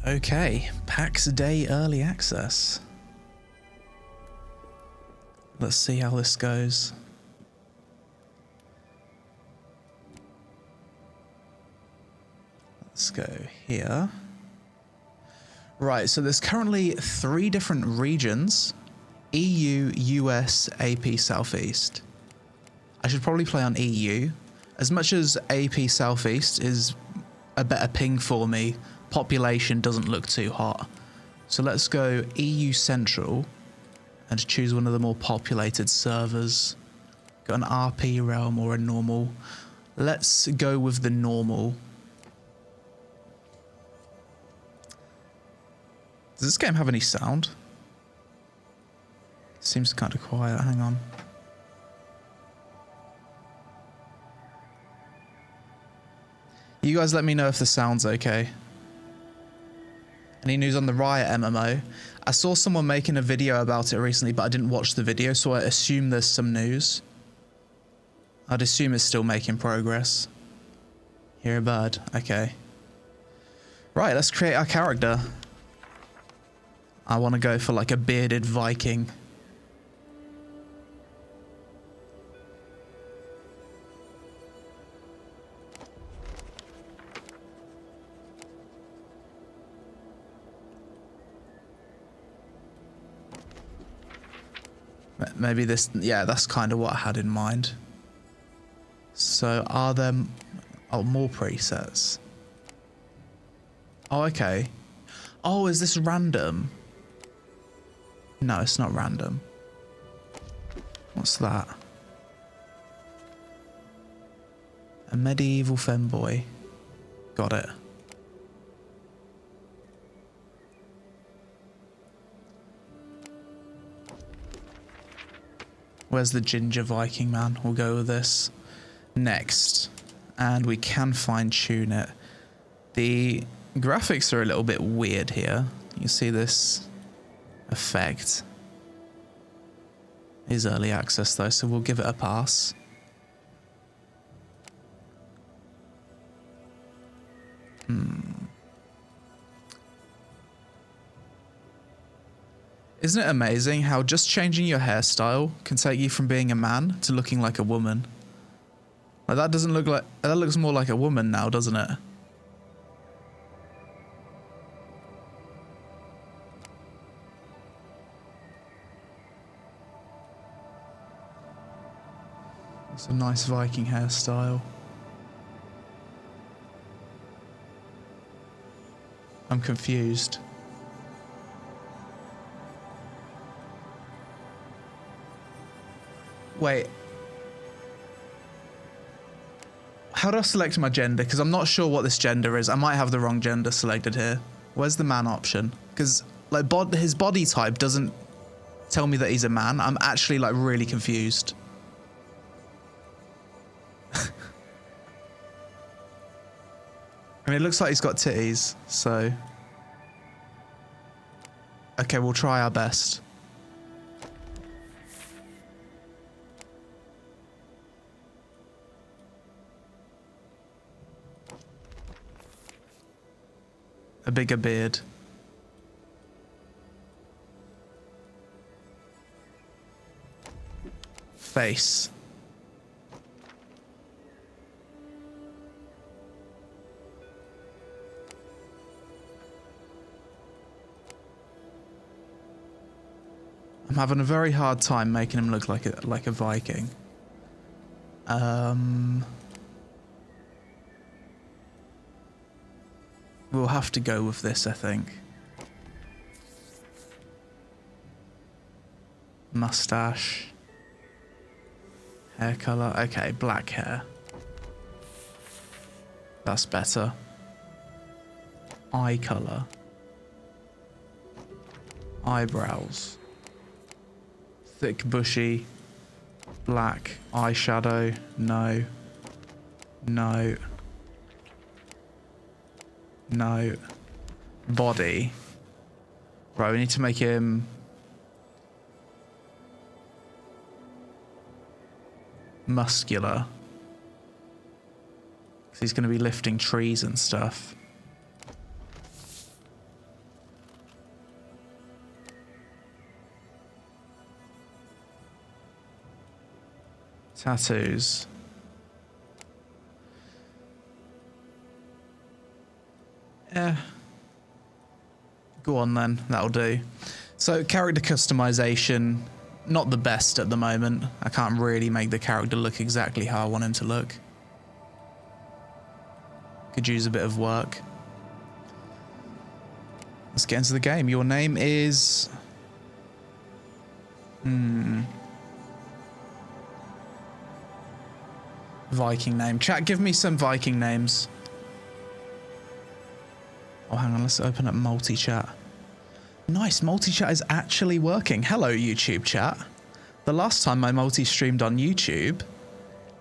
Okay, PAx Day Early Access. Let's see how this goes. Let's go here. Right, so there's currently 3 different regions: EU, US, AP Southeast. I should probably play on EU. As much as AP Southeast is a better ping for me, population doesn't look too hot. So let's go EU Central and choose one of the more populated servers. Got an RP realm or a normal. Let's go with the normal. Does this game have any sound? Seems kind of quiet. Hang on. You guys let me know if the sound's okay. Any news on the Riot MMO? I saw someone making a video about it recently, but I didn't watch the video, so I assume there's some news. I'd assume it's still making progress. Hear a bird. Okay. Right, let's create our character. I want to go for like a bearded Viking. Maybe this, yeah, that's kind of what I had in mind. So are there, oh, more presets? Oh, okay. Oh, is this random? No, it's not random. What's that? A medieval femboy. Got it. Where's the ginger Viking man? We'll go with this next. And we can fine tune it. The graphics are a little bit weird here. You see this effect. It is early access though, so we'll give it a pass. Isn't it amazing how just changing your hairstyle can take you from being a man to looking like a woman? Like that doesn't look like, that looks more like a woman now, doesn't it? It's a nice Viking hairstyle. I'm confused. Wait. How do I select my gender? Because I'm not sure what this gender is. I might have the wrong gender selected here. Where's the man option? Because like his body type doesn't tell me that he's a man. I'm actually like really confused. I mean, it looks like he's got titties, so... Okay, we'll try our best. A bigger beard. Face. I'm having a very hard time making him look like a Viking. We'll have to go with this, I think. Mustache. Hair color. Okay, black hair. That's better. Eye color. Eyebrows. Thick, bushy. Black. Eyeshadow. No. No. No. Body. Right, we need to make him... muscular. Because he's going to be lifting trees and stuff. Tattoos. Go on then, that'll do. So character customization, not the best at the moment. I can't really make the character look exactly how I want him to look. Could use a bit of work. Let's get into the game. Your name is... Viking name. Chat, give me some Viking names. Oh, hang on. Let's open up multi-chat. Nice. Multi-chat is actually working. Hello, YouTube chat. The last time I multi-streamed on YouTube,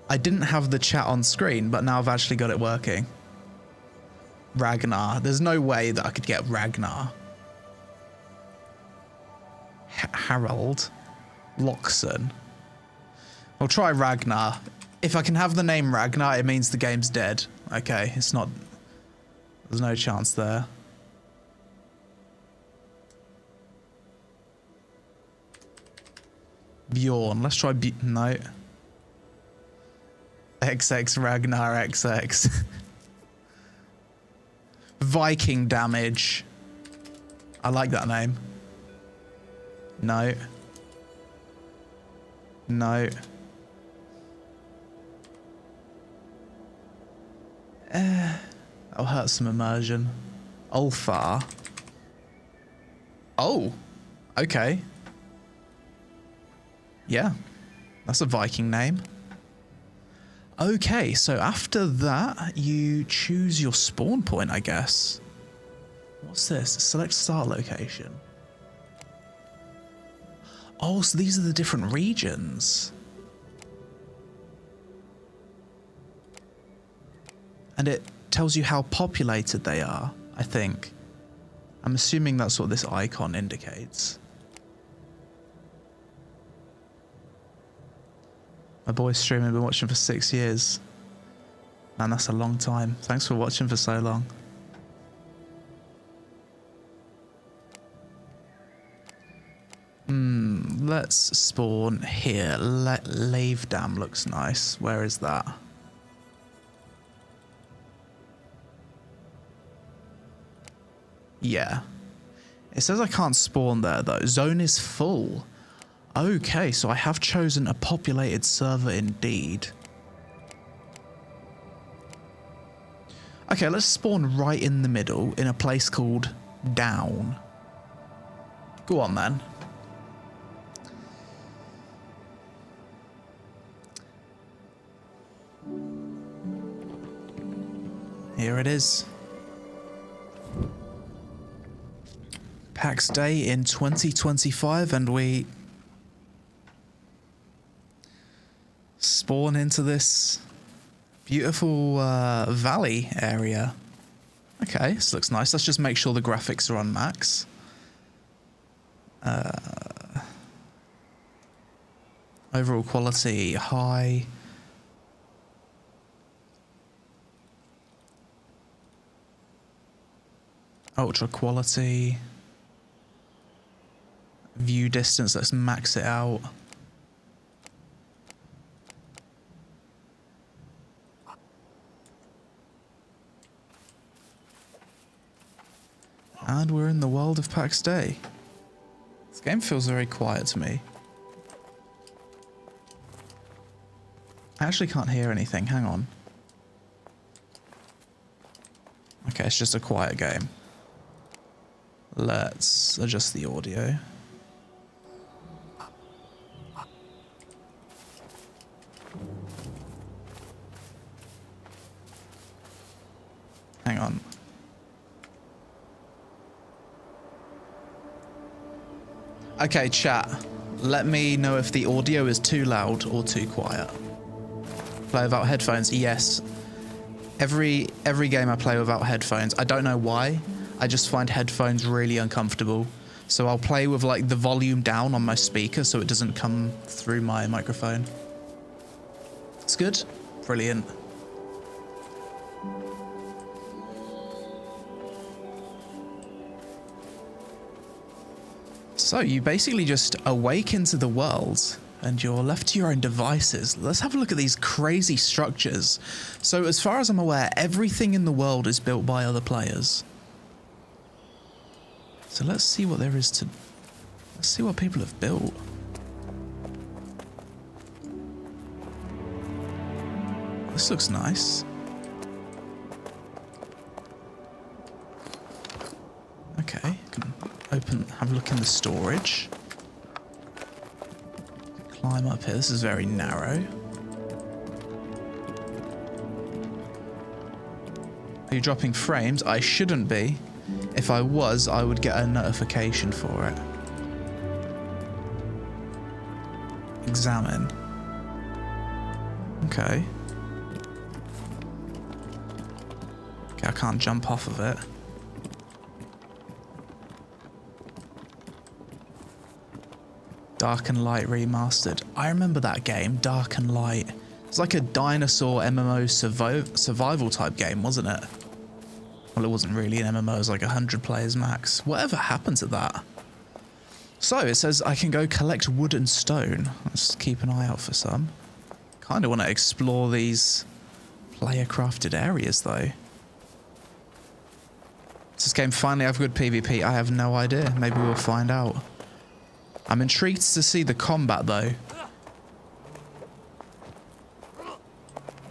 I didn't have the chat on screen, but now I've actually got it working. Ragnar. There's no way that I could get Ragnar. Harold. Loxon. I'll try Ragnar. If I can have the name Ragnar, it means the game's dead. Okay, it's not... There's no chance there. Bjorn. Let's try no. XX Ragnar XX. Viking damage. I like that name. No. No. That'll hurt some immersion. Ulfar. Oh. Okay. Yeah. That's a Viking name. Okay, so after that, you choose your spawn point, I guess. What's this? Select start location. Oh, so these are the different regions. And it tells you how populated they are, I think. I'm assuming that's what this icon indicates. My boy's streaming, been watching for 6 years. Man, that's a long time. Thanks for watching for so long. Let's spawn here. Lave Dam looks nice. Where is that? Yeah. It says I can't spawn there though. Zone is full. Okay, so I have chosen a populated server indeed. Okay, let's spawn right in the middle in a place called Down. Go on then. Here it is. PAx Day in 2025, and we spawn into this beautiful valley area. Okay, this looks nice. Let's just make sure the graphics are on max. Overall quality high. Ultra quality. View distance, let's max it out. And we're in the world of PAx Day. This game feels very quiet to me. I actually can't hear anything, hang on. Okay, it's just a quiet game. Let's adjust the audio. Hang on. Okay, chat. Let me know if the audio is too loud or too quiet. Play without headphones? Yes. Every game I play without headphones. I don't know why. I just find headphones really uncomfortable. So I'll play with like the volume down on my speaker so it doesn't come through my microphone. It's good? Brilliant. So you basically just awake into the world and you're left to your own devices. Let's have a look at these crazy structures. So as far as I'm aware, everything in the world is built by other players. So let's see what there is to... Let's see what people have built. This looks nice. Okay, can have a look in the storage. Climb up here. This is very narrow. Are you dropping frames? I shouldn't be. If I was, I would get a notification for it. Examine. Okay. Okay, I can't jump off of it. Dark and Light Remastered. I remember that game, Dark and Light. It's like a dinosaur MMO survival type game, wasn't it? Well, it wasn't really an MMO, it was like 100 players max. Whatever happened to that? So, it says I can go collect wood and stone. Let's keep an eye out for some. Kind of want to explore these player-crafted areas, though. Does this game finally have good PvP? I have no idea. Maybe we'll find out. I'm intrigued to see the combat, though.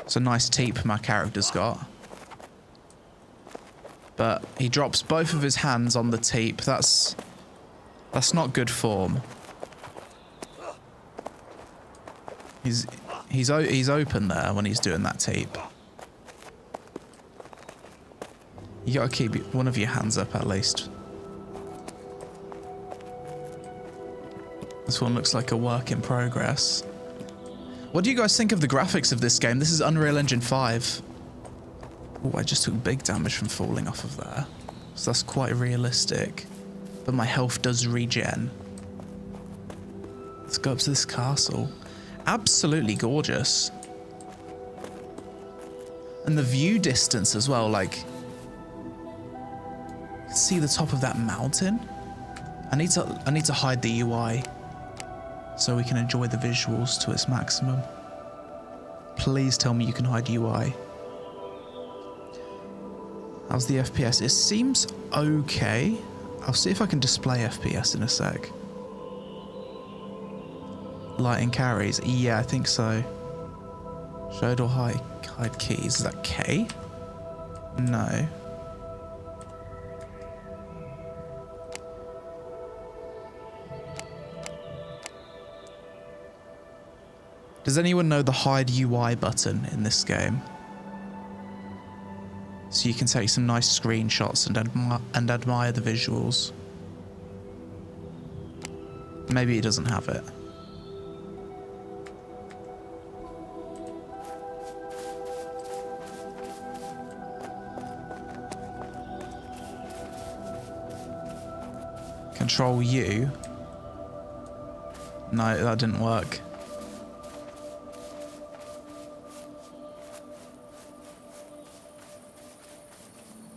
It's a nice teep my character's got. But he drops both of his hands on the teep. That's not good form. He's open there when he's doing that teep. You gotta keep one of your hands up at least. This one looks like a work in progress. What do you guys think of the graphics of this game? This is Unreal Engine 5. Oh, I just took big damage from falling off of there. So that's quite realistic. But my health does regen. Let's go up to this castle. Absolutely gorgeous. And the view distance as well, like... See the top of that mountain? I need to hide the UI so we can enjoy the visuals to its maximum. Please tell me you can hide UI. How's the FPS? It seems okay. I'll see if I can display FPS in a sec. Lighting carries. Yeah, I think so. Showed or hide keys. Is that K? No. Does anyone know the hide UI button in this game? So you can take some nice screenshots and admire the visuals. Maybe it doesn't have it. Control U. No, that didn't work.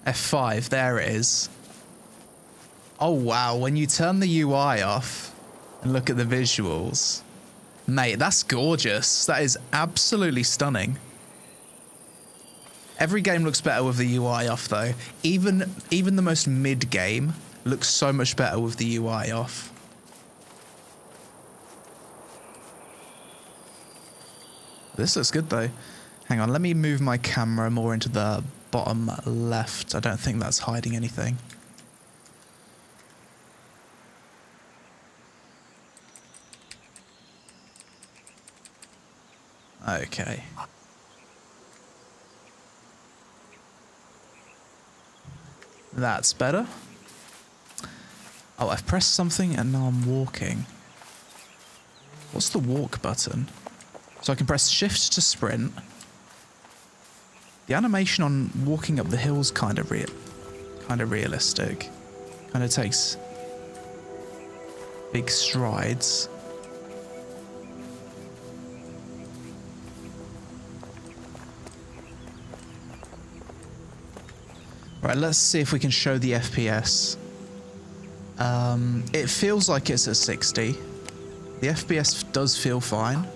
F5, there it is. Oh wow, when you turn the UI off and look at the visuals, mate, that's gorgeous. That is absolutely stunning. Every game looks better with the UI off though. Even the most mid game looks so much better with the UI off. This looks good though. Hang on, let me move my camera more into the bottom left. I don't think that's hiding anything. Okay. That's better. Oh, I've pressed something and now I'm walking. What's the walk button? So I can press shift to sprint. The animation on walking up the hill's kind of realistic. Kind of takes big strides. Right, let's see if we can show the FPS. It feels like it's at 60. The FPS does feel fine.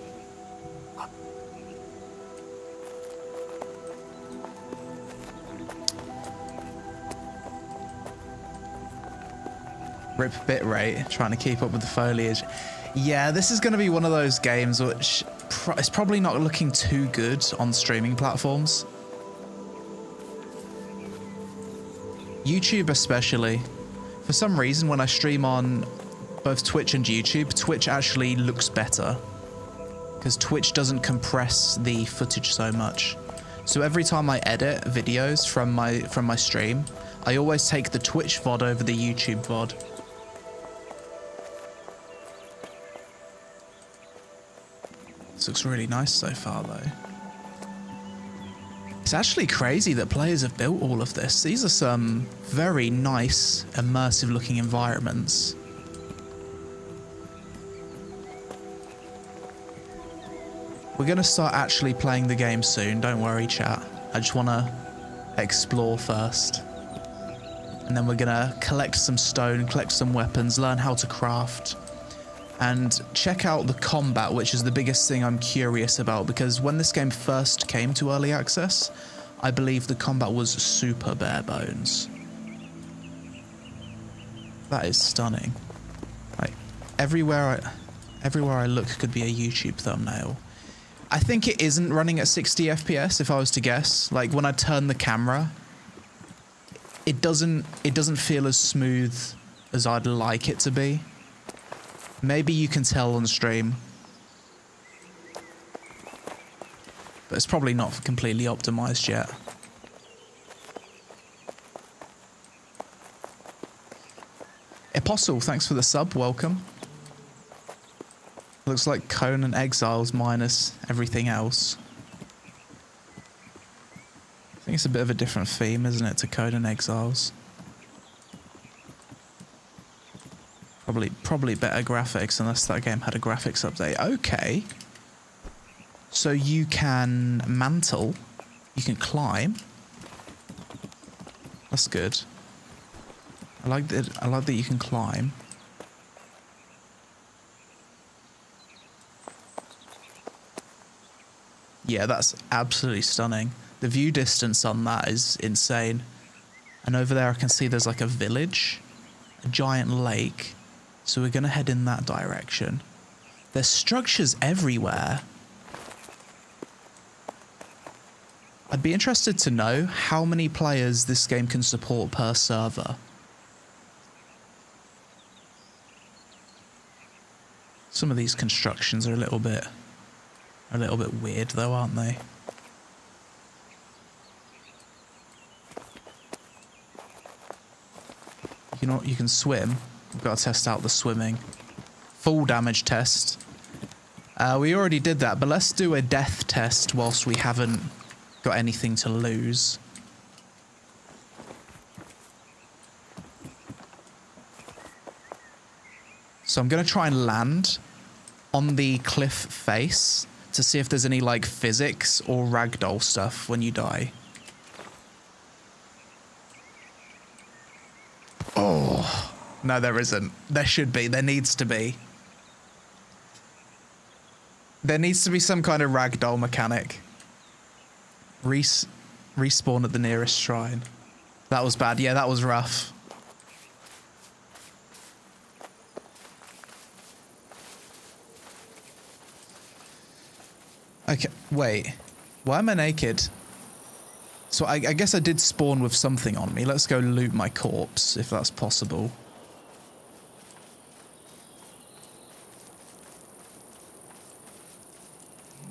Rip bitrate, trying to keep up with the foliage. Yeah, this is going to be one of those games which is probably not looking too good on streaming platforms. YouTube especially. For some reason, when I stream on both Twitch and YouTube, Twitch actually looks better because Twitch doesn't compress the footage so much. So every time I edit videos from my stream, I always take the Twitch VOD over the YouTube VOD. This looks really nice so far though. It's actually crazy that players have built all of this. These are some very nice, immersive looking environments. We're going to start actually playing the game soon, don't worry chat. I just want to explore first. And then we're going to collect some stone, collect some weapons, learn how to craft. And check out the combat, which is the biggest thing I'm curious about, because when this game first came to early access, I believe the combat was super bare bones. That is stunning. Like everywhere I look could be a YouTube thumbnail. I think it isn't running at 60 FPS if I was to guess. Like when I turn the camera, it doesn't feel as smooth as I'd like it to be. Maybe you can tell on stream, but it's probably not completely optimized yet. Apostle, thanks for the sub, welcome. Looks like Conan Exiles minus everything else. I think it's a bit of a different theme, isn't it, to Conan Exiles? Probably better graphics, unless that game had a graphics update. Okay. So you can mantle, you can climb. That's good. I like that you can climb. Yeah, that's absolutely stunning. The view distance on that is insane. And over there I can see there's like a village, a giant lake. So we're going to head in that direction. There's structures everywhere. I'd be interested to know how many players this game can support per server. Some of these constructions are a little bit weird though, aren't they? You know, you can swim. We've got to test out the swimming. Full damage test. We already did that, but let's do a death test whilst we haven't got anything to lose. So I'm going to try and land on the cliff face to see if there's any like physics or ragdoll stuff when you die. Oh. No, there isn't. There should be. There needs to be. There needs to be some kind of ragdoll mechanic. Respawn at the nearest shrine. That was bad. Yeah, that was rough. Okay, wait. Why am I naked? So I guess I did spawn with something on me. Let's go loot my corpse, if that's possible.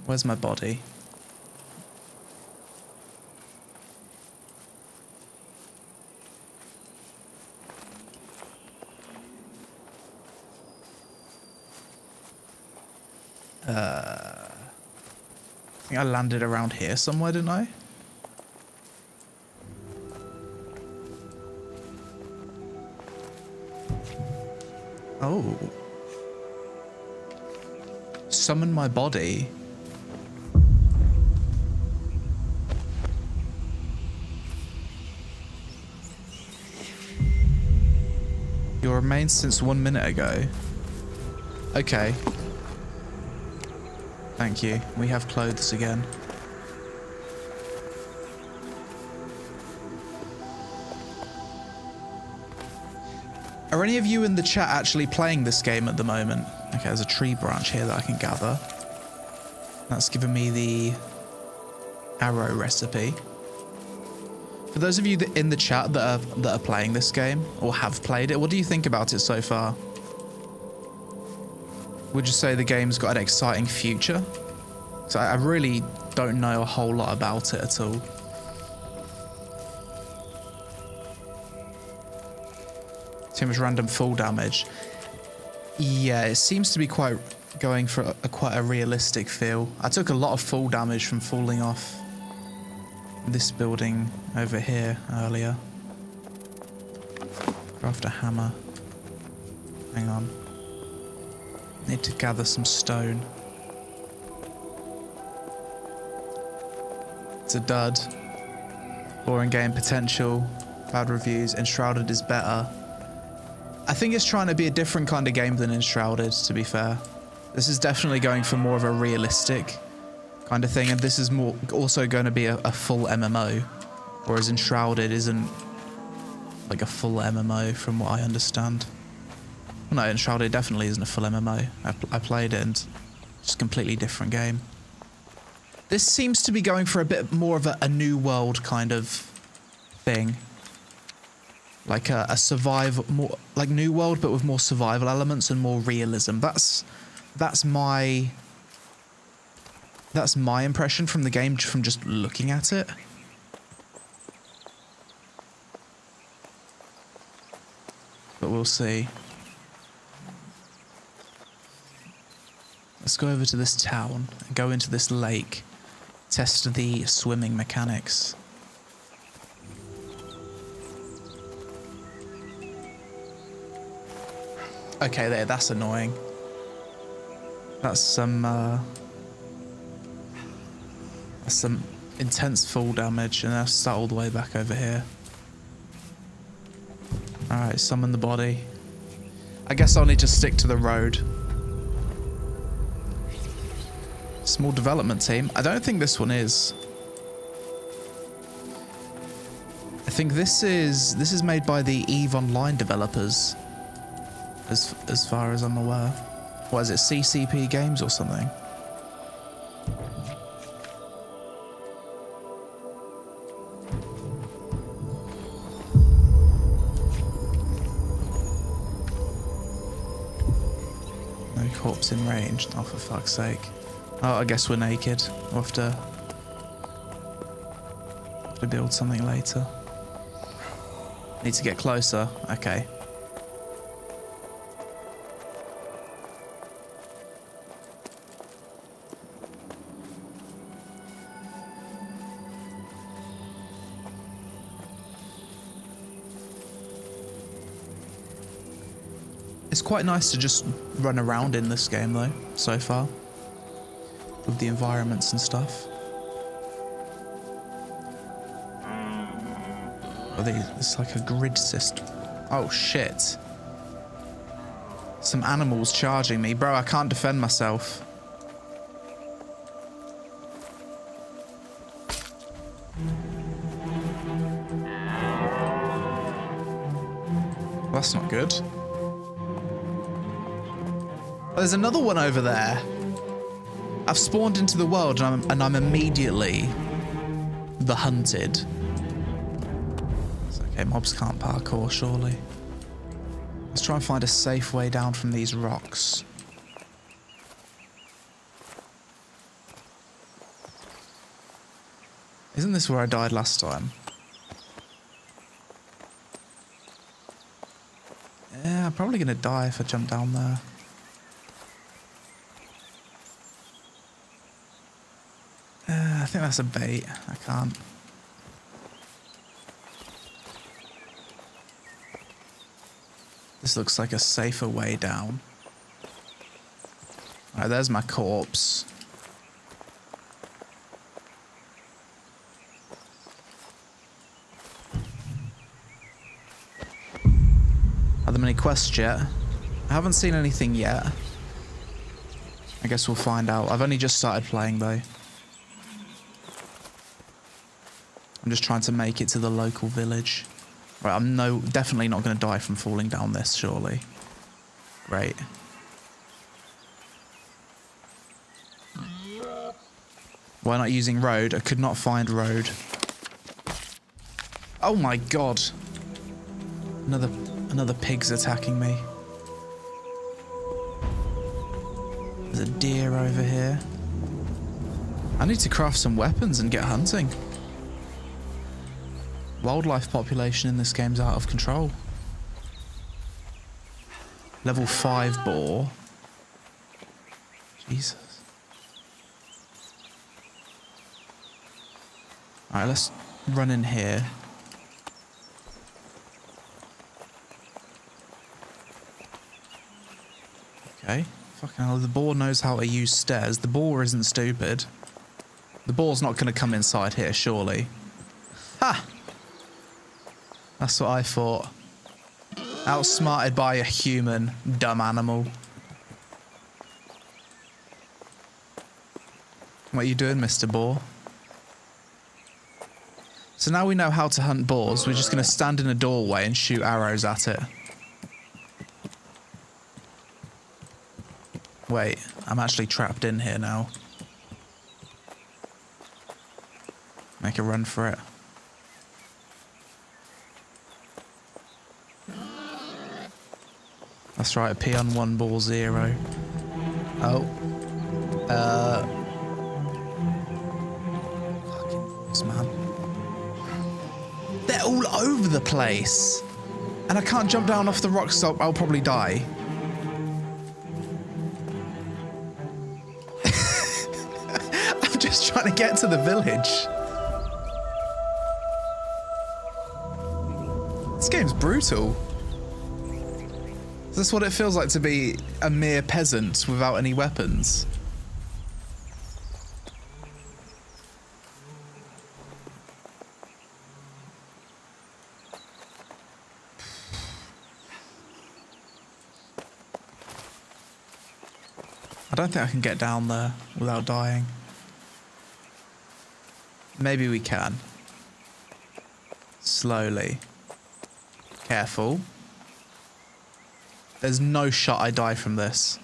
Where's my body? I think I landed around here somewhere, didn't I? Oh. Summon my body. Your remains since 1 minute ago. Okay. Thank you. We have clothes again. Are any of you in the chat actually playing this game at the moment? Okay, there's a tree branch here that I can gather. That's given me the arrow recipe. For those of you that in the chat that are playing this game or have played it, what do you think about it so far? Would you say the game's got an exciting future? So I really don't know a whole lot about it at all. Too much random fall damage. Yeah, it seems to be quite going for quite a realistic feel. I took a lot of fall damage from falling off this building over here earlier. Craft a hammer. Hang on. Need to gather some stone. It's a dud. Boring game potential. Bad reviews. Enshrouded is better. I think it's trying to be a different kind of game than Enshrouded, to be fair. This is definitely going for more of a realistic kind of thing, and this is more also going to be a full MMO, whereas Enshrouded isn't like a full MMO from what I understand. Well, no, Enshrouded definitely isn't a full MMO. I played it and it's a completely different game. This seems to be going for a bit more of a new world kind of thing. Like a survival, more like new world, but with more survival elements and more realism. That's my impression from the game, from just looking at it. But we'll see. Let's go over to this town and go into this lake, test the swimming mechanics. Okay, there, that's annoying. That's some intense fall damage, and I'll start all the way back over here. Alright, summon the body. I guess I'll need to stick to the road. Small development team. I don't think this one is. I think this is made by the EVE Online developers. As far as I'm aware. What is it, CCP Games or something? No corpse in range. Oh, for fuck's sake. Oh, I guess we're naked. We'll have to build something later. Need to get closer. Okay. It's quite nice to just run around in this game though, so far. With the environments and stuff. Oh, it's like a grid system. Oh shit. Some animals charging me. Bro, I can't defend myself. Well, that's not good. There's another one over there. I've spawned into the world and I'm immediately the hunted. It's okay, mobs can't parkour, surely. Let's try and find a safe way down from these rocks. Isn't this where I died last time? Yeah, I'm probably gonna die if I jump down there. I think that's a bait. I can't. This looks like a safer way down. Alright, there's my corpse. Are there any quests yet? I haven't seen anything yet. I guess we'll find out. I've only just started playing though. I'm just trying to make it to the local village. Right, I'm definitely not going to die from falling down this, surely. Great. Why not using road? I could not find road. Oh my god. Another pig's attacking me. There's a deer over here. I need to craft some weapons and get hunting. Wildlife population in this game's out of control. Level 5 boar. Jesus. Alright, let's run in here. Okay. Fucking hell, the boar knows how to use stairs. The boar isn't stupid. The boar's not going to come inside here, surely. Ha! That's what I thought. Outsmarted by a human, dumb animal. What are you doing, Mr. Boar? So now we know how to hunt boars. We're just going to stand in a doorway and shoot arrows at it. Wait, I'm actually trapped in here now. Make a run for it. That's right, Peon 1 ball 0. Oh. Fucking balls, man. They're all over the place. And I can't jump down off the rock, so I'll probably die. I'm just trying to get to the village. This game's brutal. Is this what it feels like to be a mere peasant without any weapons? I don't think I can get down there without dying. Maybe we can. Slowly. Careful. There's no shot I die from this.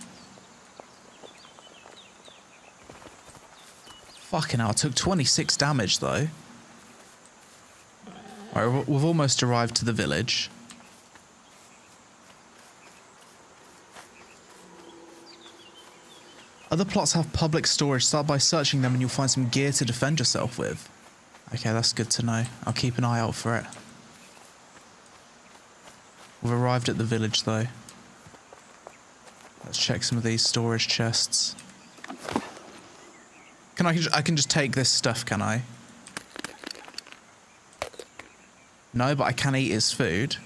Fucking hell, I took 26 damage though. Alright, we've almost arrived to the village. Other plots have public storage. Start by searching them and you'll find some gear to defend yourself with. Okay, that's good to know. I'll keep an eye out for it. We've arrived at the village though. Let's check some of these storage chests. I can just take this stuff, can I? No, but I can eat his food.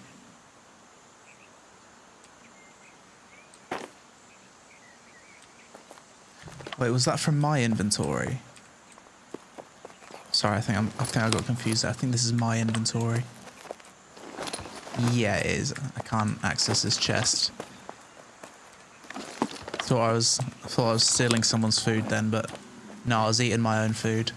Wait, was that from my inventory? Sorry, I think I got confused there. I think this is my inventory. Yeah, it is. I can't access this chest. Thought I was stealing someone's food then, but no, I was eating my own food.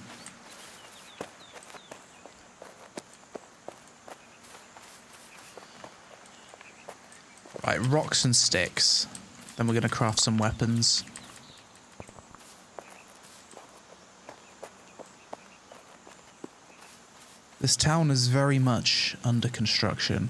Right, rocks and sticks. Then we're gonna craft some weapons. This town is very much under construction.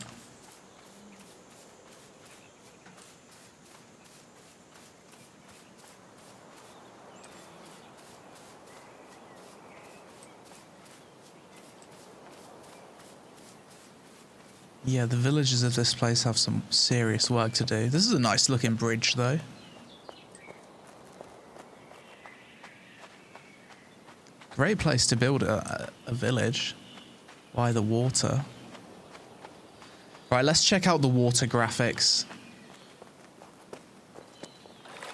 Yeah, the villagers of this place have some serious work to do. This is a nice looking bridge though. Great place to build a village. By the water. Right, let's check out the water graphics.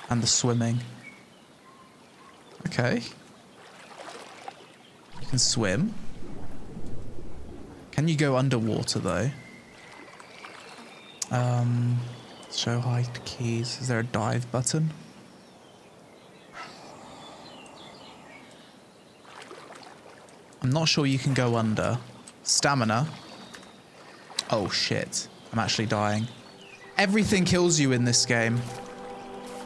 And the swimming. Okay. You can swim. Can you go underwater though? Show height keys. Is there a dive button? I'm not sure you can go under. Stamina. Oh shit. I'm actually dying. Everything kills you in this game.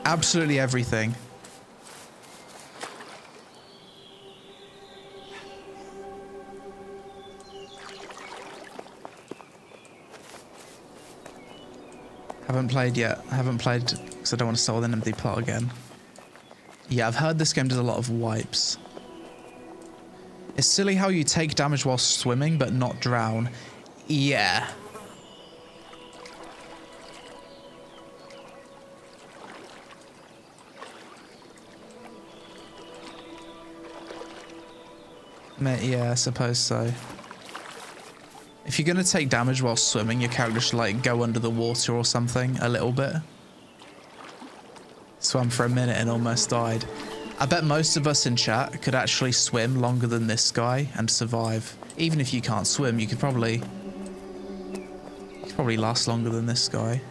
Absolutely everything. Haven't played yet. I haven't played because I don't want to start with an empty plot again. Yeah, I've heard this game does a lot of wipes. It's silly how you take damage while swimming but not drown. Yeah. Yeah, I suppose so. If you're going to take damage while swimming, your character should like go under the water or something a little bit. Swam for a minute and almost died. I bet most of us in chat could actually swim longer than this guy and survive. Even if you can't swim, you could probably last longer than this guy.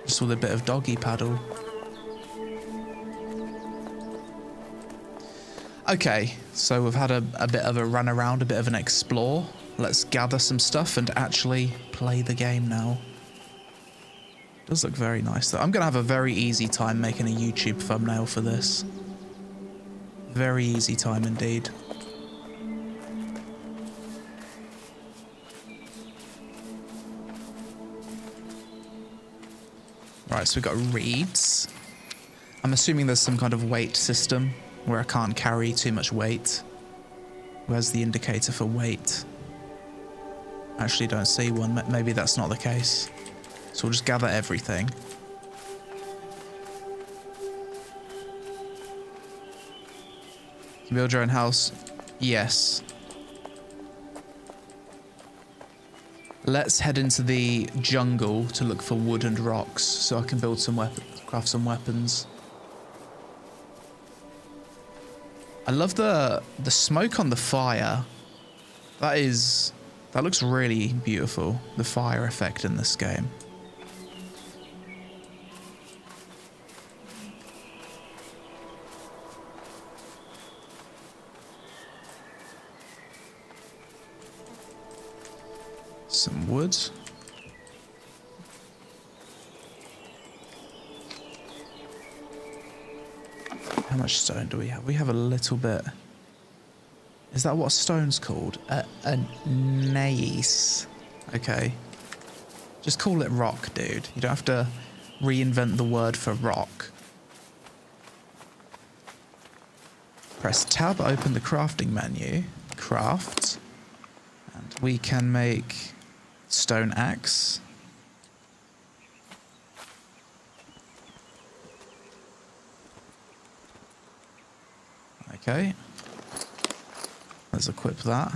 Just with a bit of doggy paddle. Okay, so we've had a bit of a run around, a bit of an explore. Let's gather some stuff and actually play the game now. Does look very nice though. I'm going to have a very easy time making a YouTube thumbnail for this. Very easy time indeed. Right, so we've got reeds. I'm assuming there's some kind of weight system where I can't carry too much weight. Where's the indicator for weight? I actually don't see one. Maybe that's not the case. So we'll just gather everything. Can you build your own house? Yes. Let's head into the jungle to look for wood and rocks so I can build some craft some weapons. I love the smoke on the fire. That looks really beautiful, the fire effect in this game. Some wood. How much stone do we have? We have a little bit. Is that what stone's called? A gneiss. Okay. Just call it rock, dude. You don't have to reinvent the word for rock. Press tab, open the crafting menu. Craft. And we can make stone axe. Okay. Let's equip that.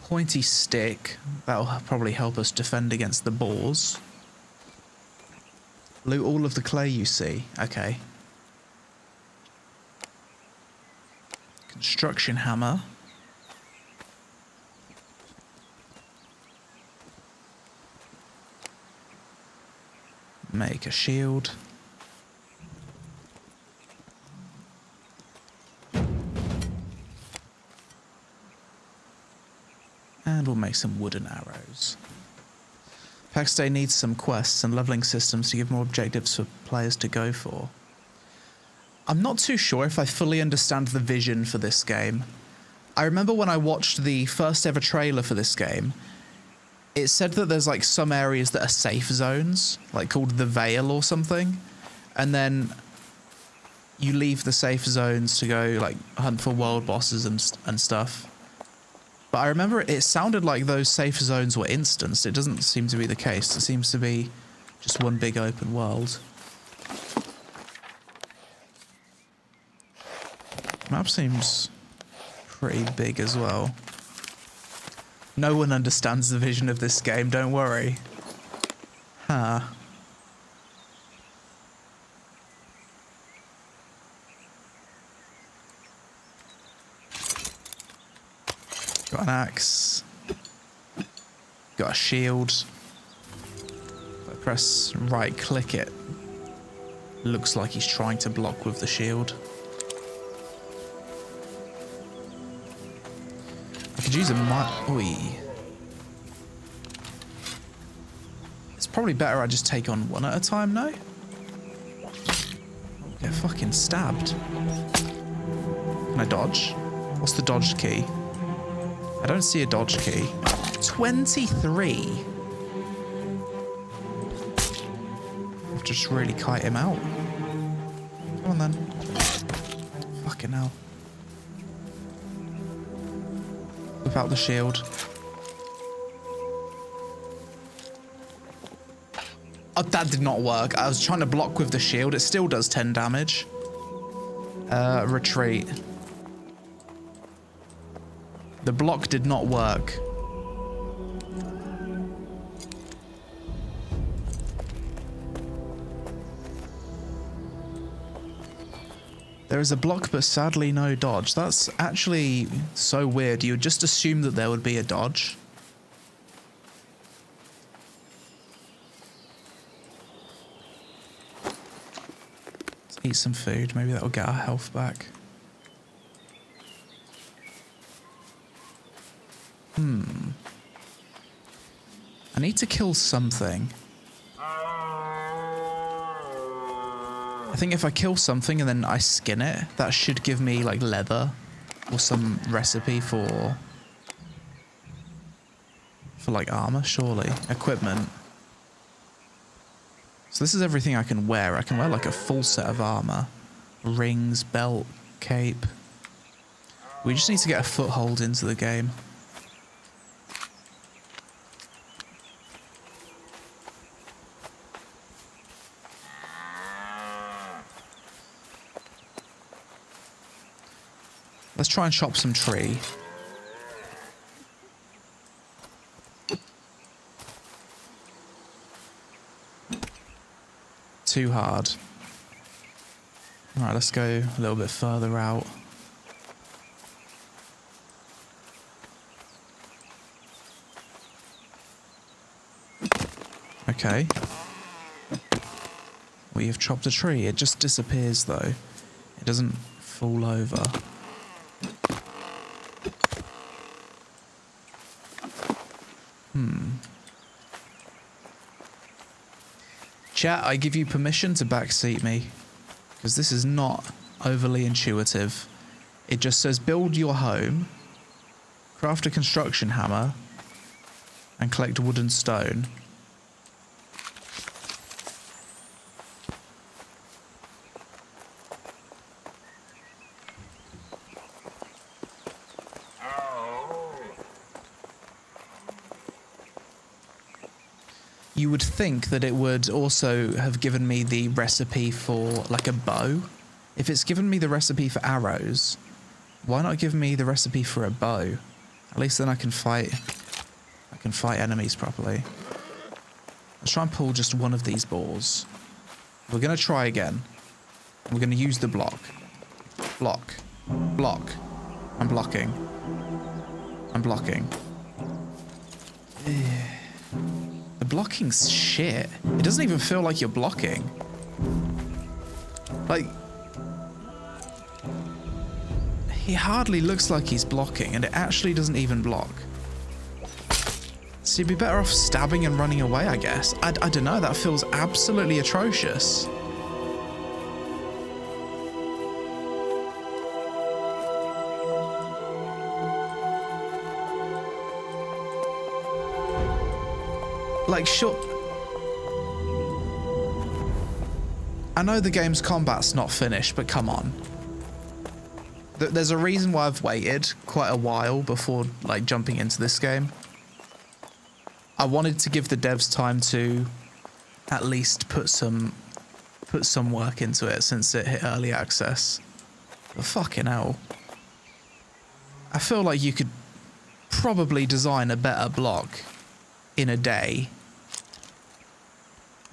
Pointy stick. That'll probably help us defend against the boars. Loot all of the clay you see. Okay. Construction hammer. Make a shield. And we'll make some wooden arrows. PAx Dei needs some quests and leveling systems to give more objectives for players to go for. I'm not too sure if I fully understand the vision for this game. I remember when I watched the first ever trailer for this game, it said that there's like some areas that are safe zones, like called the Vale or something, and then you leave the safe zones to go like hunt for world bosses and stuff. But I remember it sounded like those safe zones were instanced. It doesn't seem to be the case. It seems to be just one big open world. Map seems pretty big as well. No one understands the vision of this game, don't worry. Huh. Got an axe. Got a shield. If I press right click it, looks like he's trying to block with the shield. Could use a Oi. It's probably better I just take on one at a time, no? Get fucking stabbed. Can I dodge? What's the dodge key? I don't see a dodge key. 23. I've just really kite him out. Come on then. Fucking hell. Whip out the shield. Oh, that did not work. I was trying to block with the shield. It still does 10 damage. Retreat. The block did not work. There is a block, but sadly no dodge. That's actually so weird. You would just assume that there would be a dodge. Let's eat some food. Maybe that'll get our health back. I need to kill something. I think if I kill something and then I skin it, that should give me like leather or some recipe for like armor, surely. Equipment. So this is everything I can wear. I can wear like a full set of armor. Rings, belt, cape. We just need to get a foothold into the game. Let's try and chop some tree. Too hard. Alright, let's go a little bit further out. Okay. We have chopped a tree. It just disappears though. It doesn't fall over. Chat, I give you permission to backseat me, because this is not overly intuitive. It just says build your home, craft a construction hammer, and collect wood and stone. You would think that it would also have given me the recipe for like a bow. If it's given me the recipe for arrows, why not give me the recipe for a bow? At least then I can fight enemies properly. Let's try and pull just one of these boars. We're going to try again. We're going to use the block. Block. Block. I'm blocking. I'm blocking. The blocking's shit. It doesn't even feel like you're blocking. Like, he hardly looks like he's blocking, and it actually doesn't even block. So you'd be better off stabbing and running away, I guess. I don't know, that feels absolutely atrocious. Like, sure. I know the game's combat's not finished, but come on. There's a reason why I've waited quite a while before, like, jumping into this game. I wanted to give the devs time to at least put some work into it since it hit early access. But fucking hell. I feel like you could probably design a better block in a day.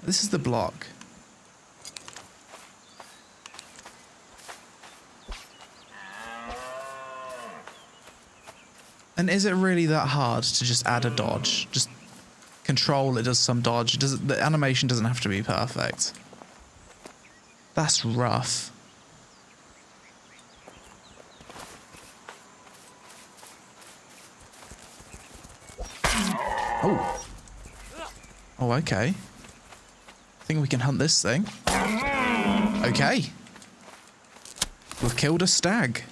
This is the block. And is it really that hard to just add a dodge? Just control, it does some dodge. The animation doesn't have to be perfect. That's rough. Oh. Oh, okay. I think we can hunt this thing. Okay. We've killed a stag.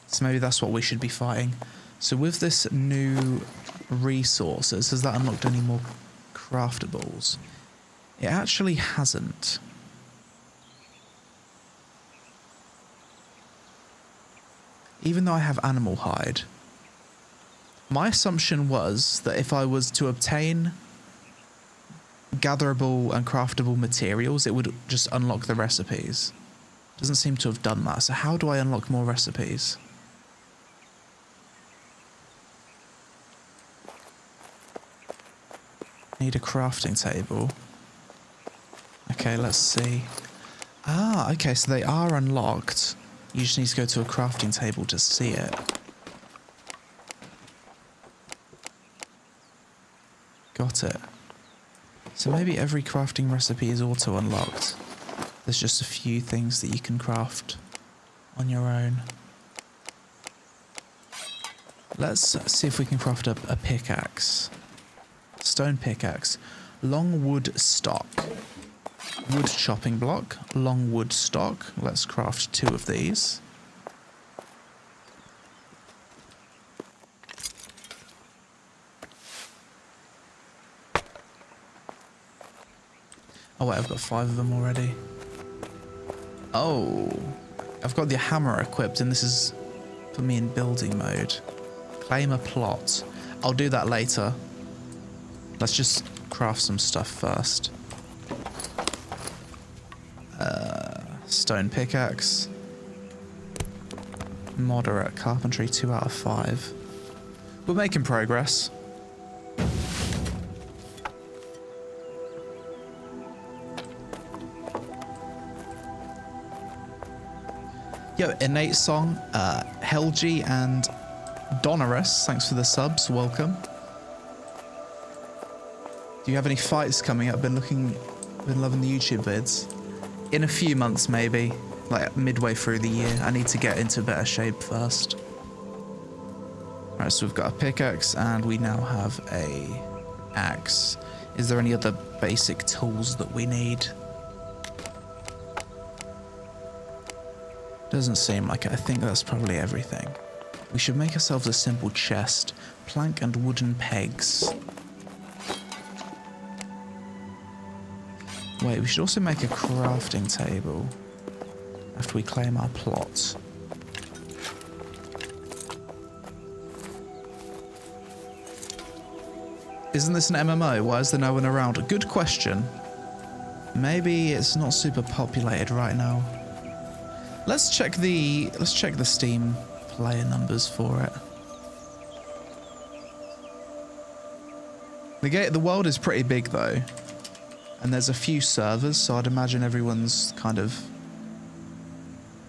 So maybe that's what we should be fighting. So with this new resources, has that unlocked any more craftables? It actually hasn't. Even though I have animal hide. My assumption was that if I was to obtain gatherable and craftable materials, it would just unlock the recipes. Doesn't seem to have done that. So how do I unlock more recipes? Need a crafting table. Okay, let's see. Ah, okay, so they are unlocked. You just need to go to a crafting table to see it. Got it. So maybe every crafting recipe is auto-unlocked. There's just a few things that you can craft on your own. Let's see if we can craft up a pickaxe. Stone pickaxe. Long wood stock. Wood chopping block. Long wood stock. Let's craft 2 of these. Oh wait, I've got 5 of them already. Oh, I've got the hammer equipped and this is for me in building mode. Claim a plot. I'll do that later. Let's just craft some stuff first. Stone pickaxe. Moderate carpentry, 2 out of 5. We're making progress. Yo, Innate Song, Helgi and Donorus, thanks for the subs, welcome. Do you have any fights coming up? Been loving the YouTube vids. In a few months maybe, like midway through the year. I need to get into better shape first. Alright, so we've got a pickaxe and we now have a axe. Is there any other basic tools that we need? Doesn't seem like it. I think that's probably everything. We should make ourselves a simple chest. Plank and wooden pegs. Wait, we should also make a crafting table after we claim our plot. Isn't this an MMO? Why is there no one around? Good question. Maybe it's not super populated right now. Let's check the Steam player numbers for it. The world is pretty big though. And there's a few servers, so I'd imagine everyone's kind of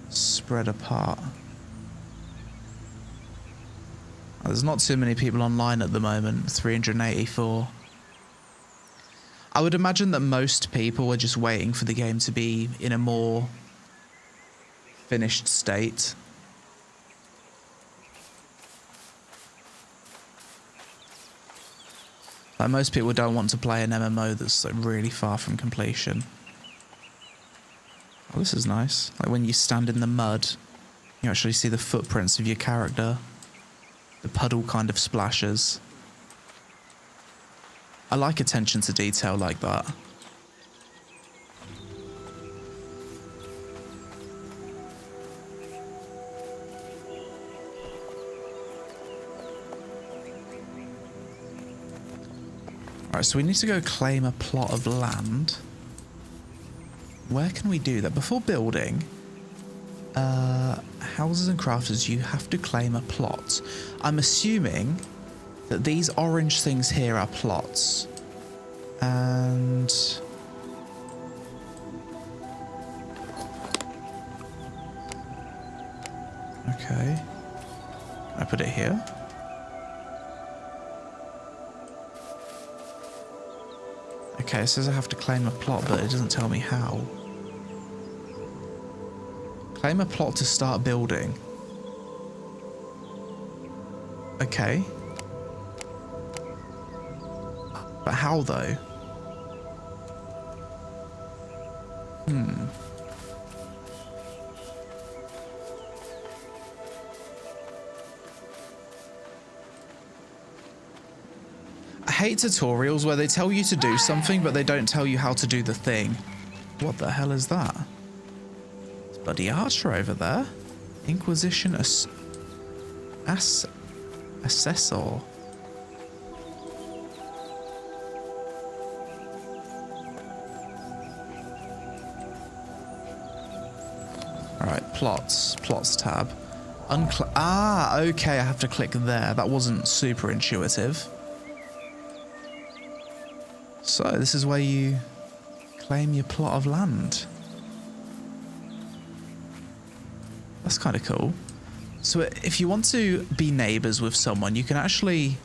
spread apart. There's not too many people online at the moment, 384. I would imagine that most people are just waiting for the game to be in a more finished state. Like most people don't want to play an MMO that's like really far from completion. Oh, this is nice. Like when you stand in the mud, you actually see the footprints of your character. The puddle kind of splashes. I like attention to detail like that. Alright, so we need to go claim a plot of land. Where can we do that? Before building, houses and crafters, you have to claim a plot. I'm assuming that these orange things here are plots. And... okay. Can I put it here? Okay, it says I have to claim a plot, but it doesn't tell me how. Claim a plot to start building. Okay. But how though? I hate tutorials where they tell you to do something, but they don't tell you how to do the thing. What the hell is that? It's Buddy Archer over there. Inquisition Assessor. Alright, plots tab. Okay, I have to click there. That wasn't super intuitive. So, this is where you claim your plot of land. That's kind of cool. So, if you want to be neighbours with someone, you can actually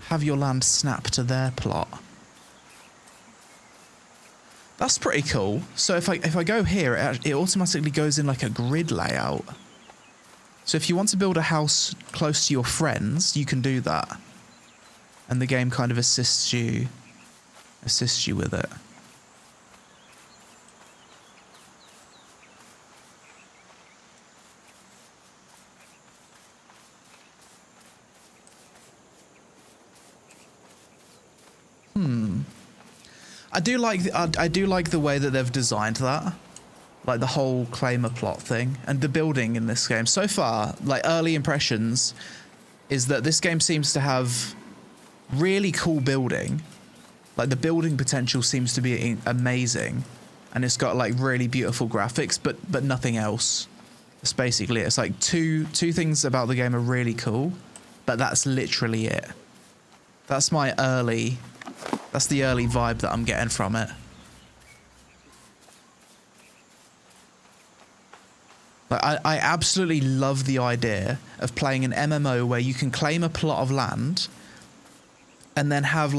have your land snap to their plot. That's pretty cool. So, if I go here, it automatically goes in like a grid layout. So, if you want to build a house close to your friends, you can do that. And the game kind of assists you with it. I do like the way that they've designed that, like the whole claim a plot thing and the building in this game. So far, like early impressions, is that this game seems to have really cool building. Like the building potential seems to be amazing, and it's got like really beautiful graphics, but nothing else. It's basically it's like two things about the game are really cool, but that's literally it. That's the early vibe that I'm getting from it. Like I absolutely love the idea of playing an MMO where you can claim a plot of land, and then have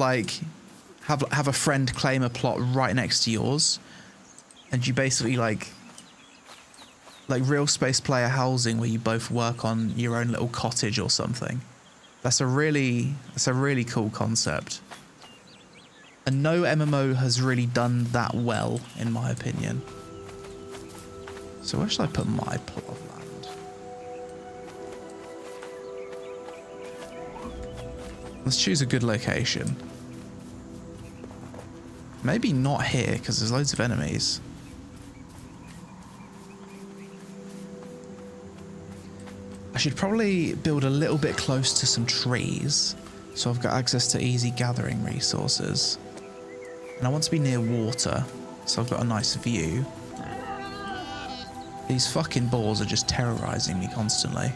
a friend claim a plot right next to yours, and you basically like real space player housing where you both work on your own little cottage or something. That's a really cool concept. And no MMO has really done that well, in my opinion. So where should I put my plot of land? Let's choose a good location. Maybe not here, because there's loads of enemies. I should probably build a little bit close to some trees, so I've got access to easy gathering resources. And I want to be near water, so I've got a nice view. These fucking boars are just terrorizing me constantly.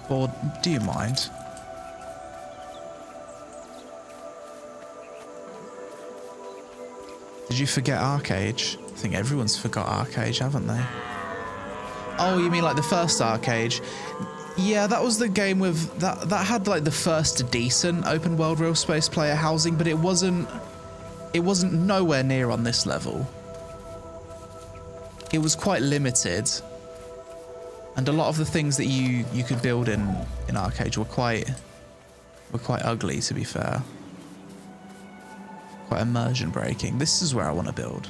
Or do you mind? Did you forget Arcade? I think everyone's forgot Arcade, haven't they? Oh, you mean like the first Arcade? Yeah, that was the game with that had like the first decent open world real space player housing, but it wasn't nowhere near on this level. It was quite limited, and a lot of the things that you could build in Arcade were quite ugly, to be fair. Quite immersion breaking. This is where I want to build.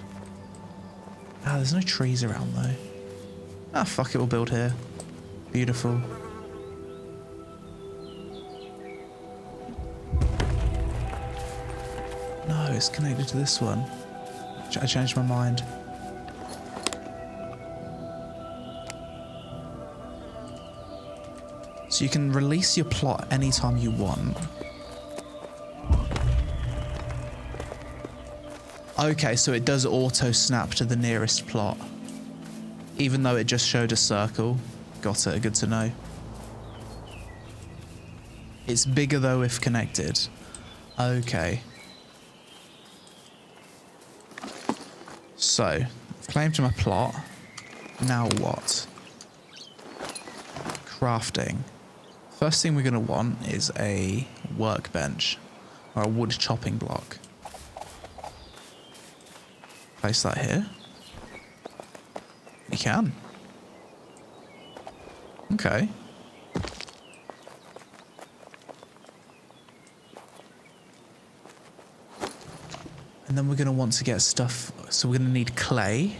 Ah, there's no trees around though. Ah, fuck it, we'll build here. Beautiful. No, it's connected to this one. I changed my mind. So you can release your plot anytime you want. Okay, so it does auto snap to the nearest plot, even though it just showed a circle. Got it, good to know. It's bigger though if connected. Okay. So, I've claimed my plot. Now what? Crafting. First thing we're going to want is a workbench, or a wood chopping block. Place that here. You can. Okay. And then we're going to want to get stuff. So we're going to need clay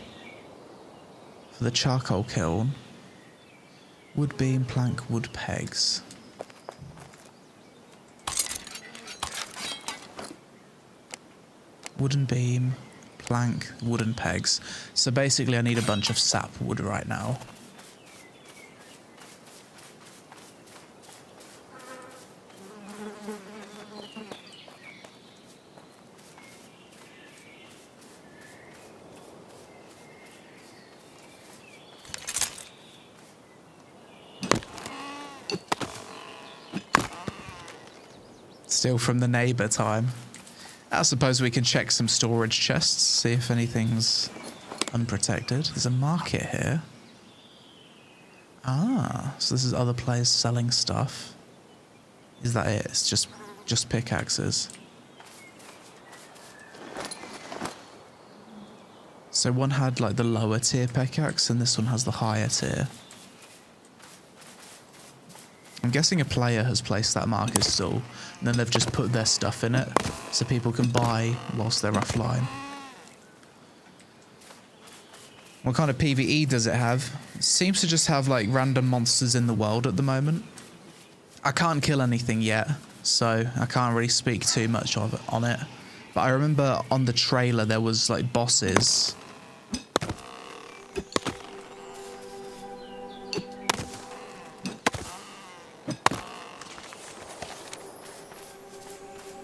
for the charcoal kiln. Wood beam, plank, wood pegs. Wooden beam, plank, wooden pegs. So basically I need a bunch of sapwood right now. Still from the neighbour time. I suppose we can check some storage chests, see if anything's unprotected. There's a market here. Ah, so this is other players selling stuff. Is that it? It's just pickaxes. So one had like the lower tier pickaxe and this one has the higher tier. I'm guessing a player has placed that market stall and then they've just put their stuff in it so people can buy whilst they're offline. What kind of PvE does it have? It seems to just have like random monsters in the world at the moment. I can't kill anything yet, so I can't really speak too much on it. But I remember on the trailer there was like bosses.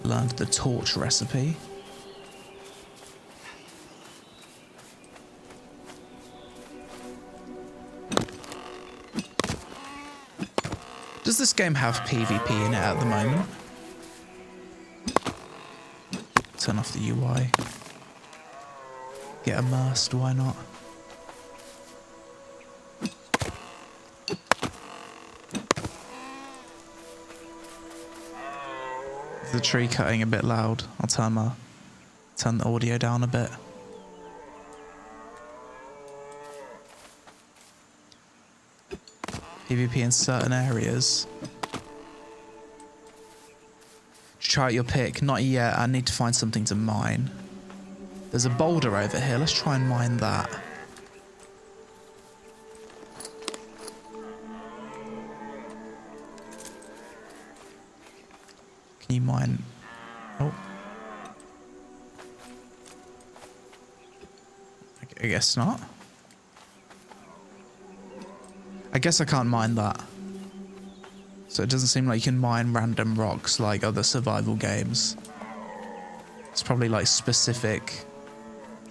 Learned the torch recipe. Does this game have PvP in it at the moment? Turn off the UI. Get immersed, why not? Is the tree cutting a bit loud? I'll turn the audio down a bit. PvP in certain areas. Try out your pick. Not yet. I need to find something to mine. There's a boulder over here. Let's try and mine that. Can you mine? Oh. I guess not. I guess I can't mine that. So it doesn't seem like you can mine random rocks like other survival games. It's probably like specific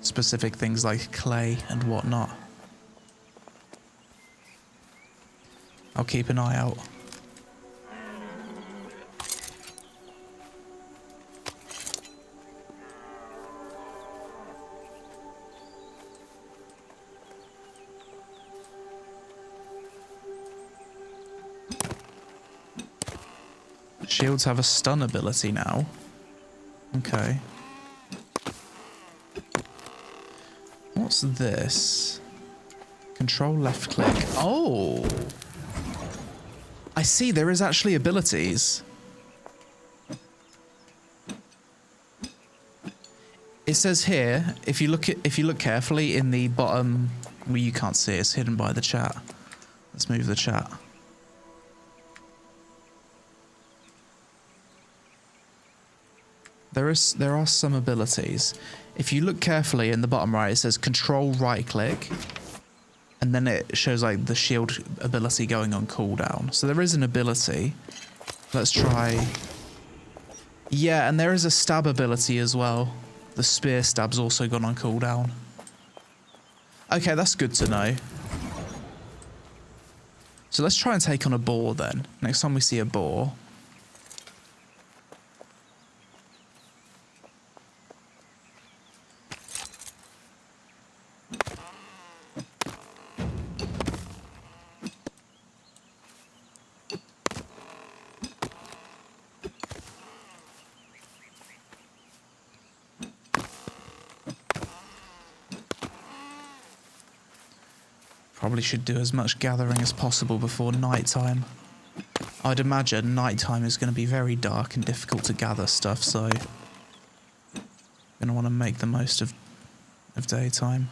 things like clay and whatnot. I'll keep an eye out. Shields have a stun ability now. Okay. What's this? Control left click. Oh! I see, there is actually abilities. It says here, if you look carefully in the bottom, well, you can't see it, it's hidden by the chat. Let's move the chat. There are some abilities. If you look carefully in the bottom right, it says control right click, and then it shows like the shield ability going on cooldown. So there is an ability. Let's try. Yeah, and there is a stab ability as well. The spear stab's also gone on cooldown. Okay, that's good to know. So let's try and take on a boar then. Next time we see a boar. Probably should do as much gathering as possible before nighttime. I'd imagine nighttime is going to be very dark and difficult to gather stuff, so Gonna want to make the most of daytime.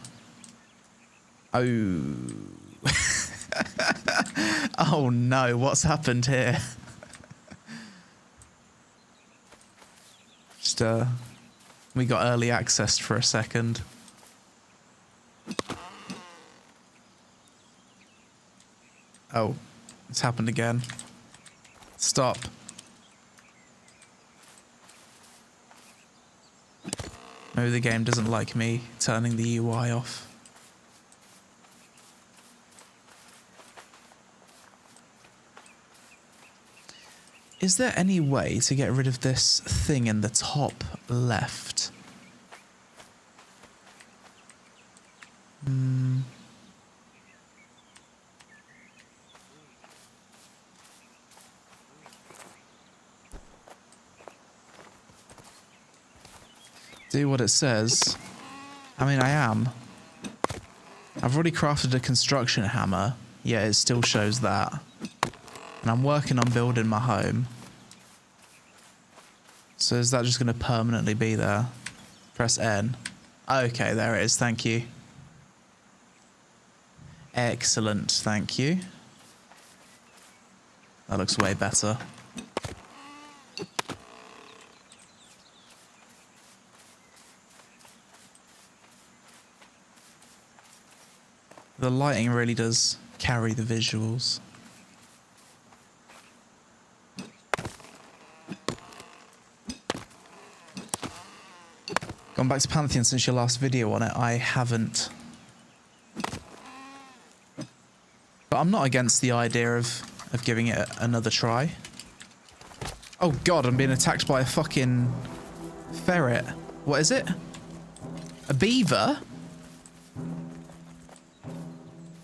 Oh. Oh no, what's happened here? Just, we got early access for a second. Oh, it's happened again. Stop. Maybe the game doesn't like me turning the UI off. Is there any way to get rid of this thing in the top left? Do what it says. I mean, I am. I've already crafted a construction hammer, yet it still shows that. And I'm working on building my home. So is that just going to permanently be there? Press N. Okay, there it is. Thank you. Excellent. Thank you. That looks way better. The lighting really does carry the visuals. Gone back to Pantheon since your last video on it. I haven't. But I'm not against the idea of giving it another try. Oh god, I'm being attacked by a fucking ferret. What is it? A beaver?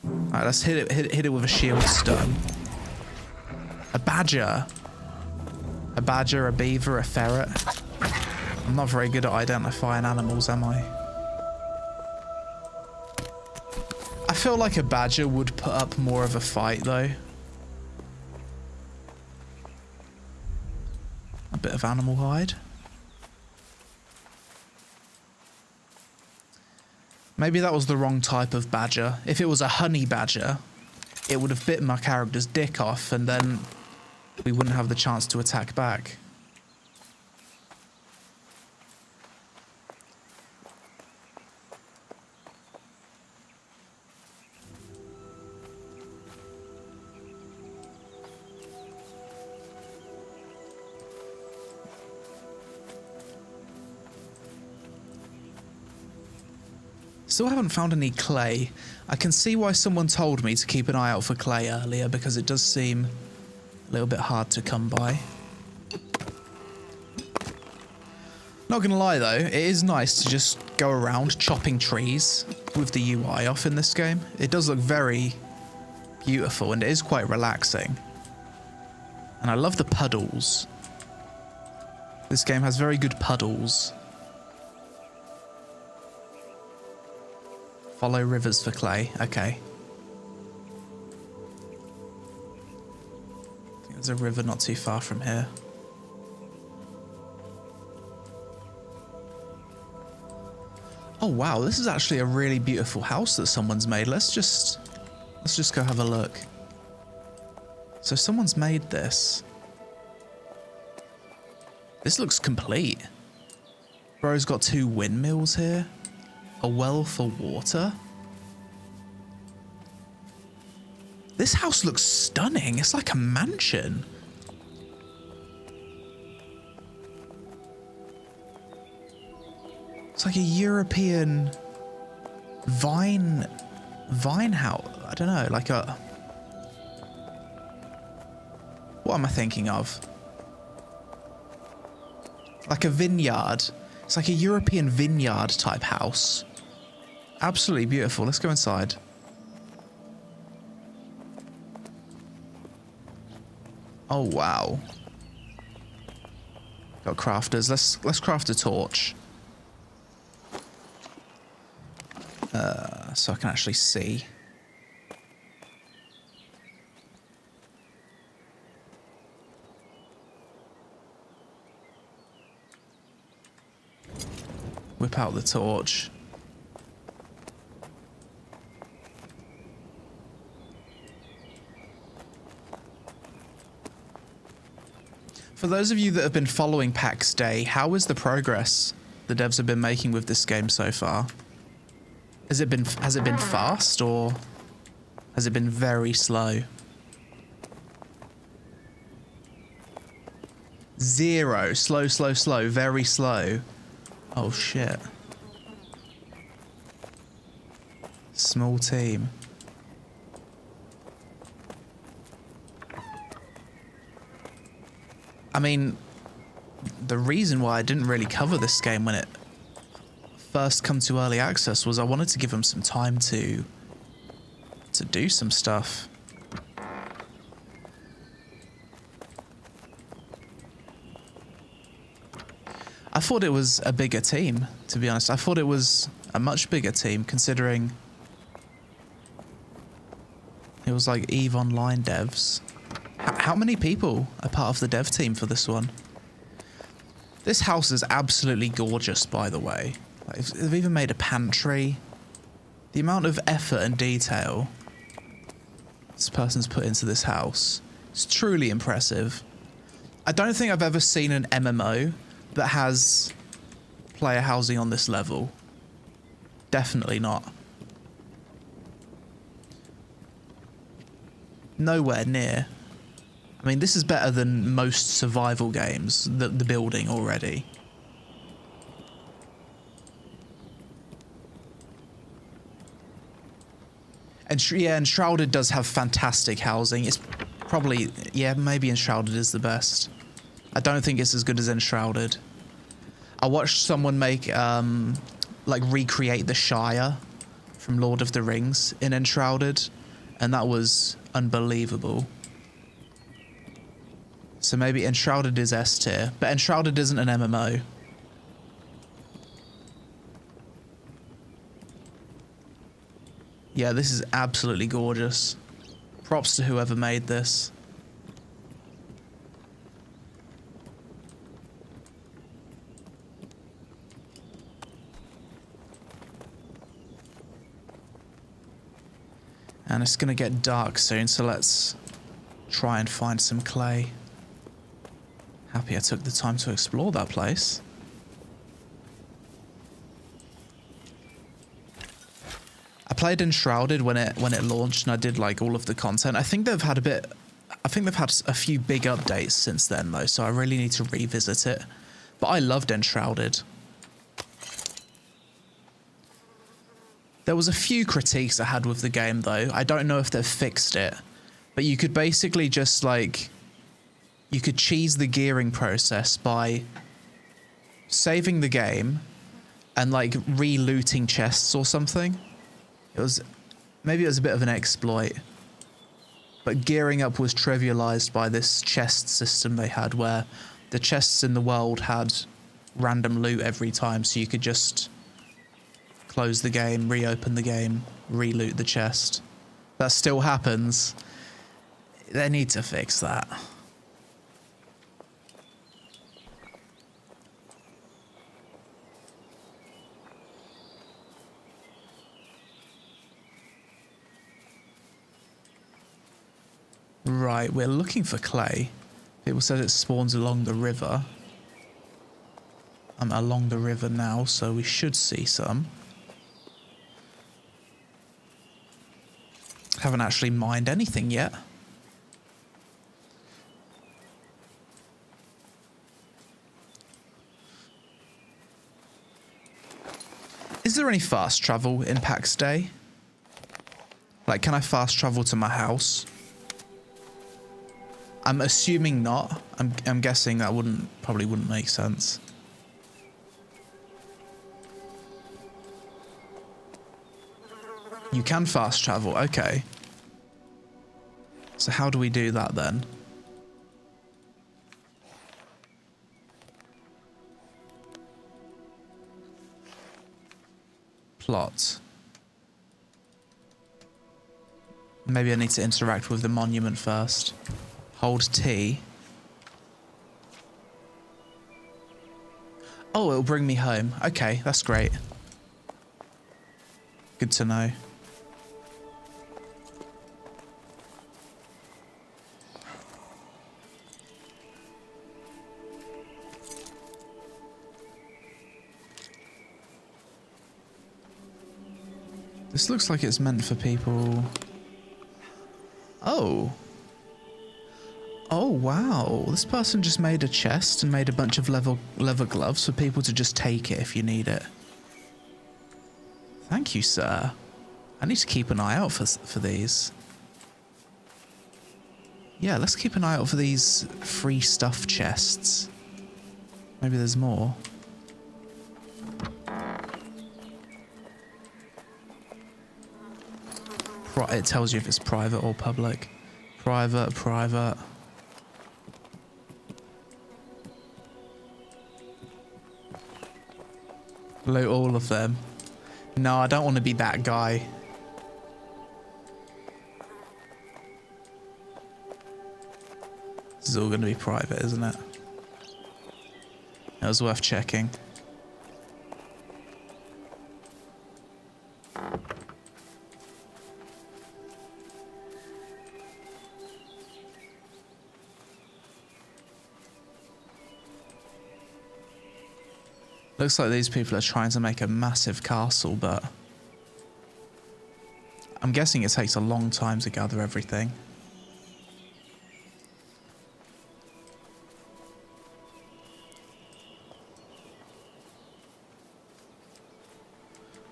Alright, let's hit it with a shield stun. A badger. A badger, a beaver, a ferret. I'm not very good at identifying animals, am I? I feel like a badger would put up more of a fight, though. A bit of animal hide. Maybe that was the wrong type of badger. If it was a honey badger, it would have bitten my character's dick off, and then we wouldn't have the chance to attack back. Still haven't found any clay. I can see why someone told me to keep an eye out for clay earlier, because it does seem a little bit hard to come by. Not gonna lie though, it is nice to just go around chopping trees with the UI off in this game. It does look very beautiful and it is quite relaxing. And I love the puddles. This game has very good puddles. Follow rivers for clay. Okay. I think there's a river not too far from here. Oh wow, this is actually a really beautiful house that someone's made. Let's just go have a look. So someone's made this. This looks complete. Bro's got 2 windmills here. A well for water. This house looks stunning. It's like a mansion. It's like a European vine house. I don't know, like a... What am I thinking of? Like a vineyard. It's like a European vineyard type house. Absolutely beautiful. Let's go inside. Oh wow. Got crafters. Let's craft a torch. So I can actually see. Whip out the torch. For those of you that have been following PAx Day, how is the progress the devs have been making with this game so far? Has it been fast, or has it been very slow? 0. Slow, slow, slow. Very slow. Oh, shit. Small team. I mean, the reason why I didn't really cover this game when it first come to early access was I wanted to give them some time to do some stuff. I thought it was a bigger team, to be honest. I thought it was a much bigger team, considering it was like EVE Online devs. How many people are part of the dev team for this one? This house is absolutely gorgeous, by the way. Like, they've even made a pantry. The amount of effort and detail this person's put into this house is truly impressive. I don't think I've ever seen an MMO that has player housing on this level. Definitely not. Nowhere near. I mean, this is better than most survival games, the building already. And yeah, Enshrouded does have fantastic housing. It's probably, yeah, maybe Enshrouded is the best. I don't think it's as good as Enshrouded. I watched someone make, like, recreate the Shire from Lord of the Rings in Enshrouded, and that was unbelievable. So maybe Enshrouded is S tier, but Enshrouded isn't an MMO. Yeah, this is absolutely gorgeous. Props to whoever made this. And it's gonna get dark soon, so let's try and find some clay. Happy I took the time to explore that place. I played Enshrouded when it launched, and I did like all of the content. I think they've had a few big updates since then though, so I really need to revisit it. But I loved Enshrouded. There was a few critiques I had with the game though. I don't know if they've fixed it, but you could basically just like, you could cheese the gearing process by saving the game and like re-looting chests or something. Maybe it was a bit of an exploit, but gearing up was trivialized by this chest system they had where the chests in the world had random loot every time, so you could just close the game, reopen the game, re-loot the chest. That still happens. They need to fix that. Right, we're looking for clay. People said it spawns along the river. I'm along the river now, so we should see some. Haven't actually mined anything yet. Is there any fast travel in PAx Day? Like, can I fast travel to my house? I'm assuming not. I'm guessing that probably wouldn't make sense. You can fast travel, okay. So how do we do that then? Plot. Maybe I need to interact with the monument first. Hold T. Oh, it'll bring me home. Okay, that's great. Good to know. This looks like it's meant for people. Oh. Oh, wow. This person just made a chest and made a bunch of leather gloves for people to just take it if you need it. Thank you, sir. I need to keep an eye out for these. Yeah, let's keep an eye out for these free stuff chests. Maybe there's more. It tells you if it's private or public. Private, private. Loot all of them. No, I don't want to be that guy. This is all going to be private, isn't it? It was worth checking. Looks like these people are trying to make a massive castle, but I'm guessing it takes a long time to gather everything.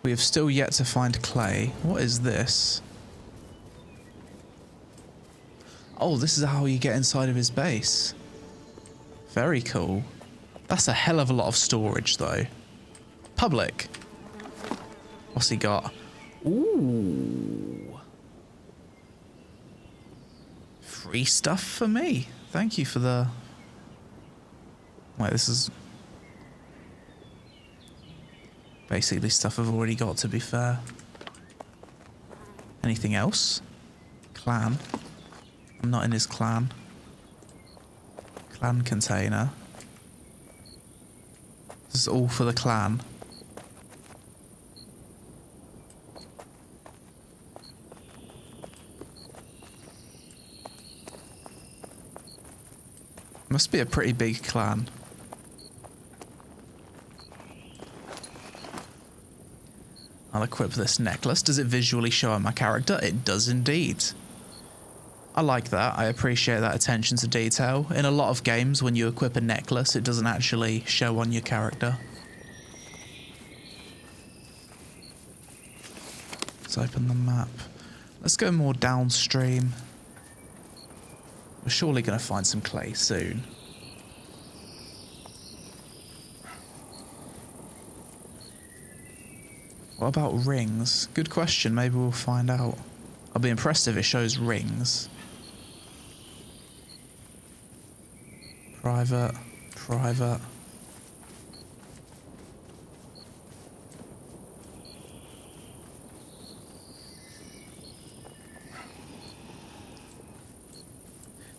We have still yet to find clay. What is this? Oh, this is how you get inside of his base. Very cool. That's a hell of a lot of storage, though. Public. What's he got? Ooh. Free stuff for me. Thank you for the... Wait, this is... basically stuff I've already got, to be fair. Anything else? Clan. I'm not in his clan. Clan container. This is all for the clan. Must be a pretty big clan. I'll equip this necklace. Does it visually show on my character? It does indeed. I like that. I appreciate that attention to detail. In a lot of games, when you equip a necklace, it doesn't actually show on your character. Let's open the map. Let's go more downstream. We're surely going to find some clay soon. What about rings? Good question. Maybe we'll find out. I'll be impressed if it shows rings. Private, private.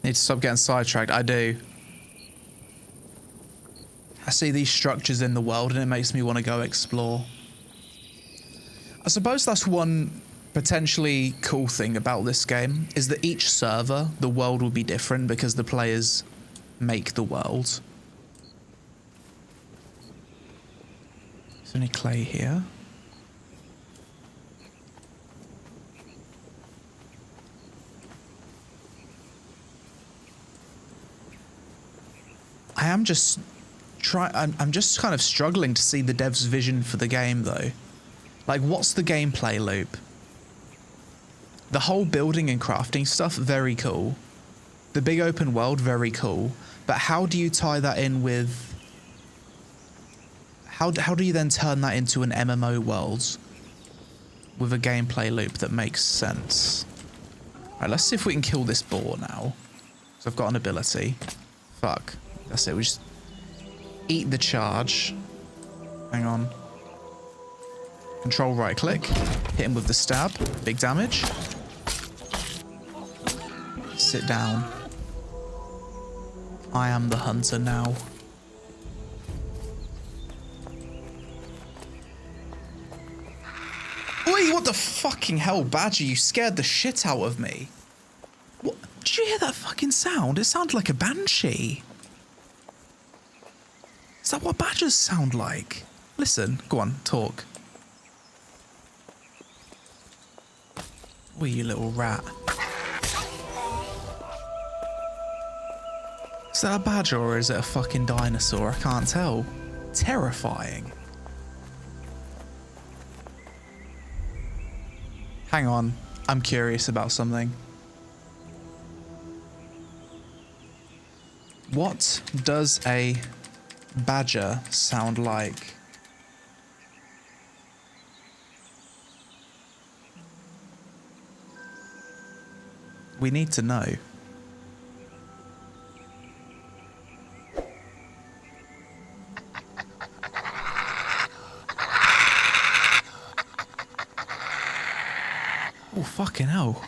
Need to stop getting sidetracked. I do. I see these structures in the world and it makes me want to go explore. I suppose that's one potentially cool thing about this game, is that each server, the world will be different because the players make the world. Is there any clay here? I'm just kind of struggling to see the dev's vision for the game, though. Like, what's the gameplay loop? The whole building and crafting stuff, very cool. The big open world, very cool. But how do you tie that in with... How do you then turn that into an MMO world with a gameplay loop that makes sense? Alright, let's see if we can kill this boar now. So I've got an ability. Fuck. That's it, we just eat the charge. Hang on. Control right click. Hit him with the stab. Big damage. Sit down. I am the hunter now. Wait, what the fucking hell, Badger? You scared the shit out of me. What? Did you hear that fucking sound? It sounded like a banshee. Is that what badgers sound like? Listen, go on, talk. Oh, you little rat. Is that a badger or is it a fucking dinosaur? I can't tell. Terrifying. Hang on, I'm curious about something. What does a badger sound like? We need to know. Oh, fucking hell.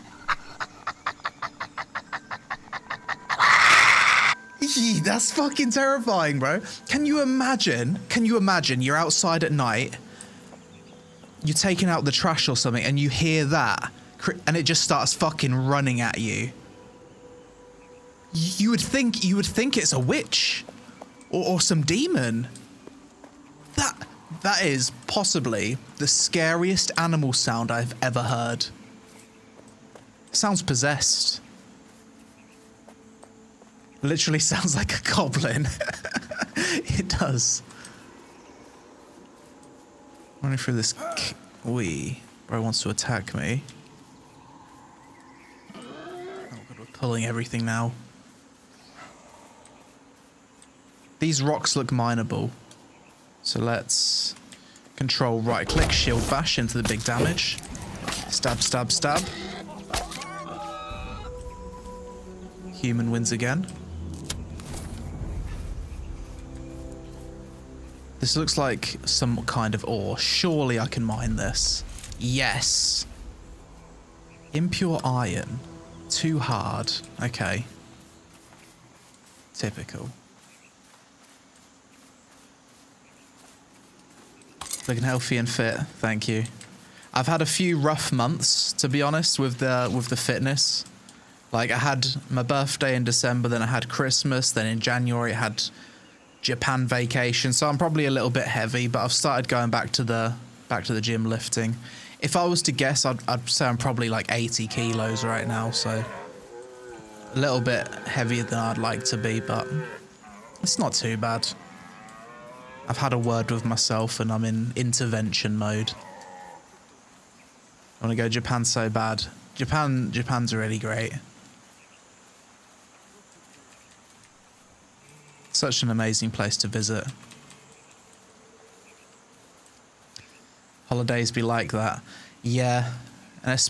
Yee, that's fucking terrifying, bro. Can you imagine you're outside at night, you're taking out the trash or something, and you hear that, and it just starts fucking running at you. You would think it's a witch or some demon. That is possibly the scariest animal sound I've ever heard. Sounds possessed. Literally sounds like a goblin. It does. Running through this. Bro wants to attack me. Oh god, we're pulling everything now. These rocks look mineable. So let's control right click, shield bash into the big damage. Stab, stab, stab. Human wins again. This looks like some kind of ore. Surely I can mine this. Yes. Impure iron. Too hard. Okay. Typical. Looking healthy and fit. Thank you. I've had a few rough months, to be honest, with the fitness. Like, I had my birthday in December, then I had Christmas, then in January I had Japan vacation, so I'm probably a little bit heavy, but I've started going back to the gym lifting. If I was to guess, I'd say I'm probably like 80 kilos right now, so a little bit heavier than I'd like to be, but it's not too bad. I've had a word with myself and I'm in intervention mode. I want to go Japan so bad. Japan's really great. Such an amazing place to visit. Holidays be like that. Yeah. And it's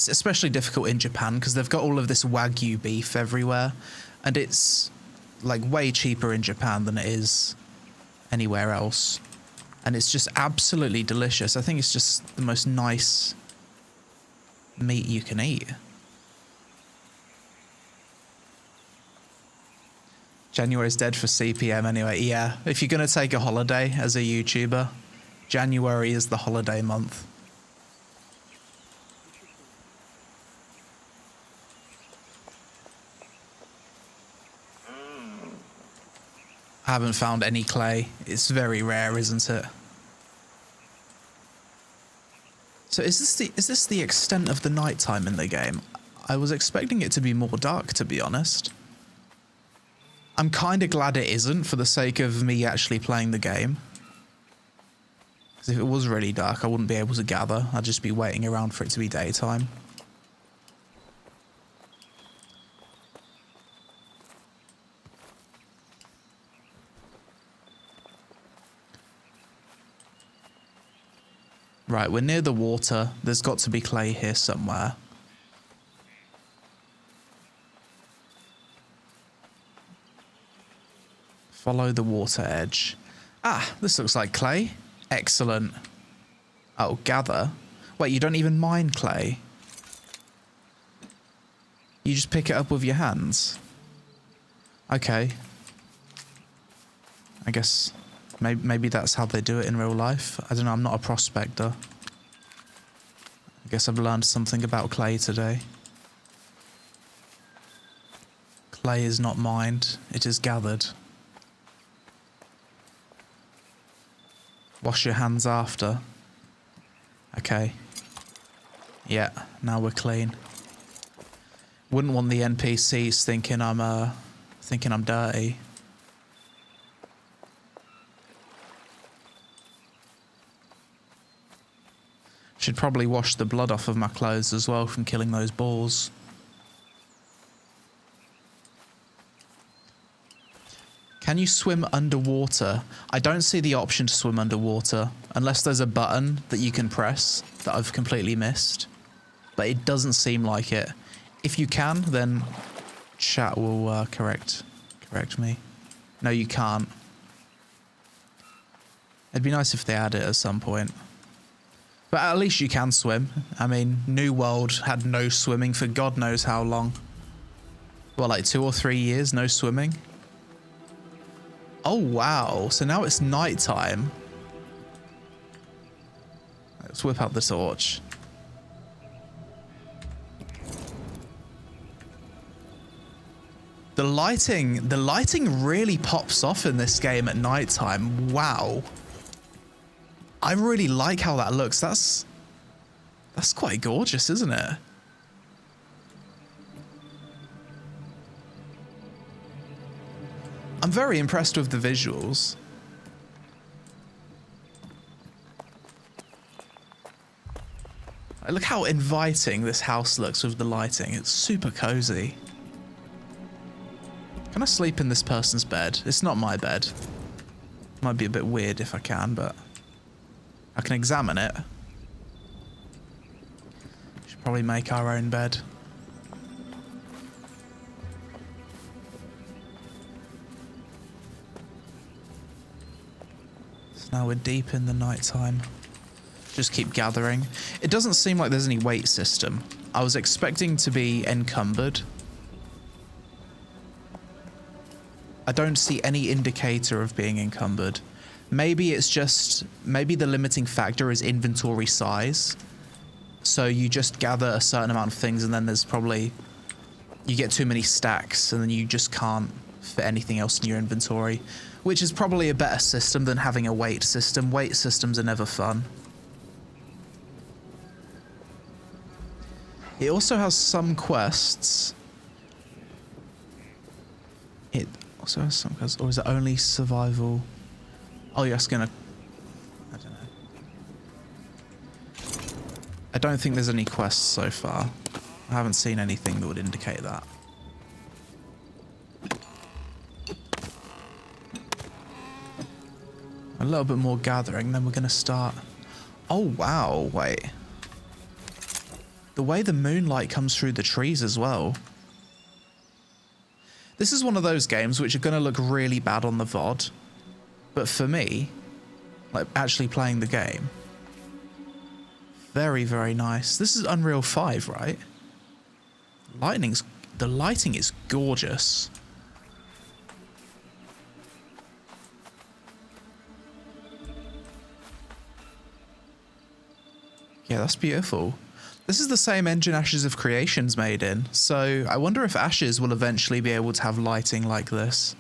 especially difficult in Japan because they've got all of this Wagyu beef everywhere. And it's like way cheaper in Japan than it is anywhere else. And it's just absolutely delicious. I think it's just the most nice meat you can eat. January's dead for CPM anyway. Yeah, if you're going to take a holiday as a YouTuber, January is the holiday month. I haven't found any clay. It's very rare, isn't it? So is this the extent of the nighttime in the game? I was expecting it to be more dark, to be honest. I'm kind of glad it isn't, for the sake of me actually playing the game. Because if it was really dark, I wouldn't be able to gather. I'd just be waiting around for it to be daytime. Right, we're near the water. There's got to be clay here somewhere. Follow the water edge. Ah, this looks like clay. Excellent. Oh, gather. Wait, you don't even mine clay? You just pick it up with your hands? Okay. I guess maybe that's how they do it in real life. I don't know, I'm not a prospector. I guess I've learned something about clay today. Clay is not mined, it is gathered. Wash your hands after. Okay. Yeah, now we're clean. Wouldn't want the NPCs thinking I'm dirty. Should probably wash the blood off of my clothes as well from killing those boars. Can you swim underwater? I don't see the option to swim underwater, unless there's a button that you can press that I've completely missed. But it doesn't seem like it. If you can, then chat will correct me. No, you can't. It'd be nice if they add it at some point. But at least you can swim. I mean, New World had no swimming for God knows how long. Well, like 2 or 3 years, no swimming? Oh, wow. So now it's nighttime. Let's whip out the torch. The lighting really pops off in this game at nighttime. Wow. I really like how that looks. That's quite gorgeous, isn't it? I'm very impressed with the visuals. Look how inviting this house looks with the lighting. It's super cozy. Can I sleep in this person's bed? It's not my bed. Might be a bit weird if I can, but I can examine it. Should probably make our own bed. So now we're deep in the nighttime. Just keep gathering. It doesn't seem like there's any weight system. I was expecting to be encumbered. I don't see any indicator of being encumbered. Maybe it's just, maybe the limiting factor is inventory size. So you just gather a certain amount of things and then there's probably, you get too many stacks and then you just can't fit anything else in your inventory, which is probably a better system than having a weight system. Weight systems are never fun. It also has some quests. It also has some quests, or is it only survival? Oh, you're just gonna... I don't know. I don't think there's any quests so far. I haven't seen anything that would indicate that. A little bit more gathering, then we're gonna start... Oh, wow, wait. The way the moonlight comes through the trees as well. This is one of those games which are going to look really bad on the VOD. But for me, like actually playing the game, very, very nice. This is Unreal 5, right? The lighting is gorgeous. Yeah, that's beautiful. This is the same engine Ashes of Creation's made in, so I wonder if Ashes will eventually be able to have lighting like this.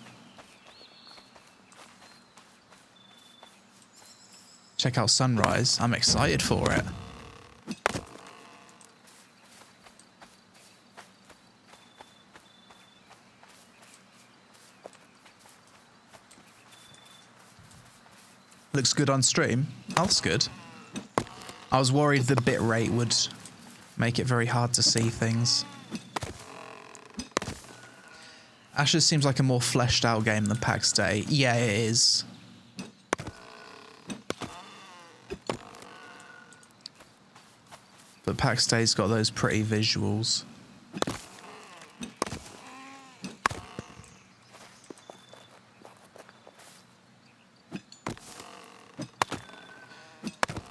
Check out sunrise. I'm excited for it. Looks good on stream. Oh, that's good. I was worried the bitrate would make it very hard to see things. Ashes seems like a more fleshed out game than PAx Dei. Yeah, it is. But PAx Dei's got those pretty visuals.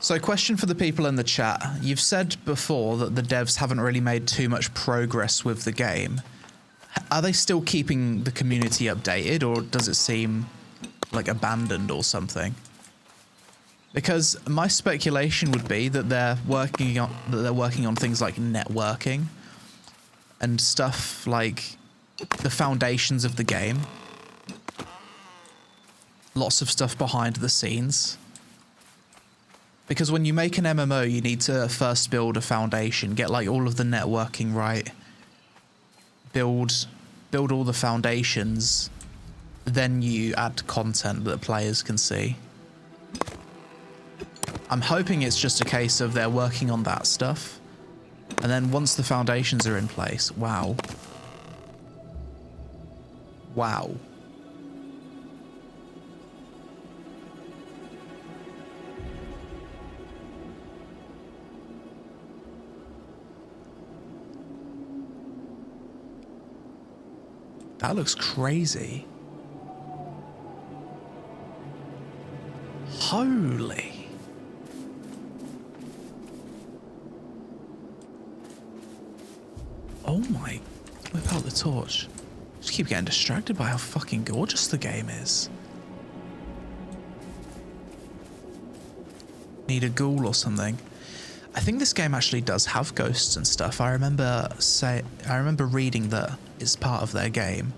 So question for the people in the chat. You've said before that the devs haven't really made too much progress with the game. Are they still keeping the community updated, or does it seem like abandoned or something? Because my speculation would be that they're working on things like networking and stuff like the foundations of the game. Lots of stuff behind the scenes. Because when you make an MMO, you need to first build a foundation, get like all of the networking right, build all the foundations, then you add content that players can see. I'm hoping it's just a case of they're working on that stuff, and then once the foundations are in place, wow. Wow. That looks crazy. Holy. Oh my, whip out the torch. Just keep getting distracted by how fucking gorgeous the game is. Need a ghoul or something. I think this game actually does have ghosts and stuff. I remember reading that it's part of their game.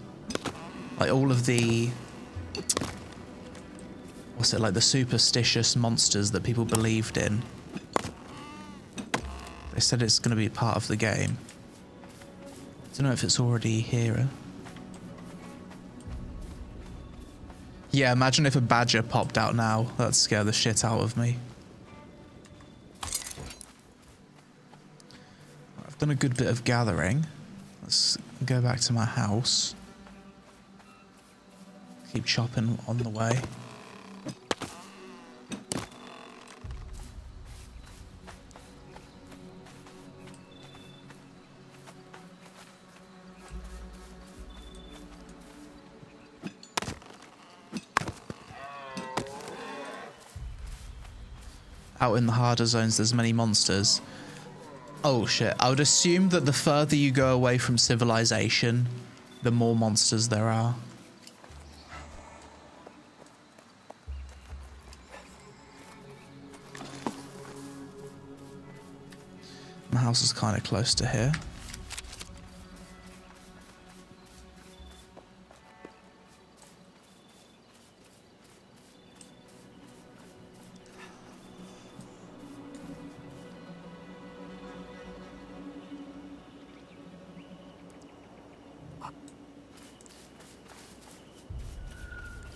Like all of the, what's it, like the superstitious monsters that people believed in. They said it's going to be part of the game. I don't know if it's already here. Yeah, imagine if a badger popped out now. That'd scare the shit out of me. I've done a good bit of gathering. Let's go back to my house. Keep chopping on the way. Out in the harder zones, there's many monsters. Oh shit, I would assume that the further you go away from civilization, the more monsters there are. My house is kind of close to here.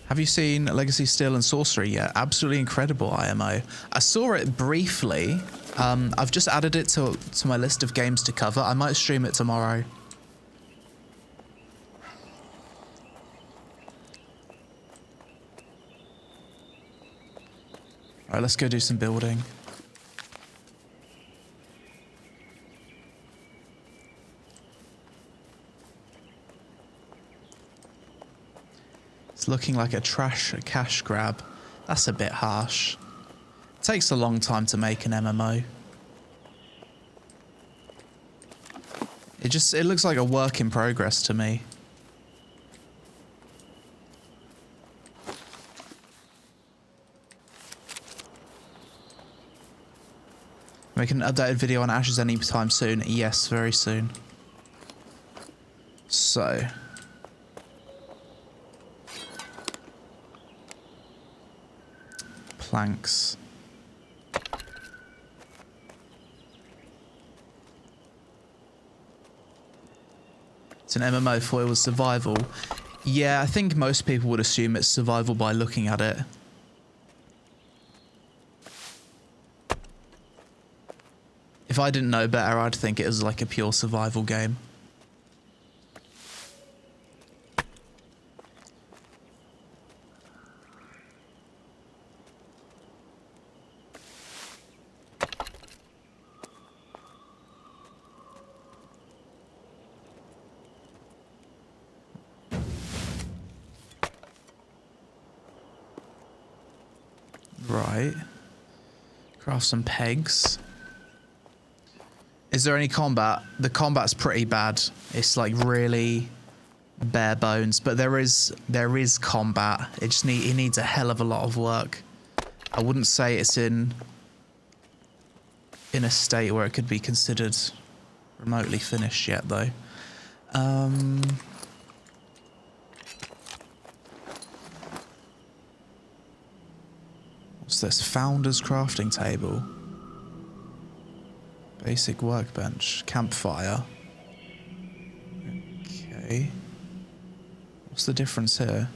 Have you seen Legacy Steel and Sorcery yet? Absolutely incredible IMO. I saw it briefly. I've just added it to my list of games to cover. I might stream it tomorrow. Alright, let's go do some building. It's looking like a cash grab. That's a bit harsh. It takes a long time to make an MMO. It looks like a work in progress to me. Making an updated video on Ashes anytime soon? Yes, very soon. So. Planks. It's an MMO foil with survival. Yeah, I think most people would assume it's survival by looking at it. If I didn't know better, I'd think it was like a pure survival game. Right. Craft some pegs. Is there any combat? The combat's pretty bad. It's like really bare bones, but there is combat. It needs a hell of a lot of work. I wouldn't say it's in a state where it could be considered remotely finished yet, though. What's this? Founder's crafting table. Basic workbench. Campfire. Okay. What's the difference here?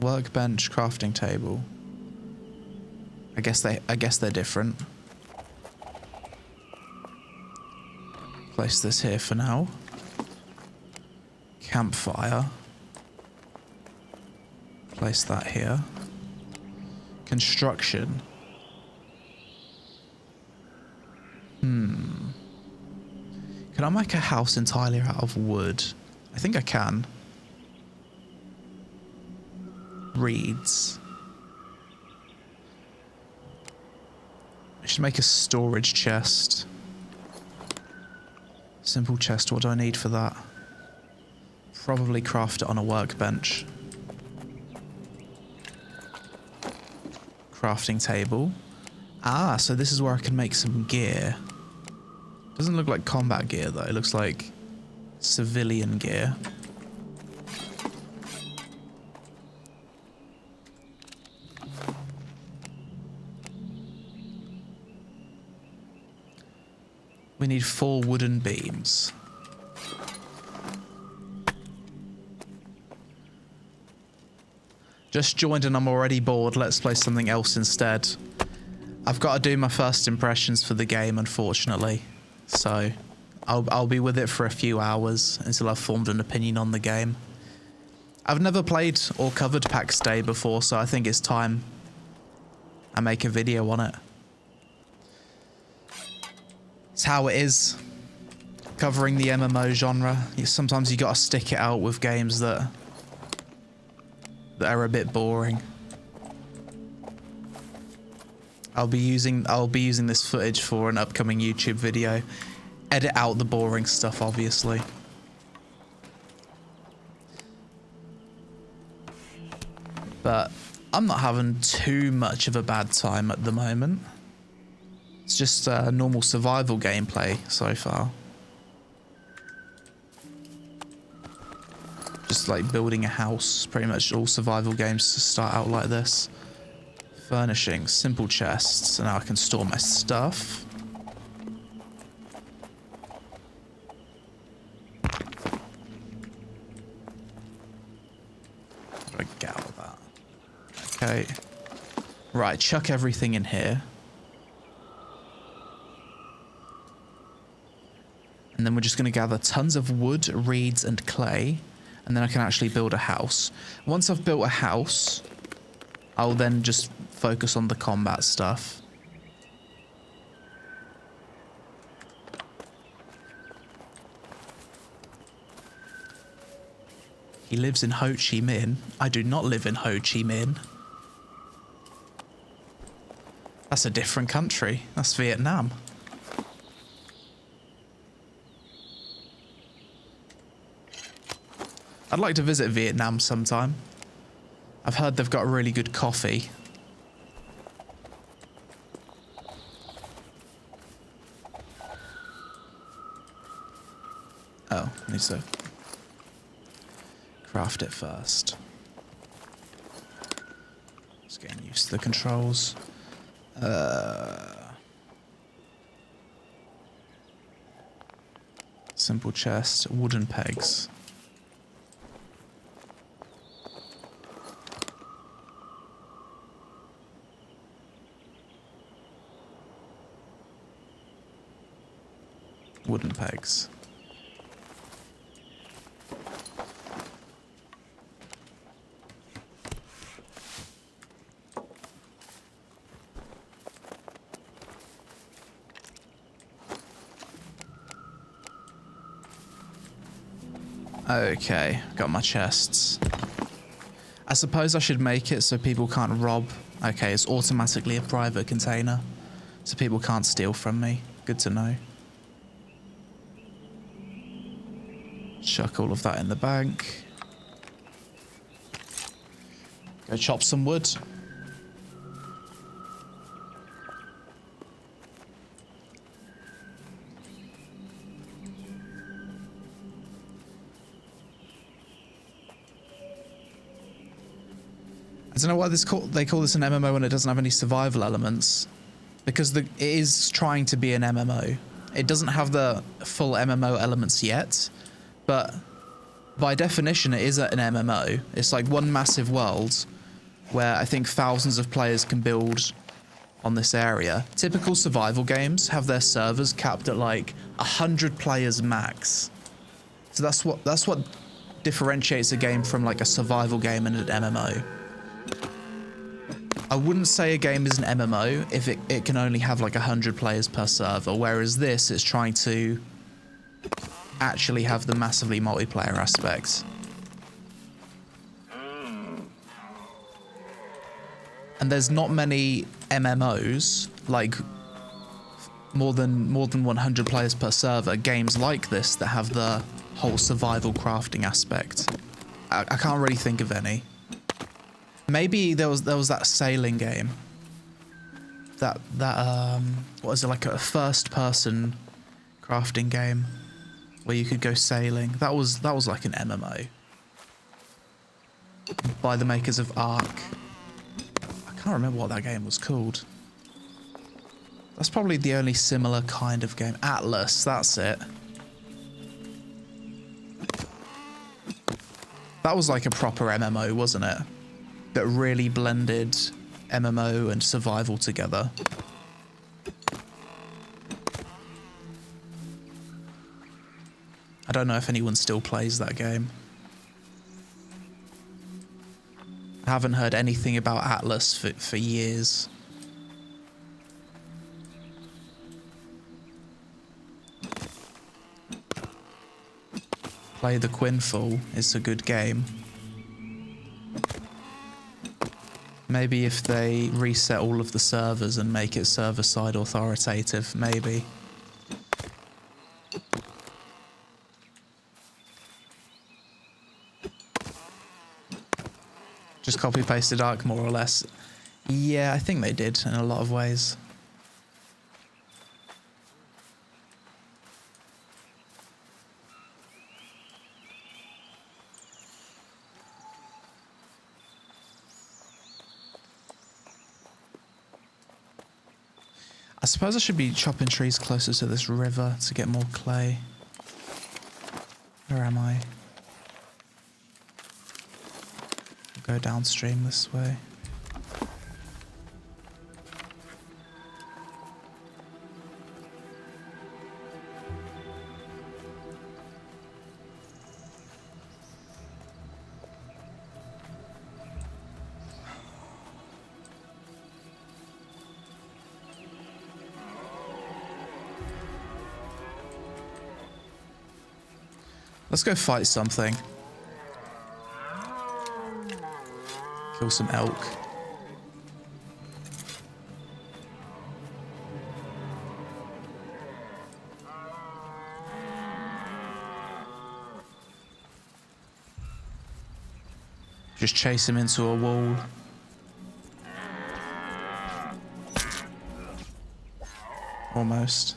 Workbench, crafting table. I guess they're different. Place this here for now. Campfire. Place that here. Construction. Can I make a house entirely out of wood? I think I can. Reeds. I should make a storage chest. Simple chest, what do I need for that? Probably craft it on a workbench. Crafting table. Ah, so this is where I can make some gear. Doesn't look like combat gear though, it looks like civilian gear. We need 4 wooden beams. Just joined and I'm already bored. Let's play something else instead. I've got to do my first impressions for the game, unfortunately. So I'll be with it for a few hours until I've formed an opinion on the game. I've never played or covered PAx Dei before, so I think it's time I make a video on it. It's how it is covering the MMO genre. Sometimes you got to stick it out with games that are a bit boring. I'll be using this footage for an upcoming YouTube video. Edit out the boring stuff, obviously. But I'm not having too much of a bad time at the moment. It's just normal survival gameplay so far. Just like building a house. Pretty much all survival games start out like this. Furnishing, simple chests. So now I can store my stuff. How do I get out of that? Okay. Right, chuck everything in here. And then we're just going to gather tons of wood, reeds, and clay. And then I can actually build a house. Once I've built a house, I'll then just focus on the combat stuff. He lives in Ho Chi Minh. I do not live in Ho Chi Minh. That's a different country. That's Vietnam. I'd like to visit Vietnam sometime. I've heard they've got really good coffee. Oh, I need to craft it first. Just getting used to the controls. Simple chest, wooden pegs. Wooden pegs. Okay, got my chests. I suppose I should make it so people can't rob. Okay, it's automatically a private container, so people can't steal from me. Good to know. Chuck all of that in the bank. Go chop some wood. I don't know why they call this an MMO when it doesn't have any survival elements. Because it is trying to be an MMO. It doesn't have the full MMO elements yet, but by definition it is an MMO. It's like one massive world where I think thousands of players can build on this area. Typical survival games have their servers capped at like 100 players max. So that's what differentiates a game from like a survival game and an MMO. I wouldn't say a game is an MMO if it can only have like 100 players per server, whereas this is trying to actually have the massively multiplayer aspect. And there's not many MMOs, like more than 100 players per server, games like this that have the whole survival crafting aspect. I can't really think of any. Maybe there was that sailing game. That what is it, like a first person crafting game where you could go sailing. That was like an MMO by the makers of Ark. I can't remember what that game was called. That's probably the only similar kind of game. Atlas, that's it. That was like a proper MMO, wasn't it? That really blended MMO and survival together. I don't know if anyone still plays that game. I haven't heard anything about Atlas for years. Play the Quinfall. It's a good game. Maybe if they reset all of the servers and make it server-side authoritative, maybe. Just copy-pasted Ark, more or less. Yeah, I think they did in a lot of ways. I suppose I should be chopping trees closer to this river to get more clay. Where am I? I'll go downstream this way. Let's go fight something. Kill some elk. Just chase him into a wall. Almost.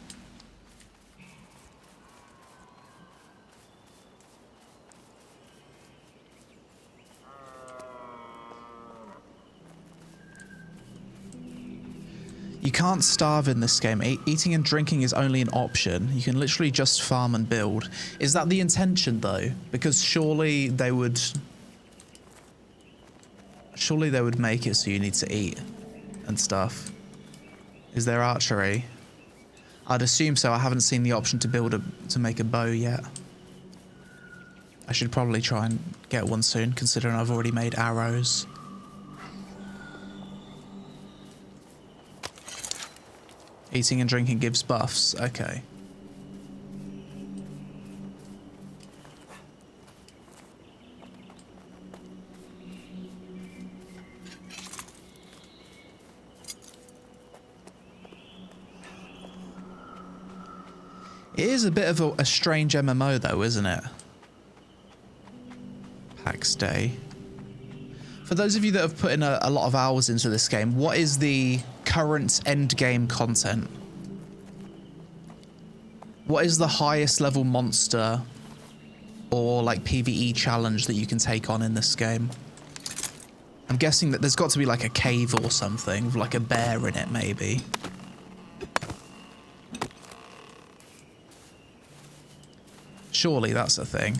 You can't starve in this game. Eating and drinking is only an option. You can literally just farm and build. Is that the intention though? Because surely they would make it so you need to eat and stuff. Is there archery? I'd assume so. I haven't seen the option to make a bow yet. I should probably try and get one soon, considering I've already made arrows. Eating and drinking gives buffs. Okay. It is a bit of a strange MMO though, isn't it? PAx Dei. For those of you that have put in a lot of hours into this game, what is the current end game content? What is the highest level monster or like PvE challenge that you can take on in this game? I'm guessing that there's got to be like a cave or something with like a bear in it, maybe. Surely that's a thing.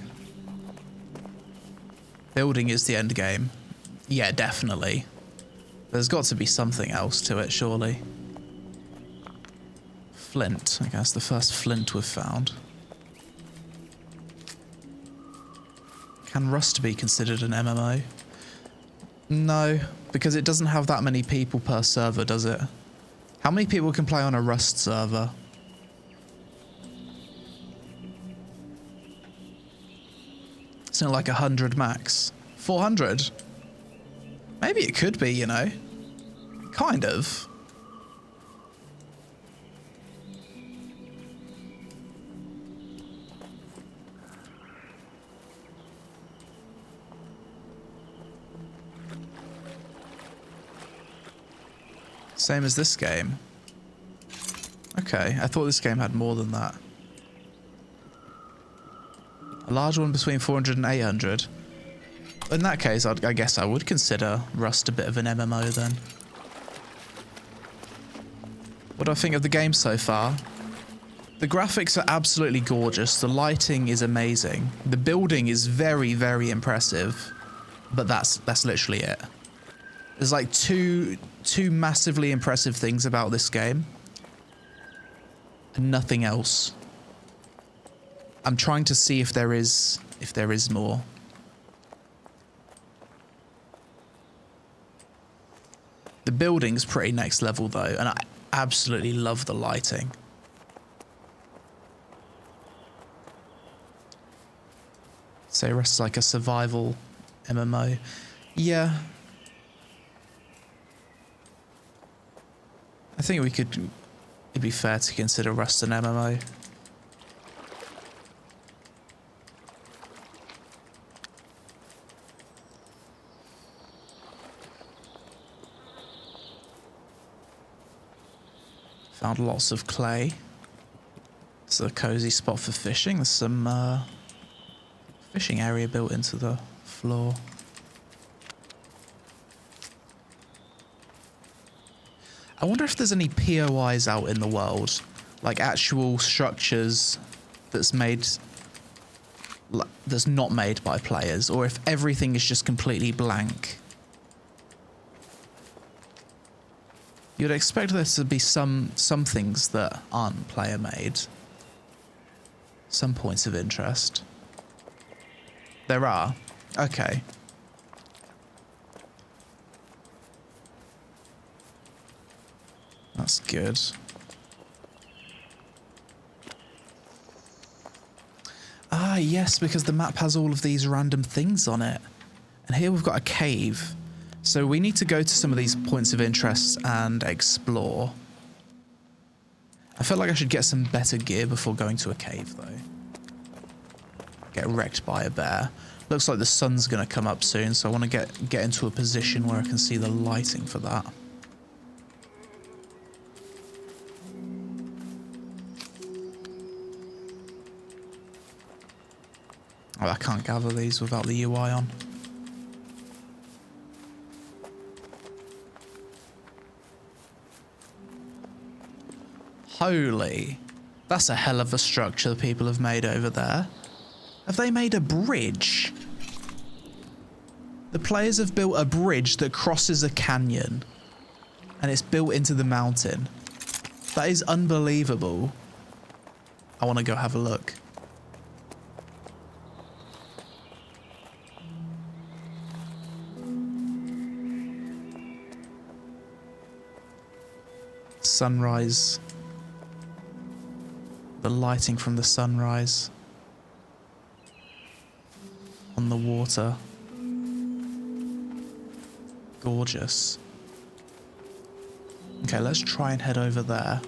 Building is the end game. Yeah, definitely. There's got to be something else to it, surely. Flint. I guess the first flint we've found. Can Rust be considered an MMO? No, because it doesn't have that many people per server, does it? How many people can play on a Rust server? It's not like 100 max. 400? Maybe it could be, you know. Kind of. Same as this game. Okay, I thought this game had more than that. A large one between 400 and 800. In that case, I guess I would consider Rust a bit of an MMO then. What do I think of the game so far? The graphics are absolutely gorgeous. The lighting is amazing. The building is very, very impressive. But that's literally it. There's like two massively impressive things about this game. And nothing else. I'm trying to see if there is more. The building's pretty next level though, and I absolutely love the lighting. Say Rust's like a survival MMO. Yeah. I think it'd be fair to consider Rust an MMO. Found lots of clay. It's a cozy spot for fishing. There's some fishing area built into the floor. I wonder if there's any POIs out in the world, like actual structures that's not made by players, or if everything is just completely blank. You'd expect there to be some things that aren't player made. Some points of interest. There are. Okay. That's good. Ah, yes, because the map has all of these random things on it. And here we've got a cave. So we need to go to some of these points of interest and explore. I feel like I should get some better gear before going to a cave, though. Get wrecked by a bear. Looks like the sun's going to come up soon, so I want to get into a position where I can see the lighting for that. Oh, I can't gather these without the UI on. Holy, that's a hell of a structure people have made over there. Have they made a bridge? The players have built a bridge that crosses a canyon. And it's built into the mountain. That is unbelievable. I want to go have a look. Sunrise. The lighting from the sunrise on the water. Gorgeous. Okay, let's try and head over there.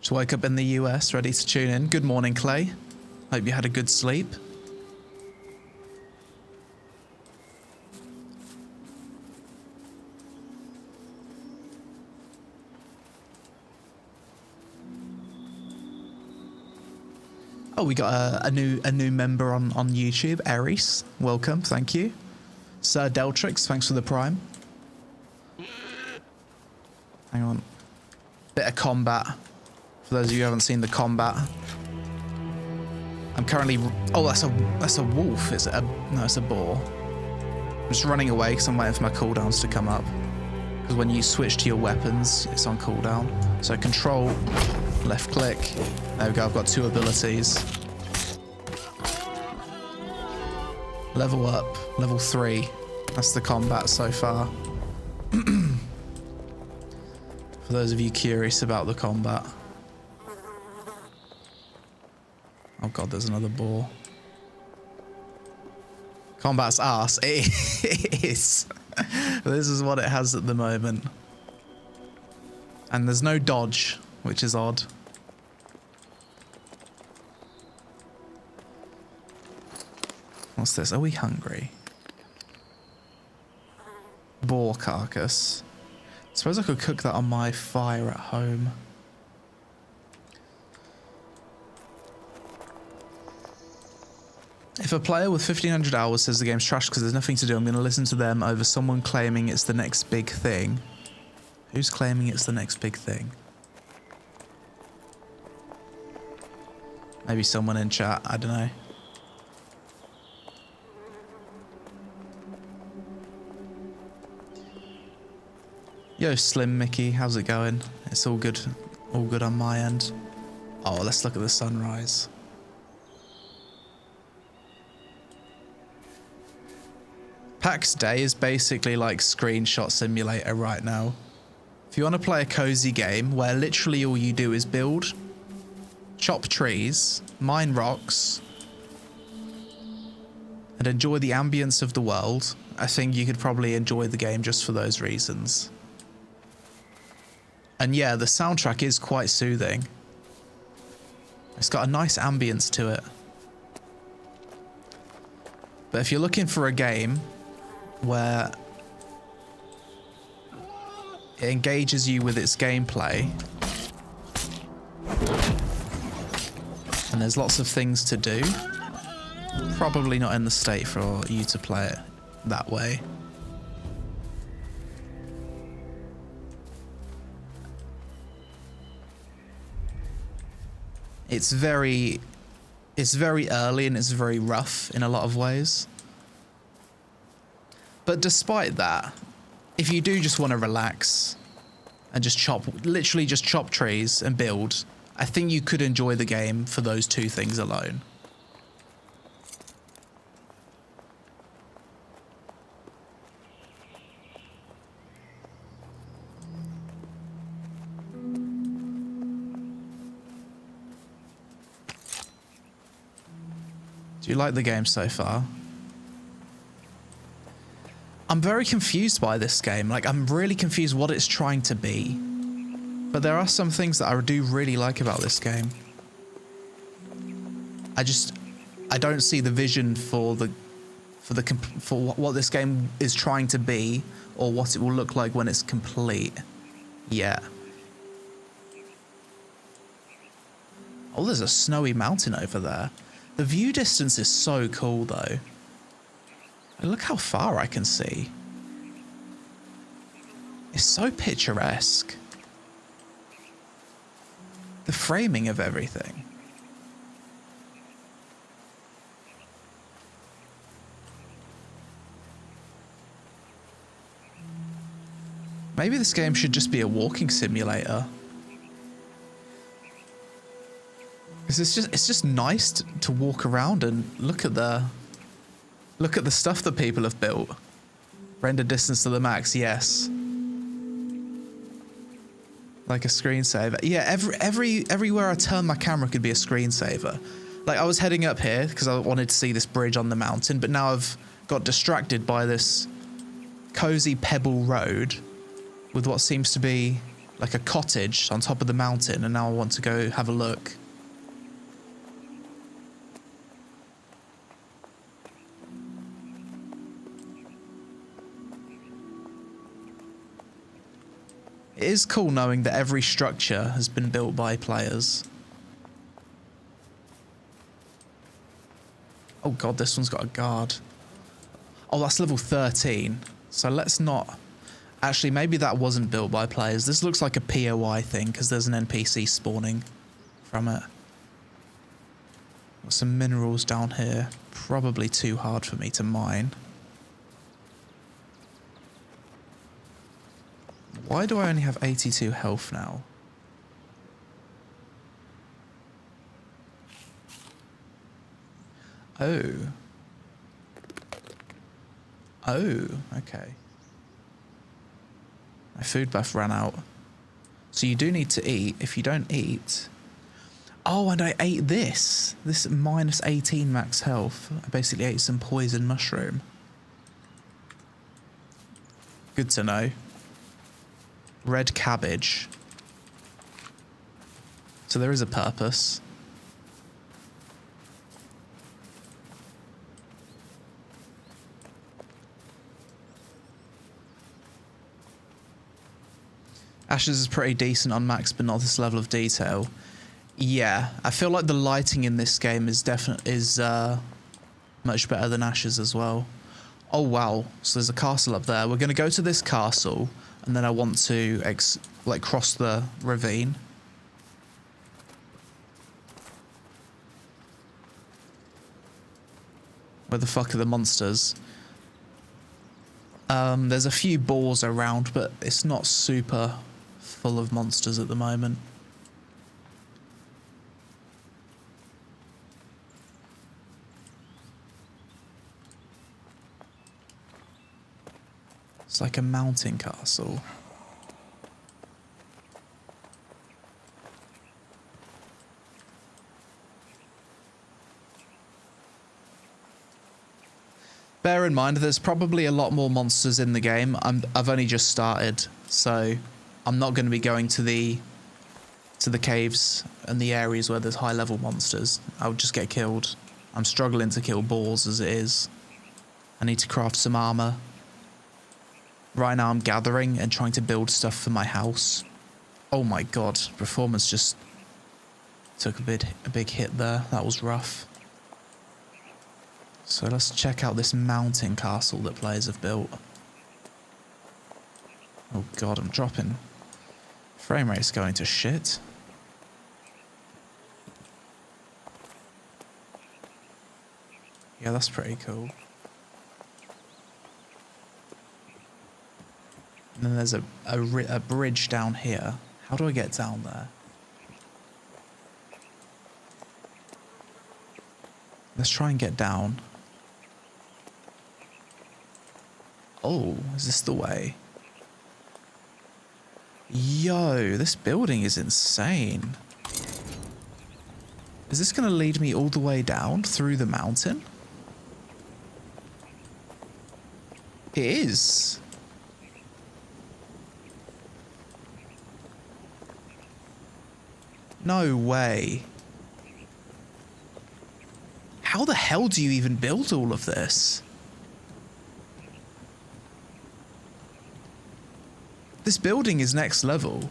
Just woke up in the US, ready to tune in. Good morning, Clay. Hope you had a good sleep. Oh, we got a new member on YouTube, Aries. Welcome, thank you. Sir Deltrix, thanks for the prime. Hang on. Bit of combat. For those of you who haven't seen the combat. I'm currently... Oh, that's a wolf. Is it a... No, it's a boar. I'm just running away because I'm waiting for my cooldowns to come up. Because when you switch to your weapons, it's on cooldown. So control, left click. There we go, I've got 2 abilities. Level up, level 3. That's the combat so far. For those of you curious about the combat. Oh god, there's another boar. Combat's arse. It is. This is what it has at the moment. And there's no dodge, which is odd. What's this? Are we hungry? Boar carcass. I suppose I could cook that on my fire at home. If a player with 1500 hours says the game's trash because there's nothing to do, I'm going to listen to them over someone claiming it's the next big thing. Who's claiming it's the next big thing? Maybe someone in chat, I don't know. Yo, Slim Mickey, how's it going? It's all good on my end. Oh, let's look at the sunrise. PAx Day is basically like Screenshot Simulator right now. If you want to play a cozy game where literally all you do is build, chop trees, mine rocks, and enjoy the ambience of the world, I think you could probably enjoy the game just for those reasons. And yeah, the soundtrack is quite soothing. It's got a nice ambience to it. But if you're looking for a game where it engages you with its gameplay and there's lots of things to do, probably not in the state for you to play it that way. It's very early and it's very rough in a lot of ways. But despite that, if you do just want to relax and just literally just chop trees and build, I think you could enjoy the game for those 2 things alone. Do you like the game so far? I'm very confused by this game. Like, I'm really confused what it's trying to be. But there are some things that I do really like about this game. I don't see the vision for what this game is trying to be or what it will look like when it's complete yet. Oh, there's a snowy mountain over there. The view distance is so cool though. Look how far I can see. It's so picturesque. The framing of everything. Maybe this game should just be a walking simulator. Because it's just nice to walk around and look at the stuff that people have built. Render distance to the max, yes. Like a screensaver. Yeah, everywhere I turn my camera could be a screensaver. Like, I was heading up here because I wanted to see this bridge on the mountain, but now I've got distracted by this cozy pebble road with what seems to be like a cottage on top of the mountain, and now I want to go have a look. It is cool knowing that every structure has been built by players. Oh god, this one's got a guard. Oh, that's level 13. So let's not... Actually, maybe that wasn't built by players. This looks like a POI thing because there's an NPC spawning from it. Got some minerals down here. Probably too hard for me to mine. Why do I only have 82 health now? Oh. Oh, okay. My food buff ran out. So you do need to eat. If you don't eat... Oh, and I ate this. This minus 18 max health. I basically ate some poison mushroom. Good to know. Red cabbage. So there is a purpose. Ashes is pretty decent on max, but not this level of detail. Yeah, I feel like the lighting in this game is much better than Ashes as well. Oh wow, so there's a castle up there. We're going to go to this castle, and then I want to cross the ravine. Where the fuck are the monsters? There's a few boars around, but it's not super full of monsters at the moment. It's like a mountain castle. Bear in mind, there's probably a lot more monsters in the game. I've only just started, so I'm not going to be going to the caves and the areas where there's high level monsters. I would just get killed. I'm struggling to kill boars as it is. I need to craft some armor. Right now I'm gathering and trying to build stuff for my house. Oh my god, performance just took a big hit there. That was rough. So let's check out this mountain castle that players have built. Oh god, I'm dropping. Frame rate's going to shit. Yeah, that's pretty cool. And then there's a bridge down here. How do I get down there? Let's try and get down. Oh, is this the way? Yo, this building is insane. Is this going to lead me all the way down through the mountain? It is. No way. How the hell do you even build all of this? This building is next level.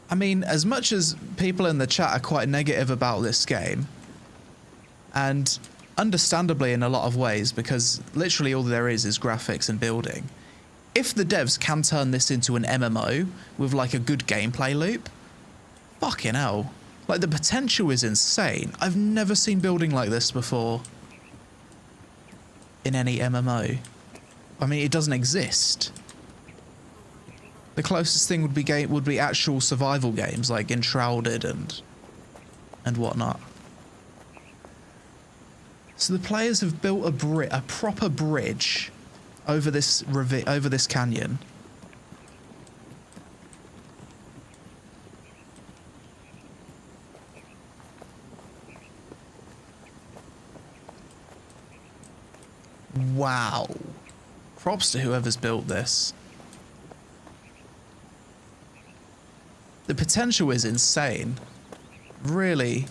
I mean, as much as people in the chat are quite negative about this game, and understandably in a lot of ways, because literally all there is graphics and building, if the devs can turn this into an MMO with like a good gameplay loop, fucking hell. Like, the potential is insane. I've never seen building like this before in any MMO. I mean, it doesn't exist. The closest thing would be actual survival games like Enshrouded and whatnot. So the players have built a proper bridge over this canyon. Wow. Props to whoever's built this. The potential is insane. Really.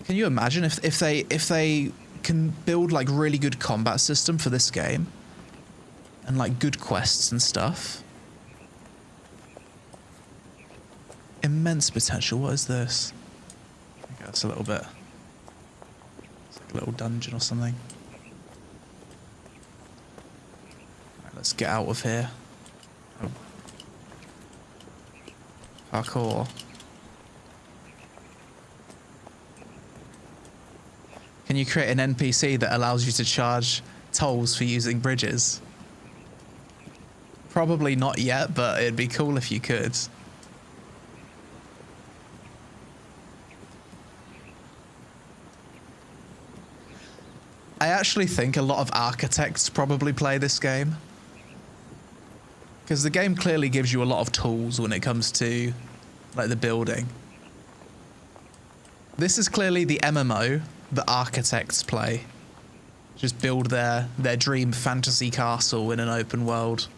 Can you imagine if they can build like really good combat system for this game and like good quests and stuff. Immense potential. What is this? Okay, that's a little bit. It's like a little dungeon or something. Right, let's get out of here. Oh. Parkour. Can you create an NPC that allows you to charge tolls for using bridges? Probably not yet, but it'd be cool if you could. I actually think a lot of architects probably play this game, because the game clearly gives you a lot of tools when it comes to like the building. This is clearly the MMO that architects play. Just build their dream fantasy castle in an open world.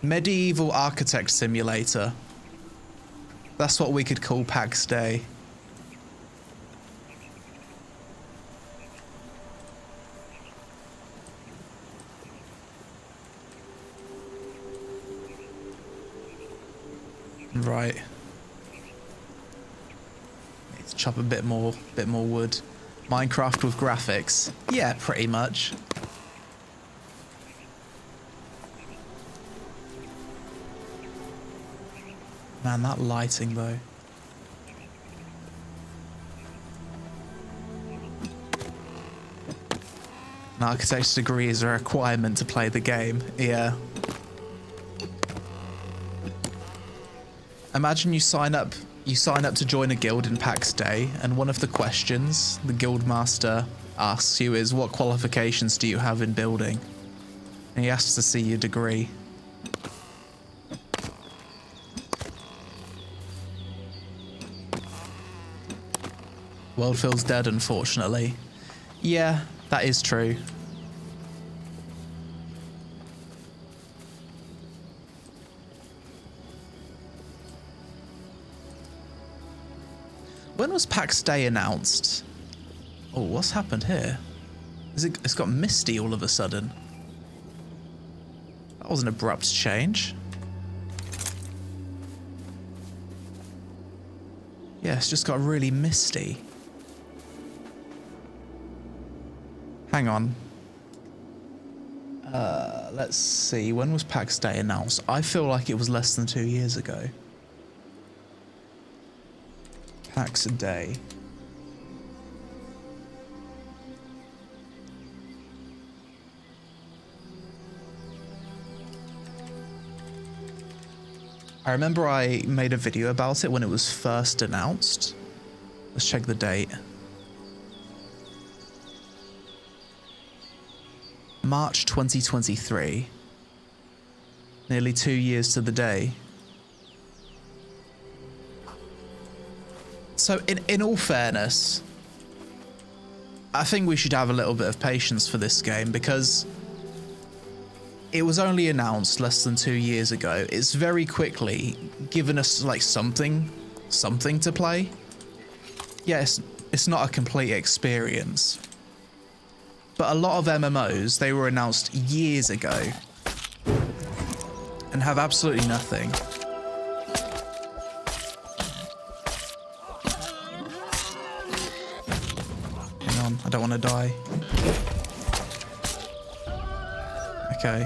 Medieval architect simulator. That's what we could call PAx Dei. Right. Need to chop a bit more wood. Minecraft with graphics. Yeah, pretty much. Man, that lighting though. An architect's degree is a requirement to play the game. Yeah. Imagine you sign up to join a guild in PAx Dei, and one of the questions the guild master asks you is, what qualifications do you have in building? And he asks to see your degree. World feels dead, unfortunately. Yeah, that is true. When was PAx Dei announced? Oh, what's happened here? It's got misty all of a sudden. That was an abrupt change. Yeah, it's just got really misty. Hang on. Let's see. When was PAx Dei announced? I feel like it was less than 2 years ago. PAx Dei. I remember I made a video about it when it was first announced. Let's check the date. March 2023. Nearly 2 years to the day. So in all fairness, I think we should have a little bit of patience for this game, because it was only announced less than 2 years ago. It's very quickly given us like something to play. Yes, it's not a complete experience, but a lot of MMOs, they were announced years ago and have absolutely nothing. I don't want to die. Okay.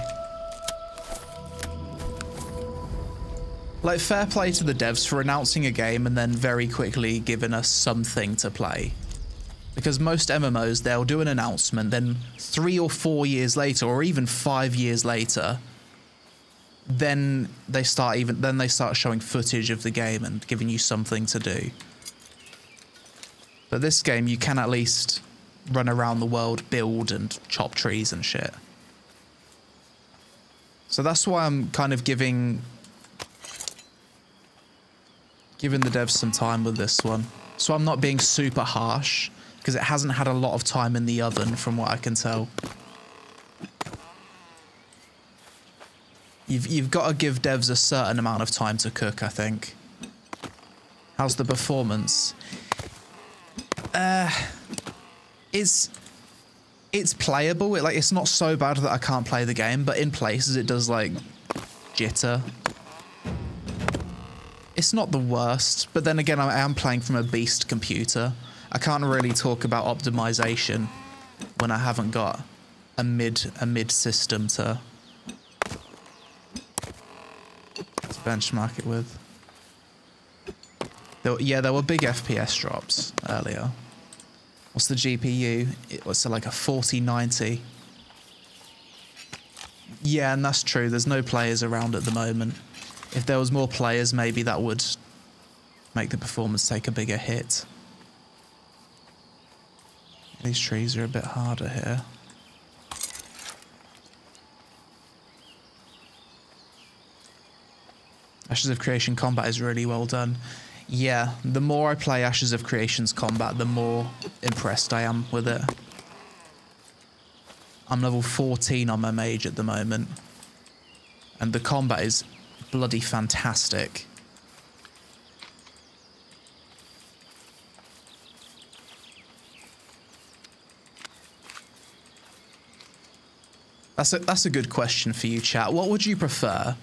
Like, fair play to the devs for announcing a game and then very quickly giving us something to play. Because most MMOs, they'll do an announcement, then 3 or 4 years later, or even 5 years later, then they start showing footage of the game and giving you something to do. But this game, you can at least run around the world, build and chop trees and shit. So that's why I'm kind of giving the devs some time with this one. So I'm not being super harsh, because it hasn't had a lot of time in the oven from what I can tell. You've got to give devs a certain amount of time to cook, I think. How's the performance? It's It's playable. It's not so bad that I can't play the game, but in places it does like jitter. It's not the worst, but then again, I am playing from a beast computer. I can't really talk about optimization when I haven't got a mid system to benchmark it with. There were big FPS drops earlier. What's the GPU? It was like a 4090. Yeah, and that's true. There's no players around at the moment. If there was more players, maybe that would make the performance take a bigger hit. These trees are a bit harder here. Ashes of Creation combat is really well done. Yeah, the more I play Ashes of Creation's combat, the more impressed I am with it. I'm level 14 on my mage at the moment, and the combat is bloody fantastic. That's a good question for you, chat. What would you prefer?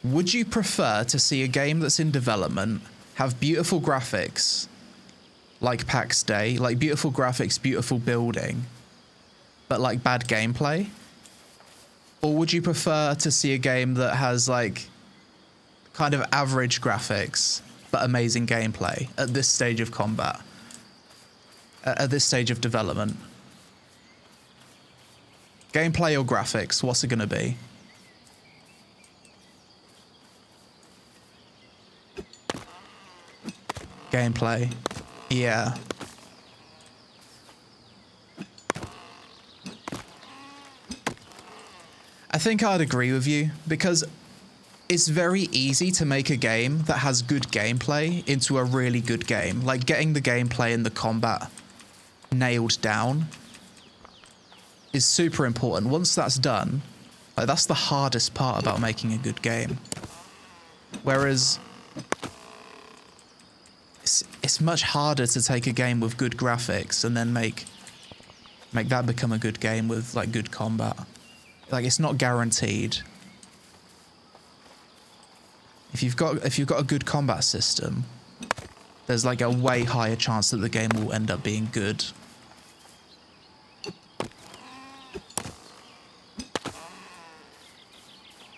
Would you prefer to see a game that's in development have beautiful graphics, like PAx Dei, like beautiful graphics, beautiful building, but like bad gameplay? Or would you prefer to see a game that has like kind of average graphics, but amazing gameplay at this stage of combat, at this stage of development? Gameplay or graphics, what's it going to be? Gameplay. Yeah. I think I'd agree with you, because it's very easy to make a game that has good gameplay into a really good game. Like, getting the gameplay and the combat nailed down is super important. Once that's done, like, that's the hardest part about making a good game. Whereas it's much harder to take a game with good graphics and then make that become a good game with like good combat. Like, it's not guaranteed. If you've got a good combat system, there's like a way higher chance that the game will end up being good.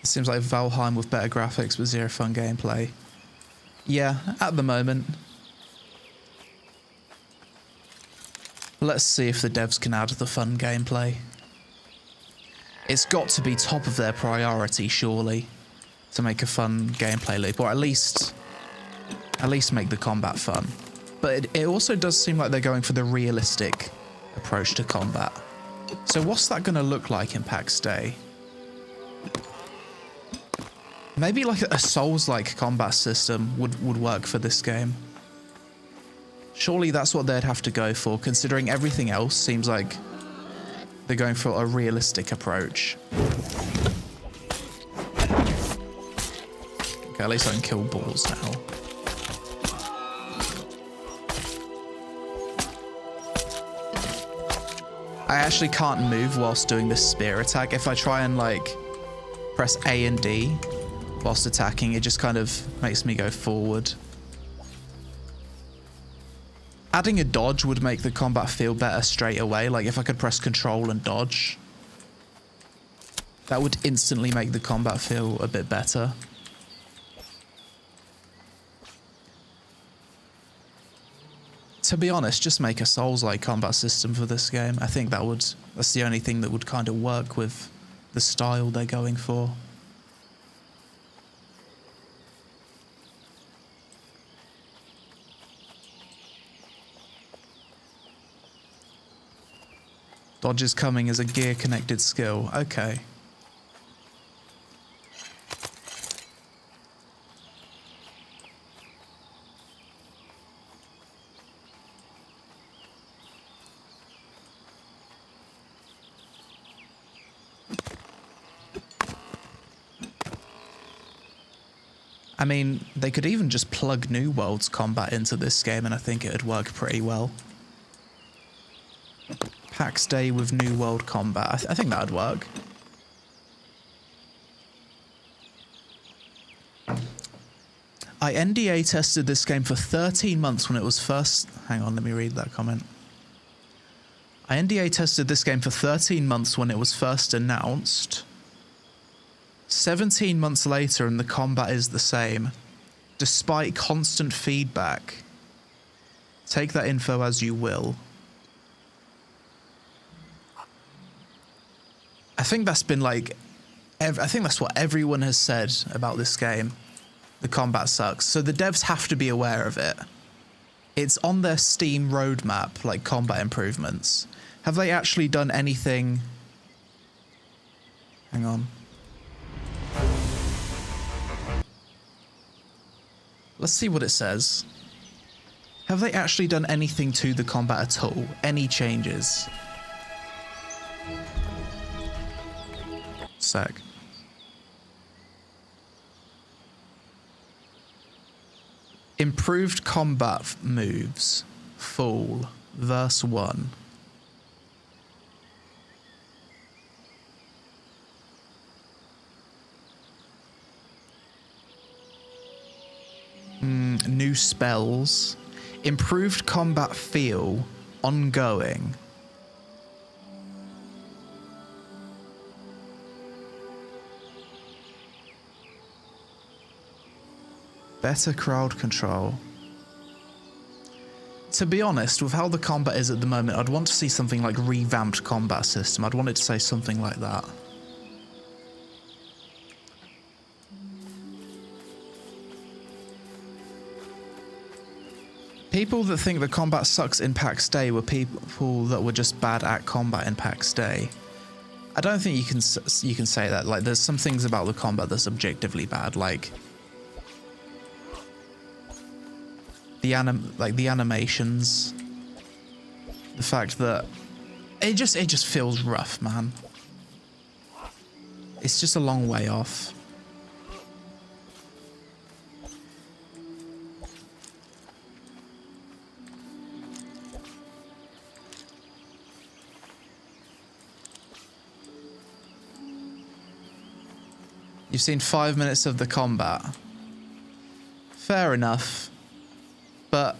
It seems like Valheim with better graphics but zero fun gameplay. Yeah, at the moment. Let's see if the devs can add the fun gameplay. It's got to be top of their priority, surely, to make a fun gameplay loop, or at least make the combat fun. But it also does seem like they're going for the realistic approach to combat. So what's that going to look like in PAX Dei? Maybe like a Souls-like combat system would work for this game. Surely that's what they'd have to go for, considering everything else seems like they're going for a realistic approach. Okay, at least I can kill balls now. I actually can't move whilst doing this spear attack. If I try and like press A and D whilst attacking, it just kind of makes me go forward. Adding a dodge would make the combat feel better straight away. Like, if I could press control and dodge, that would instantly make the combat feel a bit better. To be honest, just make a Souls-like combat system for this game. I think that's the only thing that would kind of work with the style they're going for. Dodge is coming as a gear-connected skill. Okay. I mean, they could even just plug New World's combat into this game and I think it would work pretty well. PAx Day with New World Combat. I think that would work. I NDA tested this game for 13 months when it was first... Hang on, let me read that comment. I NDA tested this game for 13 months when it was first announced. 17 months later and the combat is the same, despite constant feedback. Take that info as you will. I think that's been like... I think that's what everyone has said about this game. The combat sucks. So the devs have to be aware of it. It's on their Steam roadmap, like combat improvements. Have they actually done anything? Hang on. Let's see what it says. Have they actually done anything to the combat at all? Any changes? Sec. Improved combat moves. Fall. Verse 1. New spells. Improved combat feel. Ongoing. Better crowd control. To be honest, with how the combat is at the moment, I'd want to see something like revamped combat system. I'd want it to say something like that. People that think the combat sucks in PAX Day were people that were just bad at combat in PAX Day. I don't think you can say that. Like, there's some things about the combat that's objectively bad, like the animations, the fact that it just feels rough, man. It's just a long way off. You've seen 5 minutes of the combat. Fair enough. But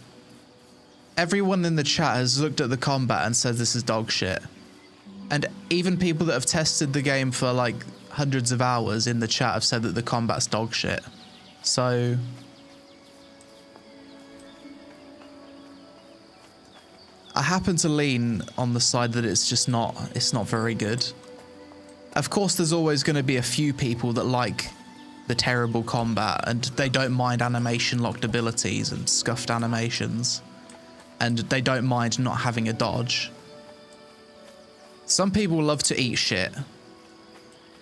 everyone in the chat has looked at the combat and said this is dog shit. And even people that have tested the game for like hundreds of hours in the chat have said that the combat's dog shit. So I happen to lean on the side that it's not very good. Of course, there's always going to be a few people that like the terrible combat and they don't mind animation locked abilities and scuffed animations, and they don't mind not having a dodge. Some people love to eat shit.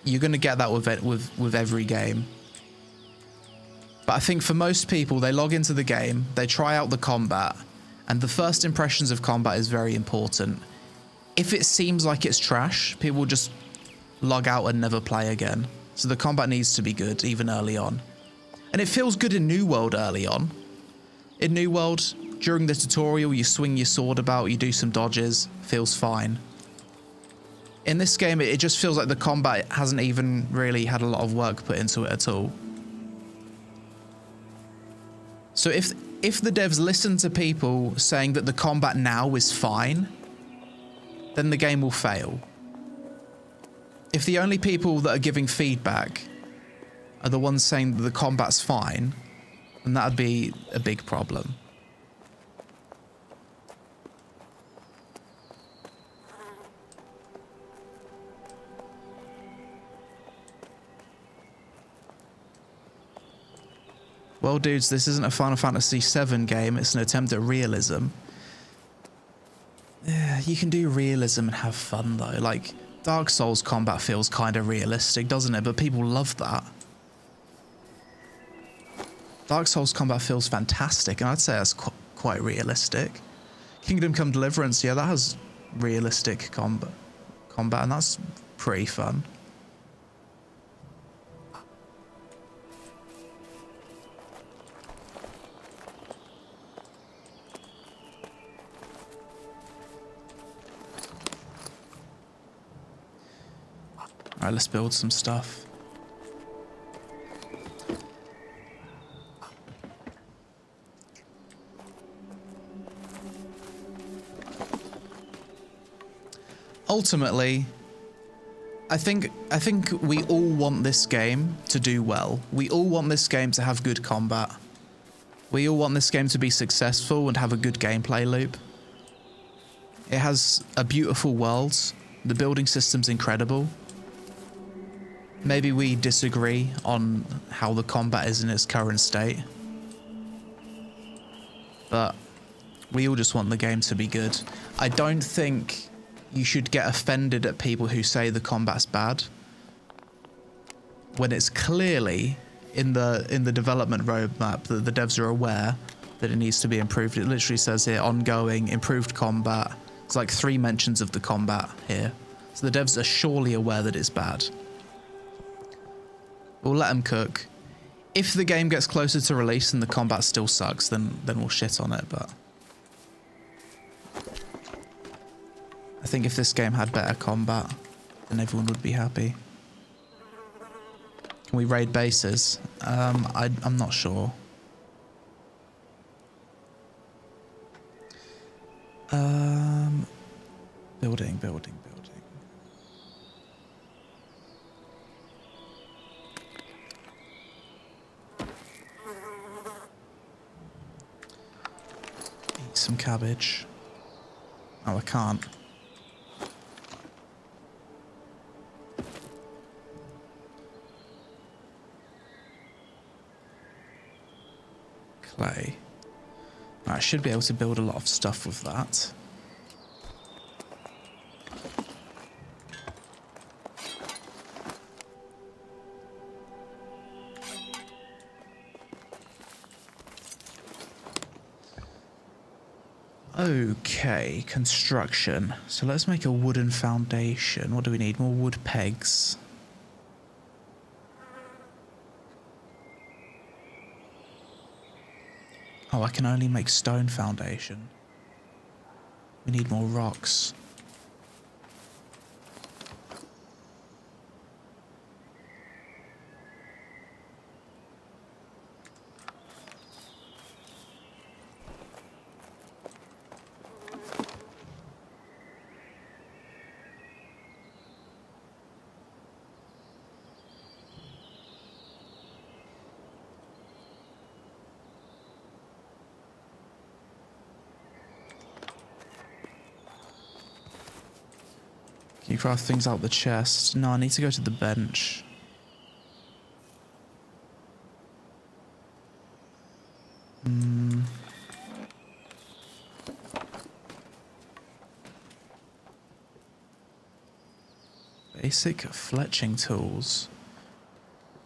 You're going to get that with every game. But I think for most people, they log into the game, they try out the combat, and the first impressions of combat is very important. If it seems like it's trash, people just log out and never play again. So the combat needs to be good, even early on. And it feels good in New World early on. In New World, during the tutorial, you swing your sword about, you do some dodges, feels fine. In this game, it just feels like the combat hasn't even really had a lot of work put into it at all. So if the devs listen to people saying that the combat now is fine, then the game will fail. If the only people that are giving feedback are the ones saying that the combat's fine, then that would be a big problem. Well, dudes, this isn't a Final Fantasy VII game, it's an attempt at realism. Yeah, you can do realism and have fun, though. Like, Dark Souls combat feels kind of realistic, doesn't it? But people love that. Dark Souls combat feels fantastic, and I'd say that's quite realistic. Kingdom Come Deliverance, yeah, that has realistic combat, and that's pretty fun. Alright, let's build some stuff. Ultimately, I think we all want this game to do well. We all want this game to have good combat. We all want this game to be successful and have a good gameplay loop. It has a beautiful world. The building system's incredible. Maybe we disagree on how the combat is in its current state. But we all just want the game to be good. I don't think you should get offended at people who say the combat's bad when it's clearly in the development roadmap that the devs are aware that it needs to be improved. It literally says here, ongoing, improved combat. It's like 3 mentions of the combat here. So the devs are surely aware that it's bad. We'll let them cook. If the game gets closer to release and the combat still sucks, then we'll shit on it, but I think if this game had better combat, then everyone would be happy. Can we raid bases? I'm not sure. Building. Eat some cabbage. Oh, I can't. Clay. I should be able to build a lot of stuff with that. Okay, construction. So let's make a wooden foundation. What do we need? More wood pegs. Oh, I can only make stone foundation. We need more rocks. Can you craft things out the chest? No, I need to go to the bench. Basic fletching tools.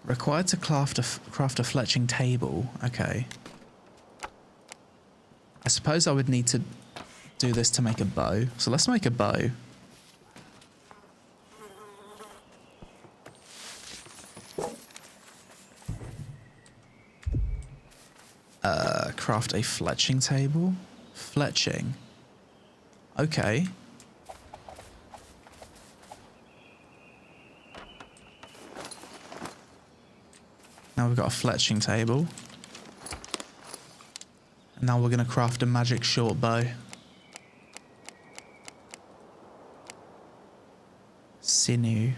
Required to craft a fletching table. Okay. I suppose I would need to do this to make a bow. So let's make a bow. Craft a fletching table. Fletching. Okay. Now we've got a fletching table. And now we're going to craft a magic short bow. Sinew.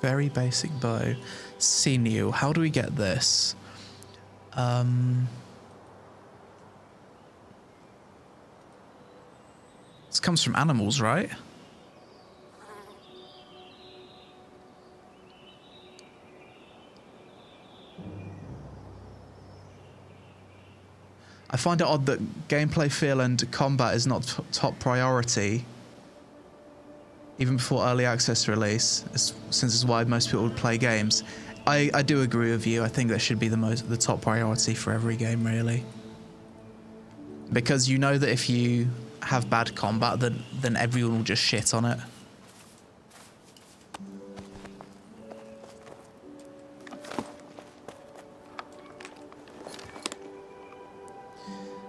Very basic bow. Sinew. How do we get this? This comes from animals, right? I find it odd that gameplay feel and combat is not top priority even before early access release, since it's why most people would play games. I do agree with you. I think that should be the top priority for every game, really. Because you know that if you have bad combat, then everyone will just shit on it.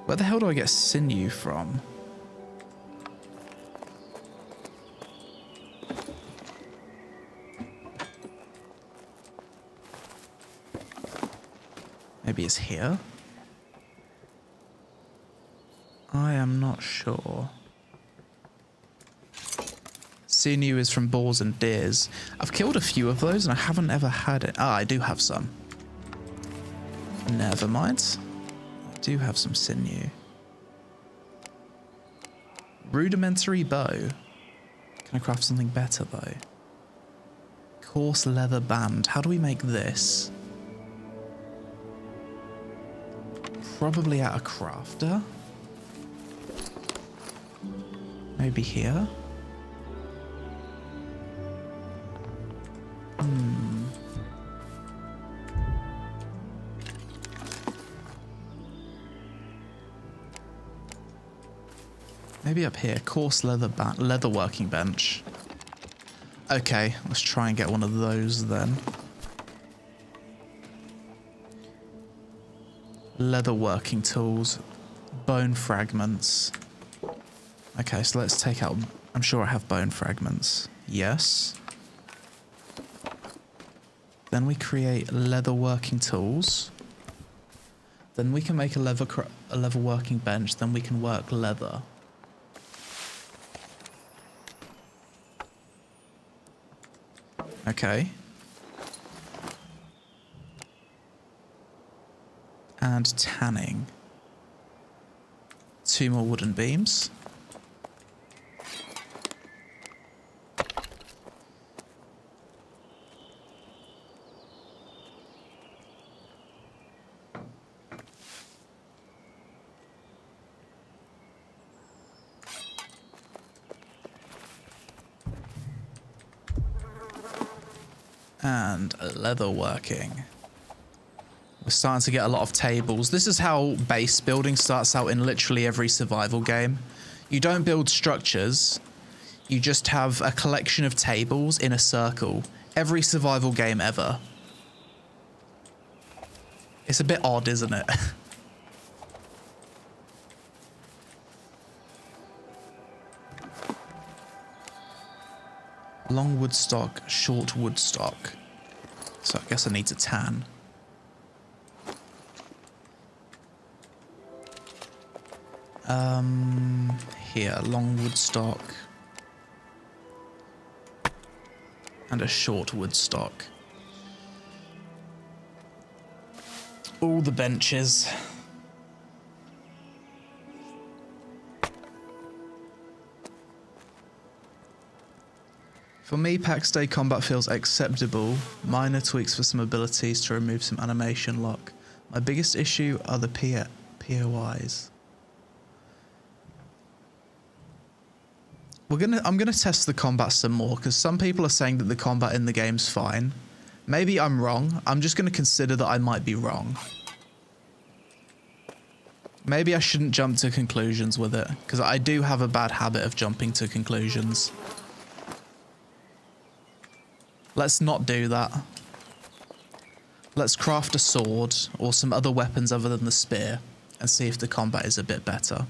Where the hell do I get sinew from? Maybe it's here? I am not sure. Sinew is from boars and deers. I've killed a few of those and I haven't ever had it. Ah, I do have some. Never mind. I do have some sinew. Rudimentary bow. Can I craft something better though? Coarse leather band. How do we make this? Probably at a crafter. Maybe here. Maybe up here. Coarse leather working bench. Okay, let's try and get one of those then. Leather working tools. Bone fragments. Okay, so let's take out... I'm sure I have bone fragments. Yes. Then we create leather working tools. Then we can make a leather working bench. Then we can work leather. Okay. And tanning. 2 more wooden beams. And leather working. We're starting to get a lot of tables. This is how base building starts out in literally every survival game. You don't build structures. You just have a collection of tables in a circle. Every survival game ever. It's a bit odd, isn't it? Long wood stock, short wood stock. So I guess I need to tan. Here, long wood stock. And a short wood stock. All the benches. For me, PAx Dei combat feels acceptable. Minor tweaks for some abilities to remove some animation lock. My biggest issue are the POIs. I'm gonna test the combat some more because some people are saying that the combat in the game's fine. Maybe I'm wrong. I'm just gonna consider that I might be wrong. Maybe I shouldn't jump to conclusions with it because I do have a bad habit of jumping to conclusions. Let's not do that. Let's craft a sword or some other weapons other than the spear and see if the combat is a bit better.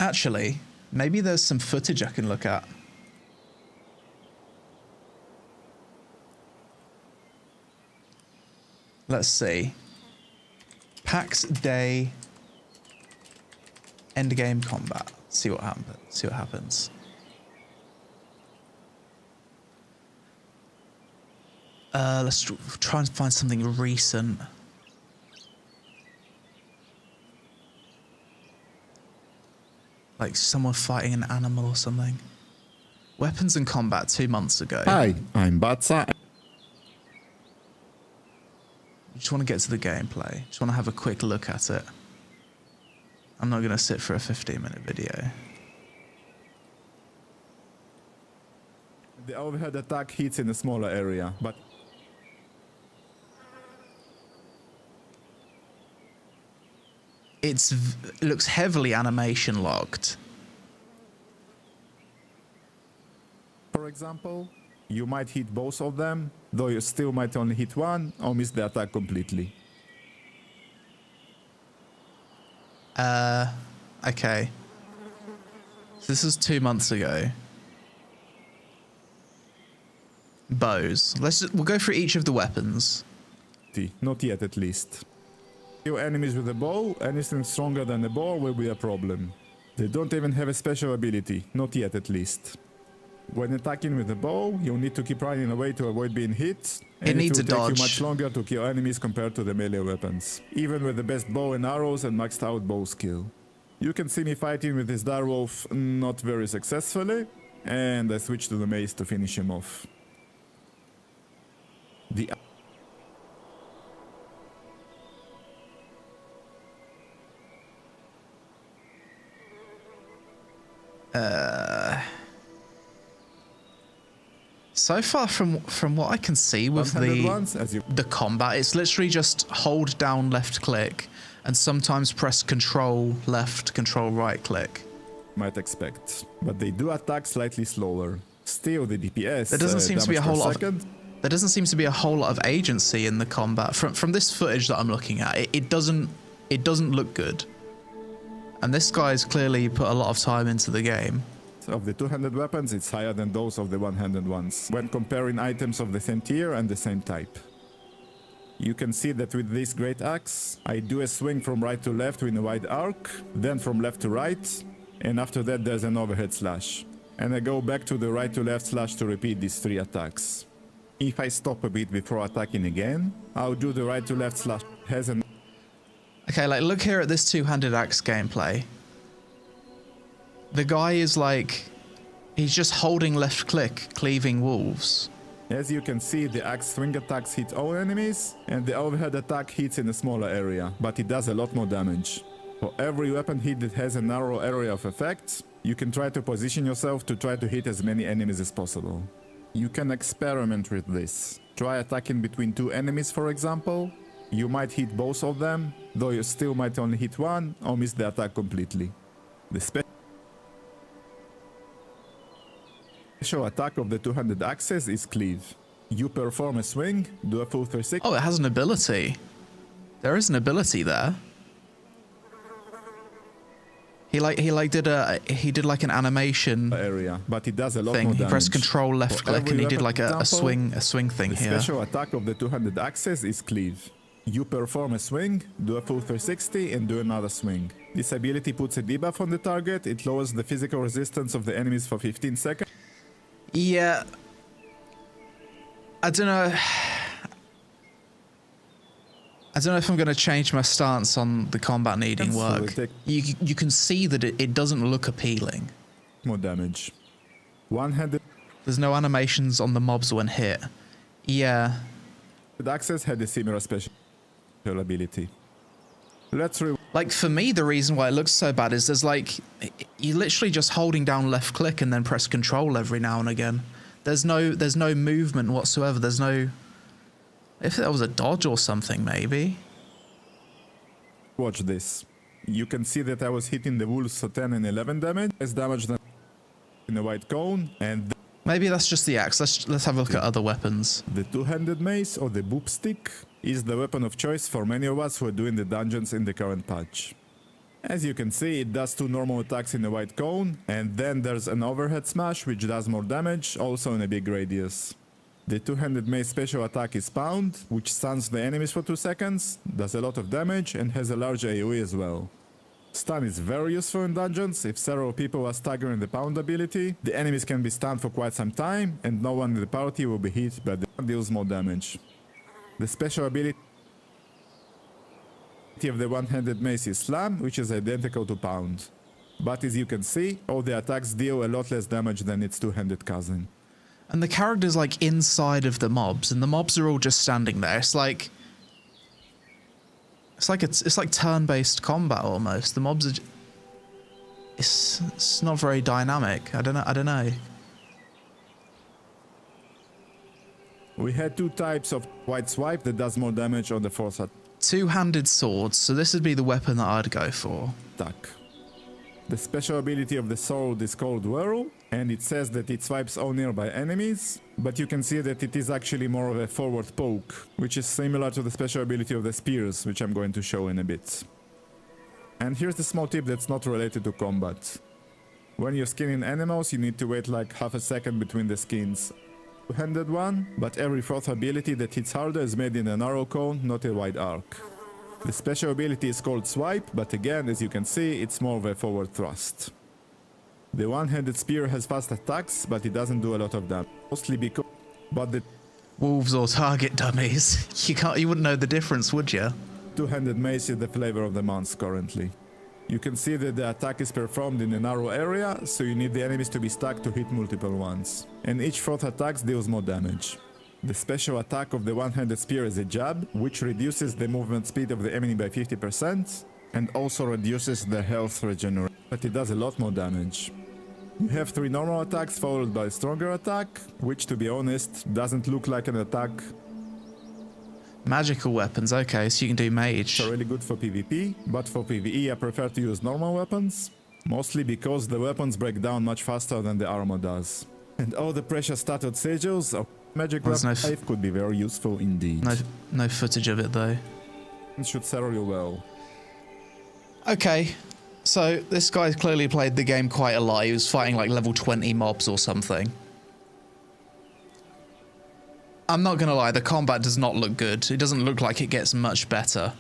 Actually, maybe there's some footage I can look at. Let's see. PAx Dei endgame combat. See what happens. See what happens. Let's try and find something recent. Like someone fighting an animal or something. Weapons and combat 2 months ago. Hi, I'm Batsa. You just want to get to the gameplay. Just want to have a quick look at it. I'm not going to sit for a 15-minute video. The overhead attack hits in a smaller area, but... It looks heavily animation locked. For example, You might hit both of them, though you still might only hit one or miss the attack completely. Okay. So this is 2 months ago. Bows. We'll go through each of the weapons. Not yet, at least. Kill enemies with a bow, anything stronger than a bow will be a problem. They don't even have a special ability, not yet at least. When attacking with a bow, you'll need to keep running away to avoid being hit. It needs a will take dodge. you much longer to kill enemies compared to the melee weapons, even with the best bow and arrows and maxed out bow skill. You can see me fighting with this direwolf not very successfully, and I switched to the mace to finish him off. The So far from what I can see with the combat, it's literally just hold down left click and sometimes press control left, control right click. Might expect, but they do attack slightly slower. Still, the DPS. There doesn't seem to be a whole lot. There doesn't seem to be a whole lot of agency in the combat. From this footage that I'm looking at, it doesn't look good. And this guy's clearly put a lot of time into the game. Of the two-handed weapons, it's higher than those of the one-handed ones, when comparing items of the same tier and the same type. You can see that with this great axe, I do a swing from right to left in a wide arc, then from left to right, and after that there's an overhead slash. And I go back to the right to left slash to repeat these 3 attacks. If I stop a bit before attacking again, I'll do the right to left slash. Okay, like look here at this two-handed axe gameplay. The guy is like, he's just holding left click, cleaving wolves. As you can see, the axe swing attacks hit all enemies, and the overhead attack hits in a smaller area, but it does a lot more damage. For every weapon hit that has a narrow area of effect, you can try to position yourself to try to hit as many enemies as possible. You can experiment with this. Try attacking between 2 enemies, for example. You might hit both of them, though you still might only hit one or miss the attack completely. The special attack of the two-handed axes is cleave. You perform a swing, do a full 360. Oh, it has an ability. There is an ability there. He did like an animation area, but it does a lot thing. more damage. He pressed control left click and he did like a swing thing here. The special attack of the two-handed axes is cleave. You perform a swing, do a full 360 and do another swing. This ability puts a debuff on the target. It lowers the physical resistance of the enemies for 15 seconds. Yeah. I don't know if I'm going to change my stance on the combat needing work. You can see that it doesn't look appealing. More damage. One-handed. There's no animations on the mobs when hit. Yeah. The axes had a similar special ability. Like for me, the reason why it looks so bad is there's like, you're literally just holding down left click and then press control every now and again. There's no movement whatsoever. There's no, if there was a dodge or something maybe. Watch this. You can see that I was hitting the wolves for 10 and 11 damage. Less damage than in a white cone, and maybe that's just the axe. Let's have a look at other weapons. The two-handed mace or the boop stick is the weapon of choice for many of us who are doing the dungeons in the current patch. As you can see, it does 2 normal attacks in a white cone, and then there's an overhead smash which does more damage, also in a big radius. The two-handed mace special attack is Pound, which stuns the enemies for 2 seconds, does a lot of damage and has a large AoE as well. Stun is very useful in dungeons. If several people are staggering the Pound ability, the enemies can be stunned for quite some time and no one in the party will be hit, but deals more damage. The special ability of the one-handed mace is Slam, which is identical to Pound. But as you can see, all the attacks deal a lot less damage than its two-handed cousin. And the character's like inside of the mobs, and the mobs are all just standing there. It's like turn-based combat almost. The mobs are. It's not very dynamic. I don't know. We had 2 types of white swipe that does more damage on the fourth Two-handed swords, so this would be the weapon that I'd go for. attack. The special ability of the sword is called Whirl, and it says that it swipes all nearby enemies, but you can see that it is actually more of a forward poke, which is similar to the special ability of the spears, which I'm going to show in a bit. And here's the small tip that's not related to combat. When you're skinning animals, you need to wait like half a second between the skins. Two-handed one, but every fourth ability that hits harder is made in a narrow cone, not a wide arc. The special ability is called Swipe, but again, as you can see, it's more of a forward thrust. The one-handed spear has fast attacks, but it doesn't do a lot of damage, mostly because... But the Wolves or target dummies. You wouldn't know the difference, would you? two-handed mace is the flavor of the month currently. You can see that the attack is performed in a narrow area, so you need the enemies to be stuck to hit multiple ones. And each fourth attack deals more damage. The special attack of the one-handed spear is a jab, which reduces the movement speed of the enemy by 50% and also reduces their health regeneration, but it does a lot more damage. You have 3 normal attacks followed by a stronger attack, which to be honest doesn't look like an attack. Magical weapons, okay, so you can do mage. They're really good for PvP, but for PvE I prefer to use normal weapons, mostly because the weapons break down much faster than the armor does. And all the precious statued sigils of magic weapon life could be very useful indeed. No footage of it though. It should serve you well. Okay, so this guy clearly played the game quite a lot. He was fighting like level 20 mobs or something. I'm not gonna lie, the combat does not look good. It doesn't look like it gets much better.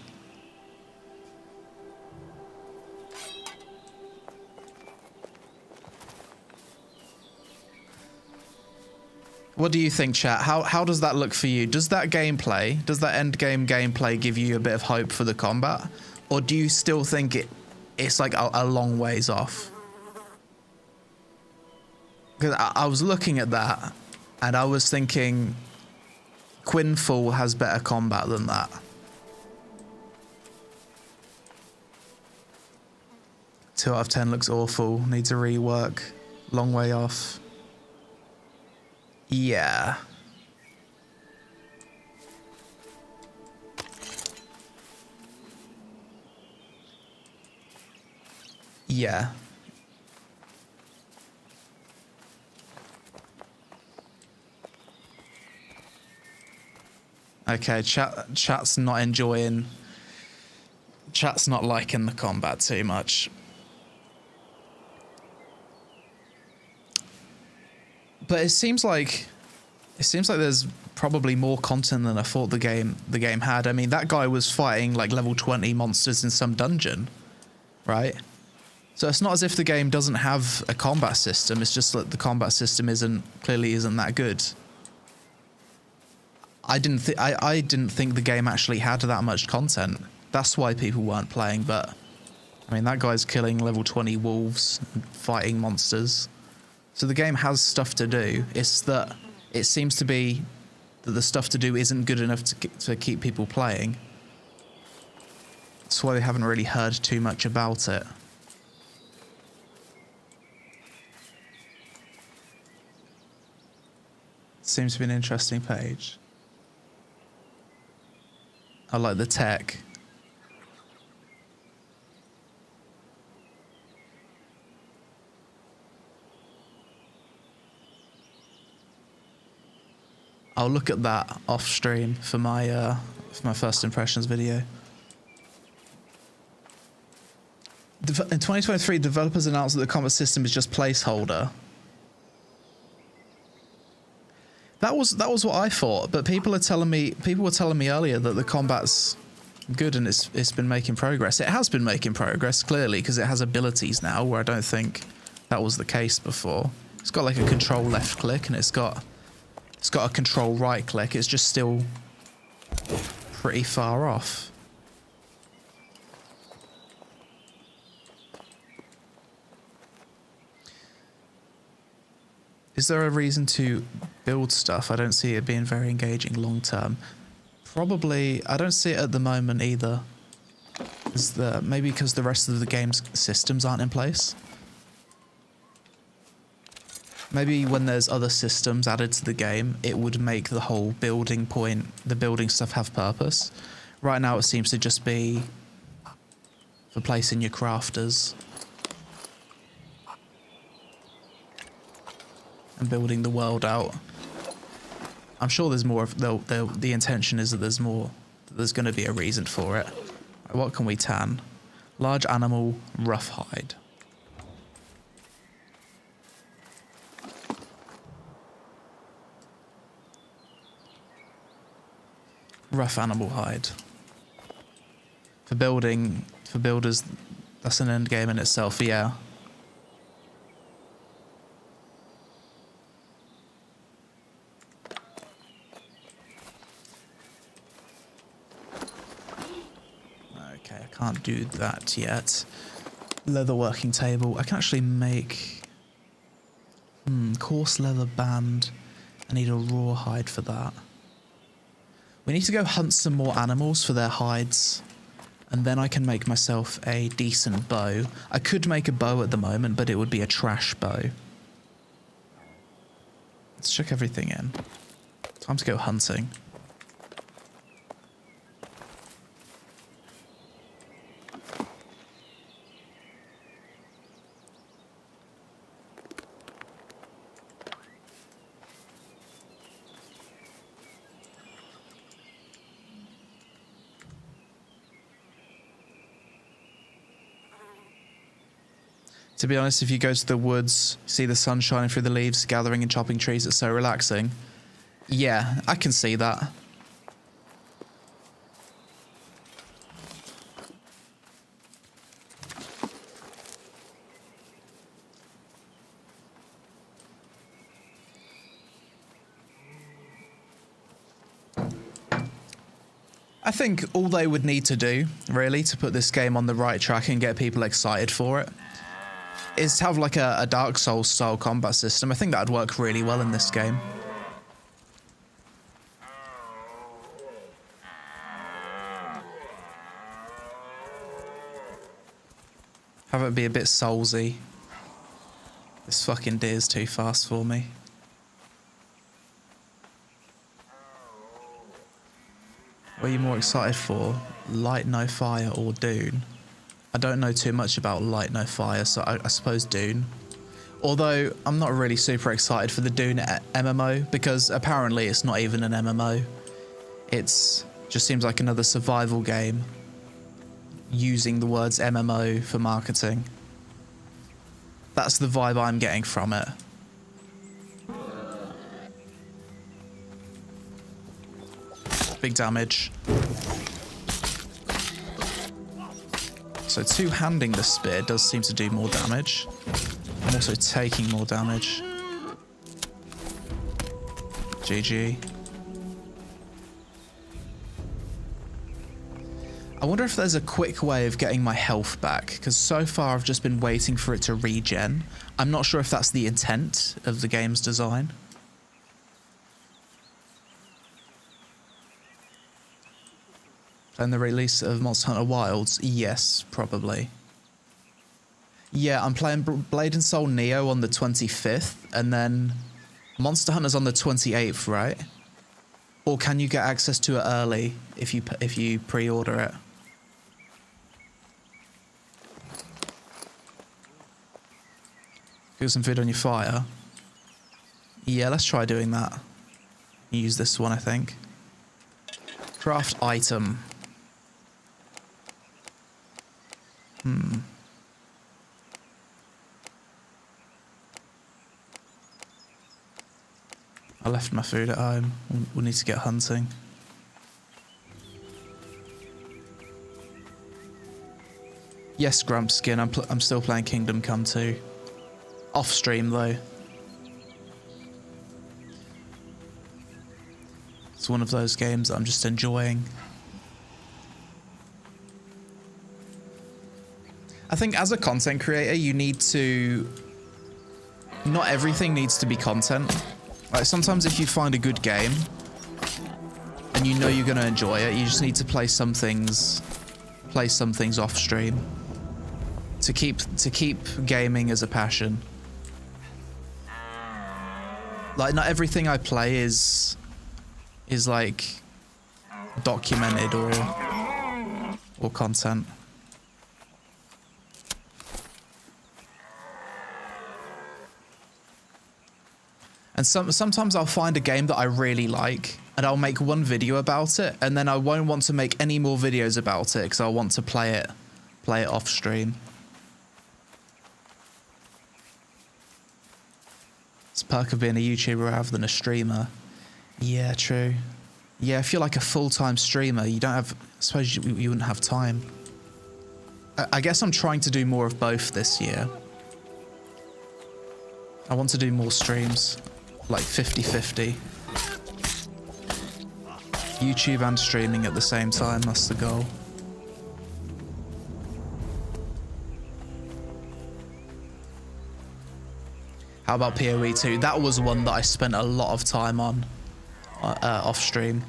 What do you think, chat? How does that look for you? Does that gameplay, does that end game gameplay give you a bit of hope for the combat? Or do you still think it's like a long ways off? Because I was looking at that and I was thinking Quinfall has better combat than that. Two out of 10 looks awful. Needs a rework. Long way off. Yeah. Yeah. Okay, chat's not enjoying... Chat's not liking the combat too much. But it seems like there's probably more content than I thought the game had. I mean, that guy was fighting like level 20 monsters in some dungeon, right? So it's not as if the game doesn't have a combat system. It's just that the combat system clearly isn't that good. I didn't think the game actually had that much content. That's why people weren't playing. But I mean, that guy's killing level 20 wolves, and fighting monsters. So the game has stuff to do. It's that it seems to be that the stuff to do isn't good enough to keep people playing. That's why we haven't really heard too much about it. Seems to be an interesting page. I like the tech. I'll look at that off stream for my first impressions video. In 2023, developers announced that the combat system is just placeholder. That was what I thought, but people were telling me earlier that the combat's good and it's been making progress. It has been making progress clearly because it has abilities now, where I don't think that was the case before. It's got like a control left click and it's got a control right click. It's just still pretty far off. Is there a reason to build stuff? I don't see it being very engaging long term. Probably, I don't see it at the moment either. Maybe because the rest of the game's systems aren't in place. Maybe when there's other systems added to the game, it would make the whole building point, the building stuff have purpose. Right now it seems to just be for placing your crafters. and building the world out. I'm sure there's more. The intention is that there's more. That there's going to be a reason for it. What can we tan? Large animal, rough hide. Rough animal hide. For builders, that's an end game in itself, yeah. Okay, I can't do that yet. Leather working table. I can actually make... coarse leather band. I need a raw hide for that. We need to go hunt some more animals for their hides. And then I can make myself a decent bow. I could make a bow at the moment, but it would be a trash bow. Let's check everything in. Time to go hunting. To be honest, if you go to the woods, see the sun shining through the leaves, gathering and chopping trees, it's so relaxing. Yeah, I can see that. I think all they would need to do, really, to put this game on the right track and get people excited for it, is to have like a Dark Souls style combat system. I think that would work really well in this game. Have it be a bit soulsy. This fucking deer's too fast for me. What are you more excited for? Light No Fire or Dune? I don't know too much about Light No Fire, so I suppose Dune. Although, I'm not really super excited for the Dune MMO, because apparently it's not even an MMO. It's just seems like another survival game using the words MMO for marketing. That's the vibe I'm getting from it. Big damage. So two-handing the spear does seem to do more damage. I'm also taking more damage. GG. I wonder if there's a quick way of getting my health back, because so far I've just been waiting for it to regen. I'm not sure if that's the intent of the game's design. And the release of Monster Hunter Wilds? Yes, probably. Yeah, I'm playing Blade and Soul Neo on the 25th, and then Monster Hunter's on the 28th, right? Or can you get access to it early if you pre-order it? Get some food on your fire. Yeah, let's try doing that. Use this one, I think. Craft item. I left my food at home. We'll need to get hunting. Yes, Grumpskin, I'm still playing Kingdom Come 2. Off stream though. It's one of those games that I'm just enjoying. I think as a content creator, you need to... Not everything needs to be content. Like sometimes if you find a good game and you know you're going to enjoy it, you just need to play some things off stream to keep gaming as a passion. Like not everything I play is like documented or content. And sometimes I'll find a game that I really like and I'll make one video about it, and then I won't want to make any more videos about it because I want to play it off stream. It's a perk of being a YouTuber rather than a streamer. Yeah, true. Yeah, if you're like a full-time streamer, you don't have, I suppose you wouldn't have time. I guess I'm trying to do more of both this year. I want to do more streams, like 50-50. YouTube and streaming at the same time, that's the goal. How about PoE 2? That was one that I spent a lot of time on off stream.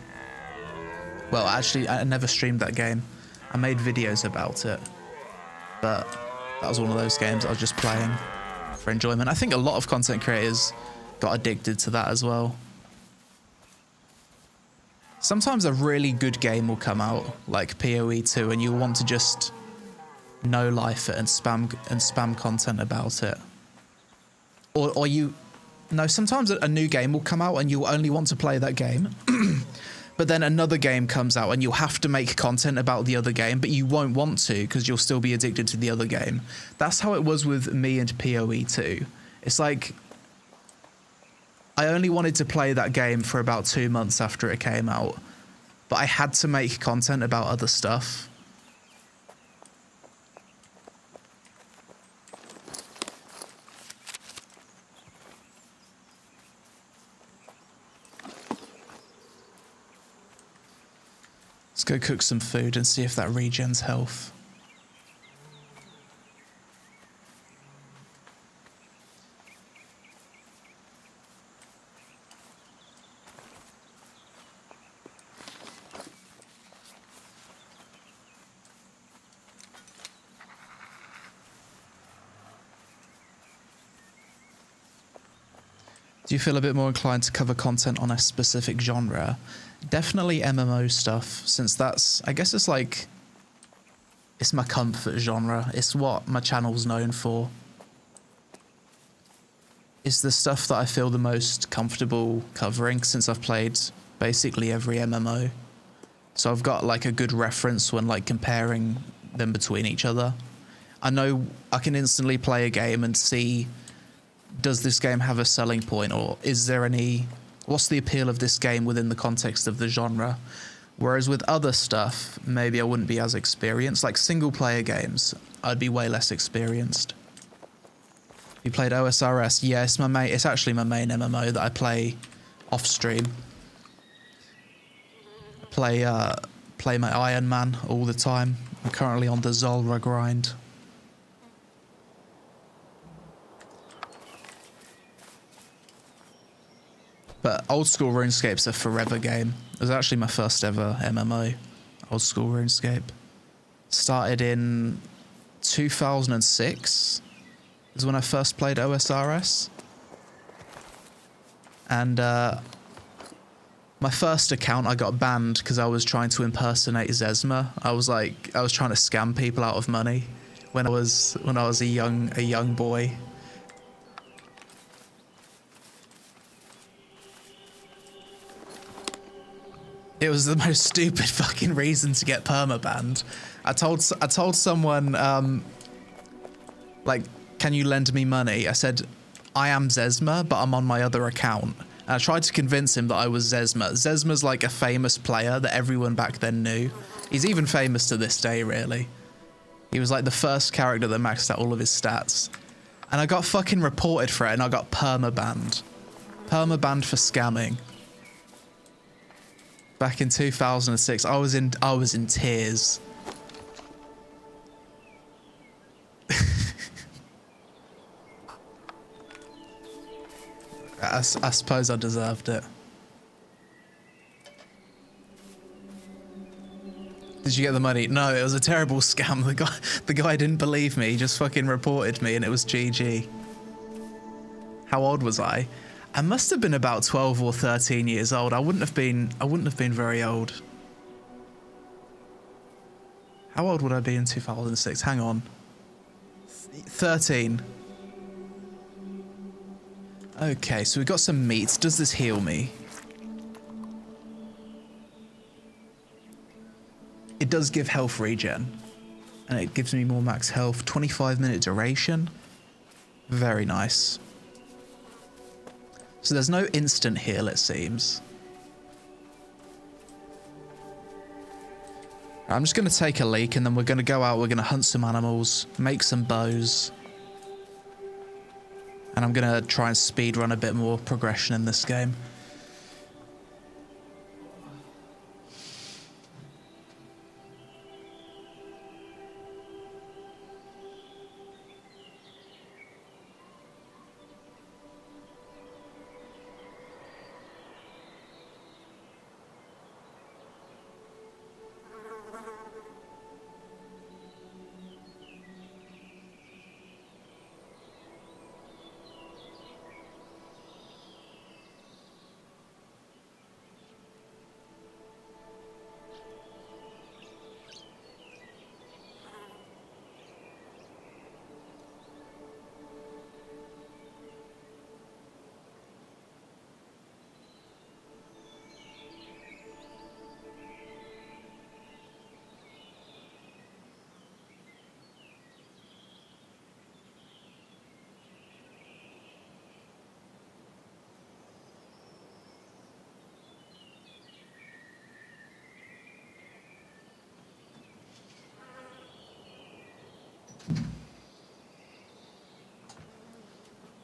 Well, actually, I never streamed that game. I made videos about it, but that was one of those games I was just playing for enjoyment. I think a lot of content creators got addicted to that as well. Sometimes a really good game will come out, like PoE 2, and you'll want to just no-life it and spam content about it. Or sometimes a new game will come out and you'll only want to play that game. But then another game comes out and you'll have to make content about the other game, but you won't want to because you'll still be addicted to the other game. That's how it was with me and PoE 2. It's like I only wanted to play that game for about 2 months after it came out, but I had to make content about other stuff. Let's go cook some food and see if that regens health. Do you feel a bit more inclined to cover content on a specific genre? Definitely MMO stuff, since that's, I guess it's like, it's my comfort genre. It's what my channel's known for. It's the stuff that I feel the most comfortable covering since I've played basically every MMO. So I've got like a good reference when like comparing them between each other. I know I can instantly play a game and see, does this game have a selling point, or is there any, what's the appeal of this game within the context of the genre? Whereas with other stuff, maybe I wouldn't be as experienced. Like single player games, I'd be way less experienced. You played OSRS? Yeah, it's actually my main MMO that I play off stream. I play my Iron Man all the time. I'm currently on the Zulrah grind. But old school RuneScape's a forever game. It was actually my first ever MMO, old school RuneScape. Started in 2006 is when I first played OSRS. And my first account I got banned because I was trying to impersonate Zezma. I was trying to scam people out of money when I was a young boy. It was the most stupid fucking reason to get permabanned. I told someone, like, can you lend me money? I said, I am Zezma, but I'm on my other account. And I tried to convince him that I was Zezma. Zezma's like a famous player that everyone back then knew. He's even famous to this day, really. He was like the first character that maxed out all of his stats. And I got fucking reported for it and I got permabanned. Permabanned for scamming. Back in 2006, I was in tears. I suppose I deserved it. Did you get the money? No, it was a terrible scam. The guy didn't believe me. He just fucking reported me, and it was GG. How old was I? I must have been about 12 or 13 years old. I wouldn't have been very old. How old would I be in 2006? Hang on. 13. Okay, so we've got some meats. Does this heal me? It does give health regen. And it gives me more max health. 25-minute duration. Very nice. So there's no instant heal, it seems. I'm just going to take a leak and then we're going to go out. We're going to hunt some animals, make some bows. And I'm going to try and speed run a bit more progression in this game.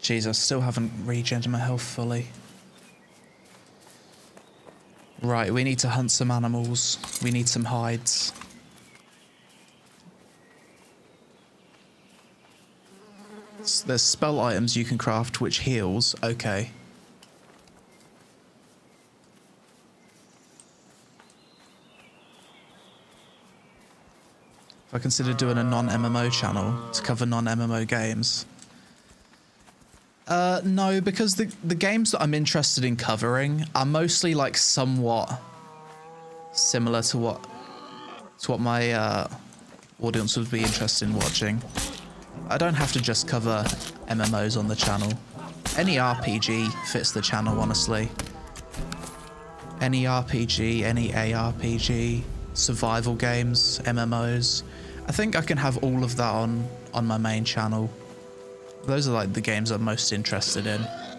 Jeez, I still haven't regenerated my health fully. Right, we need to hunt some animals. We need some hides. There's spell items you can craft which heals. Okay. If I consider doing a non-MMO channel to cover non-MMO games. No, because the games that I'm interested in covering are mostly like somewhat similar to what my audience would be interested in watching. I don't have to just cover MMOs on the channel. Any RPG fits the channel, honestly. Any RPG, any ARPG, survival games, MMOs. I think I can have all of that on my main channel. Those are like the games I'm most interested in. Can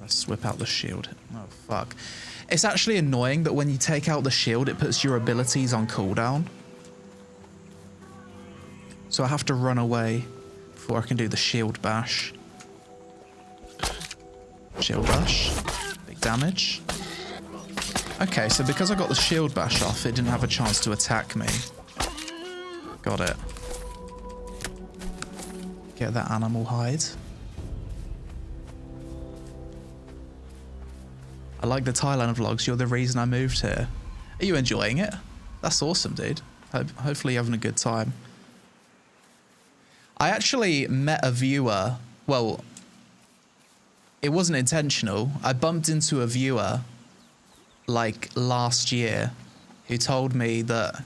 I whip out the shield? Oh, fuck. It's actually annoying that when you take out the shield, it puts your abilities on cooldown. So I have to run away before I can do the shield bash. Shield bash. Big damage. Okay, so because I got the shield bash off, it didn't have a chance to attack me. Got it. Get that animal hide. I like the Thailand vlogs. You're the reason I moved here. Are you enjoying it? That's awesome, dude. Hopefully you're having a good time. I actually met a viewer. Well, it wasn't intentional. I bumped into a viewer like last year who told me that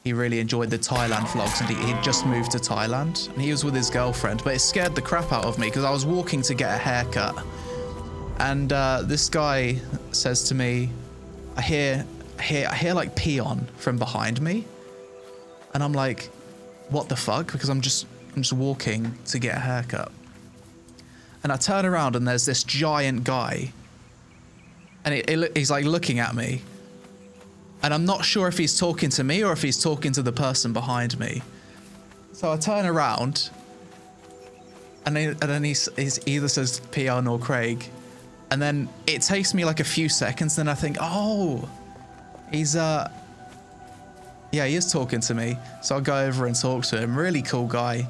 he really enjoyed the Thailand vlogs and he'd just moved to Thailand and he was with his girlfriend, but it scared the crap out of me because I was walking to get a haircut and this guy says to me, I hear like peon from behind me and I'm like, what the fuck? Because I'm just walking to get a haircut and I turn around and there's this giant guy and he's like looking at me. And I'm not sure if he's talking to me or if he's talking to the person behind me. So I turn around, and then he either says Peon or Craig, and then it takes me like a few seconds. Then I think, oh, he's yeah, he is talking to me. So I go over and talk to him. Really cool guy.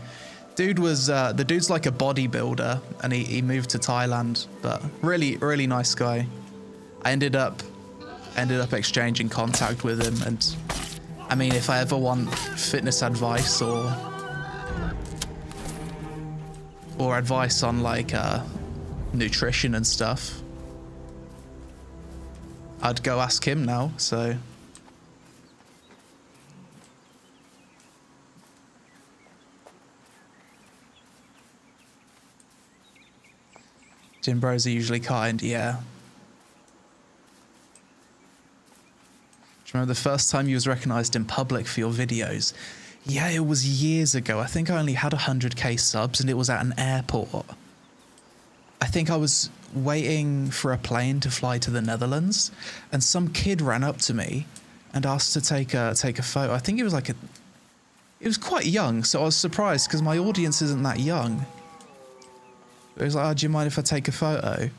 The dude's like a bodybuilder, and he moved to Thailand, but really nice guy. I ended up exchanging contact with him, and I mean, if I ever want fitness advice or advice on like nutrition and stuff, I'd go ask him now. So Gym bros are usually kind, yeah. Do you remember the first time you was recognised in public for your videos? Yeah, it was years ago. I think I only had 100k subs and it was at an airport. I think I was waiting for a plane to fly to the Netherlands and some kid ran up to me and asked to take a photo. I think it was like it was quite young, so I was surprised because my audience isn't that young. It was like, oh, do you mind if I take a photo?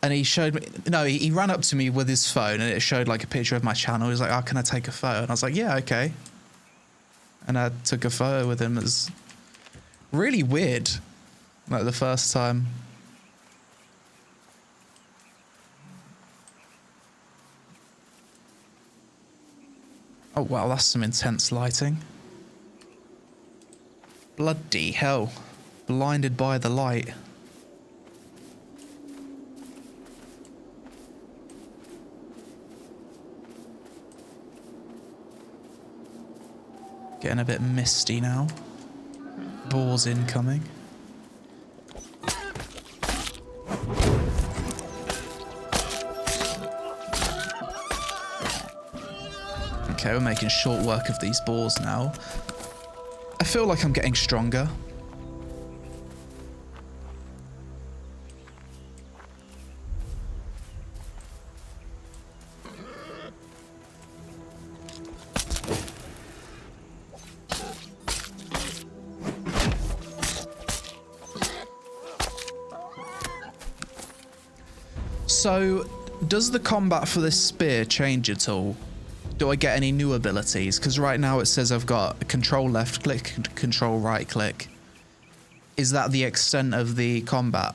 And he showed me, no, he ran up to me with his phone and it showed like a picture of my channel. He was like, oh, can I take a photo? And I was like, yeah, okay. And I took a photo with him. It was really weird, like the first time. Oh, wow, that's some intense lighting. Bloody hell. Blinded by the light. Getting a bit misty now. Boars incoming. Okay, we're making short work of these boars now. I feel like I'm getting stronger. So, does the combat for this spear change at all? Do I get any new abilities? Because right now it says I've got control left click, control right click. Is that the extent of the combat?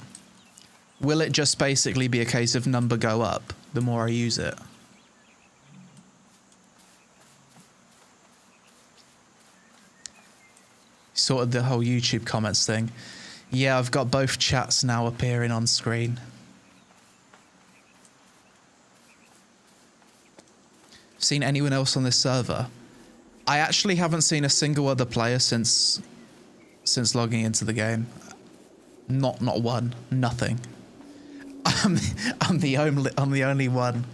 Will it just basically be a case of number go up the more I use it? Sorted the whole YouTube comments thing. Yeah, I've got both chats now appearing on screen. Seen anyone else on this server? I actually haven't seen a single other player since logging into the game. Not one. Nothing. I'm the only one.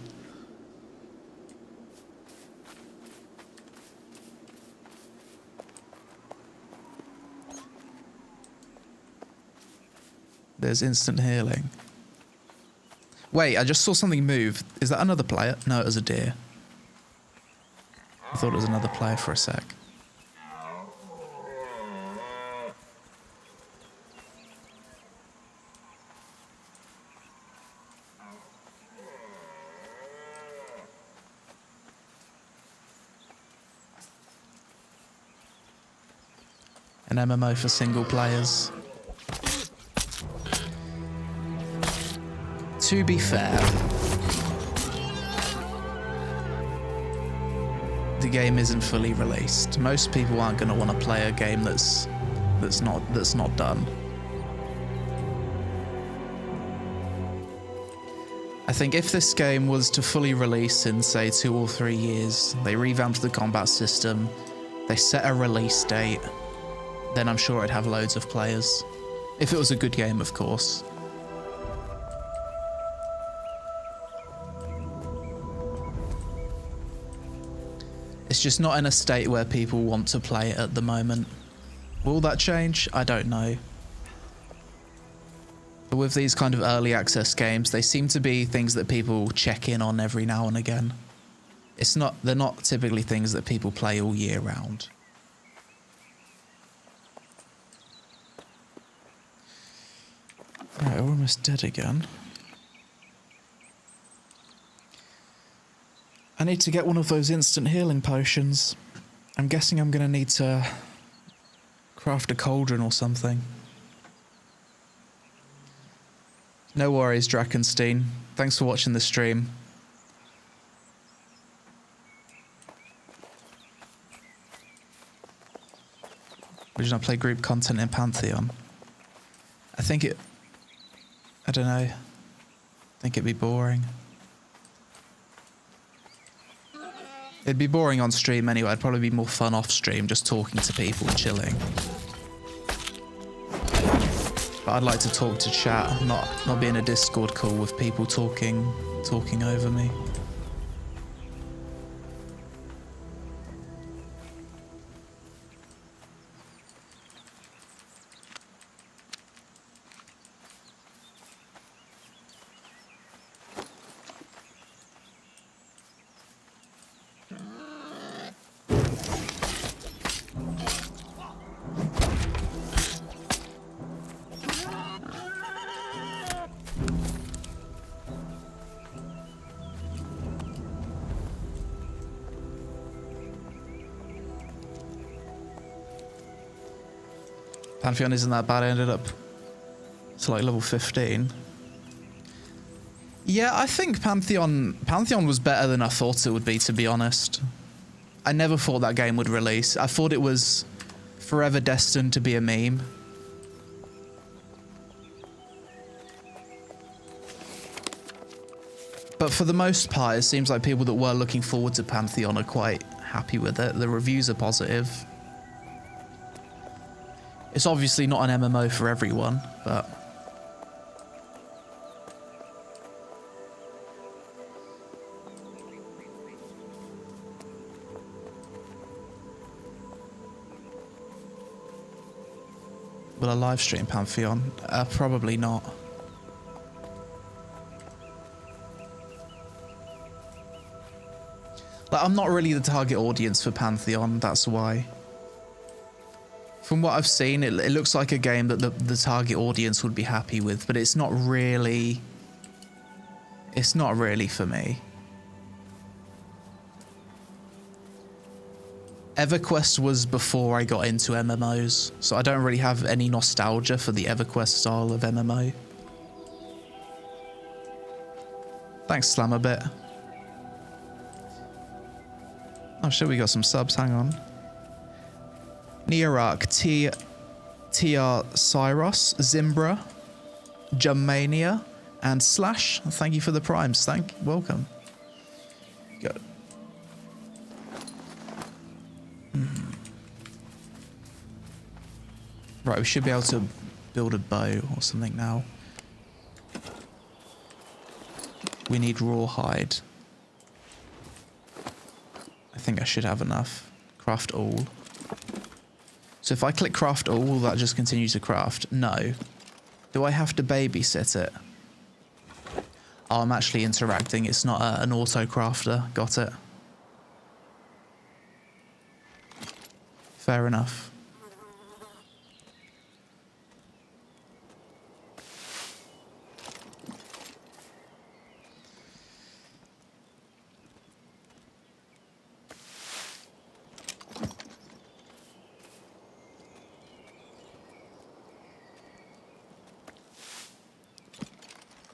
There's instant healing. Wait, I just saw something move. Is that another player? No, it was a deer. I thought it was another player for a sec. An MMO for single players. To be fair, the game isn't fully released. Most people aren't going to want to play a game that's not done. I think if this game was to fully release in say 2 or 3 years, they revamped the combat system, they set a release date, then I'm sure it'd have loads of players. If it was a good game, of course. It's just not in a state where people want to play it at the moment. Will that change? I don't know. But with these kind of early access games, they seem to be things that people check in on every now and again. They're not typically things that people play all year round. Right, we're almost dead again. I need to get one of those instant healing potions. I'm guessing I'm going to need to craft a cauldron or something. No worries, Drakenstein. Thanks for watching the stream. Would you not play group content in Pantheon? I don't know. I think it'd be boring. It'd be boring on stream anyway. It'd probably be more fun off stream, just talking to people and chilling. But I'd like to talk to chat, not be in a Discord call with people talking over me. Pantheon isn't that bad. I ended up to like level 15. Yeah, I think Pantheon was better than I thought it would be, to be honest. I never thought that game would release. I thought it was forever destined to be a meme. But for the most part, it seems like people that were looking forward to Pantheon are quite happy with it. The reviews are positive. It's obviously not an MMO for everyone, but... Will I live stream Pantheon? Probably not. Like, I'm not really the target audience for Pantheon, that's why. From what I've seen, it looks like a game that the target audience would be happy with, but it's not really... It's not really for me. EverQuest was before I got into MMOs, so I don't really have any nostalgia for the EverQuest style of MMO. Thanks, Slamabit. Oh shit, we got some subs, hang on. Neararch, TR Cyros, Zimbra, Jummania, and Slash. Thank you for the primes. Welcome. Good. Right, we should be able to build a bow or something now. We need rawhide. I think I should have enough. Craft all. So if I click craft all, will that just continue to craft? No. Do I have to babysit it? Oh, I'm actually interacting. It's not an auto crafter. Got it. Fair enough.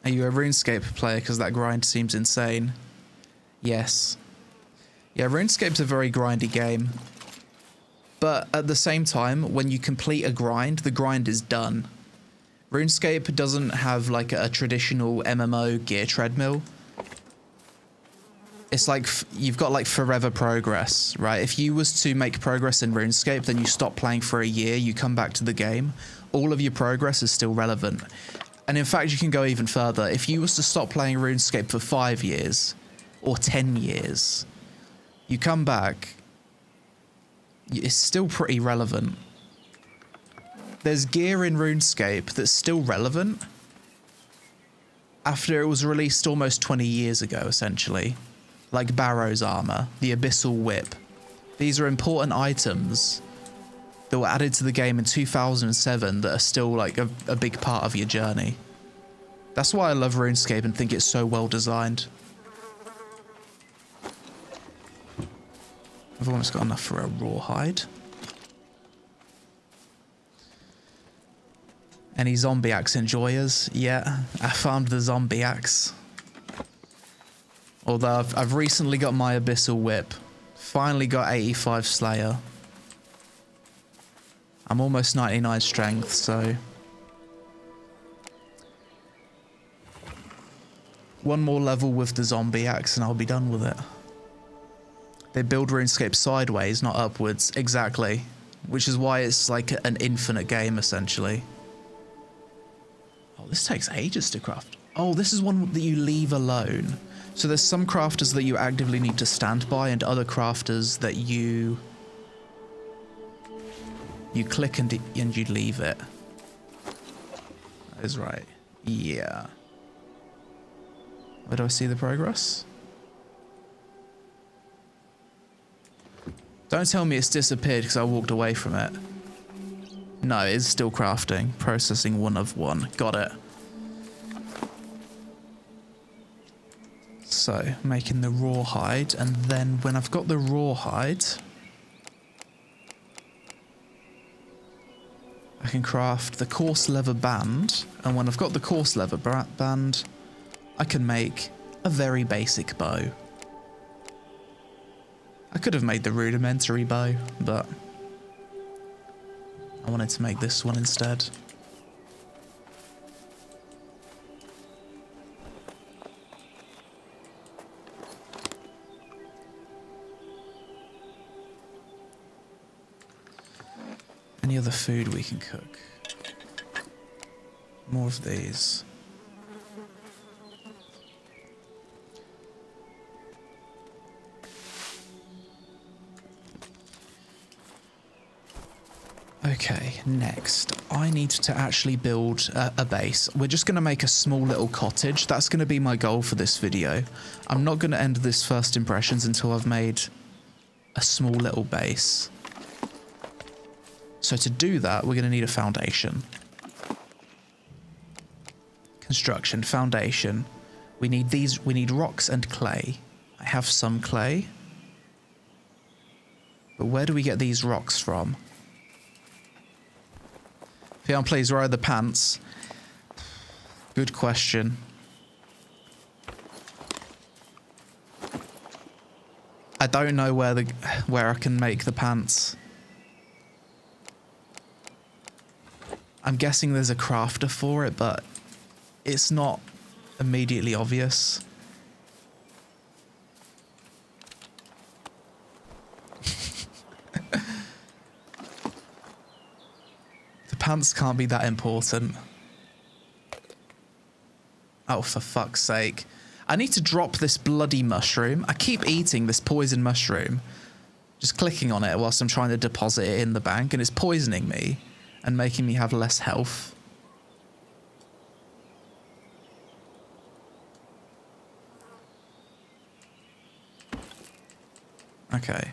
Are you a RuneScape player? Because that grind seems insane. Yes. Yeah, RuneScape's a very grindy game. But at the same time, when you complete a grind, the grind is done. RuneScape doesn't have like a traditional MMO gear treadmill. It's like you've got like forever progress, right? If you was to make progress in RuneScape, then you stop playing for a year, you come back to the game, all of your progress is still relevant. And in fact, you can go even further. If you was to stop playing RuneScape for 5 years or 10 years, you come back, it's still pretty relevant. There's gear in RuneScape that's still relevant after it was released almost 20 years ago, essentially. Like Barrow's armor, the Abyssal Whip. These are important items that were added to the game in 2007 that are still like a big part of your journey. That's why I love RuneScape and think it's so well designed. I've almost got enough for a rawhide. Any zombie axe enjoyers? Yeah, I found the zombie axe. Although I've recently got my Abyssal Whip. Finally got 85 Slayer. I'm almost 99 strength, so... One more level with the zombie axe and I'll be done with it. They build RuneScape sideways, not upwards. Exactly. Which is why it's like an infinite game, essentially. Oh, this takes ages to craft. Oh, this is one that you leave alone. So there's some crafters that you actively need to stand by and other crafters that you click and you leave it. That is right. Yeah. Where do I see the progress? Don't tell me it's disappeared because I walked away from it. No, it's still crafting. Processing 1 of 1. Got it. So, making the rawhide, and then when I've got the rawhide, I can craft the coarse leather band, and when I've got the coarse leather band, I can make a very basic bow. I could have made the rudimentary bow, but I wanted to make this one instead. Any other food we can cook? More of these. Okay, next, I need to actually build a base. We're just going to make a small little cottage. That's going to be my goal for this video. I'm not going to end this first impressions until I've made a small little base. So to do that, we're going to need a foundation. Construction, foundation. We need rocks and clay. I have some clay. But where do we get these rocks from? Peon, please, where are the pants? Good question. I don't know where I can make the pants. I'm guessing there's a crafter for it, but it's not immediately obvious. Pants can't be that important. Oh, for fuck's sake. I need to drop this bloody mushroom. I keep eating this poison mushroom. Just clicking on it whilst I'm trying to deposit it in the bank, and it's poisoning me and making me have less health. Okay.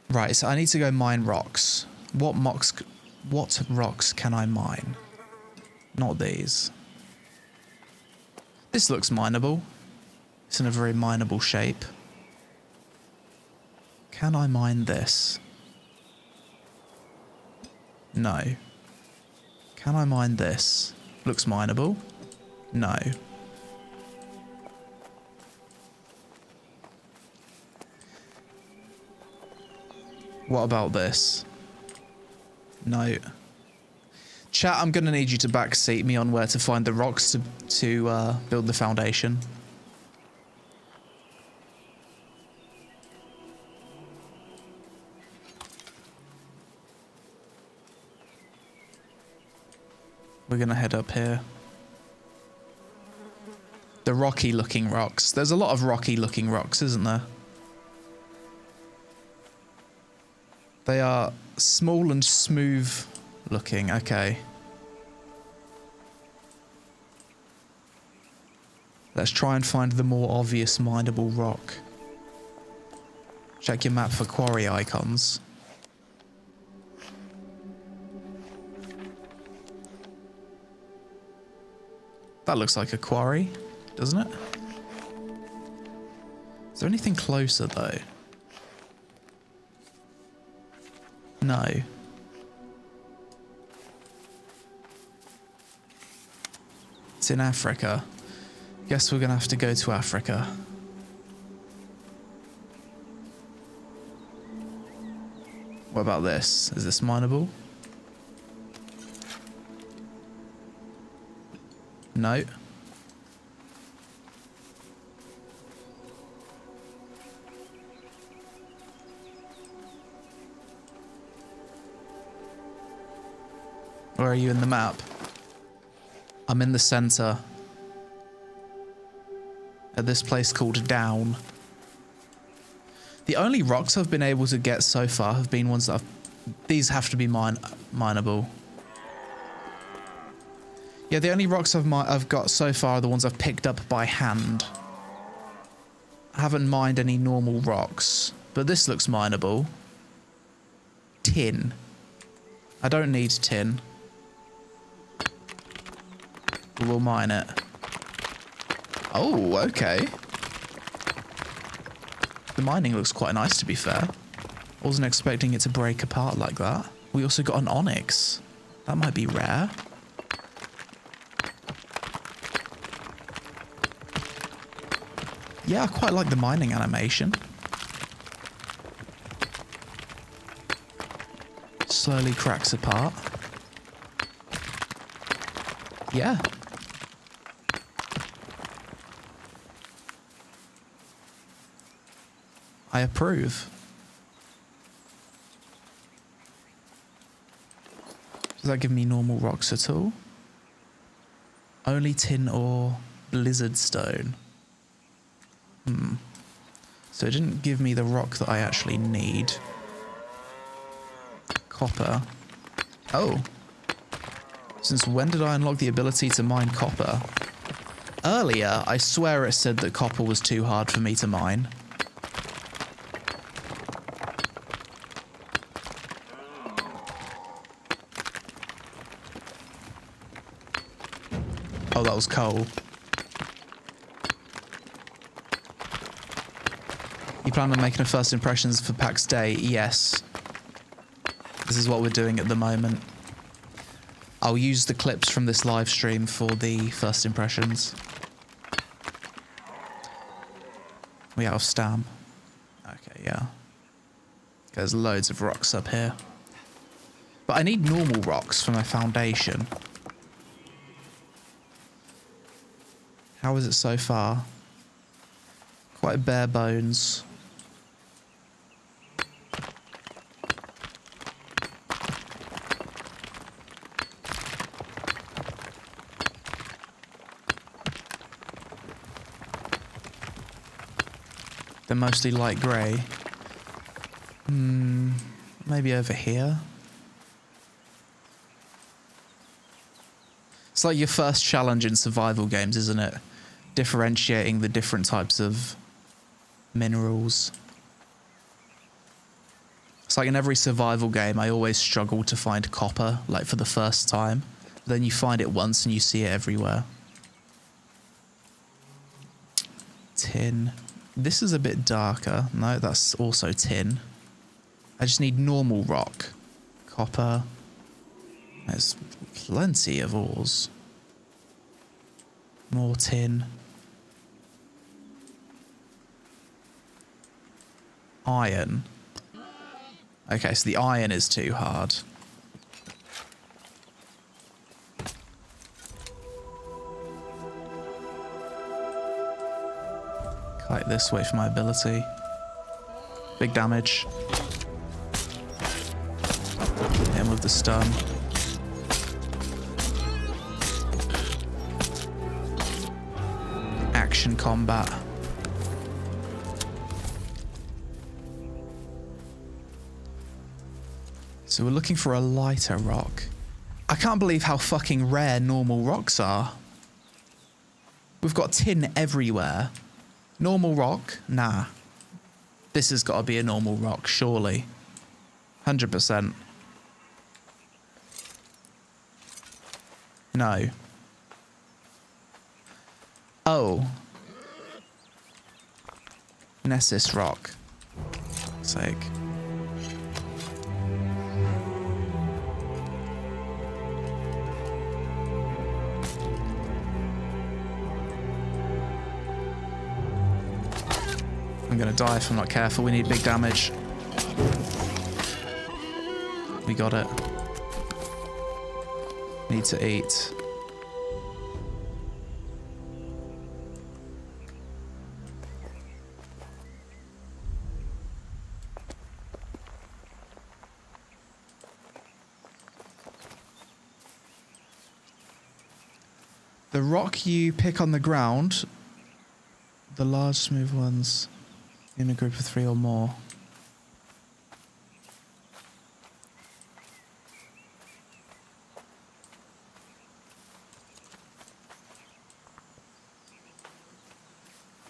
Right, so I need to go mine rocks. What rocks can I mine? Not these. This looks mineable. It's in a very mineable shape. Can I mine this? No. Can I mine this? Looks mineable. No. What about this? No. Chat, I'm going to need you to backseat me on where to find the rocks to build the foundation. We're going to head up here. The rocky looking rocks. There's a lot of rocky looking rocks, isn't there? They are small and smooth looking. Okay. Let's try and find the more obvious mineable rock. Check your map for quarry icons. That looks like a quarry, doesn't it? Is there anything closer though? No. It's in Africa. Guess we're gonna have to go to Africa. What about this? Is this mineable? No. Where are you in the map? I'm in the center. At this place called Down. The only rocks I've been able to get so far have been ones that I've... These have to be mineable. Yeah, the only rocks I've got so far are the ones I've picked up by hand. I haven't mined any normal rocks, but this looks mineable. Tin. I don't need tin. We'll mine it. Oh, okay. The mining looks quite nice, to be fair. I wasn't expecting it to break apart like that. We also got an onyx. That might be rare. Yeah, I quite like the mining animation. Slowly cracks apart. Yeah. I approve. Does that give me normal rocks at all? Only tin or blizzard stone. So it didn't give me the rock that I actually need. Copper. Oh. Since when did I unlock the ability to mine copper? Earlier, I swear it said that copper was too hard for me to mine. Oh, that was coal. You plan on making a first impressions for PAx Day? Yes. This is what we're doing at the moment. I'll use the clips from this live stream for the first impressions. We out of stam? Okay, yeah. There's loads of rocks up here. But I need normal rocks for my foundation. How is it so far? Quite bare bones. They're mostly light grey. Maybe over here. It's like your first challenge in survival games, isn't it? Differentiating the different types of minerals. It's like in every survival game, I always struggle to find copper, like for the first time. Then you find it once and you see it everywhere. Tin. This is a bit darker. No, that's also tin. I just need normal rock. Copper. There's plenty of ores. More tin. Iron. Okay, so the iron is too hard. Kite this way for my ability. Big damage. Hit him with the stun. Action combat. So we're looking for a lighter rock. I can't believe how fucking rare normal rocks are. We've got tin everywhere. Normal rock? Nah. This has got to be a normal rock, surely. 100%. No. Oh. Nessus rock. For fuck's sake. I'm gonna die if I'm not careful. We need big damage. We got it. Need to eat. The rock you pick on the ground, the large smooth ones in a group of 3 or more.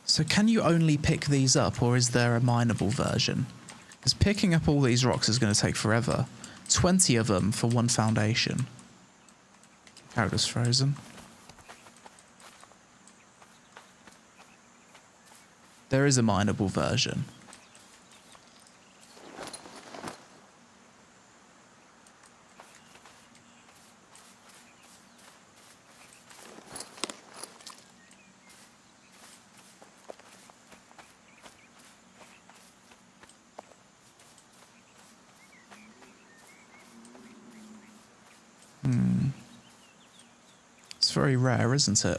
So can you only pick these up, or is there a mineable version? Because picking up all these rocks is going to take forever. 20 of them for 1 foundation. Character's frozen. There is a mineable version. It's very rare, isn't it?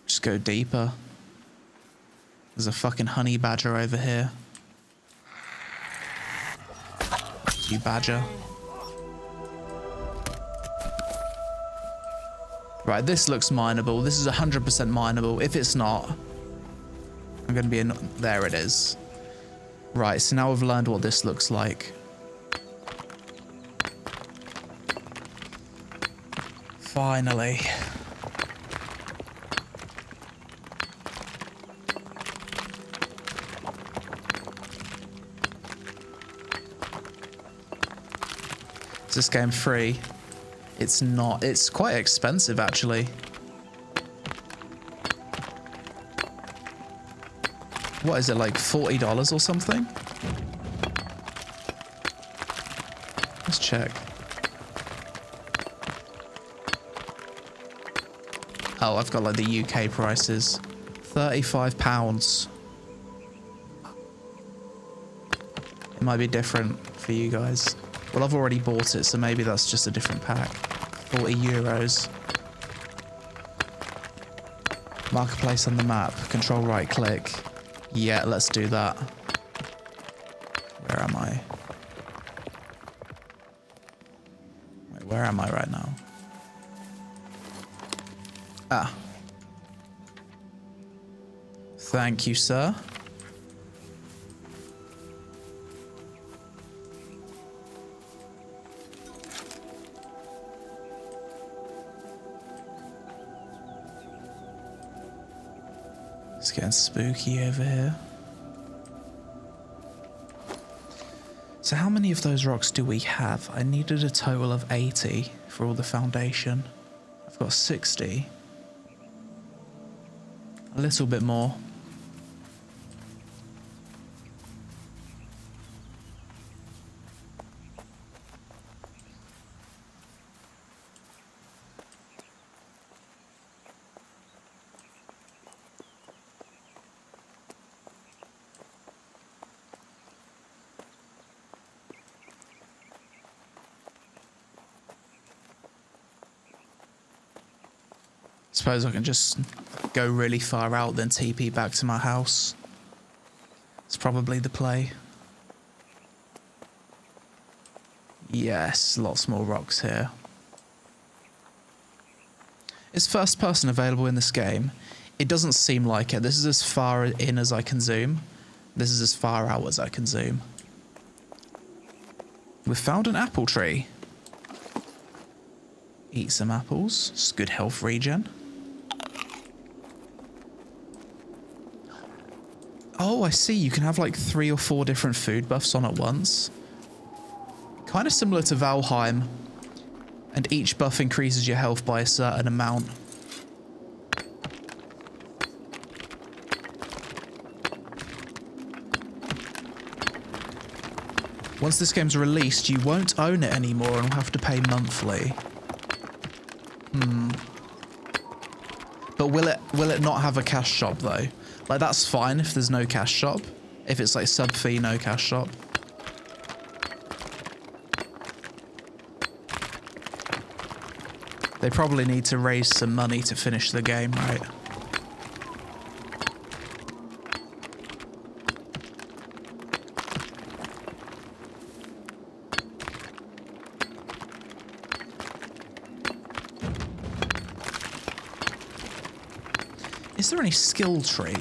Just go deeper. There's a fucking honey badger over here. You badger. Right, this looks mineable. This is 100% mineable. If it's not, I'm going to be in... There it is. Right, so now we've learned what this looks like. Finally. Is this game free? It's not. It's quite expensive, actually. What is it, like $40 or something? Let's check. Oh, I've got like the UK prices. £35. It might be different for you guys. Well, I've already bought it, so maybe that's just a different pack. 40 euros. Marketplace on the map. Control right click. Yeah, let's do that. Where am I? Wait, where am I right now? Ah. Thank you, sir. It's getting spooky over here. So how many of those rocks do we have? I needed a total of 80 for all the foundation. I've got 60. A little bit more. Suppose I can just go really far out, then TP back to my house. It's probably the play. Yes, lots more rocks here. Is first person available in this game? It doesn't seem like it. This is as far in as I can zoom. This is as far out as I can zoom. We've found an apple tree. Eat some apples. It's good health regen. Oh, I see. You can have like 3 or 4 different food buffs on at once. Kind of similar to Valheim. And each buff increases your health by a certain amount. Once this game's released, you won't own it anymore and will have to pay monthly. But will it not have a cash shop though? Like, that's fine if there's no cash shop. If it's like sub fee, no cash shop. They probably need to raise some money to finish the game, right? there any skill tree?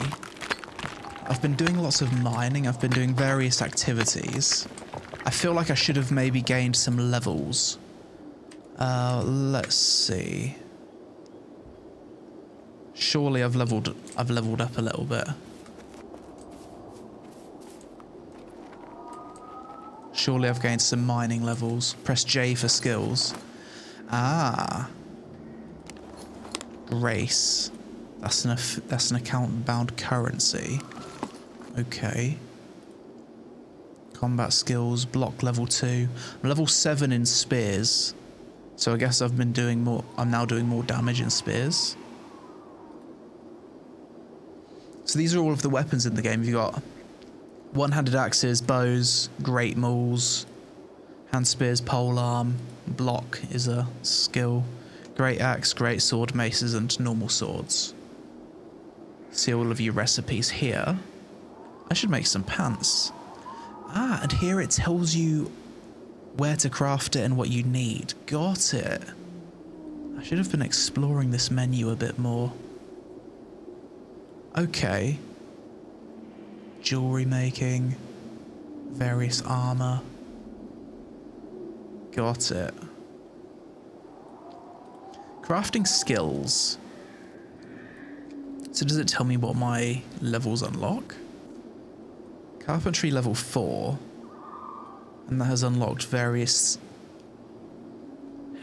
I've been doing lots of mining. I've been doing various activities. I feel like I should have maybe gained some levels. Let's see. Surely I've leveled up a little bit. Surely I've gained some mining levels. Press J for skills. Ah. Grace. That's an account-bound currency. Okay. Combat skills, block level 2. I'm level 7 in spears. So I guess I'm now doing more damage in spears. So these are all of the weapons in the game. You've got one-handed axes, bows, great mauls, hand spears, polearm, block is a skill, great axe, great sword, maces, and normal swords. See all of your recipes here. I should make some pants. Ah, and here it tells you where to craft it and what you need. Got it. I should have been exploring this menu a bit more. Okay. Jewelry making. Various armor. Got it. Crafting skills. So does it tell me what my levels unlock? Carpentry level 4. And that has unlocked various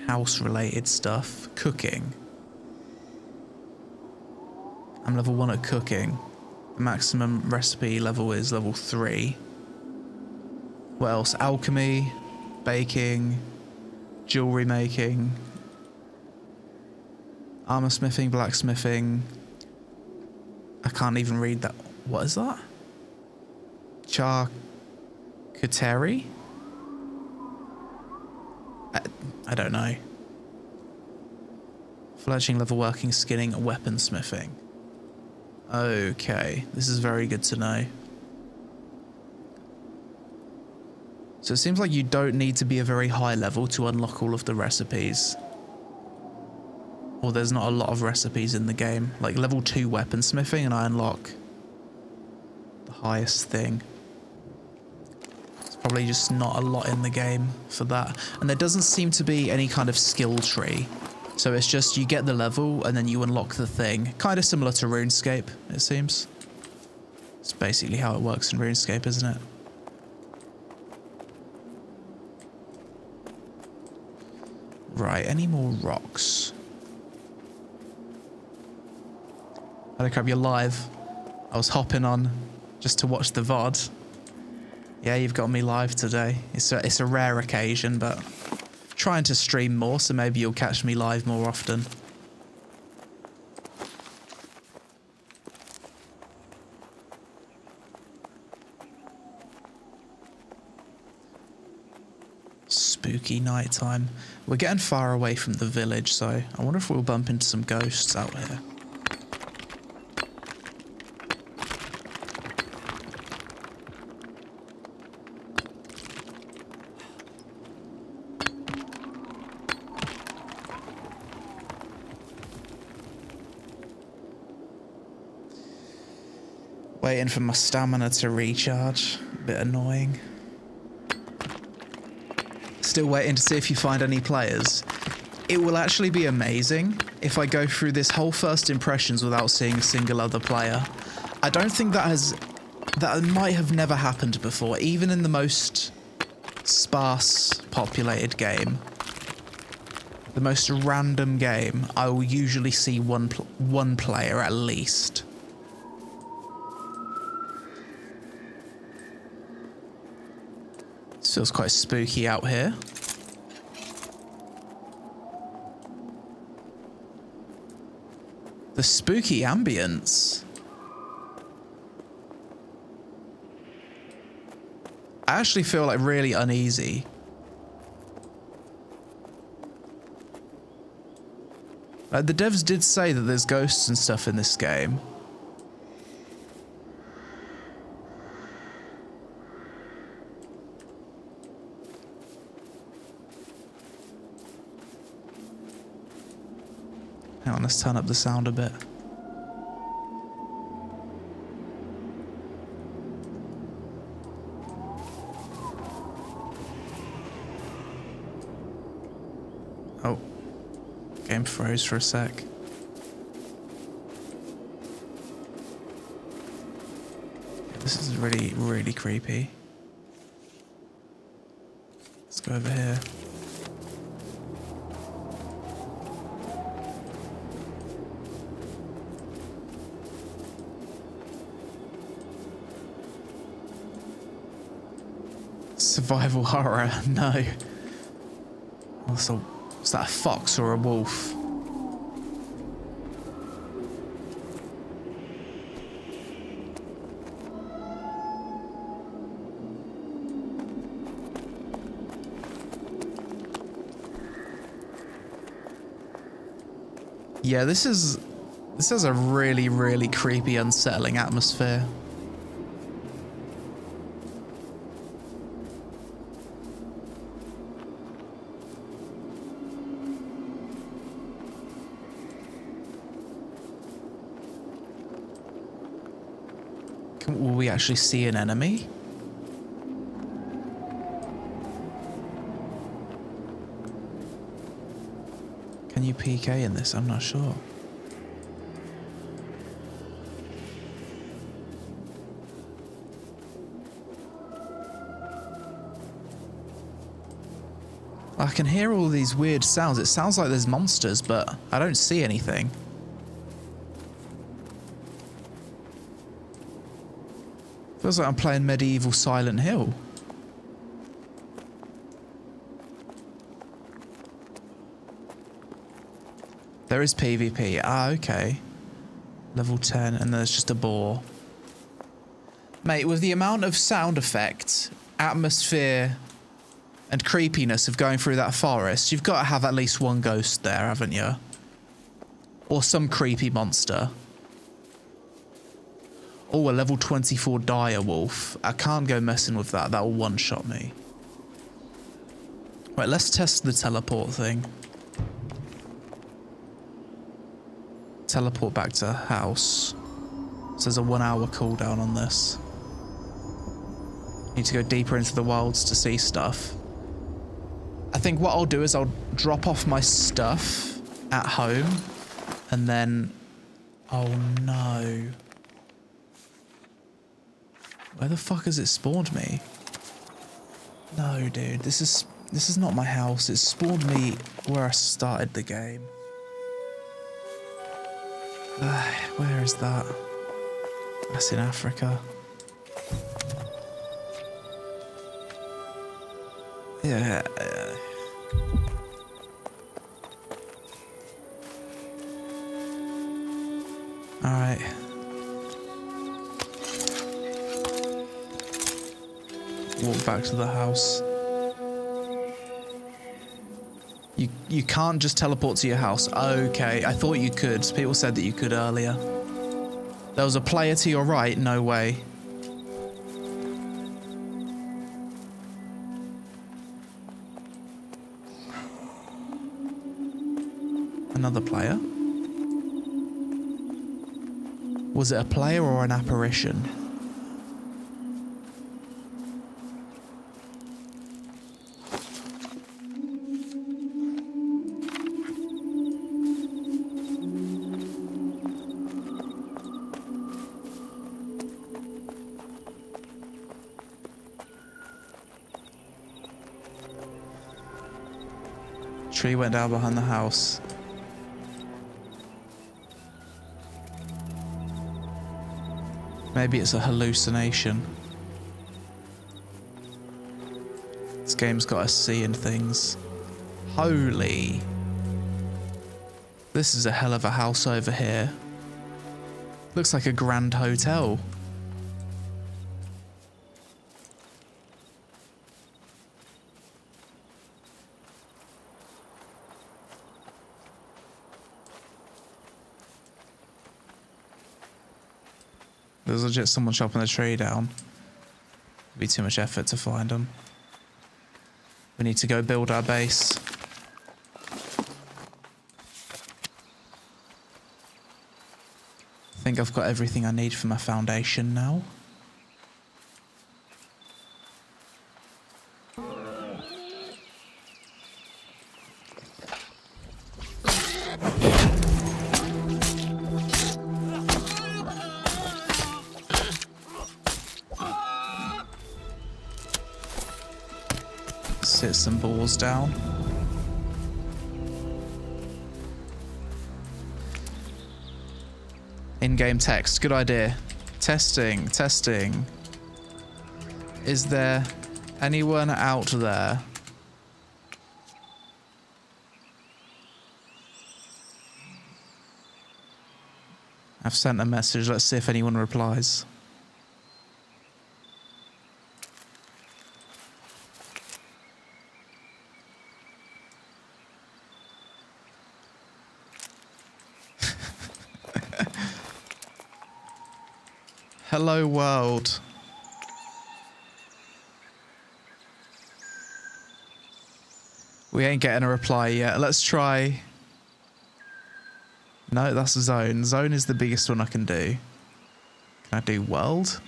house-related stuff. Cooking. I'm level 1 at cooking. The maximum recipe level is level 3. What else? Alchemy, baking, jewelry making, armor smithing, blacksmithing. I can't even read that. What is that? Charcuterie? I don't know. Fletching, level working, skinning, and weaponsmithing. Okay, this is very good to know. So it seems like you don't need to be a very high level to unlock all of the recipes. Or there's not a lot of recipes in the game. Like level 2 weaponsmithing and I unlock the highest thing. It's probably just not a lot in the game for that. And there doesn't seem to be any kind of skill tree. So it's just you get the level and then you unlock the thing. Kind of similar to RuneScape, it seems. It's basically how it works in RuneScape, isn't it? Right, any more rocks? Hello crap, you're live. I was hopping on just to watch the VOD. Yeah, you've got me live today. It's a rare occasion, but trying to stream more, so maybe you'll catch me live more often. Spooky nighttime. We're getting far away from the village, so I wonder if we'll bump into some ghosts out here. Waiting for my stamina to recharge. A bit annoying. Still waiting to see if you find any players. It will actually be amazing if I go through this whole first impressions without seeing a single other player. I don't think that might have never happened before, even in the most sparse populated game. The most random game, I will usually see one player at least. Feels quite spooky out here. The spooky ambience. I actually feel like really uneasy. The devs did say that there's ghosts and stuff in this game. Hang on, let's turn up the sound a bit. game froze for a sec. This is really, really creepy. Let's go over here. Survival horror, no. Also, is that a fox or a wolf? Yeah, this has a really, really creepy, unsettling atmosphere. Will we actually see an enemy? Can you PK in this? I'm not sure. I can hear all these weird sounds. It sounds like there's monsters, but I don't see anything. Feels like I'm playing medieval Silent Hill. There is PvP. Ah, okay. Level 10, and there's just a boar. Mate, with the amount of sound effect, atmosphere, and creepiness of going through that forest, you've got to have at least one ghost there, haven't you? Or some creepy monster. Oh, a level 24 dire wolf. I can't go messing with that. That will one-shot me. Right, let's test the teleport thing. Teleport back to house. So there's a 1 hour cooldown on this. Need to go deeper into the wilds to see stuff. I think what I'll do is I'll drop off my stuff at home and then... Oh no. Where the fuck has it spawned me? No, dude, this is not my house. It spawned me where I started the game. Where is that? That's in Africa. Yeah. Alright. Walk back to the house. You can't just teleport to your house. Okay, I thought you could. People said that you could earlier. There was a player to your right. No way. Another player? Was it a player or an apparition? Tree went down behind the house. Maybe it's a hallucination. This game's got us seeing things. Holy. This is a hell of a house over here. Looks like a grand hotel. There's legit someone chopping the tree down. It'd be too much effort to find them. We need to go build our base. I think I've got everything I need for my foundation now. Sit some balls down. In-game text, good idea. Testing, testing. Is there anyone out there? I've sent a message, let's see if anyone replies. Hello world. We ain't getting a reply yet. Let's try. No, that's zone. Zone is the biggest one I can do. Can I do world?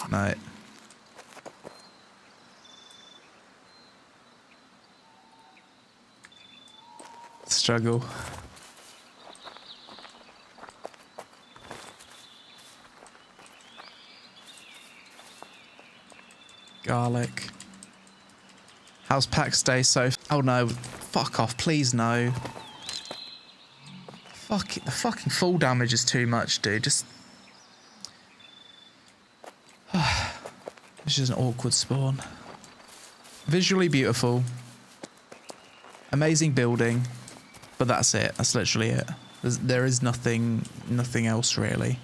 No. Struggle. Garlic. How's PAx Day so? Oh no, fuck off, please no. Fuck it, the fucking full damage is too much, dude. Just. This is an awkward spawn. Visually beautiful. Amazing building. But that's it. That's literally it. There is nothing else really.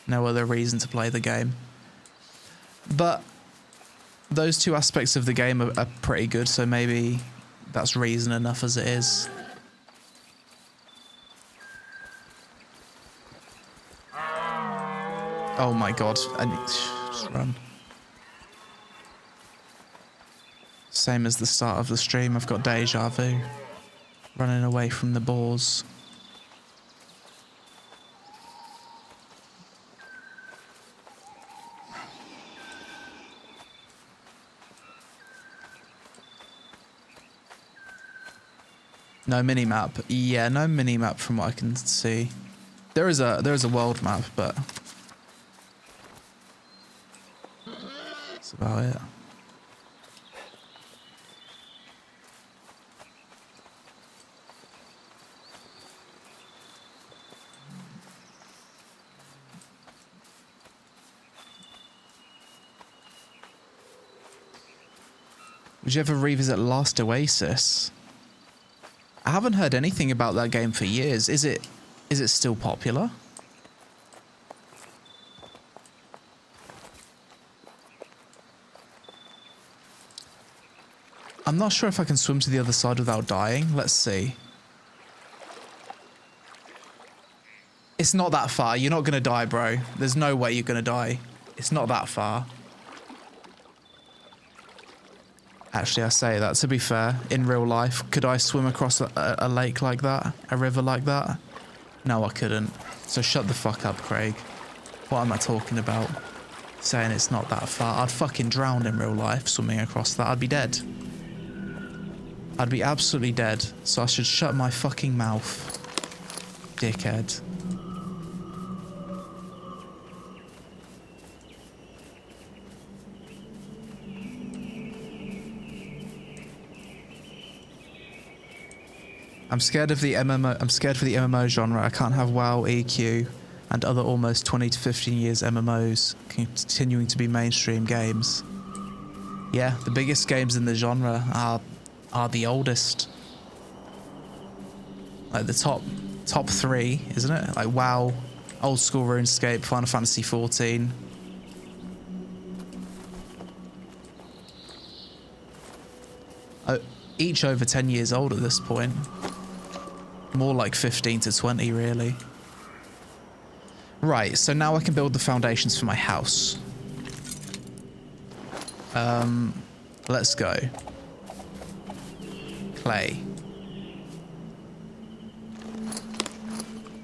No other reason to play the game. But those two aspects of the game are pretty good, so maybe that's reason enough as it is. Oh my god, I need to just run. Same as the start of the stream, I've got deja vu. Running away from the boars. No minimap. Yeah, no minimap from what I can see. There is a world map, but that's about it. Would you ever revisit Last Oasis? I haven't heard anything about that game for years. Is it still popular? I'm not sure if I can swim to the other side without dying. Let's see. It's not that far. You're not going to die, bro. There's no way you're going to die. It's not that far. Actually, I say that, to be fair, in real life, could I swim across a lake like that? A river like that? No, I couldn't. So shut the fuck up, Craig. What am I talking about? Saying it's not that far. I'd fucking drown in real life swimming across that. I'd be dead. I'd be absolutely dead. So I should shut my fucking mouth. Dickhead. I'm scared of the MMO. I'm scared for the MMO genre. I can't have WoW, EQ, and other almost 20 to 15 years MMOs continuing to be mainstream games. Yeah, the biggest games in the genre are the oldest. Like the top three, isn't it? Like WoW, old school RuneScape, Final Fantasy 14. Each over 10 years old at this point. More like 15 to 20, really. Right, so now I can build the foundations for my house. Let's go. Clay.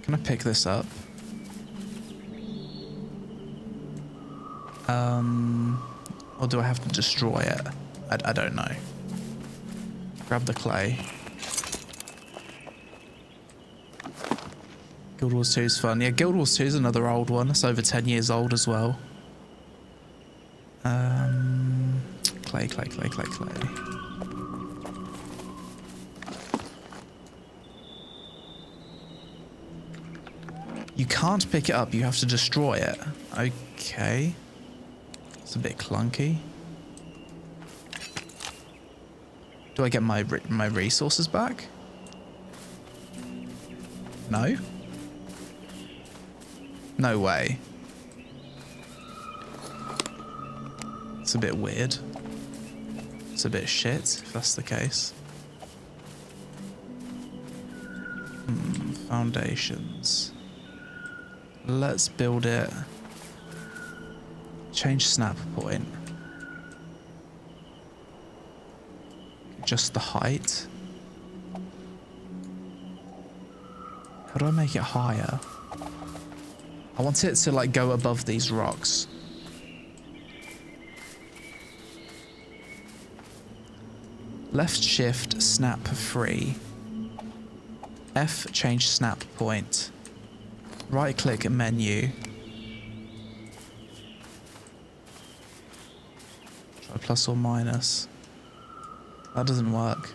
Can I pick this up? Or do I have to destroy it? I don't know. Grab the clay. Guild Wars 2 is fun. Yeah, Guild Wars 2 is another old one. It's over 10 years old as well. clay, clay, clay, clay, clay. You can't pick it up, you have to destroy it. Okay. It's a bit clunky. Do I get my resources back? No? No way. It's a bit weird. It's a bit shit, if that's the case. Foundations. Let's build it. Change snap point. Just the height. How do I make it higher? I want it to like go above these rocks. Left shift snap free. F change snap point. Right click menu. Try plus or minus. That doesn't work.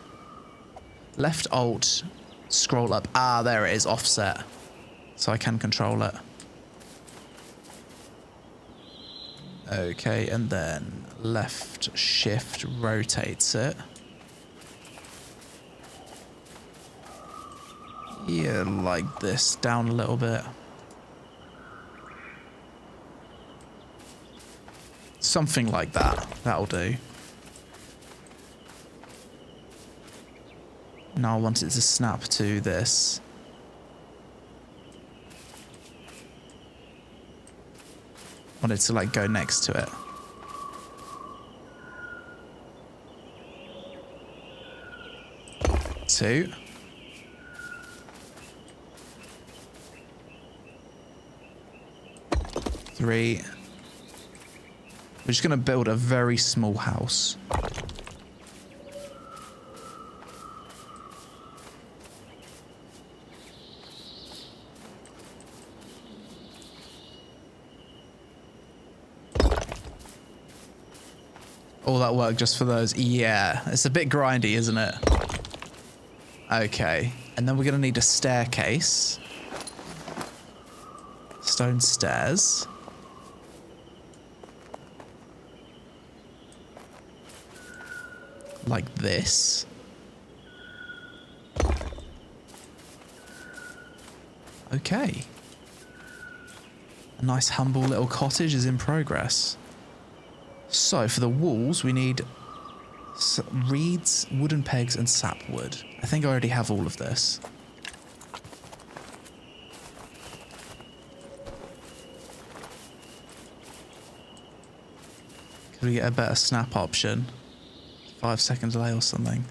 Left alt scroll up. Ah, there it is, offset. So I can control it. Okay, and then left shift rotates it. Yeah, like this, down a little bit. Something like that. That'll do. Now I want it to snap to this. I want it to like go next to it. Two. Three. We're just going to build a very small house. All that work just for those? Yeah, it's a bit grindy, isn't it? Okay, and then we're going to need a staircase. Stone stairs. Like this. Okay. A nice humble little cottage is in progress. So for the walls we need reeds, wooden pegs and sapwood. I think I already have all of this. Could we get a better snap option? 5 second delay or something.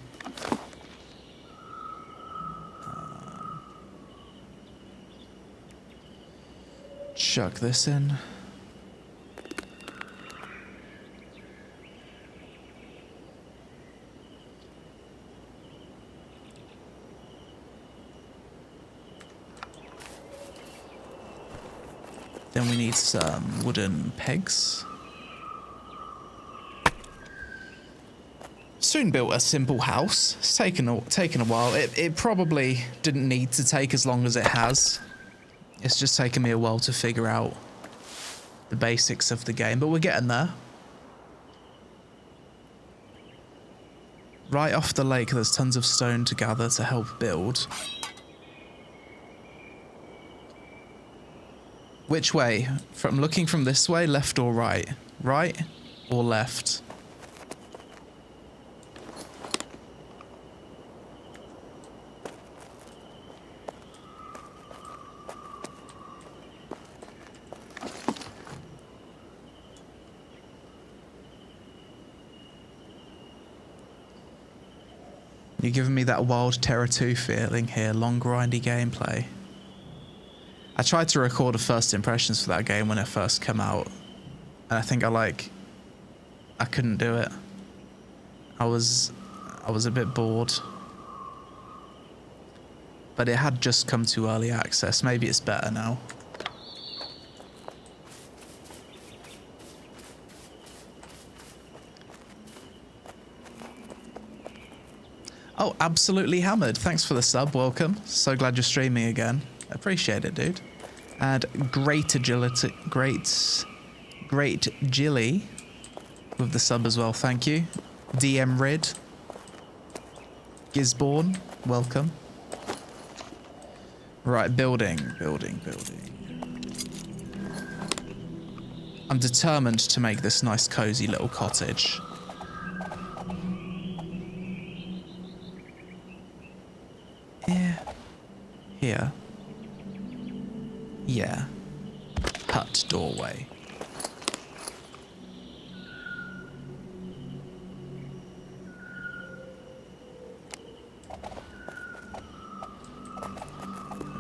Chuck this in. Then we need some wooden pegs. Soon built a simple house. It's taken a while. It probably didn't need to take as long as it has. It's just taken me a while to figure out the basics of the game, but we're getting there. Right off the lake, there's tons of stone to gather to help build. Which way? From looking from this way, left or right? Right or left? You're giving me that Wild Terror 2 feeling here, long grindy gameplay. I tried to record a first impressions for that game when it first came out, and I think I couldn't do it. I was a bit bored. But it had just come to early access. Maybe it's better now. Oh, absolutely hammered. Thanks for the sub. Welcome. So glad you're streaming again. Appreciate it, dude. And great agility, great Jilly with the sub as well. Thank you. DM Rid. Gisborne, welcome. Right, building. I'm determined to make this nice cozy little cottage. Yeah. Here. Yeah. Hut doorway.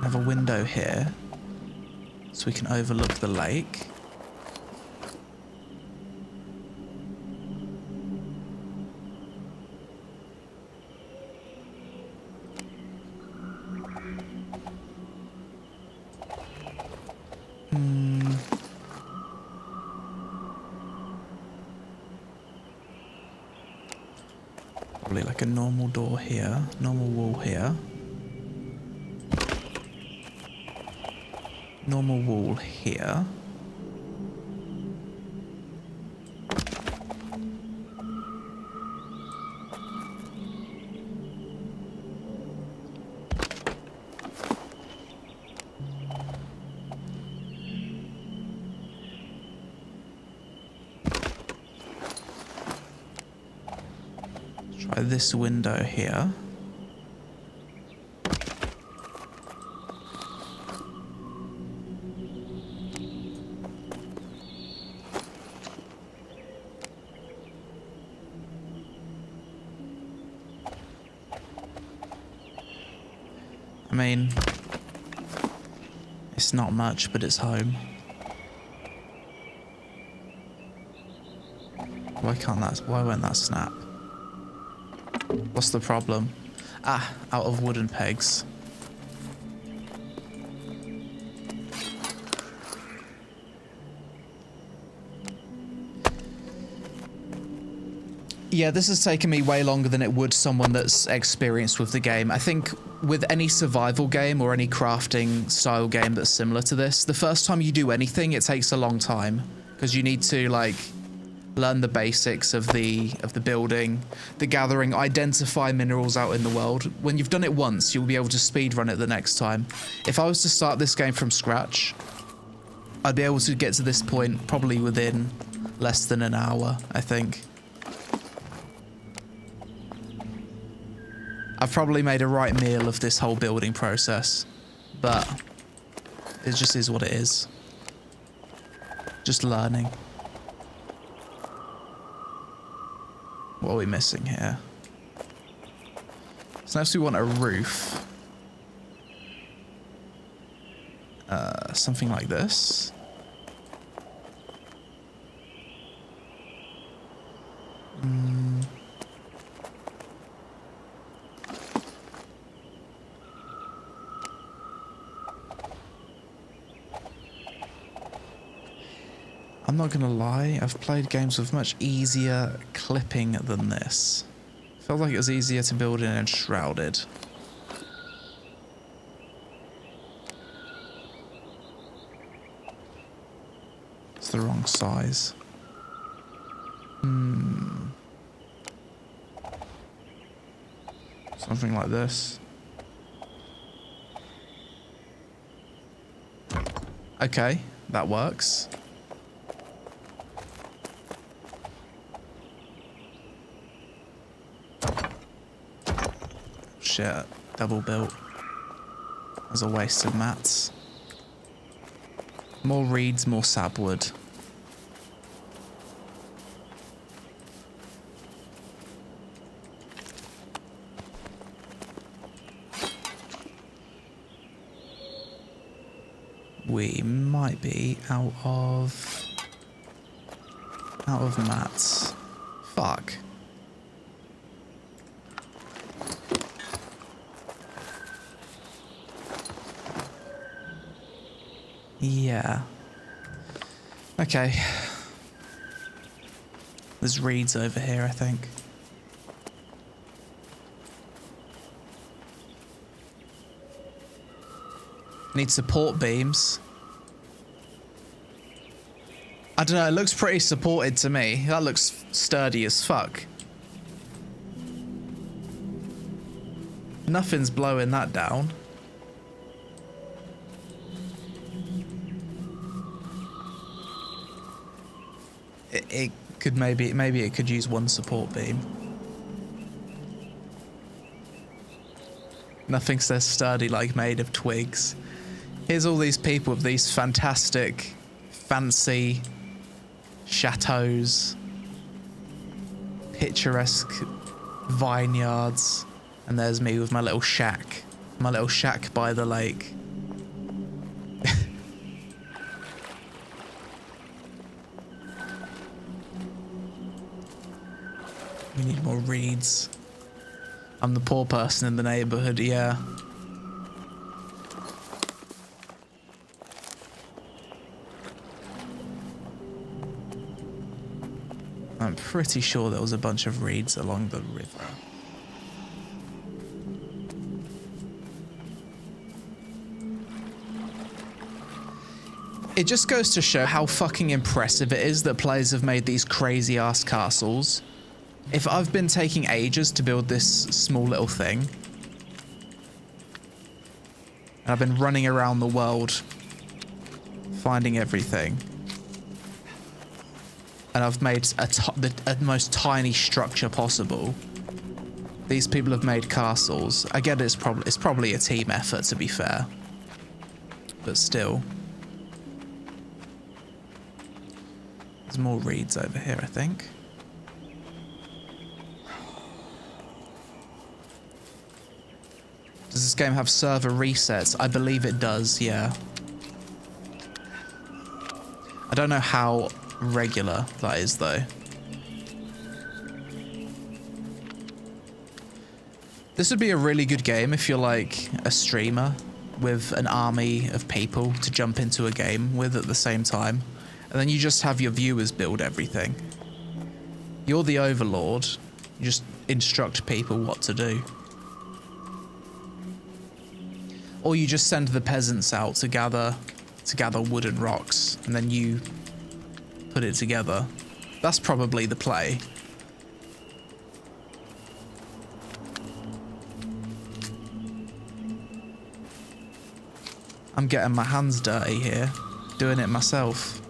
Have a window here so we can overlook the lake. Probably like a normal door here, normal wall here. Normal wall here. Try this window here. I mean, it's not much, but it's home. Why won't that snap? What's the problem? Ah, out of wooden pegs. Yeah, this has taken me way longer than it would someone that's experienced with the game. I think with any survival game or any crafting style game that's similar to this, the first time you do anything, it takes a long time because you need to like learn the basics of the building, the gathering, identify minerals out in the world. When you've done it once, you'll be able to speedrun it the next time. If I was to start this game from scratch, I'd be able to get to this point probably within less than an hour, I think. I've probably made a right meal of this whole building process, but it just is what it is. Just learning. What are we missing here? So next we want a roof. Something like this. I'm not gonna lie, I've played games with much easier clipping than this. Felt like it was easier to build in Enshrouded. It's the wrong size. Something like this. Okay, that works. Shit, double built. As a waste of mats. More reeds, more sapwood. We might be out of mats. Fuck. Yeah. Okay. There's reeds over here, I think. Need support beams. I don't know, it looks pretty supported to me. That looks sturdy as fuck. Nothing's blowing that down. It could maybe it could use one support beam. Nothing says sturdy like made of twigs. Here's all these people with these fantastic, fancy chateaus, picturesque vineyards, and there's me with my little shack by the lake. We need more reeds. I'm the poor person in the neighborhood, yeah. I'm pretty sure there was a bunch of reeds along the river. It just goes to show how fucking impressive it is that players have made these crazy ass castles. If I've been taking ages to build this small little thing, and I've been running around the world finding everything, and I've made the most tiny structure possible, these people have made castles. I get it's probably a team effort, to be fair, but still. There's more reeds over here, I think. Does this game have server resets? I believe it does, yeah. I don't know how regular that is, though. This would be a really good game if you're like a streamer with an army of people to jump into a game with at the same time. And then you just have your viewers build everything. You're the overlord. You just instruct people what to do. Or you just send the peasants out to gather wood and rocks, and then you put it together. That's probably the play. I'm getting my hands dirty here, doing it myself.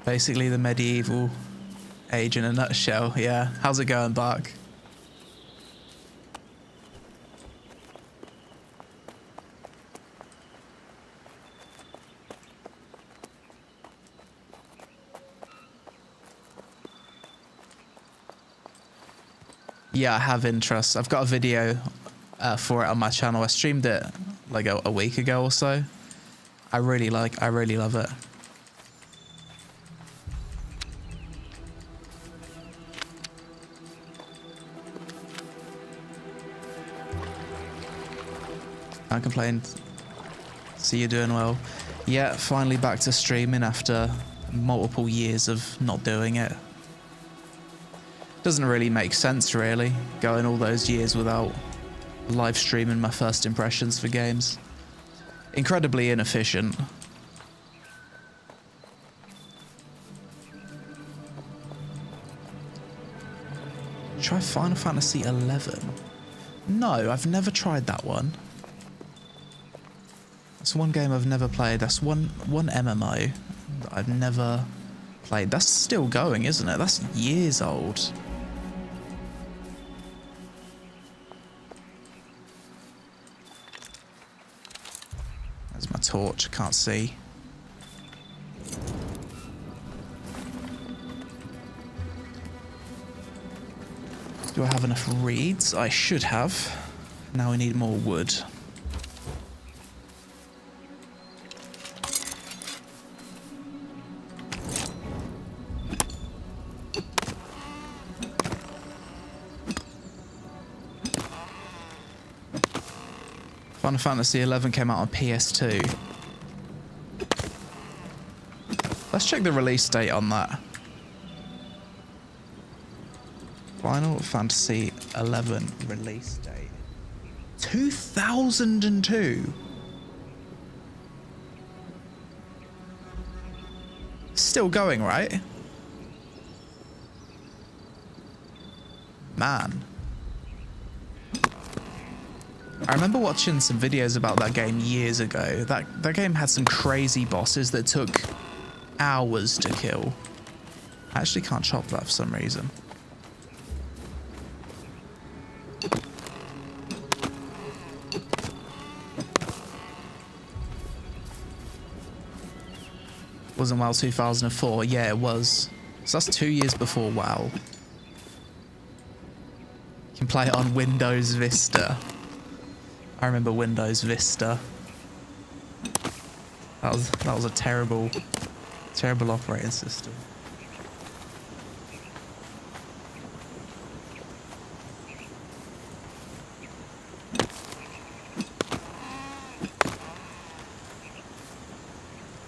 Basically the medieval age in a nutshell, yeah. How's it going, Bark? Yeah, I have interest. I've got a video for it on my channel. I streamed it like a week ago or so. I really love it. Can't complain. See you doing well. Yeah, finally back to streaming after multiple years of not doing it. Doesn't really make sense, really, going all those years without live streaming my first impressions for games. Incredibly inefficient. Try Final Fantasy 11. No, I've never tried that one. That's one game I've never played. That's one MMO that I've never played. That's still going, isn't it? That's years old. There's my torch. I can't see. Do I have enough reeds? I should have. Now we need more wood. Final Fantasy 11 came out on PS2. Let's check the release date on that. Final Fantasy 11 release date. 2002. Still going, right? Man. I remember watching some videos about that game years ago. That game had some crazy bosses that took hours to kill. I actually can't chop that for some reason. Wasn't WoW 2004? Yeah, it was. So that's 2 years before WoW. You can play it on Windows Vista. I remember Windows Vista. That was a terrible operating system.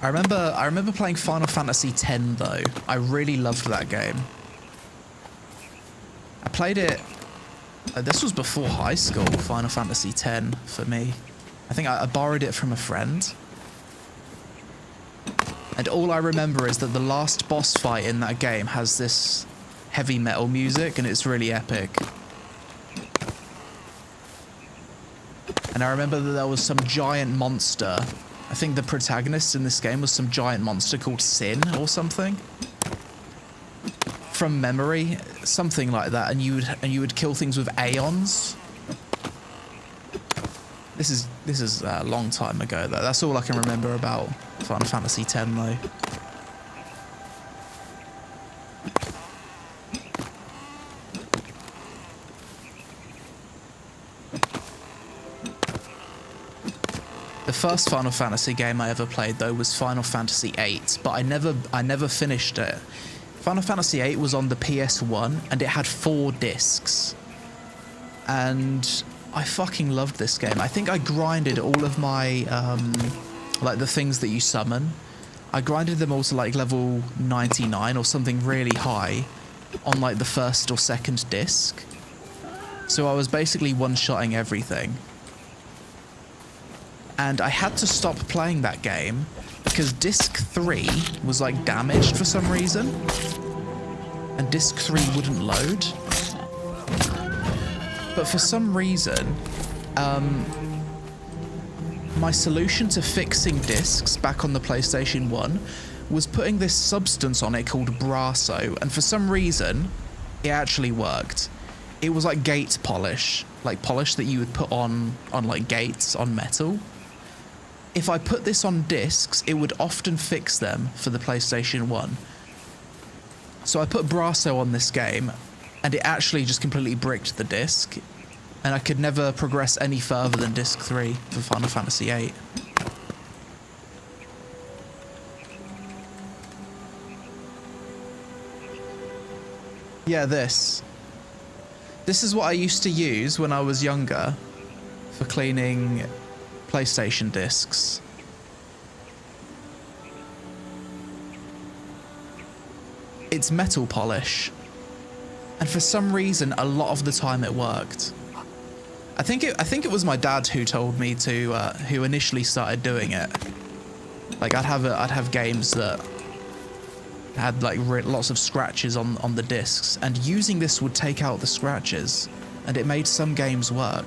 I remember playing Final Fantasy X though. I really loved that game. I played it. This was before high school. Final Fantasy X for me. I think I borrowed it from a friend. And all I remember is that the last boss fight in that game has this heavy metal music, and it's really epic. And I remember that there was some giant monster. I think the protagonist in this game was some giant monster called Sin or something. From memory, something like that, and you would kill things with aeons. This is a long time ago though. That's all I can remember about Final Fantasy X though. The first Final Fantasy game I ever played though was Final Fantasy VIII, but I never finished it. Final Fantasy VIII was on the PS1 and it had 4 discs. And I fucking loved this game. I think I grinded all of my like the things that you summon. I grinded them all to like level 99 or something really high on like the first or second disc. So I was basically one-shotting everything. And I had to stop playing that game because disc 3 was like damaged for some reason. And disc 3 wouldn't load. But for some reason, my solution to fixing discs back on the PlayStation 1 was putting this substance on it called Brasso. And for some reason, it actually worked. It was like gate polish, like polish that you would put on like gates on metal. If I put this on discs, it would often fix them for the PlayStation 1. So I put Brasso on this game, and it actually just completely bricked the disc, and I could never progress any further than disc 3 for Final Fantasy VIII. Yeah, this is what I used to use when I was younger for cleaning PlayStation discs. It's metal polish, and for some reason a lot of the time it worked. I think it was my dad who told me to who initially started doing it. Like I'd have games that had like lots of scratches on the discs, and using this would take out the scratches, and it made some games work.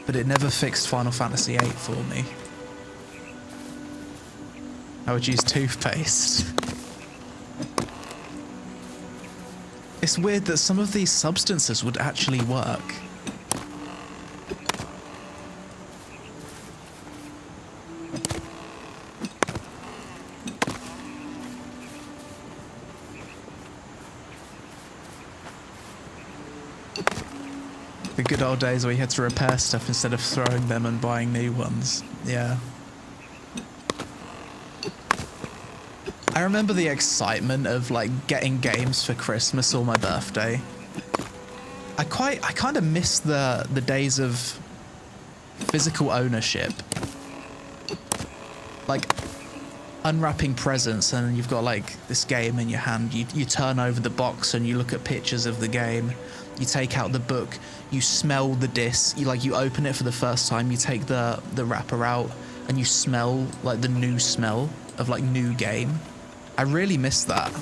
But it never fixed Final Fantasy VIII for me. I would use toothpaste. It's weird that some of these substances would actually work. The good old days where you had to repair stuff instead of throwing them and buying new ones. Yeah. I remember the excitement of like getting games for Christmas or my birthday. I kind of miss the days of physical ownership. Like unwrapping presents, and you've got like this game in your hand. You turn over the box and you look at pictures of the game. You take out the book. You smell the disc. You open it for the first time. You take the wrapper out and you smell like the new smell of like new game. I really miss that.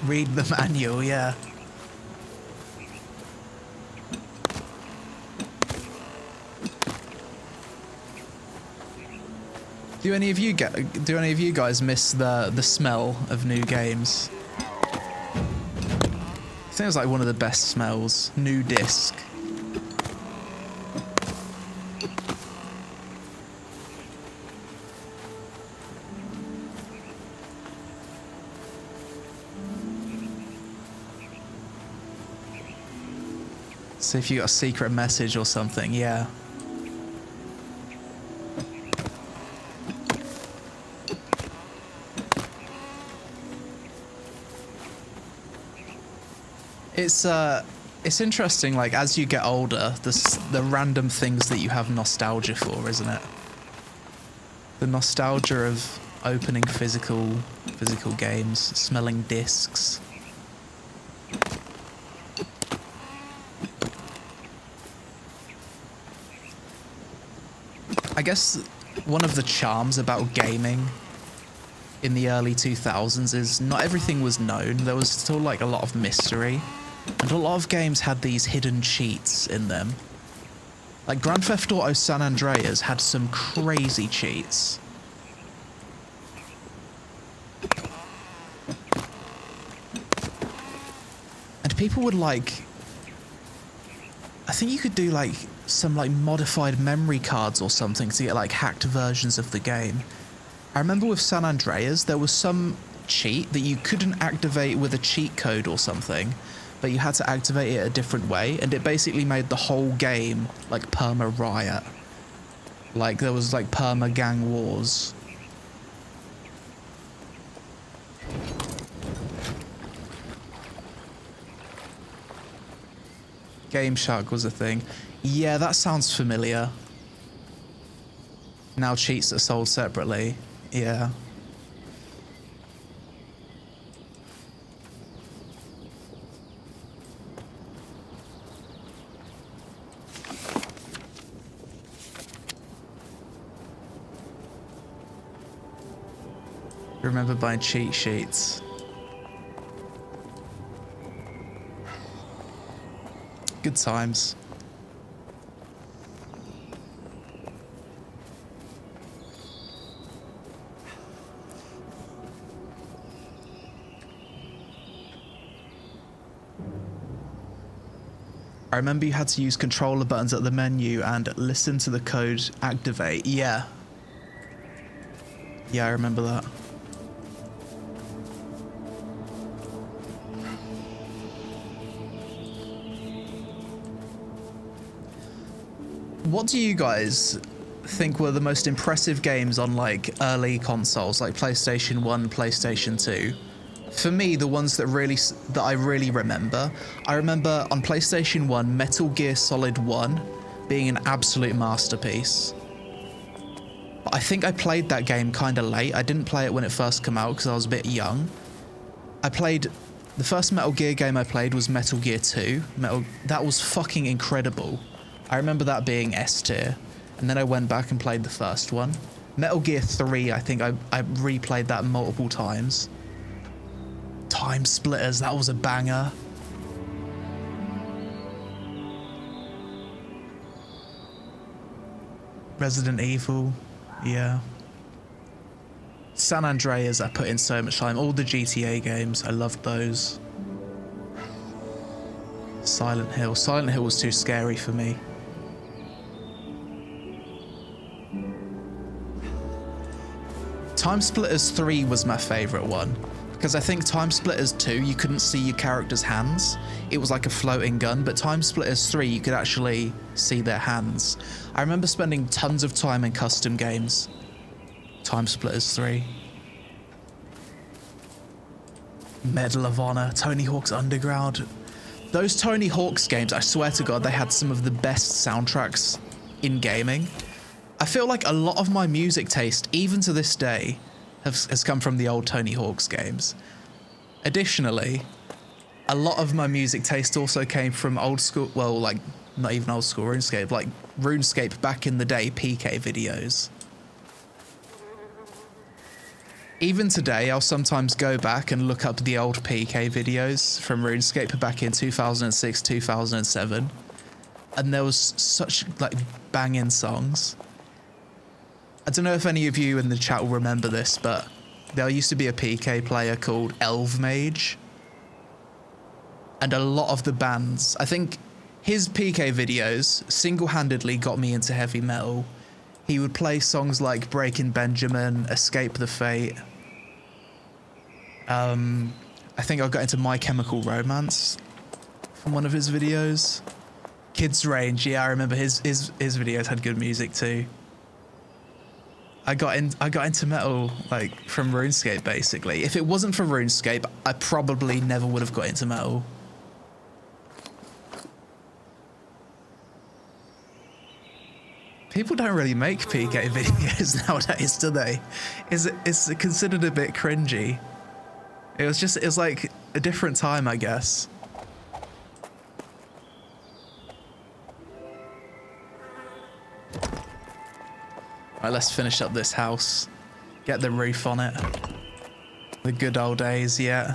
Read the manual, yeah. Do any of you guys miss the smell of new games? I think it's like one of the best smells. New disc. So if you got a secret message or something, yeah. It's interesting, like, as you get older, the random things that you have nostalgia for, isn't it? The nostalgia of opening physical games, smelling discs. I guess one of the charms about gaming in the early 2000s is not everything was known. There was still like a lot of mystery, and a lot of games had these hidden cheats in them. Like Grand Theft Auto San Andreas had some crazy cheats. And people would like, I think you could do like some like modified memory cards or something to get like hacked versions of the game. I remember with San Andreas there was some cheat that you couldn't activate with a cheat code or something, but you had to activate it a different way, and it basically made the whole game like perma riot. Like there was like perma gang wars. Game Shark was a thing. Yeah, that sounds familiar. Now cheats are sold separately. Yeah. Remember buying cheat sheets. Good times. I remember you had to use controller buttons at the menu and listen to the code activate. Yeah. Yeah, I remember that. What do you guys think were the most impressive games on like early consoles, like PlayStation 1, PlayStation 2? For me, the ones that I really remember, I remember on PlayStation 1, Metal Gear Solid 1 being an absolute masterpiece. But I think I played that game kind of late. I didn't play it when it first came out because I was a bit young. The first Metal Gear game I played was Metal Gear 2. That was fucking incredible. I remember that being S tier. And then I went back and played the first one. Metal Gear 3, I think I replayed that multiple times. Time Splitters, that was a banger. Resident Evil, yeah. San Andreas, I put in so much time. All the GTA games, I loved those. Silent Hill. Silent Hill was too scary for me. Time Splitters 3 was my favourite one. Because I think Time Splitters 2, you couldn't see your character's hands. It was like a floating gun, but Time Splitters 3, you could actually see their hands. I remember spending tons of time in custom games. Time Splitters 3. Medal of Honor, Tony Hawk's Underground. Those Tony Hawk's games, I swear to God, they had some of the best soundtracks in gaming. I feel like a lot of my music taste, even to this day, has come from the old Tony Hawk's games. Additionally, a lot of my music taste also came from old school, well, like, not even old school RuneScape, like RuneScape back in the day PK videos. Even today, I'll sometimes go back and look up the old PK videos from RuneScape back in 2006, 2007. And there was such, like, banging songs. I don't know if any of you in the chat will remember this, but there used to be a PK player called Elv Mage. And a lot of the bands, I think his PK videos single-handedly got me into heavy metal. He would play songs like Breaking Benjamin, Escape the Fate. I think I got into My Chemical Romance from one of his videos. Kids Range, yeah, I remember his videos had good music too. I got into metal like from RuneScape basically. If it wasn't for RuneScape, I probably never would have got into metal. People don't really make PK videos nowadays, do they? It's considered a bit cringy. It was like a different time, I guess. Right, let's finish up this house. Get the roof on it. The good old days, yeah.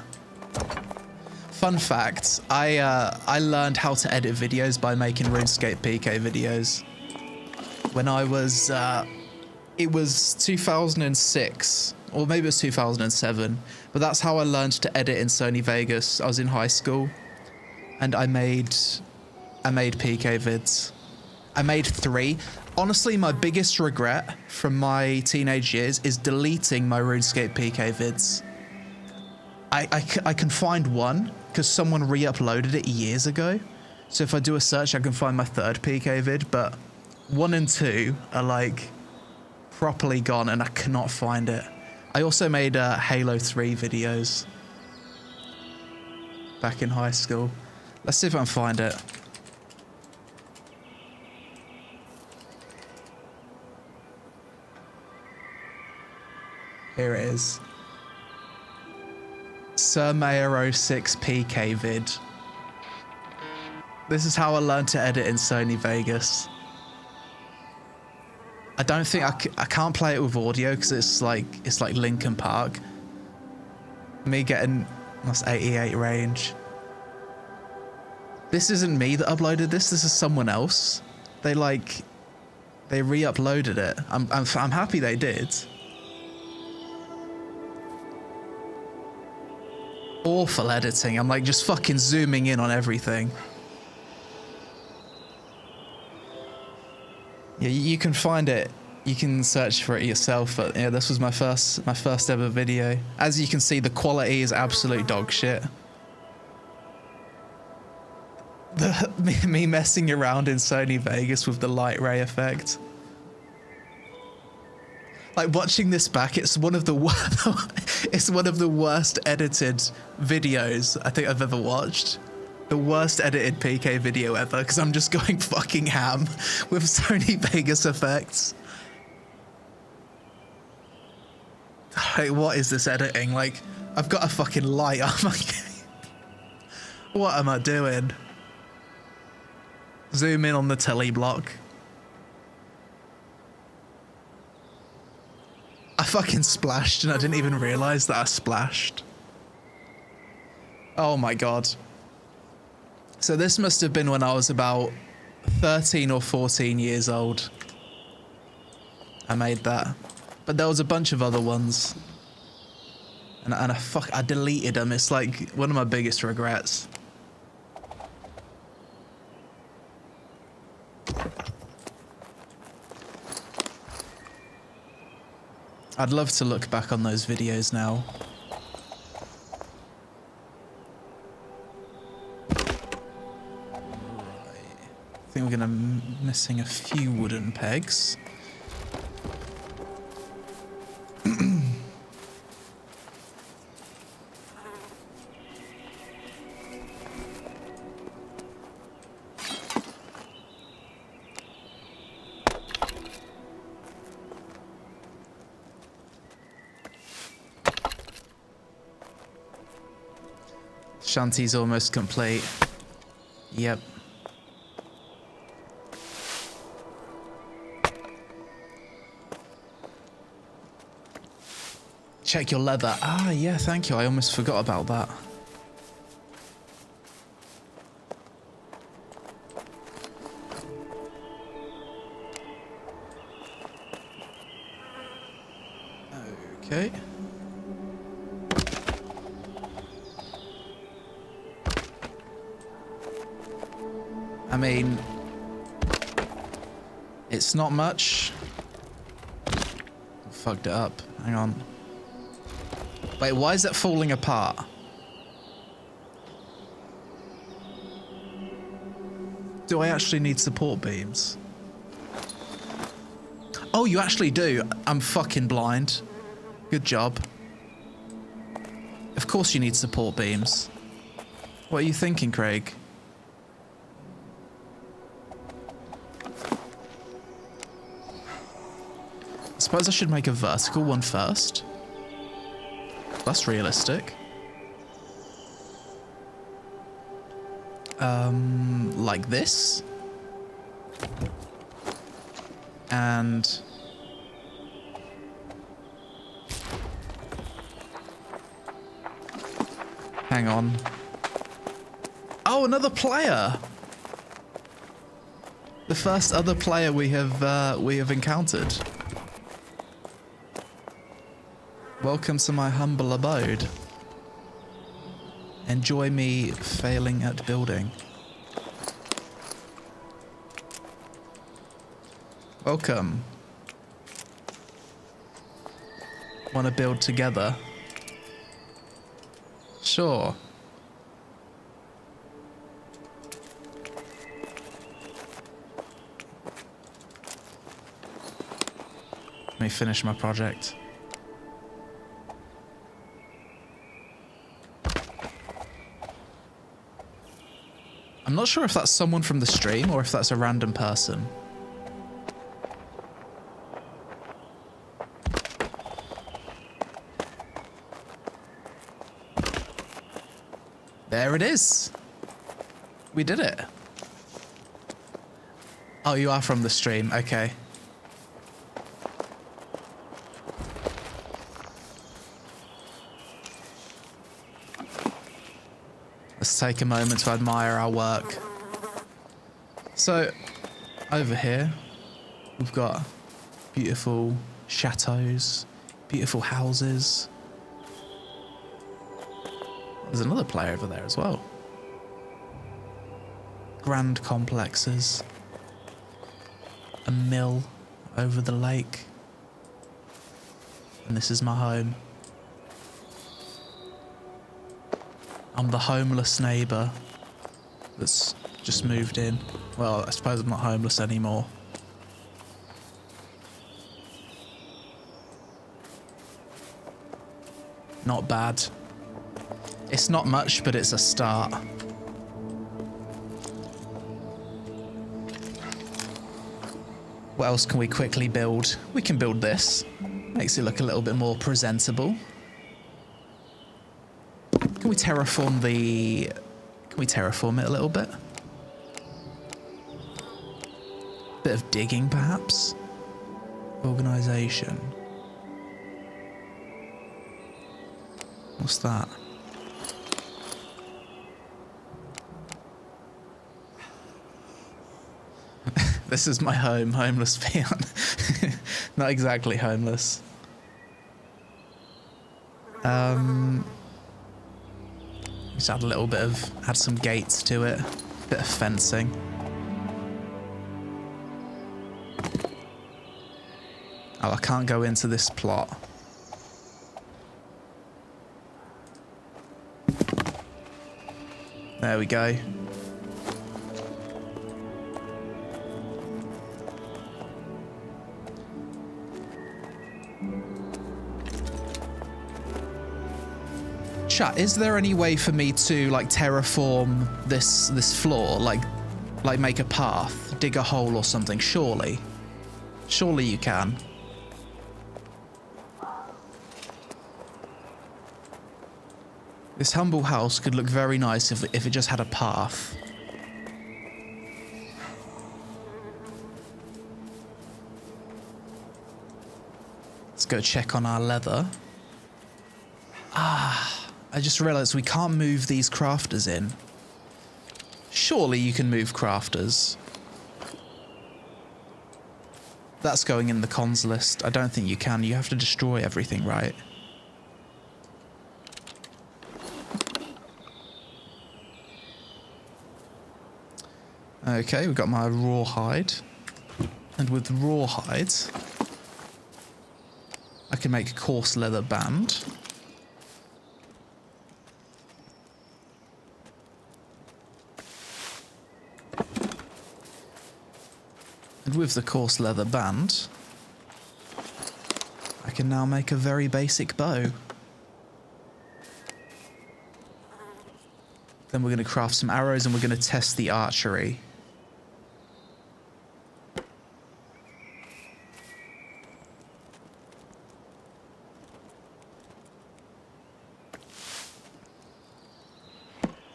Fun fact, I learned how to edit videos by making RuneScape PK videos. When I was, it was 2006, or maybe it was 2007, but that's how I learned to edit in Sony Vegas. I was in high school, and I made PK vids. I made 3. Honestly, my biggest regret from my teenage years is deleting my RuneScape PK vids. I can find one, because someone re-uploaded it years ago. So if I do a search, I can find my 3rd PK vid, but 1 and 2 are like properly gone and I cannot find it. I also made Halo 3 videos back in high school. Let's see if I can find it. Here it is. Sir Mayor 06 PK vid. This is how I learned to edit in Sony Vegas. I don't think I can't play it with audio because it's like Linkin Park. Me getting that's 88 range. This isn't me that uploaded this. This is someone else. They re-uploaded it. I'm happy they did. Awful editing. I'm like just fucking zooming in on everything. Yeah, you can find it. You can search for it yourself, but yeah, this was my first ever video. As you can see, the quality is absolute dog shit. Me messing around in Sony Vegas with the light ray effect. Like watching this back, it's one of the worst edited videos I think I've ever watched. The worst edited PK video ever, because I'm just going fucking ham with Sony Vegas effects. Like, what is this editing? Like, I've got a fucking light on my game. What am I doing? Zoom in on the telly block. I fucking splashed and I didn't even realize that I splashed. Oh my god. So this must have been when I was about 13 or 14 years old. I made that. But there was a bunch of other ones. And I deleted them. It's like one of my biggest regrets. I'd love to look back on those videos now. I think we're gonna missing a few wooden pegs. Shanty's almost complete. Yep. Check your leather. Ah, yeah, thank you. I almost forgot about that. Okay. I mean, it's not much. Fucked it up. Hang on. Wait, why is it falling apart? Do I actually need support beams? Oh, you actually do. I'm fucking blind. Good job. Of course you need support beams. What are you thinking, Craig? I suppose I should make a vertical one first. That's realistic. Like this. And hang on. Oh, another player. The first other player we have encountered. Welcome to my humble abode. Enjoy me failing at building. Welcome. Want to build together? Sure. Let me finish my project. I'm not sure if that's someone from the stream or if that's a random person. There it is. We did it. Oh, you are from the stream. Okay. Let's take a moment to admire our work. So, over here, we've got beautiful chateaus, beautiful houses. There's another player over there as well. Grand complexes. A mill over the lake. And this is my home. I'm the homeless neighbour that's just moved in. Well, I suppose I'm not homeless anymore. Not bad. It's not much, but it's a start. What else can we quickly build? We can build this. Makes it look a little bit more presentable. Can we terraform the... Can we terraform it a little bit? Bit of digging, perhaps? Organisation. What's that? This is my home, homeless peon. Not exactly homeless. Just add a little bit of, add some gates to it, bit of fencing. Oh, I can't go into this plot. There we go. Chat, is there any way for me to like terraform this floor, like make a path, dig a hole or something? Surely you can. This humble house could look very nice if it just had a path. Let's go check on our leather. Ah, I just realized we can't move these crafters in. Surely you can move crafters. That's going in the cons list. I don't think you can. You have to destroy everything, right? Okay, we've got my rawhide. And with rawhide, I can make a coarse leather band. And with the coarse leather band, I can now make a very basic bow. Then we're going to craft some arrows and we're going to test the archery.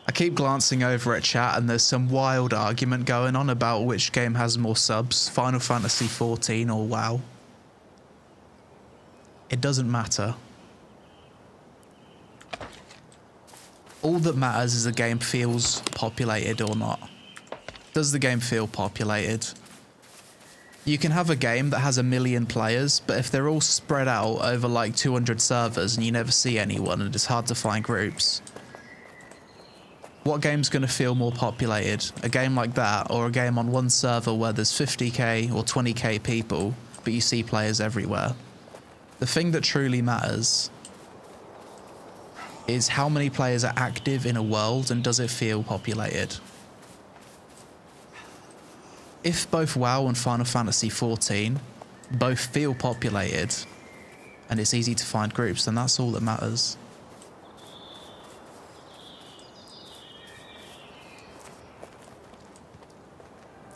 I keep glancing over at chat and there's some wild argument going on about which game has more subs, Final Fantasy XIV or WoW. It doesn't matter. All that matters is the game feels populated or not. Does the game feel populated? You can have a game that has 1 million players, but if they're all spread out over like 200 servers and you never see anyone and it's hard to find groups, what game's going to feel more populated? A game like that, or a game on one server where there's 50k or 20k people, but you see players everywhere? The thing that truly matters is how many players are active in a world and does it feel populated? If both WoW and Final Fantasy XIV both feel populated and it's easy to find groups, then that's all that matters.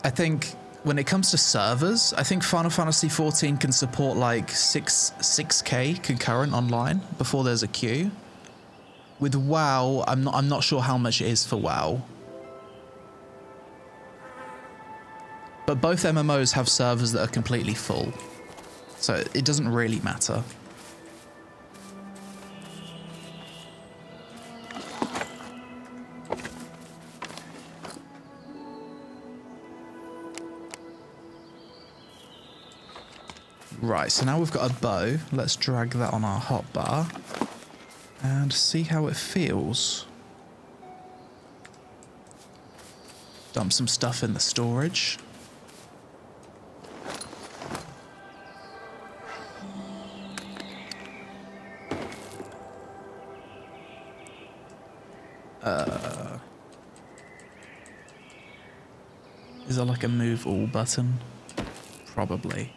I think when it comes to servers, I think Final Fantasy XIV can support like 6k concurrent online before there's a queue. With WoW, I'm not sure how much it is for WoW. But both MMOs have servers that are completely full, so it doesn't really matter. Right, so now we've got a bow. Let's drag that on our hotbar and see how it feels. Dump some stuff in the storage. Is there like a move all button? Probably.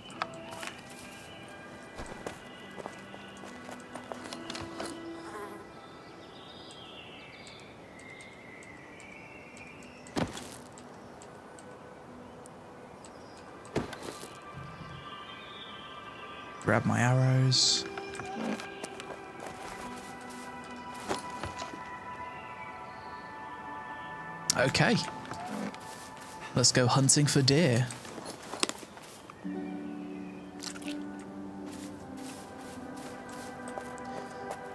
Grab my arrows. Okay. Let's go hunting for deer.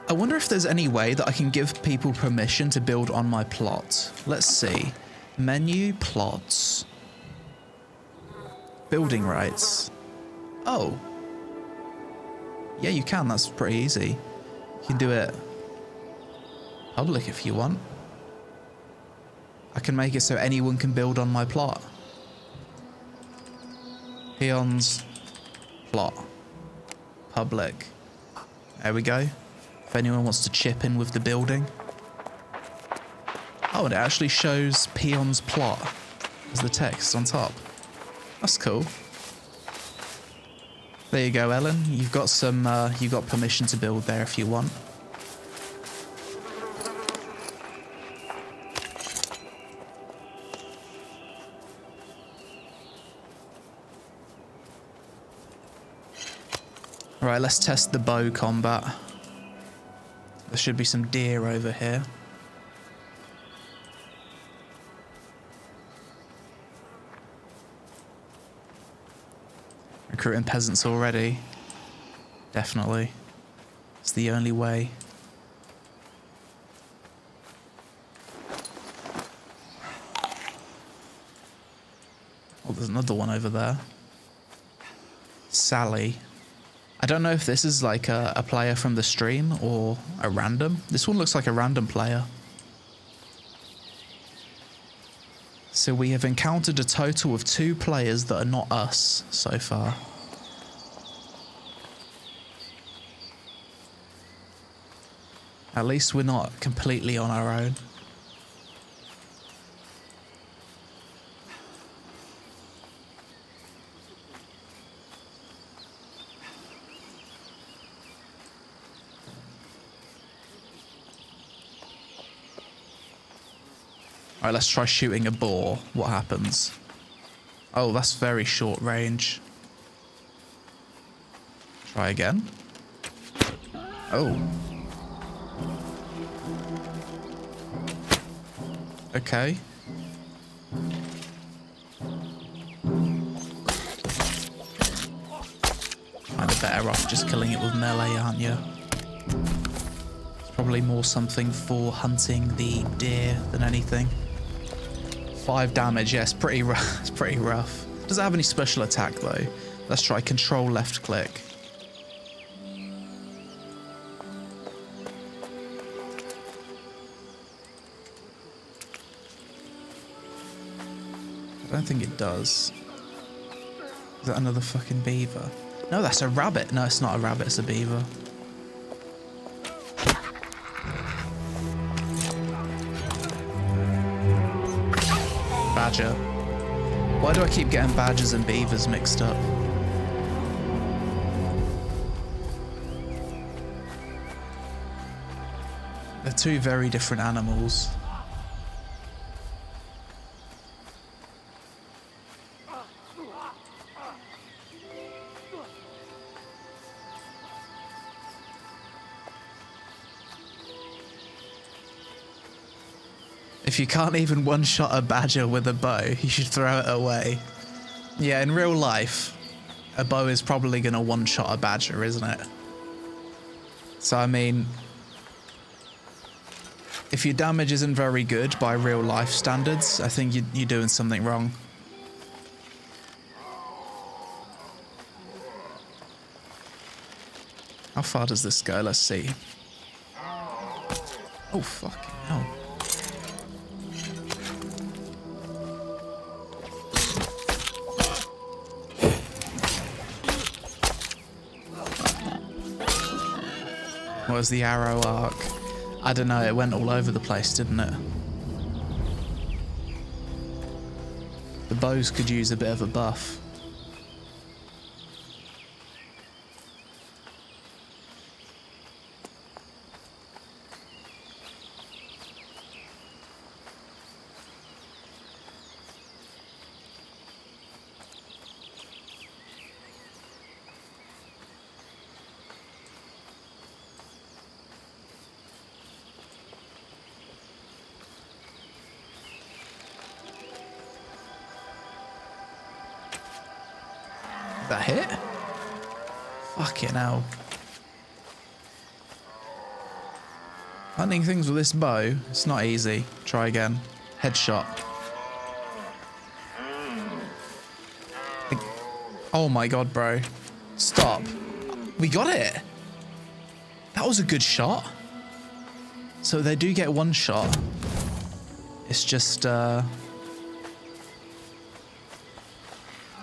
I wonder if there's any way that I can give people permission to build on my plot. Let's see. Menu, plots. Building rights. Oh. Yeah, you can. That's pretty easy. You can do it public if you want. I can make it so anyone can build on my plot. Peons, plot, public. There we go. If anyone wants to chip in with the building. Oh, and it actually shows Peon's plot as the text on top. That's cool. There you go, Ellen. You've got some. You got permission to build there if you want. Right, let's test the bow combat. There should be some deer over here. Recruiting peasants already. Definitely. It's the only way. Oh, there's another one over there. Sally. I don't know if this is like a player from the stream or a random. This one looks like a random player. So we have encountered a total of 2 players that are not us so far. At least we're not completely on our own. Alright, let's try shooting a boar. What happens? Oh, that's very short range. Try again. Oh. Okay. Kind of better off just killing it with melee, aren't you? It's probably more something for hunting the deer than anything. 5 damage, yes, pretty rough. It's pretty rough. Does it have any special attack though? Let's try control left click. I don't think it does. Is that another fucking beaver? No, that's a rabbit. No, it's not a rabbit, it's a beaver. Badger. Why do I keep getting badgers and beavers mixed up? They're 2 very different animals. If you can't even one-shot a badger with a bow, you should throw it away. Yeah, in real life, a bow is probably going to one-shot a badger, isn't it? So, I mean, if your damage isn't very good by real-life standards, I think you're doing something wrong. How far does this go? Let's see. Oh, fucking hell. What was the arrow arc? I don't know, it went all over the place, didn't it? The bows could use a bit of a buff. That hit? Fucking hell. Hunting things with this bow, it's not easy. Try again. Headshot. Oh my god, bro. Stop. We got it. That was a good shot. So they do get one shot. It's just, the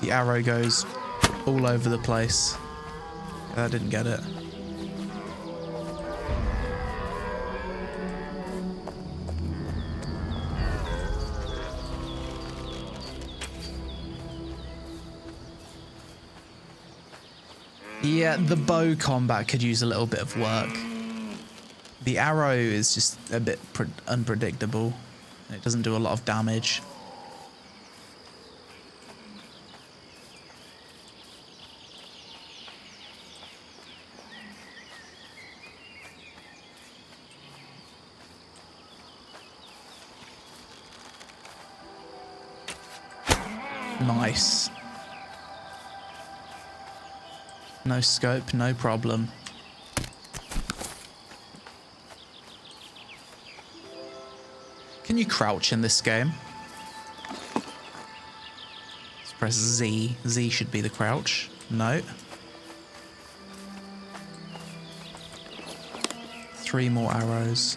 arrow goes all over the place. I didn't get it. Yeah, the bow combat could use a little bit of work. The arrow is just a bit unpredictable. It doesn't do a lot of damage. Nice. No scope, no problem. Can you crouch in this game? Let's press Z. Z should be the crouch. No. 3 more arrows.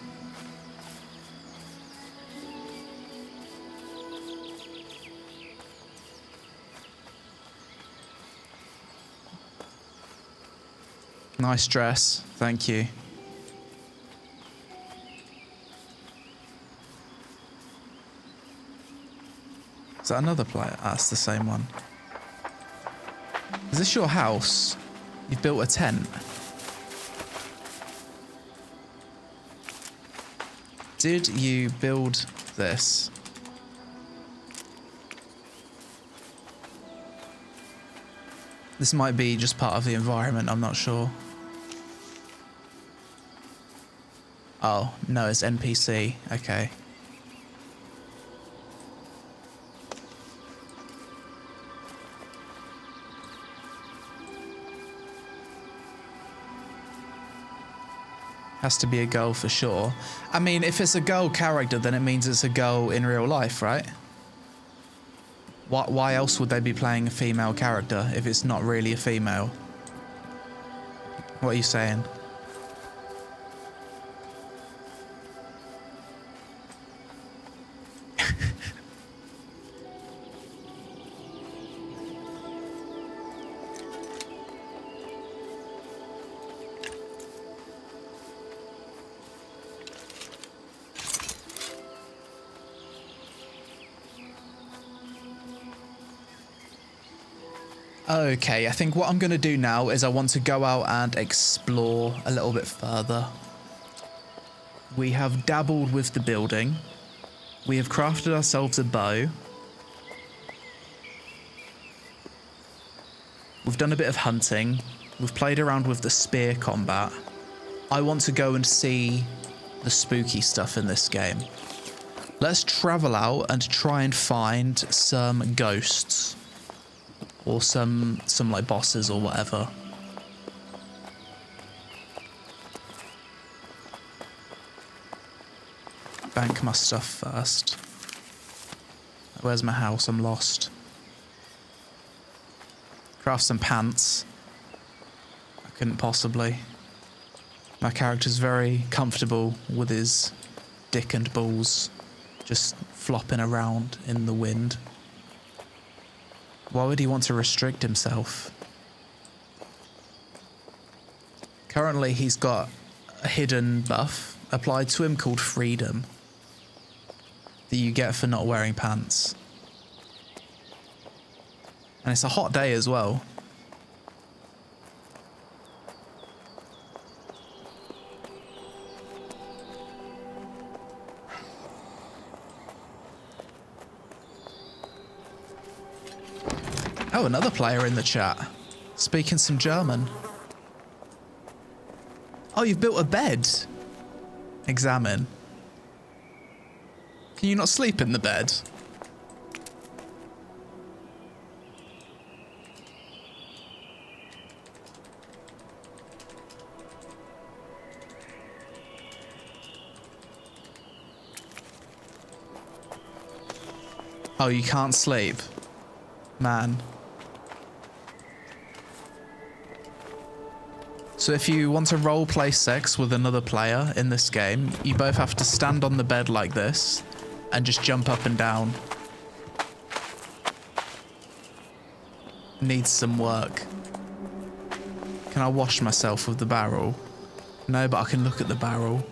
Nice dress, thank you. Is that another player? That's the same one. Is this your house? You've built a tent. Did you build this? This might be just part of the environment, I'm not sure. Oh, no, it's NPC. Okay. Has to be a girl for sure. I mean, if it's a girl character, then it means it's a girl in real life, right? Why else would they be playing a female character if it's not really a female? What are you saying? Okay, I think what I'm going to do now is I want to go out and explore a little bit further. We have dabbled with the building. We have crafted ourselves a bow. We've done a bit of hunting. We've played around with the spear combat. I want to go and see the spooky stuff in this game. Let's travel out and try and find some ghosts. Or some like bosses or whatever. Bank my stuff first. Where's my house? I'm lost. Craft some pants. I couldn't possibly. My character's very comfortable with his dick and balls just flopping around in the wind. Why would he want to restrict himself? Currently, he's got a hidden buff applied to him called Freedom that you get for not wearing pants. And it's a hot day as well. Oh, another player in the chat. Speaking some German. Oh, you've built a bed. Examine. Can you not sleep in the bed? Oh, you can't sleep. Man. So if you want to roleplay sex with another player in this game, you both have to stand on the bed like this and just jump up and down. Needs some work. Can I wash myself with the barrel? No, but I can look at the barrel.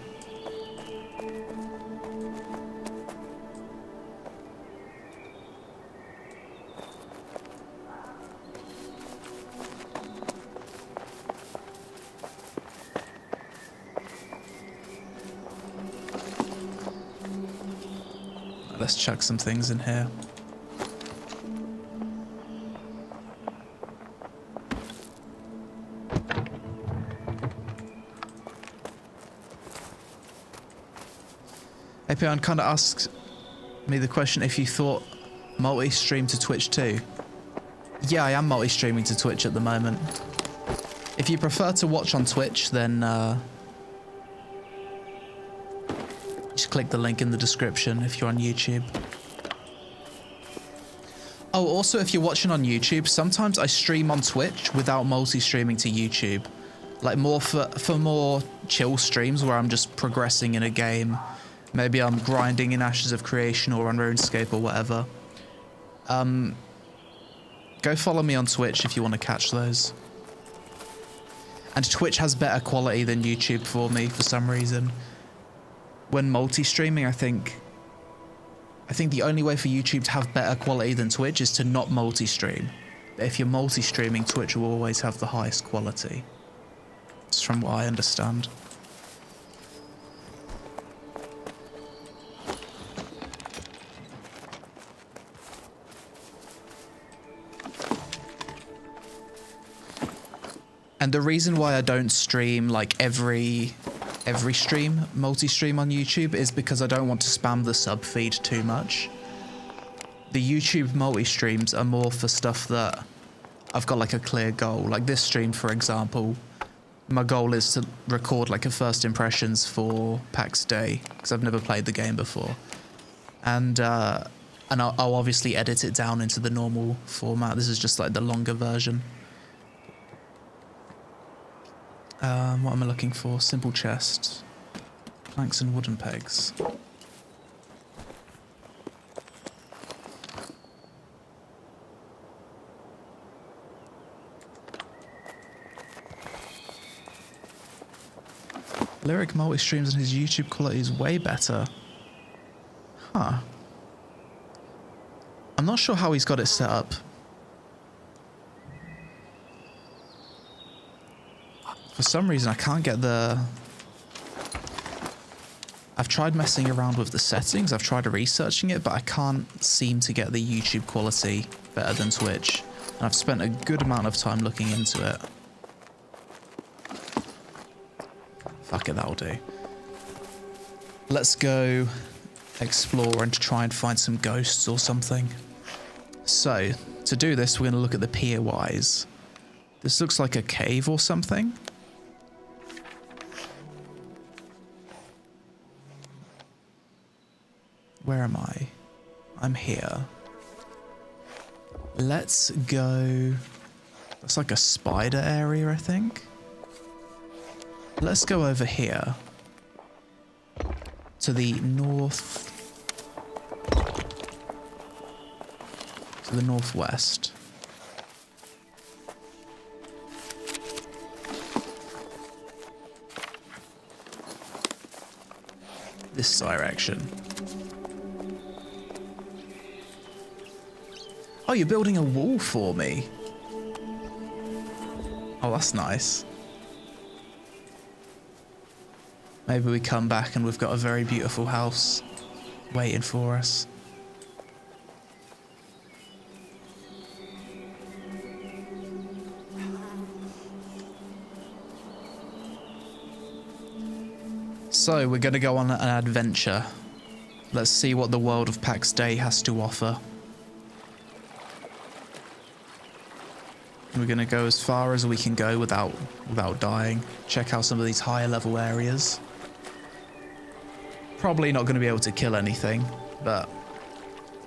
Let's chuck some things in here. APN kind of asked me the question if you thought Multi-stream to Twitch too. Yeah, I am multi-streaming to Twitch at the moment. If you prefer to watch on Twitch, then just click the link in the description if you're on YouTube. Oh, also, if you're watching on YouTube, sometimes I stream on Twitch without multi-streaming to YouTube. Like more for more chill streams where I'm just progressing in a game. Maybe I'm grinding in Ashes of Creation or on RuneScape or whatever. Go follow me on Twitch if you want to catch those. And Twitch has better quality than YouTube for me for some reason. When multi-streaming, I think the only way for YouTube to have better quality than Twitch is to not multi-stream. If you're multi-streaming, Twitch will always have the highest quality. It's from what I understand. And the reason why I don't stream like every stream, multi-stream on YouTube, is because I don't want to spam the sub feed too much. The YouTube multi-streams are more for stuff that I've got like a clear goal. Like this stream, for example, my goal is to record like a first impressions for PAx Dei, because I've never played the game before. And I'll obviously edit it down into the normal format. This is just like the longer version. What am I looking for? Simple chest. Planks and wooden pegs. Lyric multi-streams and his YouTube quality is way better. Huh. I'm not sure how he's got it set up. For some reason, I can't get the... I've tried messing around with the settings, I've tried researching it, but I can't seem to get the YouTube quality better than Twitch. And I've spent a good amount of time looking into it. Fuck it, that'll do. Let's go explore and try and find some ghosts or something. So, to do this, we're going to look at the POIs. This looks like a cave or something. Where am I? I'm here. Let's go... That's like a spider area, I think. Let's go over here. To the north... To the northwest. This direction. Oh, you're building a wall for me. Oh, that's nice. Maybe we come back and we've got a very beautiful house waiting for us. So, we're going to go on an adventure. Let's see what the world of PAx Dei has to offer. We're going to go as far as we can go without dying. Check out some of these higher level areas. Probably not going to be able to kill anything, but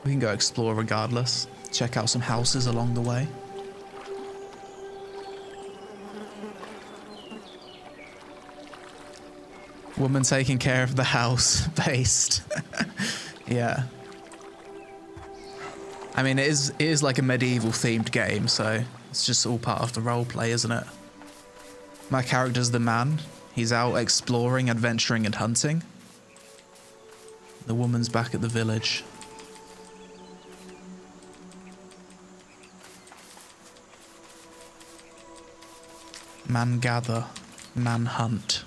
we can go explore regardless. Check out some houses along the way. Woman taking care of the house, based. Yeah. I mean, it is like a medieval themed game, so it's just all part of the roleplay, isn't it? My character's the man. He's out exploring, adventuring, and hunting. The woman's back at the village. Man gather, man hunt.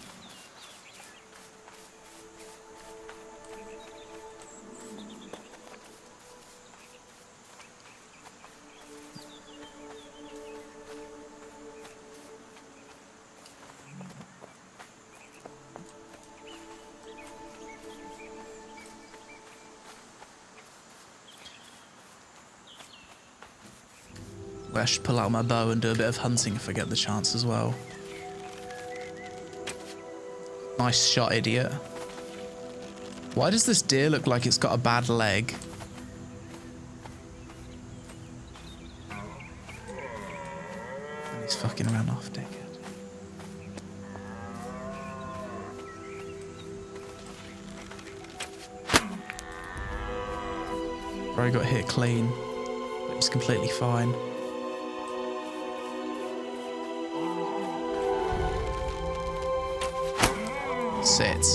Probably I should pull out my bow and do a bit of hunting if I get the chance as well. Nice shot, idiot. Why does this deer look like it's got a bad leg? And he's fucking ran off, dickhead. Bro got hit clean, but he's completely fine. Sit.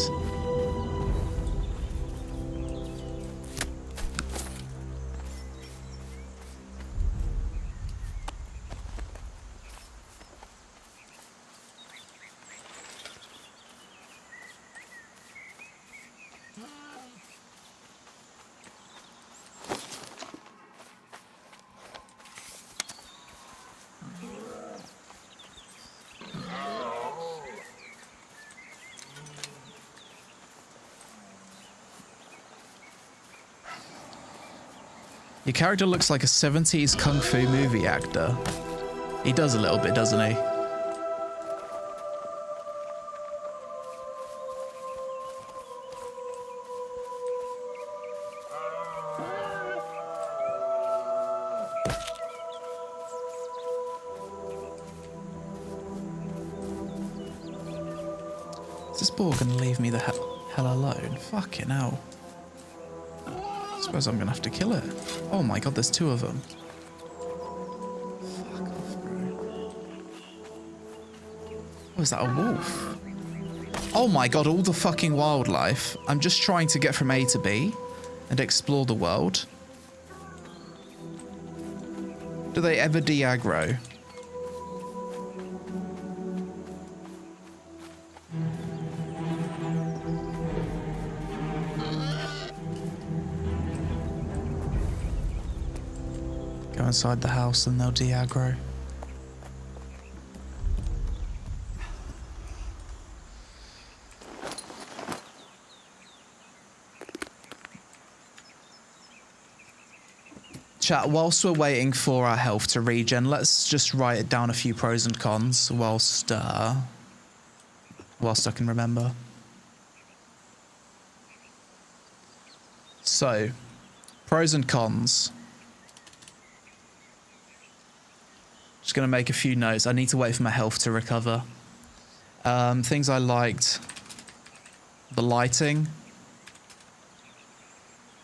Your character looks like a 70s kung fu movie actor. He does a little bit, doesn't he? Is this boar gonna leave me the hell alone? Fucking hell. Suppose I'm gonna have to kill it. Oh my god, there's two of them. Fuck off, bro. Oh, is that a wolf? Oh my god, all the fucking wildlife. I'm just trying to get from A to B and explore the world. Do they ever de-aggro? Go inside the house and they'll de-aggro. Chat, whilst we're waiting for our health to regen, let's just write down a few pros and cons whilst I can remember. So, pros and cons. Just going to make a few notes. I need to wait for my health to recover. Things I liked. The lighting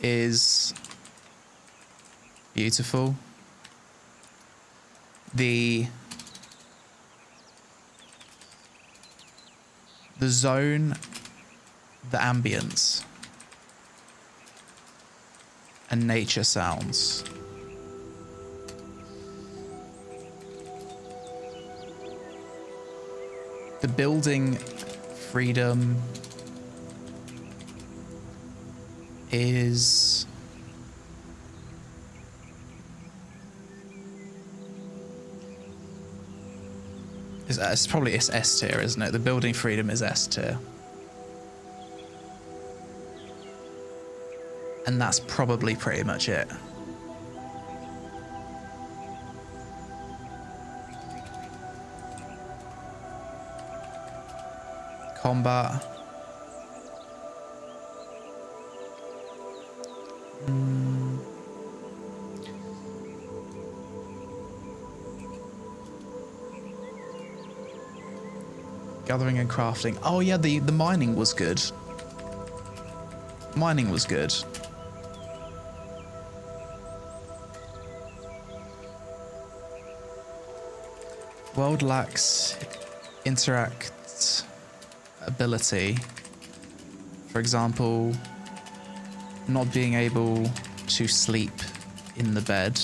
is beautiful. The zone, the ambience, and nature sounds. The building freedom is it's probably S tier, isn't it? The building freedom is S tier. And that's probably pretty much it. Combat. Gathering and crafting. Oh yeah, the mining was good. Mining was good. World lacks interact ability. For example, not being able to sleep in the bed.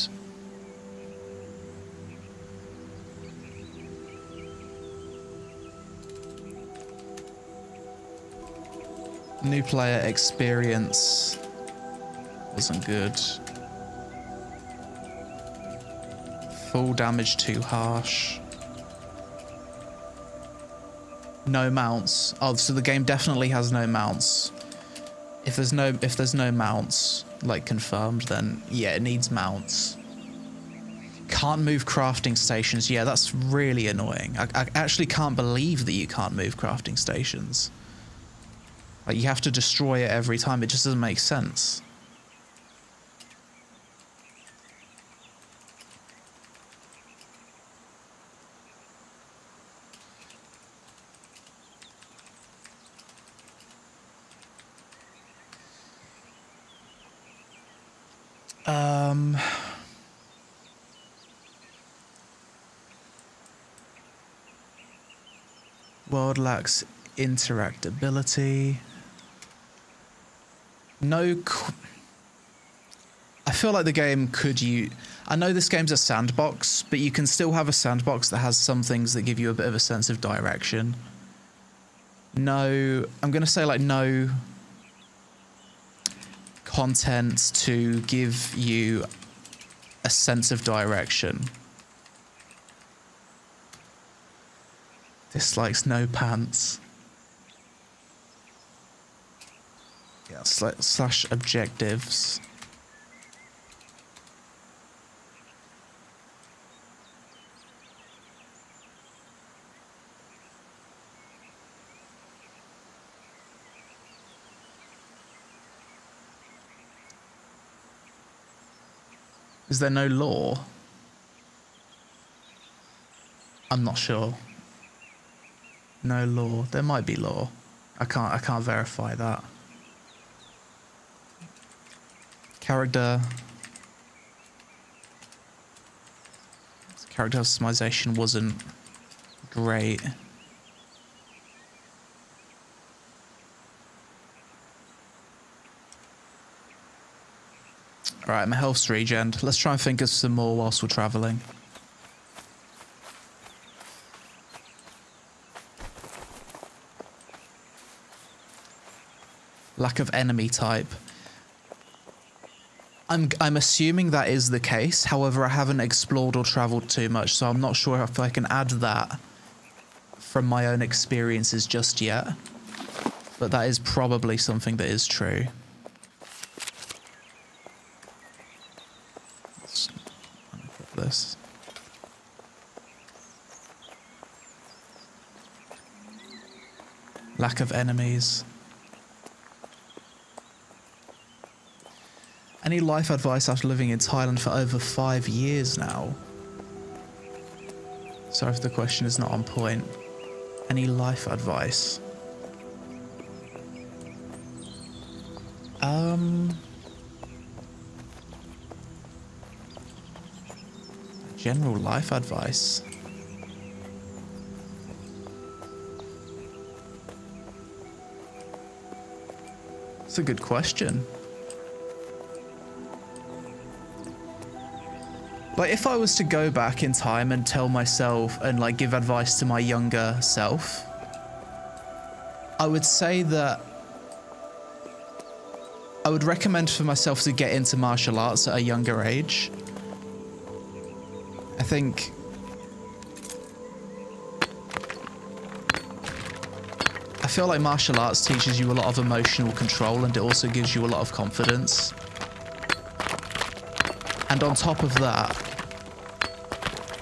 New player experience wasn't good. Full damage too harsh. No mounts. Oh, so the game definitely has no mounts. If there's no mounts, like confirmed, then yeah, it needs mounts. Can't move crafting stations. Yeah, that's really annoying. I actually can't believe that you can't move crafting stations. Like, you have to destroy it every time. It just doesn't make sense. World lacks interactability. No. I feel like the game could use. I know this game's a sandbox, but you can still have a sandbox that has some things that give you a bit of a sense of direction. No, I'm gonna say like no content to give you a sense of direction. Dislikes no pants. Yeah, slash objectives. Is there no law? I'm not sure. No law. There might be law. I can't verify that. Character customization wasn't great. Alright, my health's regen. Let's try and think of some more whilst we're travelling. Lack of enemy type. I'm assuming that is the case. However, I haven't explored or travelled too much, so I'm not sure if I can add that from my own experiences just yet. But that is probably something that is true. Let's unequip this. Lack of enemies. Any life advice after living in Thailand for over 5 years now? Sorry if the question is not on point. Any life advice? General life advice. It's a good question. Like, if I was to go back in time and tell myself and like give advice to my younger self, I would say that I would recommend for myself to get into martial arts at a younger age. I think I feel like martial arts teaches you a lot of emotional control, and it also gives you a lot of confidence. And on top of that,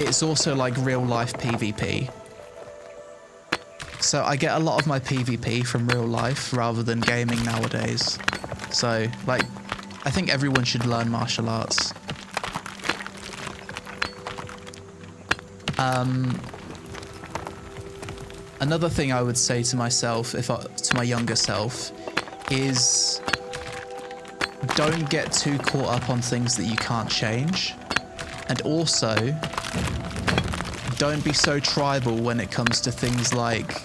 it's also like real life PvP. So I get a lot of my PvP from real life rather than gaming nowadays. So, like, I think everyone should learn martial arts. Another thing I would say to myself, to my younger self, is don't get too caught up on things that you can't change. And also, don't be so tribal when it comes to things like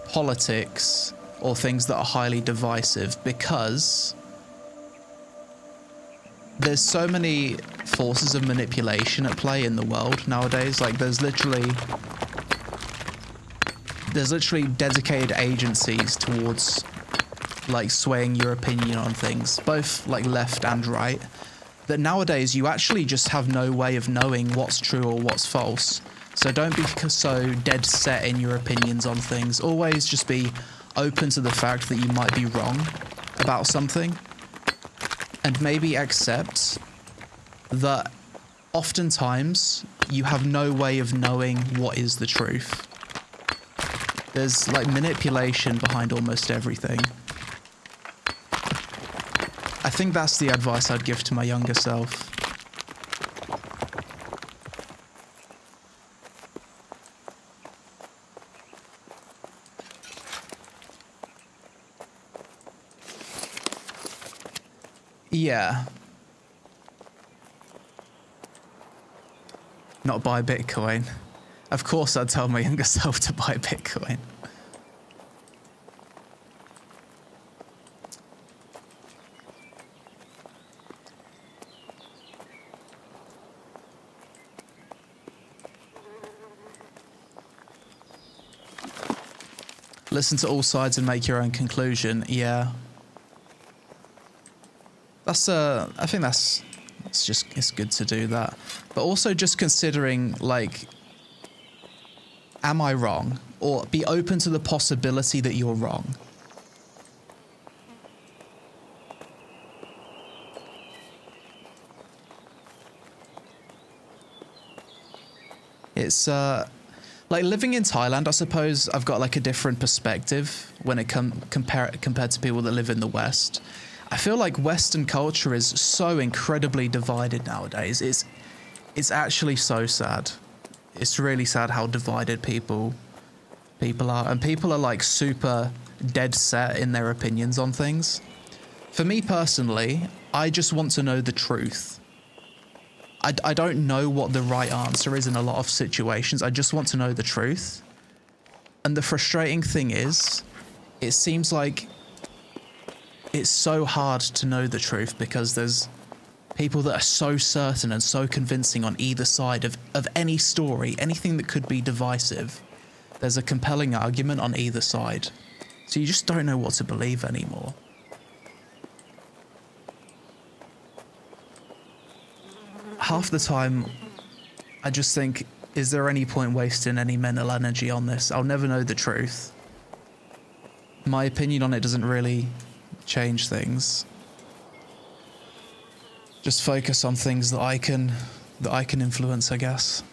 politics or things that are highly divisive, because there's so many forces of manipulation at play in the world nowadays. Like, there's literally dedicated agencies towards like swaying your opinion on things, both like left and right, that nowadays you actually just have no way of knowing what's true or what's false. So don't be so dead set in your opinions on things. Always just be open to the fact that you might be wrong about something, and maybe accept that oftentimes you have no way of knowing what is the truth. There's like manipulation behind almost everything. I think that's the advice I'd give to my younger self. Yeah. Not buy Bitcoin. Of course I'd tell my younger self to buy Bitcoin. Listen to all sides and make your own conclusion. Yeah. I think it's good to do that. But also just considering, like, am I wrong? Or be open to the possibility that you're wrong. It's, like, living in Thailand, I suppose I've got, like, a different perspective when it compared to people that live in the West. I feel like Western culture is so incredibly divided nowadays. It's actually so sad. It's really sad how divided people are. And people are, like, super dead set in their opinions on things. For me personally, I just want to know the truth. I don't know what the right answer is in a lot of situations. I just want to know the truth. And the frustrating thing is, it seems like it's so hard to know the truth because there's people that are so certain and so convincing on either side of any story, anything that could be divisive. There's a compelling argument on either side. So you just don't know what to believe anymore. Half the time, I just think, is there any point wasting any mental energy on this? I'll never know the truth. My opinion on it doesn't really change things. Just focus on things that I can influence, I guess.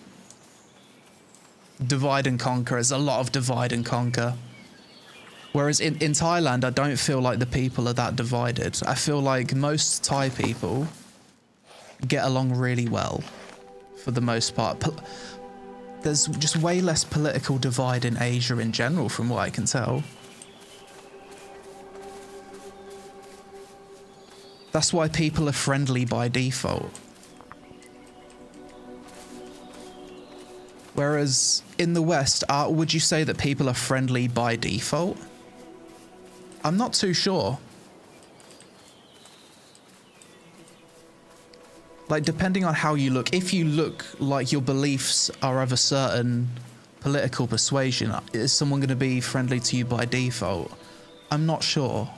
Divide and conquer. There's a lot of divide and conquer. Whereas in Thailand, I don't feel like the people are that divided. I feel like most Thai people get along really well, for the most part. There's just way less political divide in Asia in general, from what I can tell. That's why people are friendly by default. Whereas in the West, would you say that people are friendly by default? I'm not too sure. Like, depending on how you look, if you look like your beliefs are of a certain political persuasion, is someone going to be friendly to you by default? I'm not sure.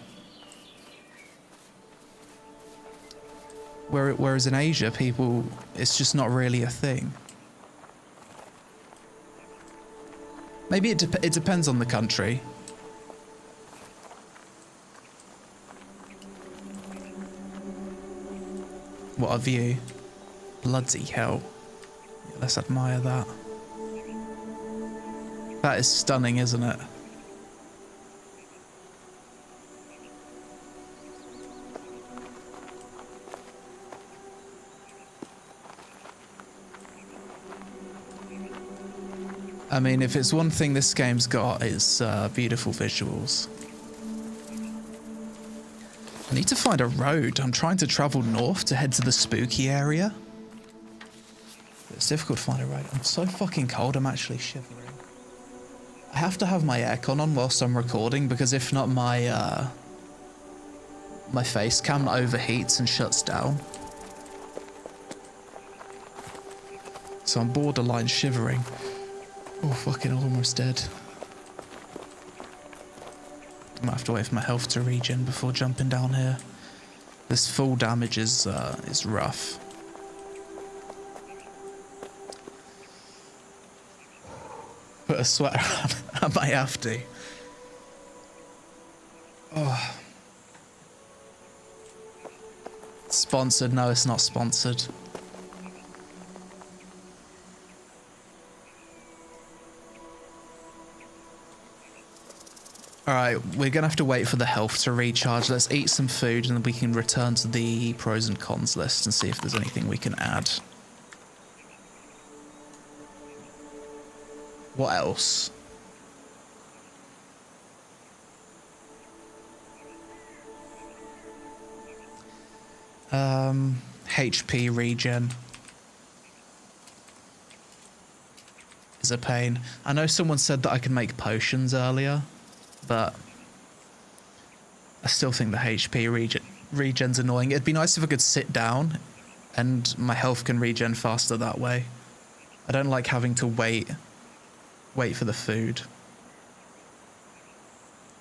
Whereas in Asia, people, it's just not really a thing. Maybe it depends on the country. What a view. Bloody hell. Yeah, let's admire that. That is stunning, isn't it? I mean, if it's one thing this game's got, it's beautiful visuals. I need to find a road. I'm trying to travel north to head to the spooky area. It's difficult to find a road. I'm so fucking cold, I'm actually shivering. I have to have my aircon on whilst I'm recording, because if not, my face cam overheats and shuts down. So I'm borderline shivering. Oh, fucking almost dead. I might have to wait for my health to regen before jumping down here. This full damage is rough. Put a sweater on. I might have to. Oh. Sponsored? No, it's not sponsored. Alright, we're gonna have to wait for the health to recharge. Let's eat some food and then we can return to the pros and cons list and see if there's anything we can add. What else? HP regen is a pain. I know someone said that I could make potions earlier, but I still think the HP regen's annoying. It'd be nice if I could sit down and my health can regen faster that way. I don't like having to wait for the food.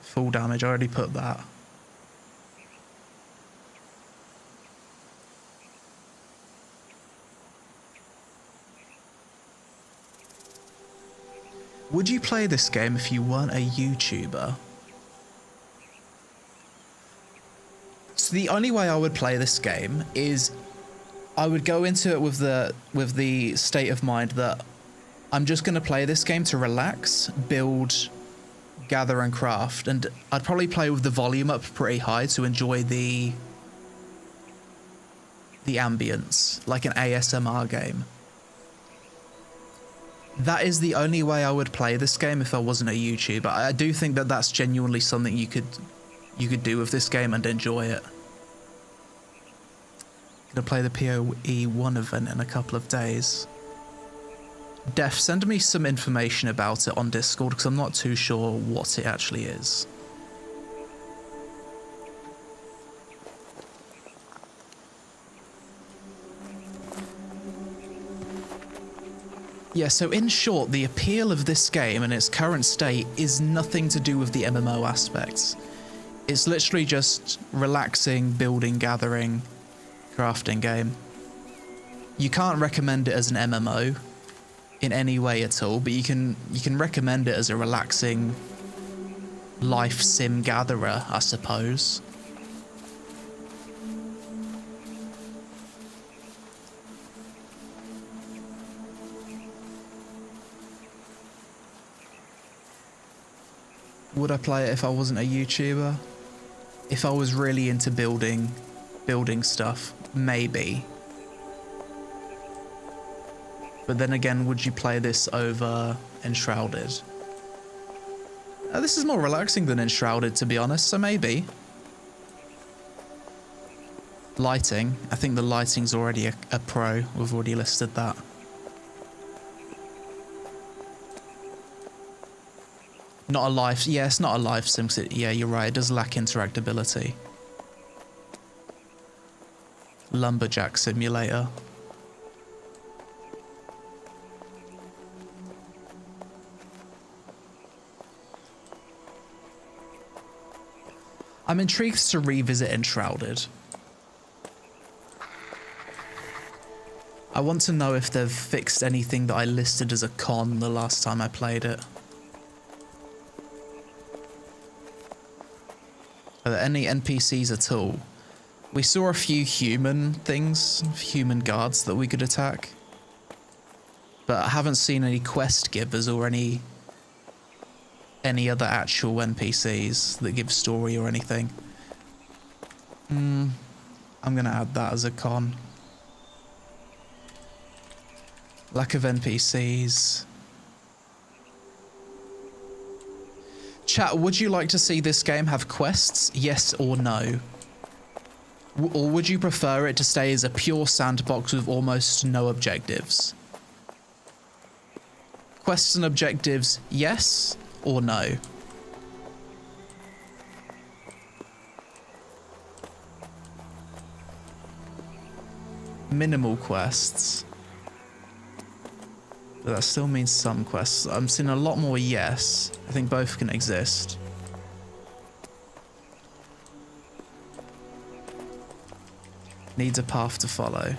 Full damage, I already put that. Would you play this game if you weren't a YouTuber? So the only way I would play this game is I would go into it with the state of mind that I'm just going to play this game to relax, build, gather and craft, and I'd probably play with the volume up pretty high to enjoy the ambience, like an ASMR game. That is the only way I would play this game if I wasn't a YouTuber. I do think that that's genuinely something you could do with this game and enjoy it. Gonna play the PoE 1 event in a couple of days. Def, send me some information about it on Discord because I'm not too sure what it actually is. Yeah, so in short, the appeal of this game in its current state is nothing to do with the MMO aspects. It's literally just relaxing, building, gathering, crafting game. You can't recommend it as an MMO in any way at all, but you can recommend it as a relaxing life sim gatherer, I suppose. Would I play it if I wasn't a YouTuber? If I was really into building stuff, maybe. But then again, would you play this over Enshrouded? This is more relaxing than Enshrouded, to be honest, so maybe. Lighting. I think the lighting's already a pro. We've already listed that. Not a life... Yeah, it's not a life sim. Yeah, you're right. It does lack interactability. Lumberjack Simulator. I'm intrigued to revisit Enshrouded. I want to know if they've fixed anything that I listed as a con the last time I played it. Are there any NPCs at all? We saw a few human things, human guards that we could attack. But I haven't seen any quest givers or any other actual NPCs that give story or anything. I'm gonna add that as a con. Lack of NPCs. Chat, would you like to see this game have quests? Yes or no? Or would you prefer it to stay as a pure sandbox with almost no objectives? Quests and objectives, yes or no? Minimal quests. But that still means some quests. I'm seeing a lot more yes. I think both can exist. Needs a path to follow.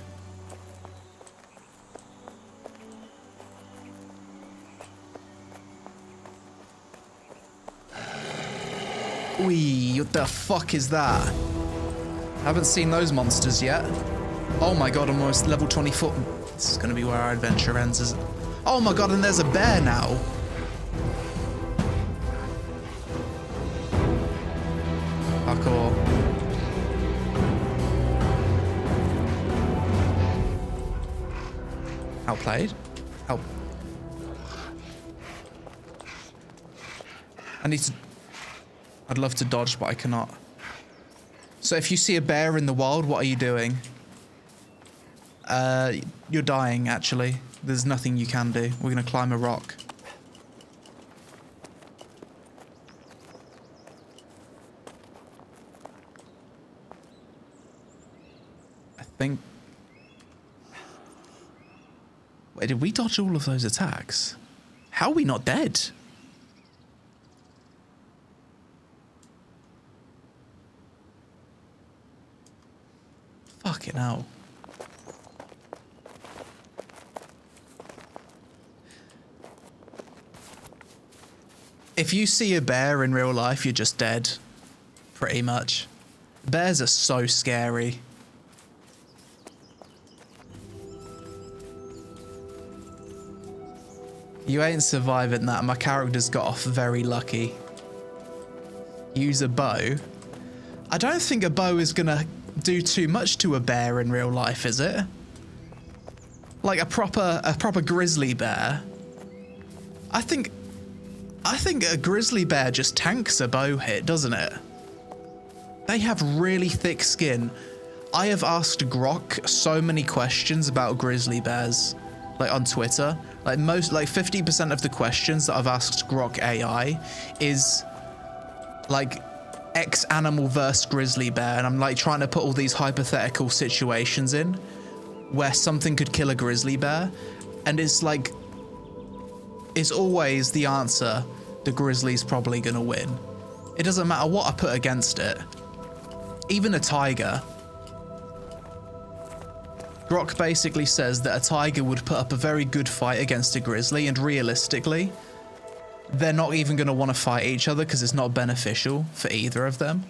Wee, what the fuck is that? Haven't seen those monsters yet. Oh my god, I'm almost level 24. This is gonna be where our adventure ends, isn't it? Oh my god, and there's a bear now. parkour. Outplayed. Help. I'd love to dodge, but I cannot. So if you see a bear in the wild, what are you doing? You're dying, actually. There's nothing you can do. We're gonna climb a rock. I think... Wait, did we dodge all of those attacks? How are we not dead? Fucking hell. If you see a bear in real life, you're just dead. Pretty much. Bears are so scary. You ain't surviving that. My character's got off very lucky. Use a bow. I don't think a bow is gonna do too much to a bear in real life, is it? Like a proper grizzly bear. I think a grizzly bear just tanks a bow hit, doesn't it? They have really thick skin. I have asked Grok so many questions about grizzly bears, like on Twitter. Like 50% of the questions that I've asked Grok AI is like X animal versus grizzly bear, and I'm like trying to put all these hypothetical situations in where something could kill a grizzly bear, and it's like, it's always the answer, the grizzly's probably gonna win. It doesn't matter what I put against it. Even a tiger. Grok basically says that a tiger would put up a very good fight against a grizzly, and realistically, they're not even going to want to fight each other because it's not beneficial for either of them.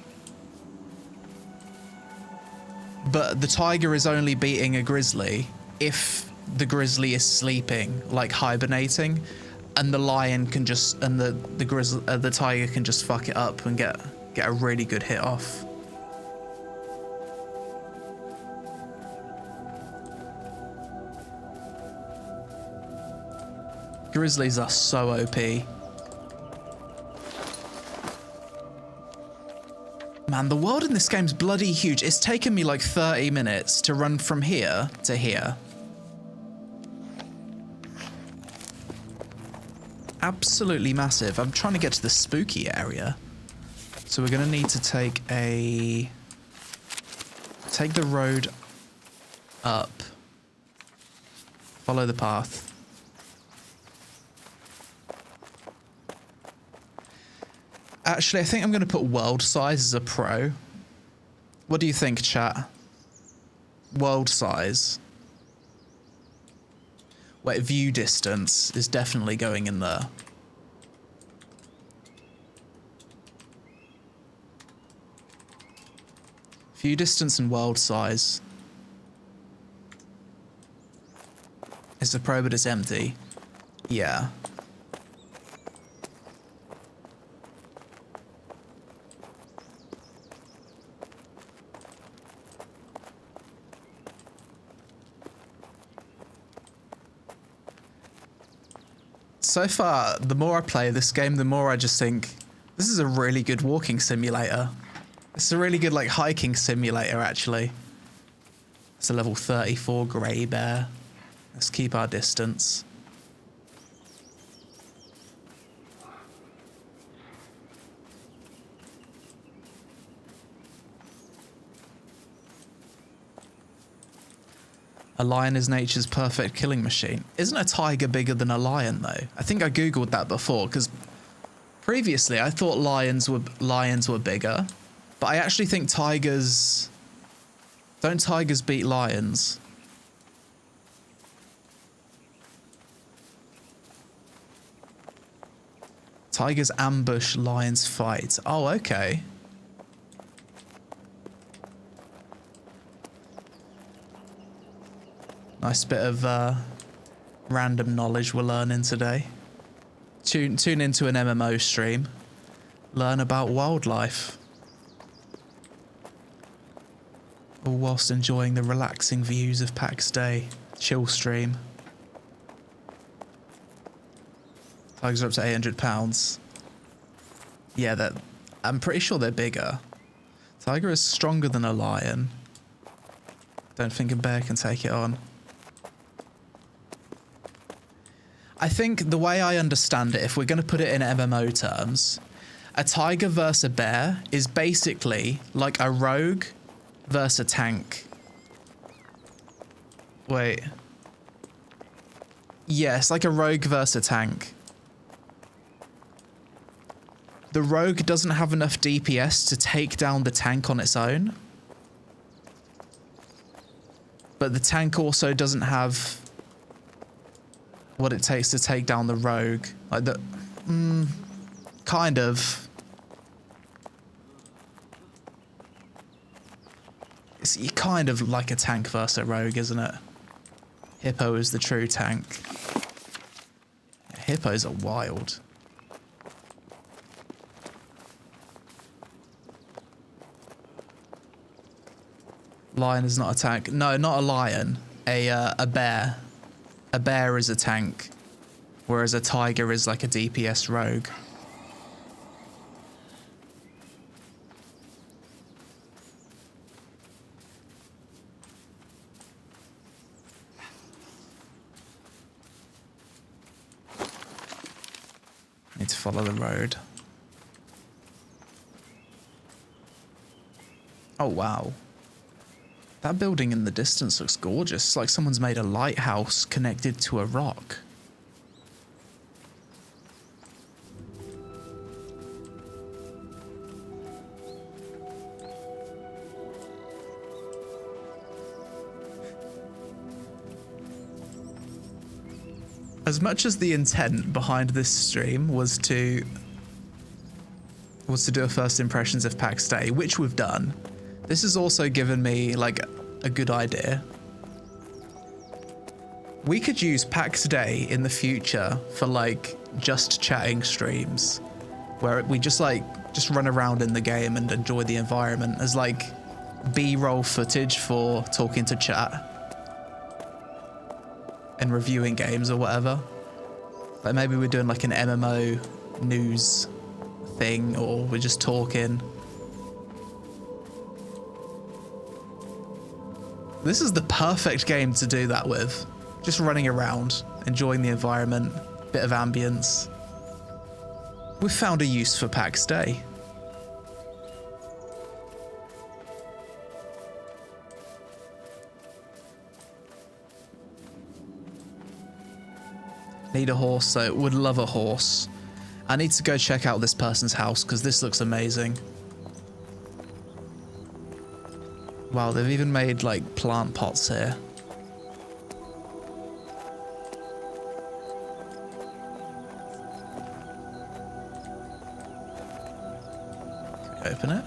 But the tiger is only beating a grizzly if the grizzly is sleeping, like hibernating, and the lion can just, and the tiger can just fuck it up and get a really good hit off. Grizzlies are so OP. Man, the world in this game's bloody huge. It's taken me like 30 minutes to run from here to here. Absolutely massive. I'm trying to get to the spooky area. So we're gonna need to take the road up. Follow the path. Actually, I think I'm going to put world size as a pro. What do you think, chat? World size. Wait, view distance is definitely going in there. View distance and world size. It's a pro, but it's empty. Yeah. So far, the more I play this game, the more I just think, this is a really good walking simulator. It's a really good, like, hiking simulator, actually. It's a level 34 grey bear. Let's keep our distance. A lion is nature's perfect killing machine. Isn't a tiger bigger than a lion, though? I think I googled that before, because previously I thought lions were bigger, but I actually think tigers... Don't tigers beat lions? Tigers ambush, lions fight. Oh, okay. Nice bit of random knowledge we're learning today. Tune into an MMO stream. Learn about wildlife. all whilst enjoying the relaxing views of PAX Day. Chill stream. Tigers are up to £800. Yeah, I'm pretty sure they're bigger. Tiger is stronger than a lion. Don't think a bear can take it on. I think the way I understand it, if we're going to put it in MMO terms, a tiger versus a bear is basically like a rogue versus a tank. Wait. Yeah, it's like a rogue versus a tank. The rogue doesn't have enough DPS to take down the tank on its own. But the tank also doesn't have what it takes to take down the rogue. Like the... kind of. It's kind of like a tank versus a rogue, isn't it? Hippo is the true tank. Hippos are wild. Lion is not a tank. No, not a lion. A bear. A bear is a tank, whereas a tiger is like a DPS rogue. Need to follow the road. Oh, wow. That building in the distance looks gorgeous. It's like someone's made a lighthouse connected to a rock. As much as the intent behind this stream was to do a first impressions of PAX Day, which we've done, this has also given me like a good idea. We could use PAX Day in the future for like just chatting streams, where we just run around in the game and enjoy the environment as like B-roll footage for talking to chat and reviewing games or whatever. Like maybe we're doing like an MMO news thing, or we're just talking. This is the perfect game to do that with. Just running around, enjoying the environment, bit of ambience. We've found a use for PAX Day. Need a horse, so would love a horse. I need to go check out this person's house because this looks amazing. Wow, they've even made like plant pots here. Can we open it?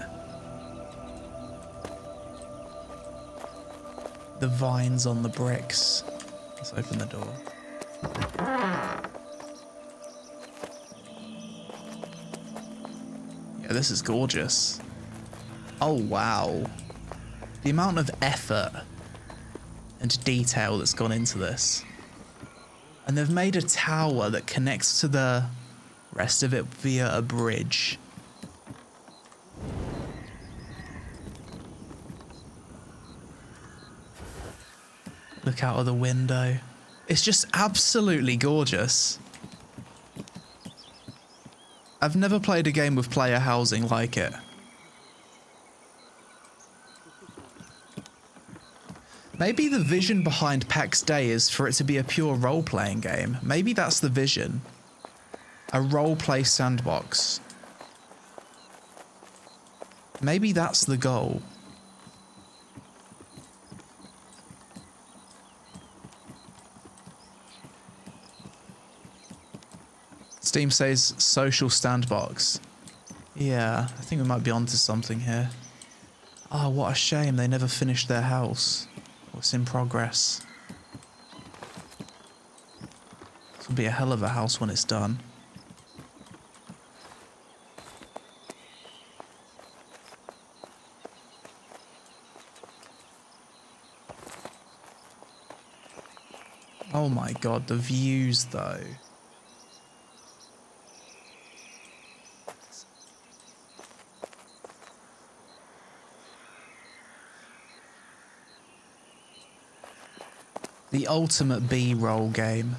The vines on the bricks. Let's open the door. Yeah, this is gorgeous. Oh, wow. The amount of effort and detail that's gone into this. And they've made a tower that connects to the rest of it via a bridge. Look out of the window. It's just absolutely gorgeous. I've never played a game with player housing like it. Maybe the vision behind PAX Day is for it to be a pure role-playing game. Maybe that's the vision. A role-play sandbox. Maybe that's the goal. Steam says social sandbox. Yeah, I think we might be onto something here. Oh, what a shame they never finished their house. It's in progress. This will be a hell of a house when it's done. Oh my god, the views though. The ultimate B-roll game.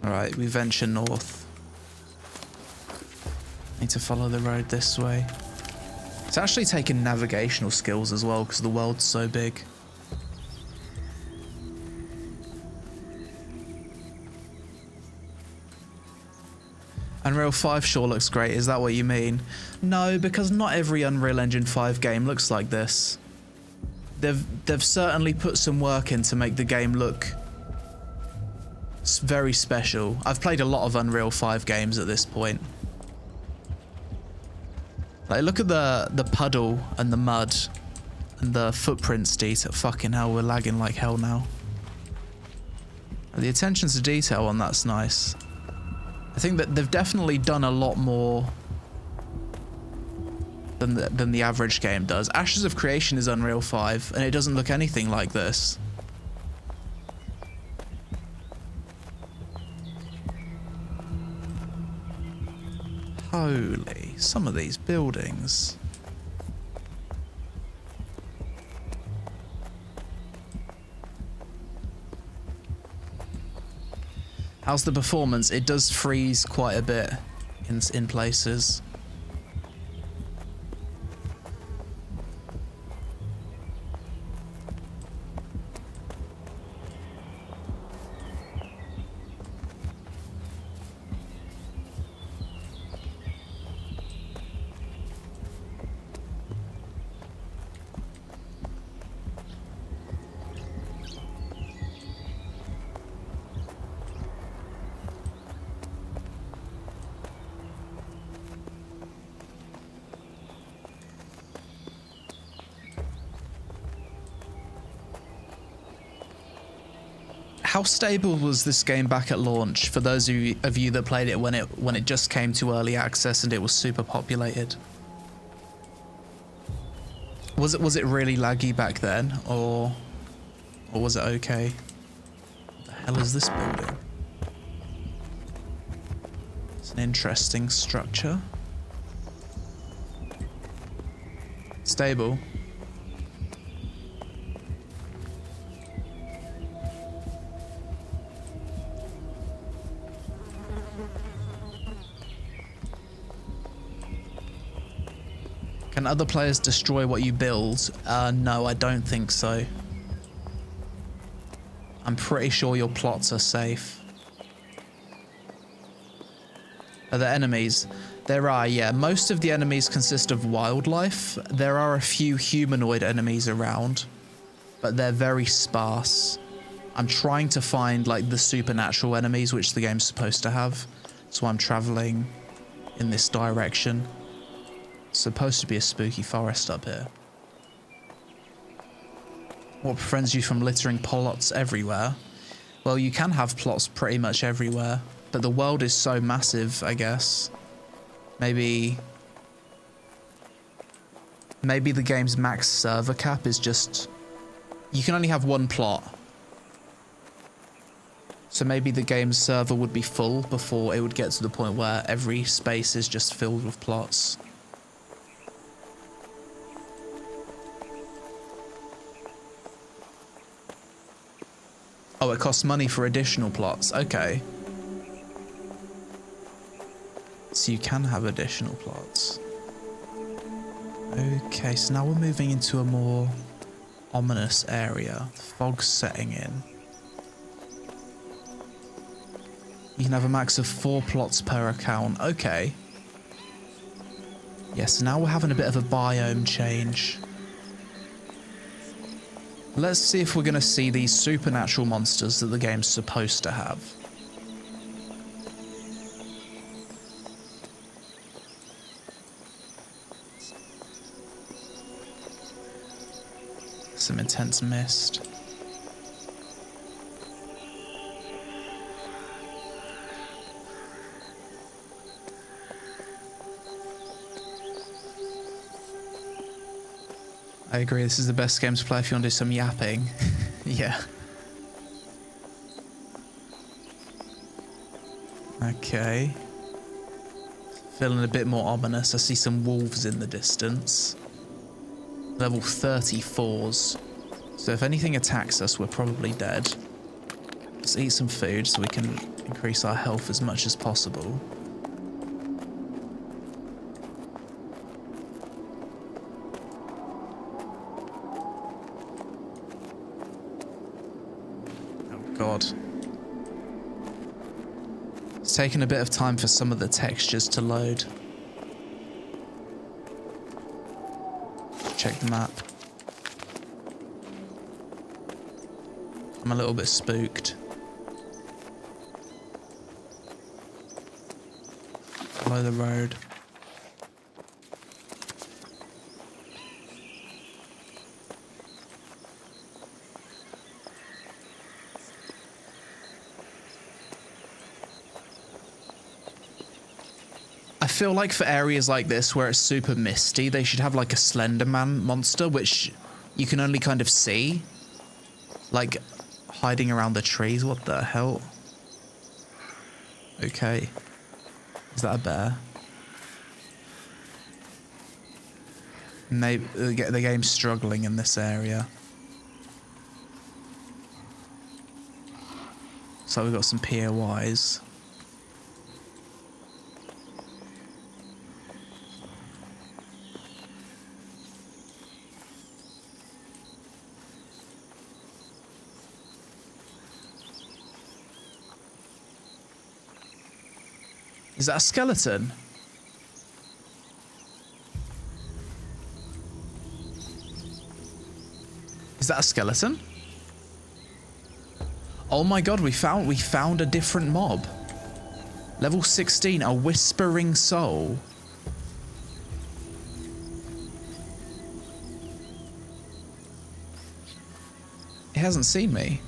Alright, we venture north. Need to follow the road this way. It's actually taking navigational skills as well because the world's so big. Unreal 5 sure looks great, is that what you mean? No, because not every Unreal Engine 5 game looks like this. They've certainly put some work in to make the game look very special. I've played a lot of Unreal 5 games at this point. Like, look at the puddle and the mud and the footprints detail. Fucking hell, we're lagging like hell now. The attention to detail on that's nice. I think that they've definitely done a lot more than the average game does. Ashes of Creation is Unreal 5, and it doesn't look anything like this. Holy, some of these buildings. How's the performance? It does freeze quite a bit in places. How stable was this game back at launch for those of you that played it when it just came to early access and it was super populated? Was it really laggy back then, or was it okay? What the hell is this building? It's an interesting structure. Stable. Can other players destroy what you build? No, I don't think so. I'm pretty sure your plots are safe. Are there enemies? There are, yeah. Most of the enemies consist of wildlife. There are a few humanoid enemies around, but they're very sparse. I'm trying to find like the supernatural enemies which the game's supposed to have, so I'm traveling in this direction. Supposed to be a spooky forest up here. What prevents you from littering plots everywhere? Well, you can have plots pretty much everywhere, but the world is so massive, I guess. Maybe the game's max server cap is just... You can only have one plot. So maybe the game's server would be full before it would get to the point where every space is just filled with plots. Oh, it costs money for additional plots. Okay. So you can have additional plots. Okay, so now we're moving into a more ominous area. The fog's setting in. You can have a max of 4 plots per account. Okay. Yeah, so now we're having a bit of a biome change. Let's see if we're going to see these supernatural monsters that the game's supposed to have. Some intense mist. I agree, this is the best game to play if you want to do some yapping. Yeah. Okay. Feeling a bit more ominous. I see some wolves in the distance. Level 34s. So if anything attacks us, we're probably dead. Let's eat some food so we can increase our health as much as possible. Oh God. It's taken a bit of time for some of the textures to load. Check the map. I'm a little bit spooked. Follow the road. I feel like for areas like this where it's super misty, they should have like a Slender Man monster, which you can only kind of see. Like hiding around the trees. What the hell? Okay. Is that a bear? Maybe the game's struggling in this area. So we've got some POIs. Is that a skeleton? Is that a skeleton? Oh my God, we found a different mob. Level 16, a whispering soul. It hasn't seen me.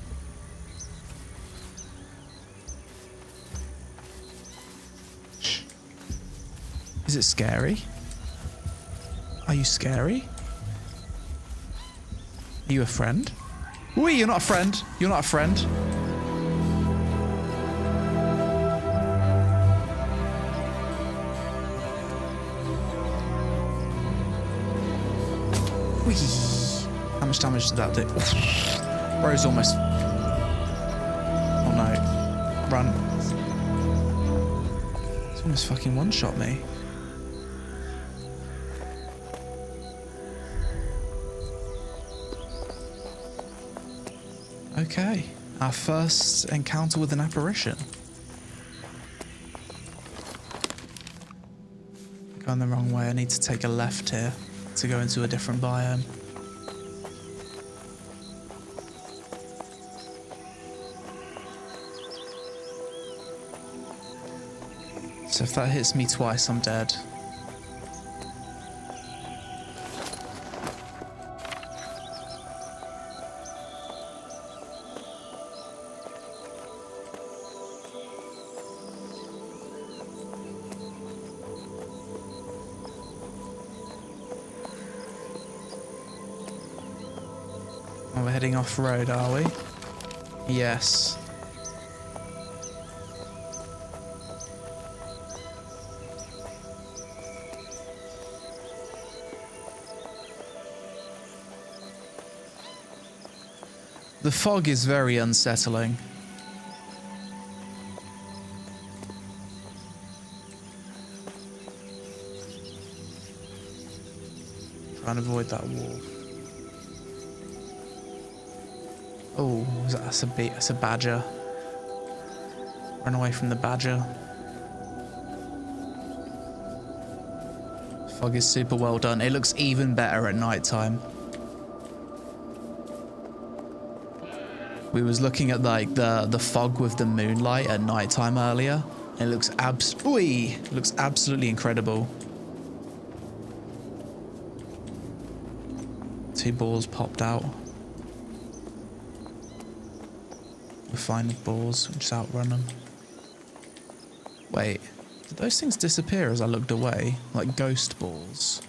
Is it scary? Are you scary? Are you a friend? Wait, you're not a friend. You're not a friend. Whee! How much damage did that do? Bro's almost... Oh no. Run. It's almost fucking one-shot me. Okay, our first encounter with an apparition. Going the wrong way, I need to take a left here to go into a different biome. So if that hits me twice, I'm dead. We're heading off road, are we? Yes. The fog is very unsettling. Try and avoid that wall. Oh, that's a badger. Run away from the badger. Fog is super well done. It looks even better at night time. We was looking at like the fog with the moonlight at night time earlier. And it looks absolutely incredible. 2 balls popped out. We're fine with balls, we'll just outrun them. Wait, did those things disappear as I looked away? Like ghost balls?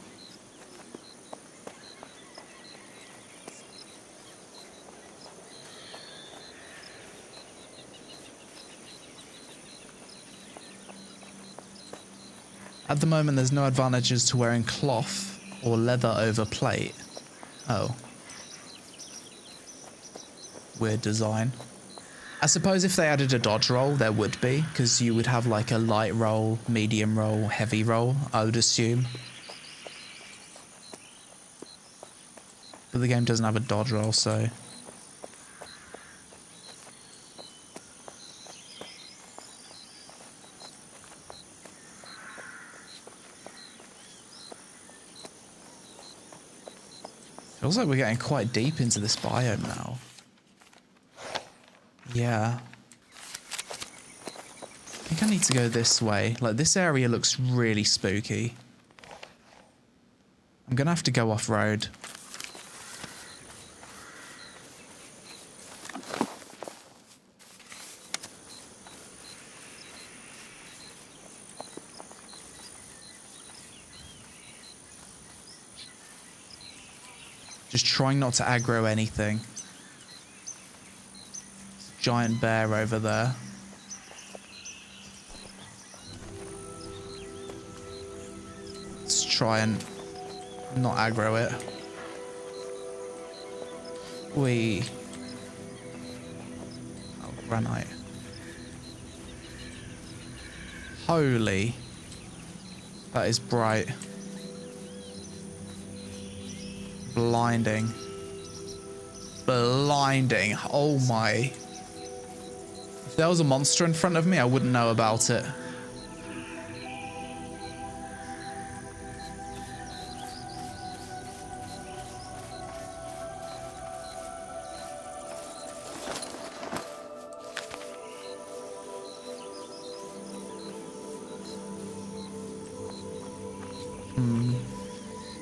At the moment, there's no advantages to wearing cloth or leather over plate. Oh. Weird design. I suppose if they added a dodge roll, there would be, because you would have like a light roll, medium roll, heavy roll, I would assume. But the game doesn't have a dodge roll, so... Feels like we're getting quite deep into this biome now. Yeah. I think I need to go this way. Like, this area looks really spooky. I'm gonna have to go off-road. Just trying not to aggro anything. Giant bear over there. Let's try and not aggro it. Oh, granite. Holy. That is bright. Blinding. Blinding. Oh my. If there was a monster in front of me, I wouldn't know about it.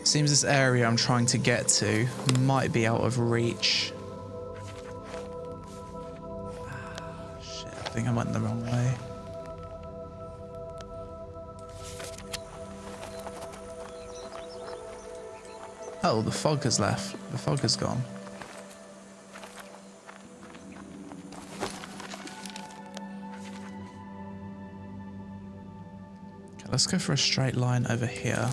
Seems this area I'm trying to get to might be out of reach. Shit, I think I went the wrong way. Oh, the fog has left. The fog has gone. Okay, let's go for a straight line over here.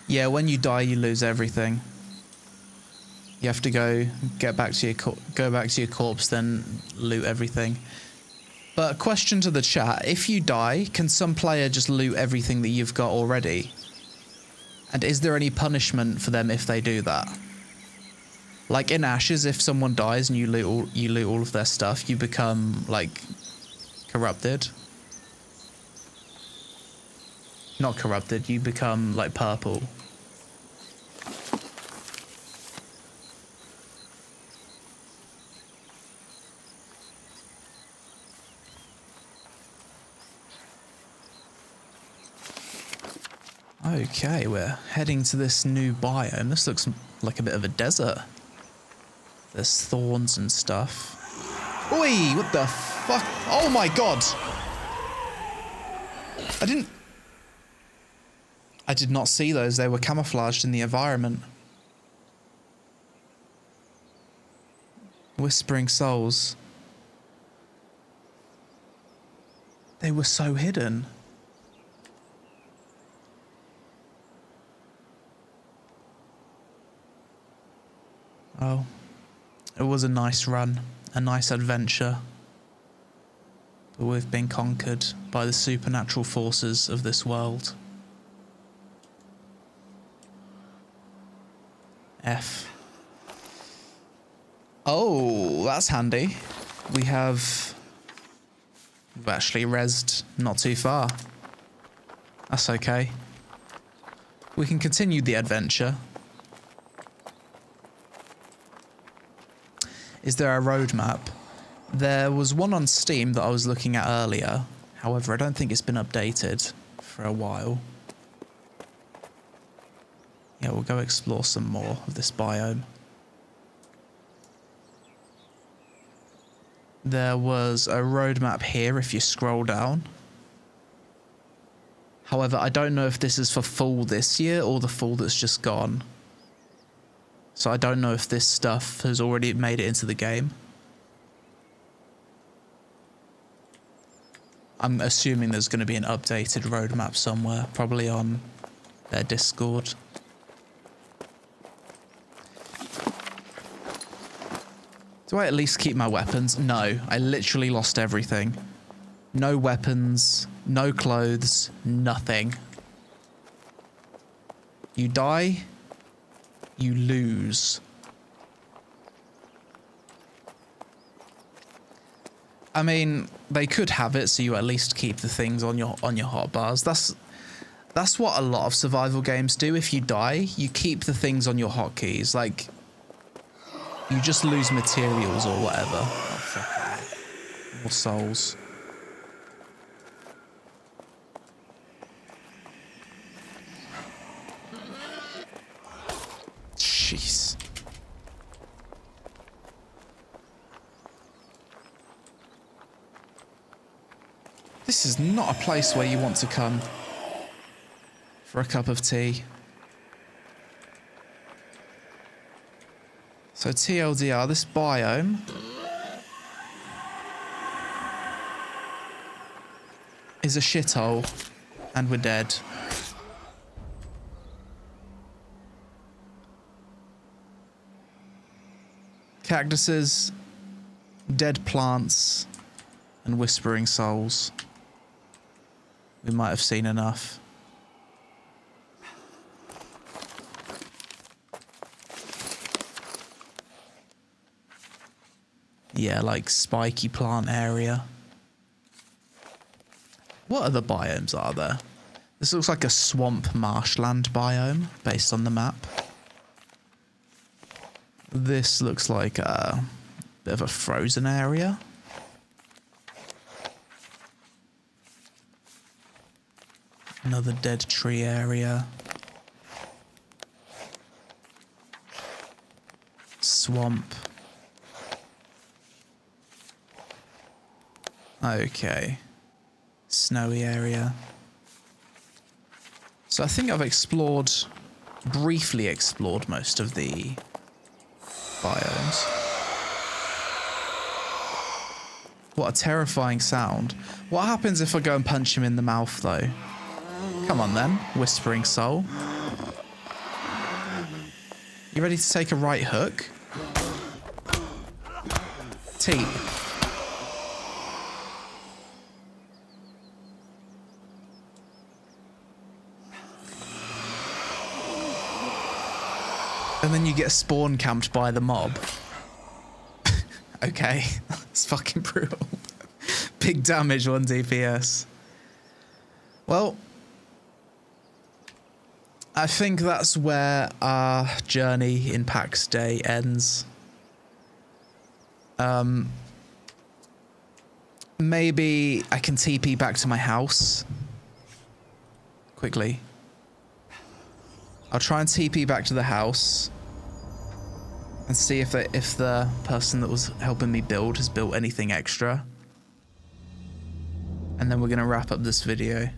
Yeah, when you die, you lose everything. You have to go back to your corpse, then loot everything. But question to the chat: if you die, can some player just loot everything that you've got already? And is there any punishment for them if they do that? Like in Ashes, if someone dies and you loot all of their stuff, you become like corrupted. Not corrupted, you become like purple. Okay, we're heading to this new biome. This looks like a bit of a desert. There's thorns and stuff. Oi, what the fuck? Oh my god! I did not see those. They were camouflaged in the environment. Whispering souls. They were so hidden. Oh, it was a nice run, a nice adventure. But we've been conquered by the supernatural forces of this world. F. Oh, that's handy. We've actually rezzed not too far. That's okay. We can continue the adventure. Is there a roadmap? There was one on Steam that I was looking at earlier. However, I don't think it's been updated for a while. Yeah, we'll go explore some more of this biome. There was a roadmap here if you scroll down. However, I don't know if this is for fall this year or the fall that's just gone. So I don't know if this stuff has already made it into the game. I'm assuming there's going to be an updated roadmap somewhere, probably on their Discord. Do I at least keep my weapons? No, I literally lost everything. No weapons, no clothes, nothing. You die, you lose. I mean, they could have it so you at least keep the things on your hotbars. That's what a lot of survival games do. If you die, you keep the things on your hotkeys. Like, you just lose materials or whatever. Oh, fuck. More souls. Jeez. This is not a place where you want to come for a cup of tea. So TLDR, this biome is a shithole, and we're dead. Cactuses, dead plants, and whispering souls. We might have seen enough. Yeah, like spiky plant area. What other biomes are there? This looks like a swamp marshland biome based on the map. This looks like a bit of a frozen area. Another dead tree area. Swamp. Okay. Snowy area. So I think I've briefly explored most of the biomes. What a terrifying sound. What happens if I go and punch him in the mouth though? Come on then, whispering soul. You ready to take a right hook? Teep. And then you get spawn camped by the mob. Okay, that's fucking brutal. Big damage, 1 DPS. Well, I think that's where our journey in PAx Day ends. Maybe I can TP back to my house quickly. I'll try and TP back to the house and see if the person that was helping me build has built anything extra. And then we're going to wrap up this video.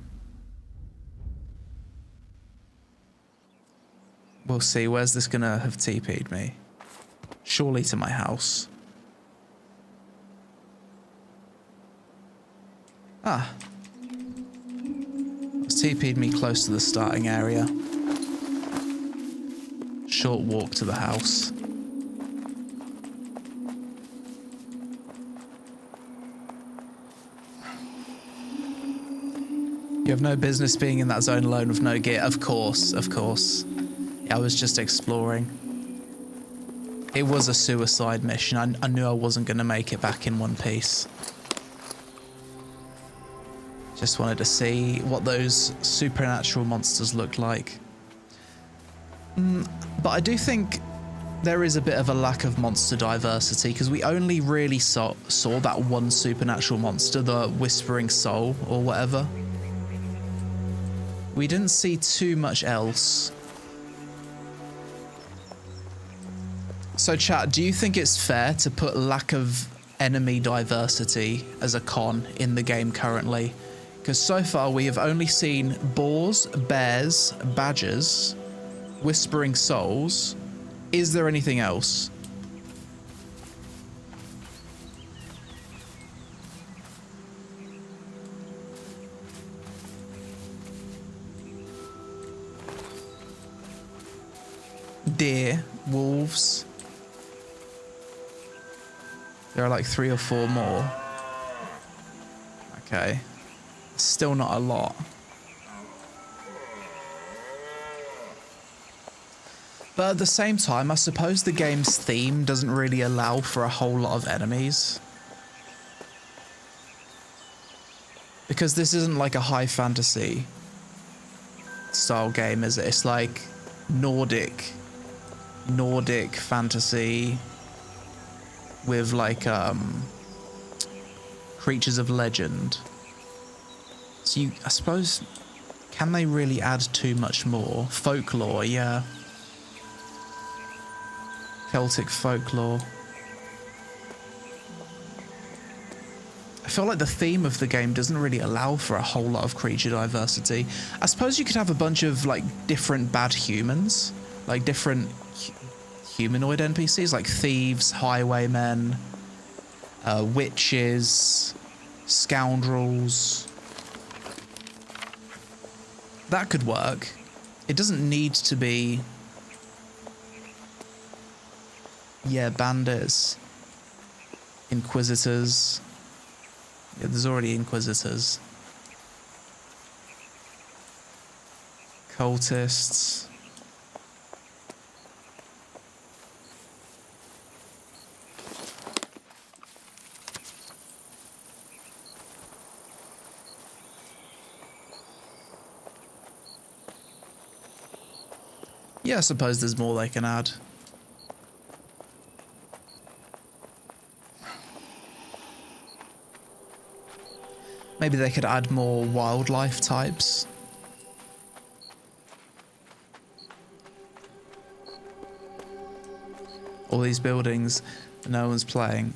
We'll see. Where's this going to have TP'd me? Surely to my house. Ah. It's TP'd me close to the starting area. Short walk to the house. You have no business being in that zone alone with no gear. Of course, of course. Yeah, I was just exploring. It was a suicide mission. I knew I wasn't going to make it back in one piece. Just wanted to see what those supernatural monsters looked like. But I do think there is a bit of a lack of monster diversity because we only really saw that one supernatural monster, the Whispering Soul or whatever. We didn't see too much else. So chat, do you think it's fair to put lack of enemy diversity as a con in the game currently? Because so far we have only seen boars, bears, badgers, Whispering Souls. Is there anything else? Deer, wolves. There are like 3 or 4 more. Okay. Still not a lot. But at the same time, I suppose the game's theme doesn't really allow for a whole lot of enemies. Because this isn't like a high fantasy style game, is it? It's like Nordic fantasy with like creatures of legend. So I suppose, can they really add too much more? Folklore, yeah. Celtic folklore. I feel like the theme of the game doesn't really allow for a whole lot of creature diversity. I suppose you could have a bunch of like different bad humans, like different humanoid NPCs, like thieves, highwaymen, witches, scoundrels. That could work. It doesn't need to be... Yeah, bandits, inquisitors. Yeah, there's already inquisitors. Cultists. Yeah, I suppose there's more they can add. Maybe they could add more wildlife types. All these buildings, no one's playing.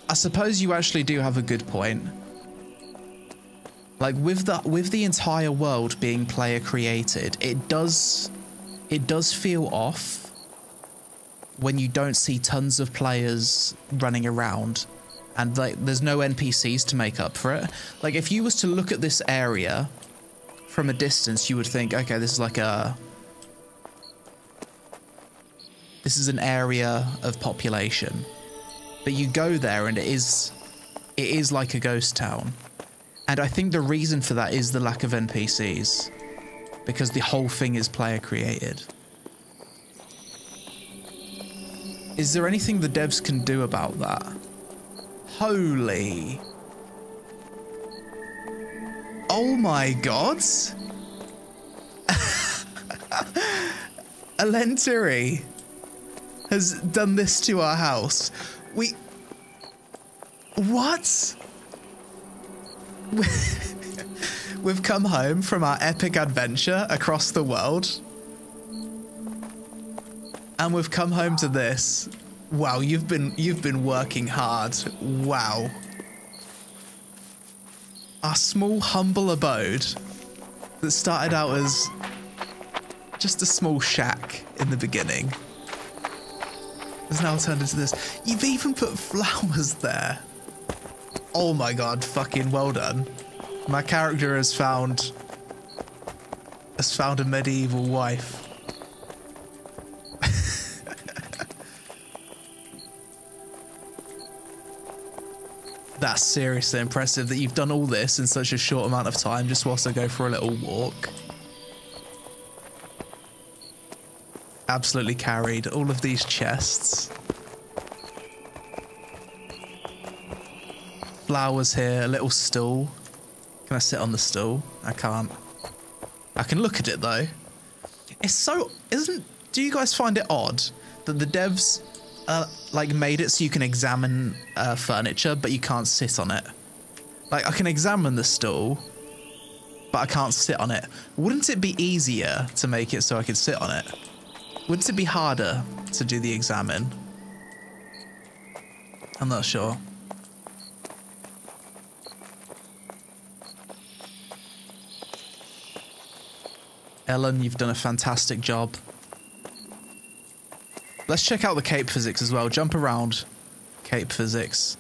I suppose you actually do have a good point. Like with the entire world being player created, it does feel off when you don't see tons of players running around. And like, there's no NPCs to make up for it. Like, if you was to look at this area from a distance, you would think, okay, this is like this is an area of population. But you go there and it is like a ghost town. And I think the reason for that is the lack of NPCs. Because the whole thing is player created. Is there anything the devs can do about that? Holy. Oh my god. Alentiri has done this to our house. What? We've come home from our epic adventure across the world. And we've come home to this. Wow, you've been working hard. Wow. Our small, humble abode that started out as just a small shack in the beginning has now turned into this. You've even put flowers there. Oh my god, fucking well done. My character has found a medieval wife. That's seriously impressive that you've done all this in such a short amount of time just whilst I go for a little walk. Absolutely carried all of these chests. Flowers here, a little stool. Can I sit on the stool? I can't. I can look at it though. It's so, Do you guys find it odd that the devs like made it so you can examine furniture, but you can't sit on it? Like, I can examine the stool, but I can't sit on it. Wouldn't it be easier to make it so I could sit on it? Wouldn't it be harder to do the examine? I'm not sure. Ellen, you've done a fantastic job. Let's check out the cape physics as well. Jump around. Cape physics.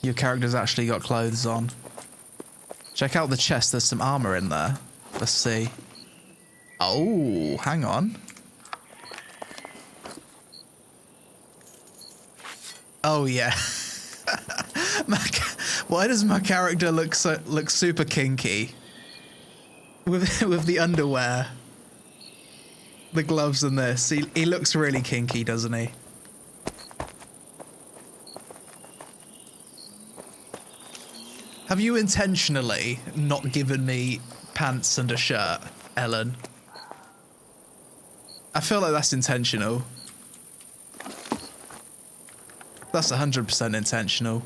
Your character's actually got clothes on. Check out the chest. There's some armor in there. Let's see. Oh, hang on. Oh yeah. Why does my character look super kinky? With the underwear, the gloves, and this, he looks really kinky, doesn't he? Have you intentionally not given me pants and a shirt, Ellen? I feel like that's intentional. That's 100% intentional.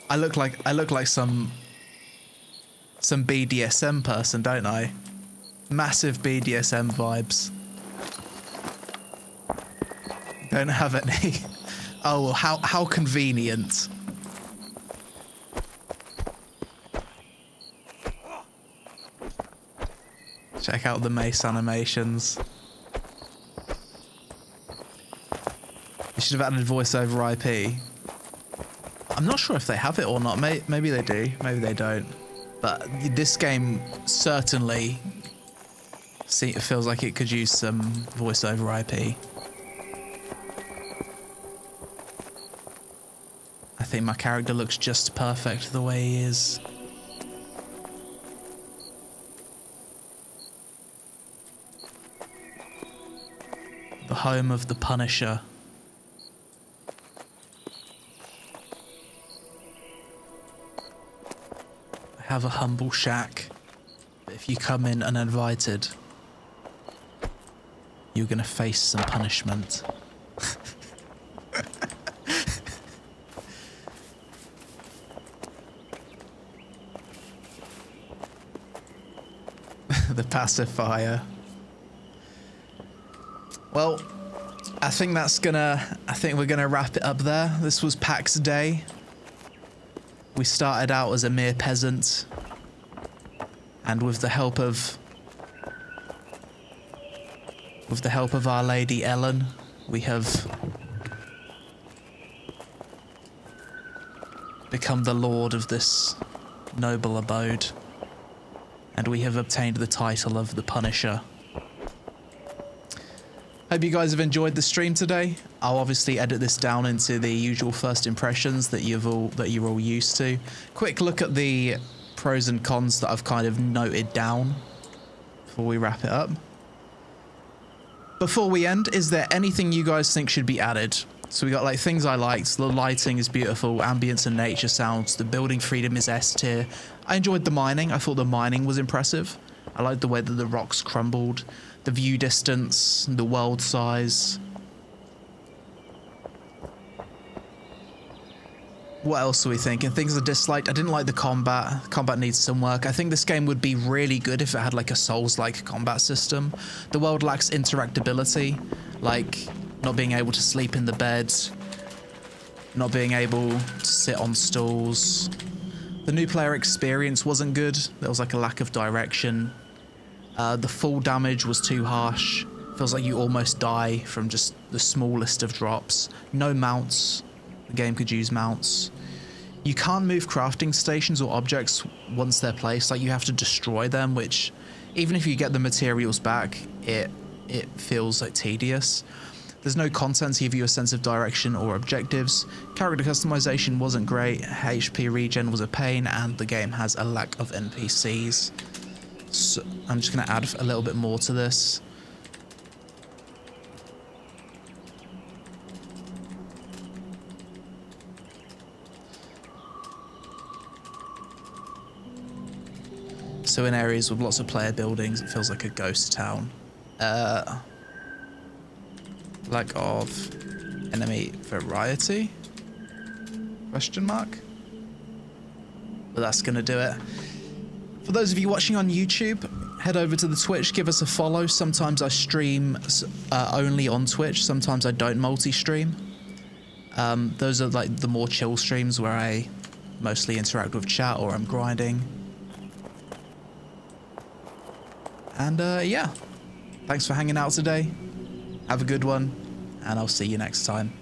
I look like some BDSM person, don't I? Massive BDSM vibes. Don't have any. Oh, well, how convenient. Check out the mace animations. You should have added voiceover IP. I'm not sure if they have it or not. Maybe they do, maybe they don't. But this game certainly feels like it could use some voiceover IP. I think my character looks just perfect the way he is. The home of the Punisher. I have a humble shack, but if you come in uninvited, you're gonna face some punishment. The pacifier. Well, I think we're gonna wrap it up there. This was PAx Day. We started out as a mere peasant, and with the help of Our Lady Ellen, we have become the lord of this noble abode, and we have obtained the title of the Punisher. Hope you guys have enjoyed the stream today. I'll obviously edit this down into the usual first impressions that you're all used to. Quick look at the pros and cons that I've kind of noted down before we wrap it up. Before we end, is there anything you guys think should be added? So we got like things I liked. The lighting is beautiful, ambience and nature sounds. The building freedom is S tier. I enjoyed the mining. I thought the mining was impressive. I liked the way that the rocks crumbled. The view distance, the world size. What else are we thinking? Things I disliked. I didn't like the combat. Combat needs some work. I think this game would be really good if it had like a Souls-like combat system. The world lacks interactability, like not being able to sleep in the bed, not being able to sit on stools. The new player experience wasn't good. There was like a lack of direction. The fall damage was too harsh. Feels like you almost die from just the smallest of drops. No mounts. The game could use mounts. You can't move crafting stations or objects once they're placed. Like, you have to destroy them, which, even if you get the materials back, it feels like tedious. There's no content to give you a sense of direction or objectives. Character customization wasn't great. HP regen was a pain, and the game has a lack of NPCs. So I'm just going to add a little bit more to this. So in areas with lots of player buildings, it feels like a ghost town. Lack of enemy variety? Question mark? But that's gonna do it. For those of you watching on YouTube, head over to the Twitch, give us a follow. Sometimes I stream only on Twitch, sometimes I don't multi-stream. Those are like the more chill streams where I mostly interact with chat or I'm grinding. And yeah, thanks for hanging out today. Have a good one, and I'll see you next time.